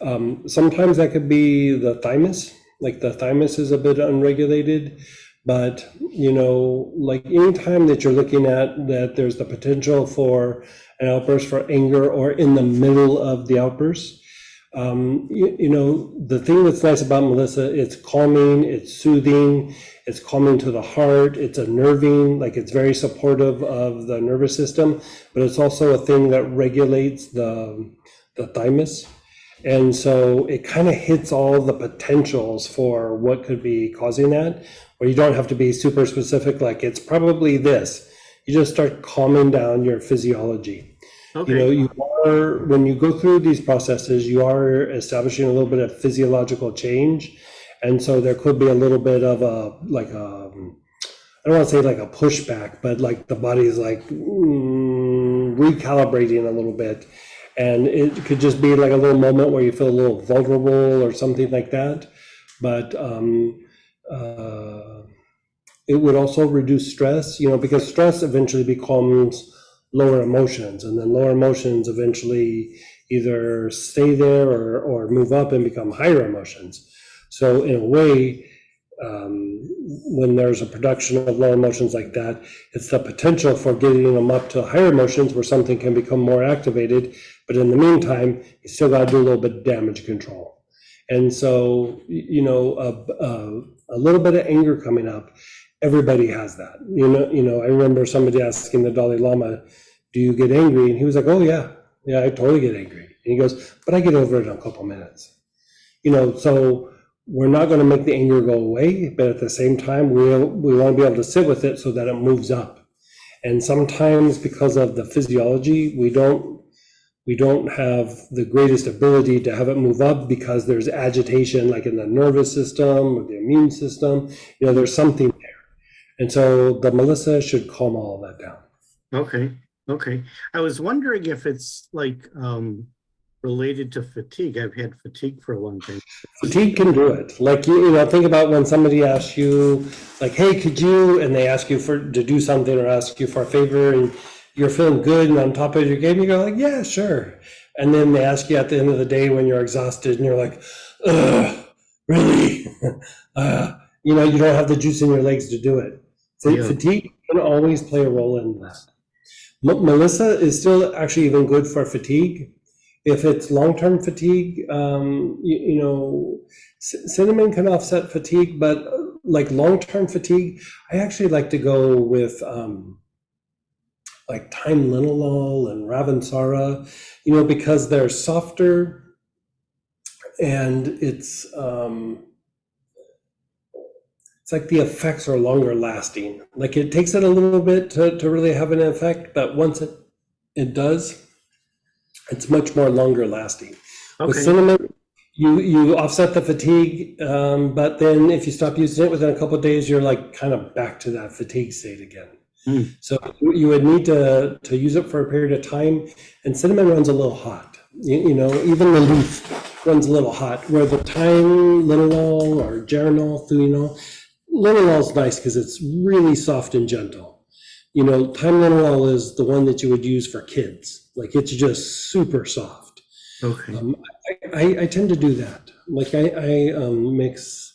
Sometimes that could be the thymus, like the thymus is a bit unregulated, but you know, like anytime that you're looking at that there's the potential for an outburst for anger or in the middle of the outburst, you know, the thing that's nice about Melissa, it's calming, it's soothing, it's calming to the heart, it's unnerving, like it's very supportive of the nervous system, but it's also a thing that regulates the thymus. And so it kind of hits all the potentials for what could be causing that, where you don't have to be super specific, like it's probably this. You just start calming down your physiology. Okay. You know, you are, when you go through these processes, you are establishing a little bit of physiological change. And so there could be a little bit of a, like a, I don't want to say like a pushback, but like the body is like recalibrating a little bit. And it could just be like a little moment where you feel a little vulnerable or something like that. But it would also reduce stress, you know, because stress eventually becomes lower emotions, and then lower emotions eventually either stay there or move up and become higher emotions. So in a way, when there's a production of low emotions like that, it's the potential for getting them up to higher emotions where something can become more activated. But in the meantime, you still got to do a little bit of damage control. And so, you know, a little bit of anger coming up, everybody has that. You know, I remember somebody asking the Dalai Lama, do you get angry? And he was like, oh yeah, I totally get angry. And he goes, but I get over it in a couple minutes. You know, so we're not going to make the anger go away, but at the same time, we want to be able to sit with it so that it moves up. And sometimes because of the physiology, we don't have the greatest ability to have it move up because there's agitation, like in the nervous system or the immune system. You know, there's something there. And so the Melissa should calm all of that down. Okay, okay. I was wondering if it's like related to fatigue. I've had fatigue for a long time. Fatigue can do it. Like, you know, think about when somebody asks you, like, hey, could you, and they ask you to do something or ask you for a favor and you're feeling good and on top of your game, you go like, yeah, sure. And then they ask you at the end of the day when you're exhausted and you're like, ugh, really? You know, you don't have the juice in your legs to do it. So Yeah. fatigue can always play a role in that. Melissa is still actually even good for fatigue. If it's long-term fatigue, you know, cinnamon can offset fatigue, but like long-term fatigue, I actually like to go with like thyme linalool and Ravensara, you know, because they're softer and it's like the effects are longer lasting. Like it takes it a little bit to really have an effect, but once it does, it's much more longer lasting. Okay. With cinnamon, you offset the fatigue, but then if you stop using it within a couple of days, you're like kind of back to that fatigue state again. So you would need to use it for a period of time, and cinnamon runs a little hot. You know, even the leaf runs a little hot, where the thyme, linalool, or geranol, thuinol, linalool is nice because it's really soft and gentle. You know, thyme linalool is the one that you would use for kids. Like it's just super soft. Okay. I tend to do that. Like I mix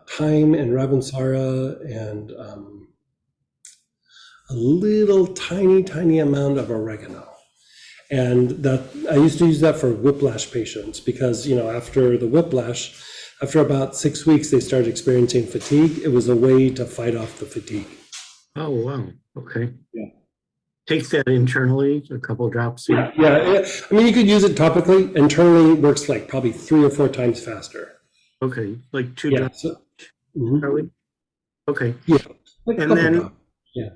thyme and Ravensara and a little tiny amount of oregano. And that I used to use that for whiplash patients because, you know, after the whiplash, after about 6 weeks, they started experiencing fatigue. It was a way to fight off the fatigue. Oh, wow. Okay. Yeah. Take that internally, a couple drops. Yeah. I mean, you could use it topically. Internally works like probably 3 or 4 times faster. Okay, like 2 Yeah. drops. So, Okay. yeah. Like a And couple then, drops. Yeah.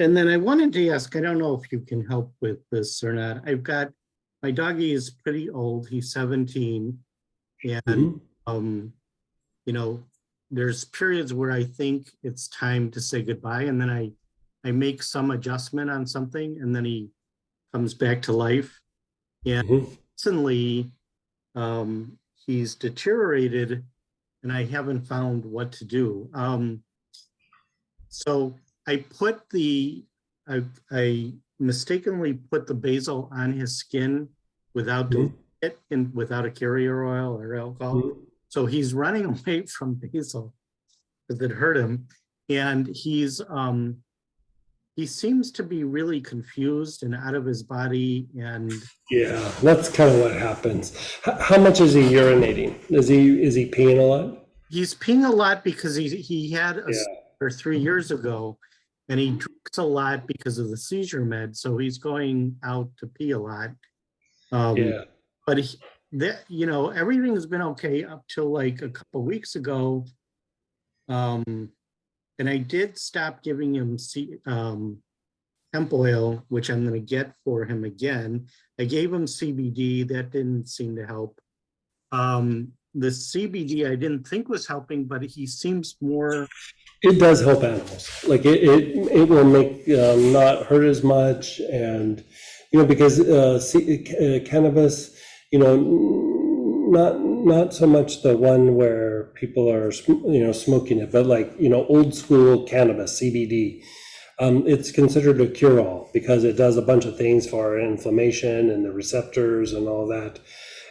and then I wanted to ask, I don't know if you can help with this or not. I've got, my doggy is pretty old. He's 17. And, you know, there's periods where I think it's time to say goodbye. And then I make some adjustment on something and then he comes back to life. And recently, he's deteriorated and I haven't found what to do. So I put I mistakenly put the basil on his skin without doing it and without a carrier oil or alcohol. So he's running away from basil because it hurt him. And he seems to be really confused and out of his body. And yeah, that's kind of what happens. How much is he urinating? Is he peeing a lot? He's peeing a lot because he had a seizure 3 years ago, and he drinks a lot because of the seizure med. So he's going out to pee a lot. But you know, everything's been okay up till like a couple weeks ago. And I did stop giving him hemp oil, which I'm going to get for him again. I gave him CBD. That didn't seem to help. The CBD I didn't think was helping, but he seems more. It does help animals. Like it will make not hurt as much, and you know, because cannabis, you know, not so much the one where people are, you know, smoking it, but like, you know, old school cannabis, CBD. It's considered a cure-all because it does a bunch of things for inflammation and the receptors and all that.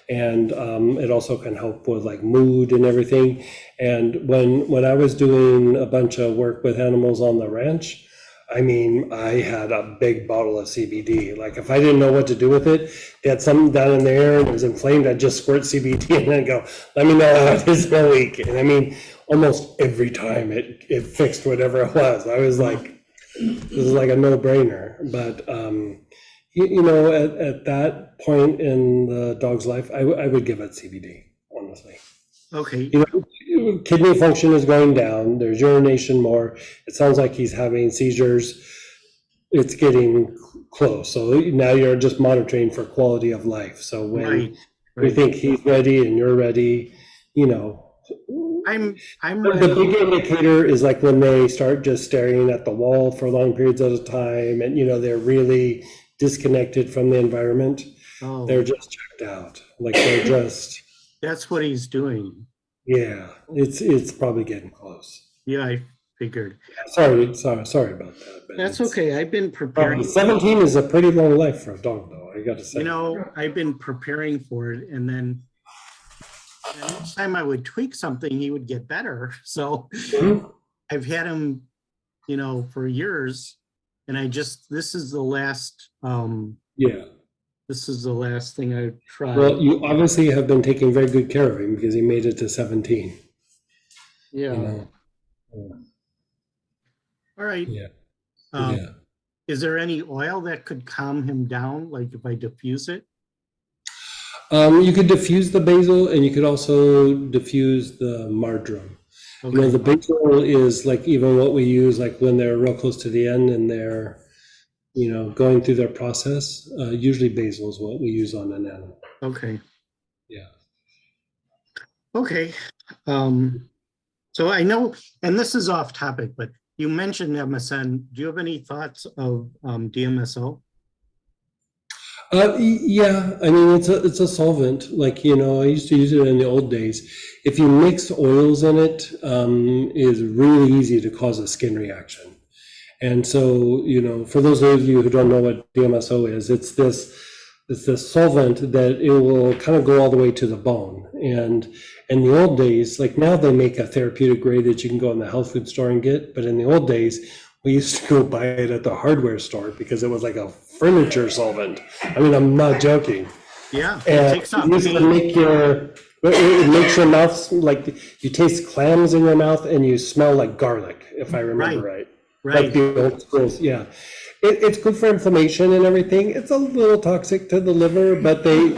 And it also can help with like mood and everything. And when I was doing a bunch of work with animals on the ranch, I mean, I had a big bottle of CBD. Like if I didn't know what to do with it, they had something down in there and it was inflamed, I'd just squirt CBD and then go, let me know how it is in a week. And I mean, almost every time it fixed whatever it was. I was like, this is like a no-brainer. But you know, at that point in the dog's life, I would give it CBD, honestly. Okay. You know, kidney function is going down. There's urination more. It sounds like he's having seizures. It's getting close. So now you're just monitoring for quality of life. So when we think he's ready and you're ready, you know, I'm The ready. big indicator is like when they start just staring at the wall for long periods at a time, and they're really disconnected from the environment. Oh, They're just checked out. Like they're just, that's what he's doing. yeah, it's probably getting close. Yeah, I figured. Sorry about that. But That's it's- okay. I've been preparing. 17 is a pretty long life for a dog, though. I got to say. I've been preparing for it, and then each time I would tweak something, he would get better. So I've had him, for years, and this is the last. Yeah. This is the last thing I tried. Well, you obviously have been taking very good care of him because he made it to 17. Yeah. All right. Yeah. Is there any oil that could calm him down, like if I diffuse it? You could diffuse the basil, and you could also diffuse the marjoram. Okay. The basil is like even what we use like when they're real close to the end and they're going through their process. Usually basil is what we use on an animal. Okay. Yeah. Okay. So I know, and this is off topic, but you mentioned MSN. Do you have any thoughts of DMSO? Yeah, I mean it's a solvent. Like I used to use it in the old days. If you mix oils in it, it's really easy to cause a skin reaction. And so for those of you who don't know what DMSO is, it's this solvent that it will kind of go all the way to the bone. And in the old days, like now they make a therapeutic grade that you can go in the health food store and get, but in the old days we used to go buy it at the hardware store because it was like a furniture solvent. I mean, I'm not joking. Yeah, And it takes off it used to make it makes your mouth like you taste clams in your mouth and you smell like garlic, if I remember right. Like the old schools, yeah. It's good for inflammation and everything. It's a little toxic to the liver, but they've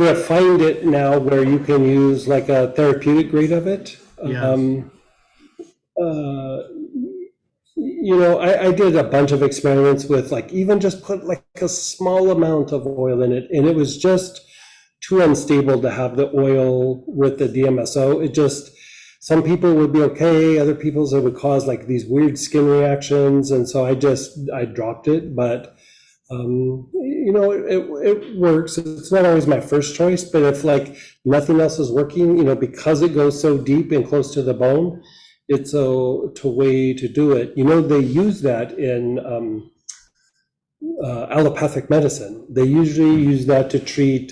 refined it now where you can use like a therapeutic grade of it. Yes. I did a bunch of experiments with like even just put like a small amount of oil in it, and it was just too unstable to have the oil with the DMSO. It just, some people would be okay, other people it would cause like these weird skin reactions, and so I dropped it. But it works. It's not always my first choice, but if like nothing else is working, because it goes so deep and close to the bone, it's a way to do it. They use that in allopathic medicine. They usually use that to treat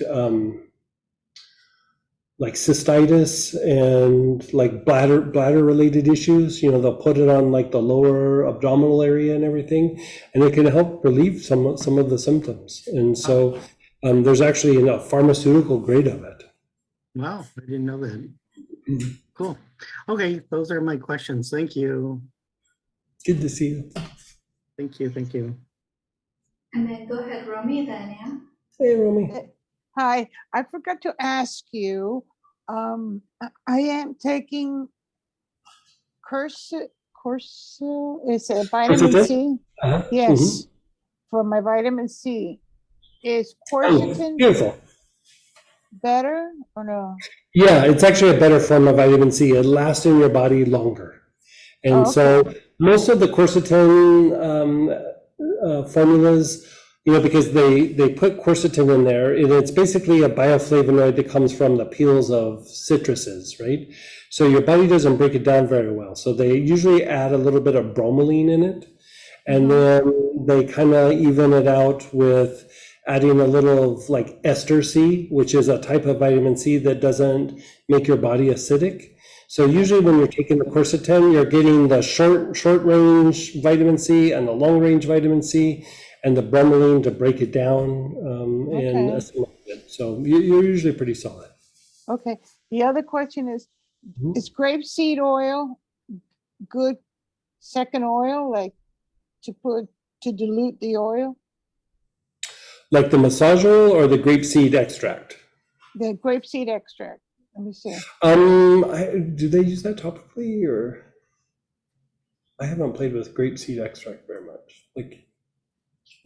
like cystitis and like bladder related issues. They'll put it on like the lower abdominal area and everything, and it can help relieve some of the symptoms. And so there's actually a pharmaceutical grade of it. Wow, I didn't know that. Cool. Okay, those are my questions. Thank you. Good to see you. Thank you. Thank you. And then go ahead, Romy, then Ann. Hey, Romy. Hi, I forgot to ask you, I am taking Cursa, is it vitamin C? Uh-huh. Yes, for my vitamin C. Is quercetin Beautiful. better or no? Yeah, it's actually a better form of vitamin C. It lasts in your body longer. And so most of the quercetin formulas, because they put quercetin in there, and it's basically a bioflavonoid that comes from the peels of citruses, right? So your body doesn't break it down very well. So they usually add a little bit of bromelain in it, and then they kind of even it out with adding a little of like ester C, which is a type of vitamin C that doesn't make your body acidic. So usually when you're taking the quercetin, you're getting the short range vitamin C and the long range vitamin C and the bromelain to break it down and assimilate it. So you're usually pretty solid. Okay, the other question is grapeseed oil good second oil, like to dilute the oil? Like the massage oil or the grapeseed extract? The grapeseed extract. Let me see. Do they use that topically, or? I haven't played with grapeseed extract very much. Like,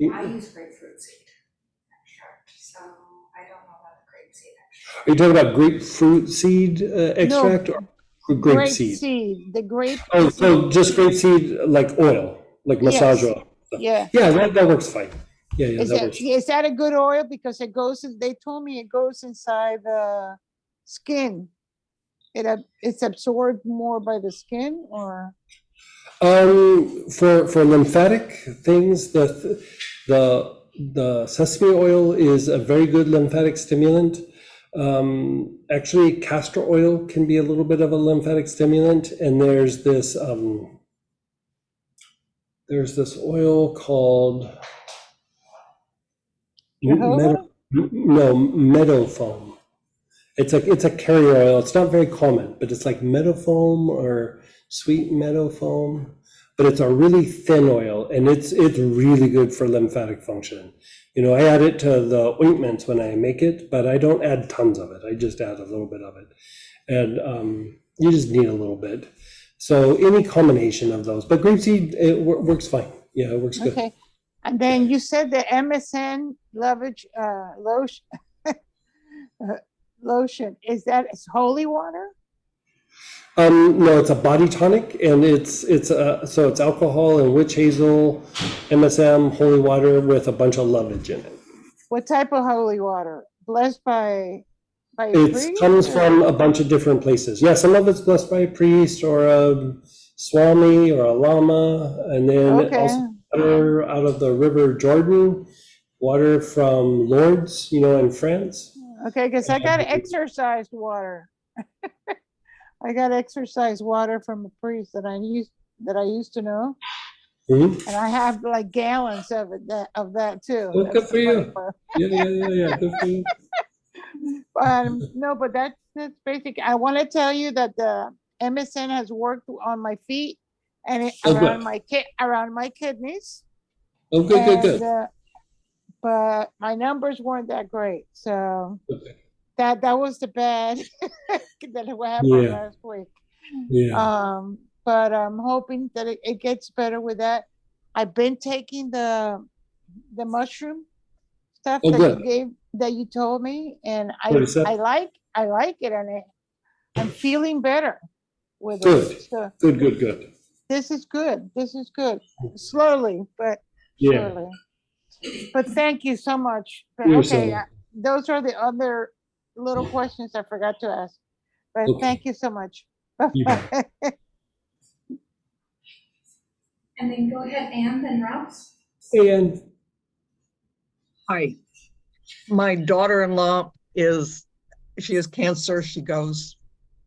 I use grapefruit seed extract, so I don't know about the grapeseed Are you talking about grapefruit seed extract or grape seed? The grape. Oh, so just grape seed, like oil, like massage Yes. oil. Yeah. Yeah, that works fine. Yeah, Is that that, works. is that a good oil? Because it goes, they told me it goes inside the skin. It's absorbed more by the skin, or? For lymphatic things, the sesame oil is a very good lymphatic stimulant. Actually, castor oil can be a little bit of a lymphatic stimulant, and there's this oil called meadow foam. It's a carrier oil. It's not very common, but it's like meadow foam or sweet meadow foam. But it's a really thin oil, and it's really good for lymphatic function. You know, I add it to the ointments when I make it, but I don't add tons of it. I just add a little bit of it, and you just need a little bit. So any combination of those, but grapeseed, it works fine. Yeah, it works good. Okay, and then you said the MSN lotion. Lotion, is that holy water? No, it's a body tonic, and it's alcohol and witch hazel, MSM, holy water with a bunch of lovage in it. What type of holy water? Blessed by a priest? It comes from a bunch of different places. Yeah, some of it's blessed by a priest or a swami or a lama, and then also water out of the River Jordan, water from Lourdes, in France. Okay, because I got exercised water. I got exercise water from a priest that I used to know, and I have like gallons of that too. Well, good for you. Yeah, good for you. No, but that's basic. I want to tell you that the MSN has worked on my feet and around my kidneys. Oh, good. But my numbers weren't that great, so. That was the bad that happened last week. Yeah. But I'm hoping that it gets better with that. I've been taking the mushroom stuff that you told me, and I like it, and I'm feeling better with it. So good. This is good. Slowly, but surely. But thank you so much. Okay, those are the other little questions I forgot to ask, but thank you so much. And then go ahead, Ann, then Rouse. Hey, Ann. Hi. My daughter-in-law she has cancer. She goes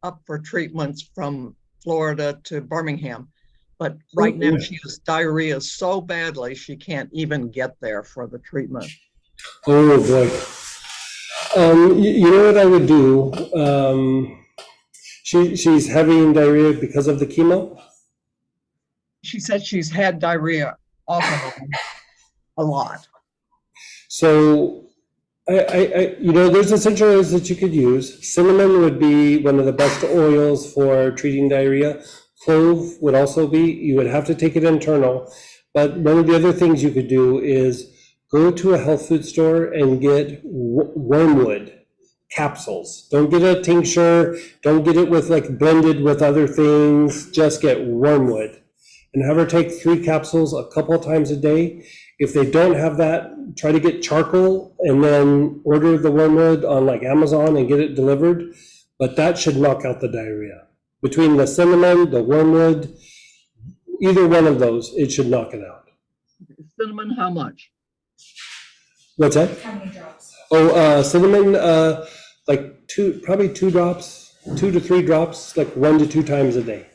up for treatments from Florida to Birmingham. But right now she has diarrhea so badly she can't even get there for the treatment. Oh boy. You know what I would do? She's having diarrhea because of the chemo? She said she's had diarrhea off and on a lot. So there's essential oils that you could use. Cinnamon would be one of the best oils for treating diarrhea. Clove would also be. You would have to take it internal. But one of the other things you could do is go to a health food store and get wormwood capsules. Don't get a tincture. Don't get it with blended with other things. Just get wormwood and have her take 3 capsules a couple of times a day. If they don't have that, try to get charcoal and then order the wormwood on Amazon and get it delivered. But that should knock out the diarrhea. Between the cinnamon, the wormwood, either one of those, it should knock it out. Cinnamon, how much? What's that? How many drops? Cinnamon, probably 2 drops, 2 to 3 drops, 1 to 2 times a day.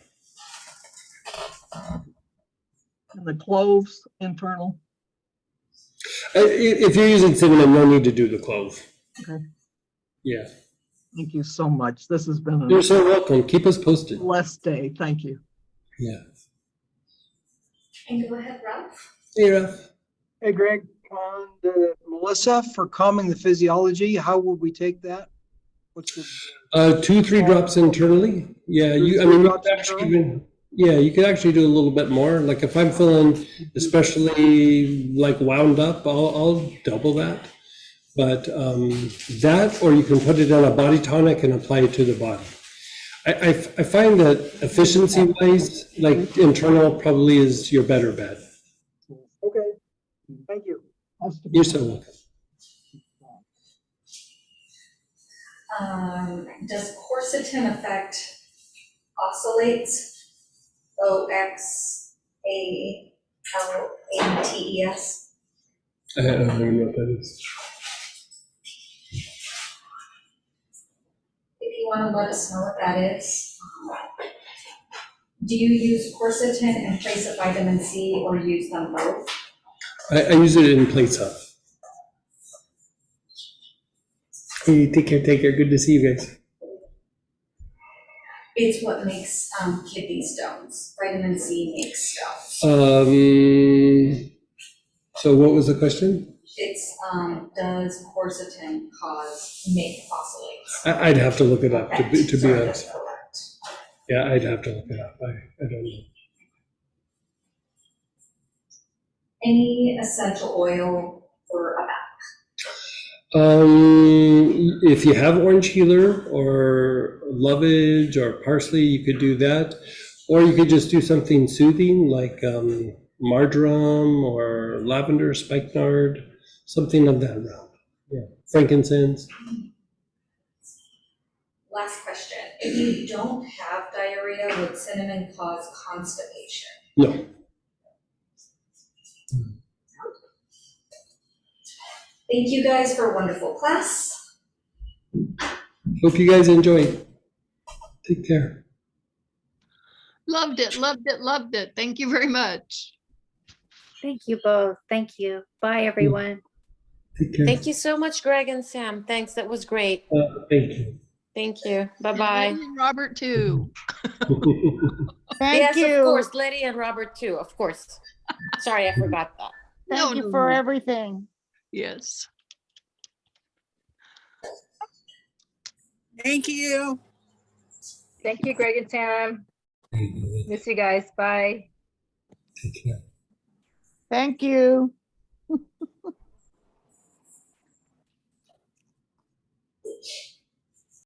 And the cloves, internal? If you're using cinnamon, no need to do the clove. Okay. Yeah. Thank you so much. This has been You're so welcome. Keep us posted. Blessed day. Thank you. Yeah. And go ahead, Ralph. Hey, Ralph. Hey, Greg. On Melissa, for calming the physiology, how would we take that? What's the 2-3 drops internally? Yeah, you could actually do a little bit more. If I'm feeling especially wound up, I'll double that. But that, or you can put it on a body tonic and apply it to the body. I find that efficiency wise, like internal probably is your better bet. Okay, thank you. You're so welcome. Does quercetin affect oxalates? OXALATES? I don't even know what that is. If you want to let us know what that is. Do you use quercetin in place of vitamin C or use them both? I use it in place of. Hey, take care. Good to see you guys. It's what makes kidney stones. Vitamin C makes stones. So what was the question? It's does quercetin make oxalates? I'd have to look it up to be Sorry, honest. that's correct. Yeah, I'd have to look it up. I don't know. Any essential oil for a back? If you have orange healer or lovage or parsley, you could do that. Or you could just do something soothing like marjoram or lavender, spikenard, something of that round. Yeah, frankincense. Last question. If you don't have diarrhea, would cinnamon cause constipation? No. Thank you guys for a wonderful class. Hope you guys enjoyed. Take care. Loved it, loved it, loved it. Thank you very much. Thank you both. Thank you. Bye, everyone. Take care. Thank you so much, Greg and Sam. Thanks. That was great. Thank you. Thank you. Bye-bye. And Robert too. Thank Yes, you. of course. Letty and Robert too, of course. Sorry, I forgot that. Thank you for everything. Yes. Thank you. Thank you, Greg and Sam. Miss you guys. Bye. Take care. Thank you.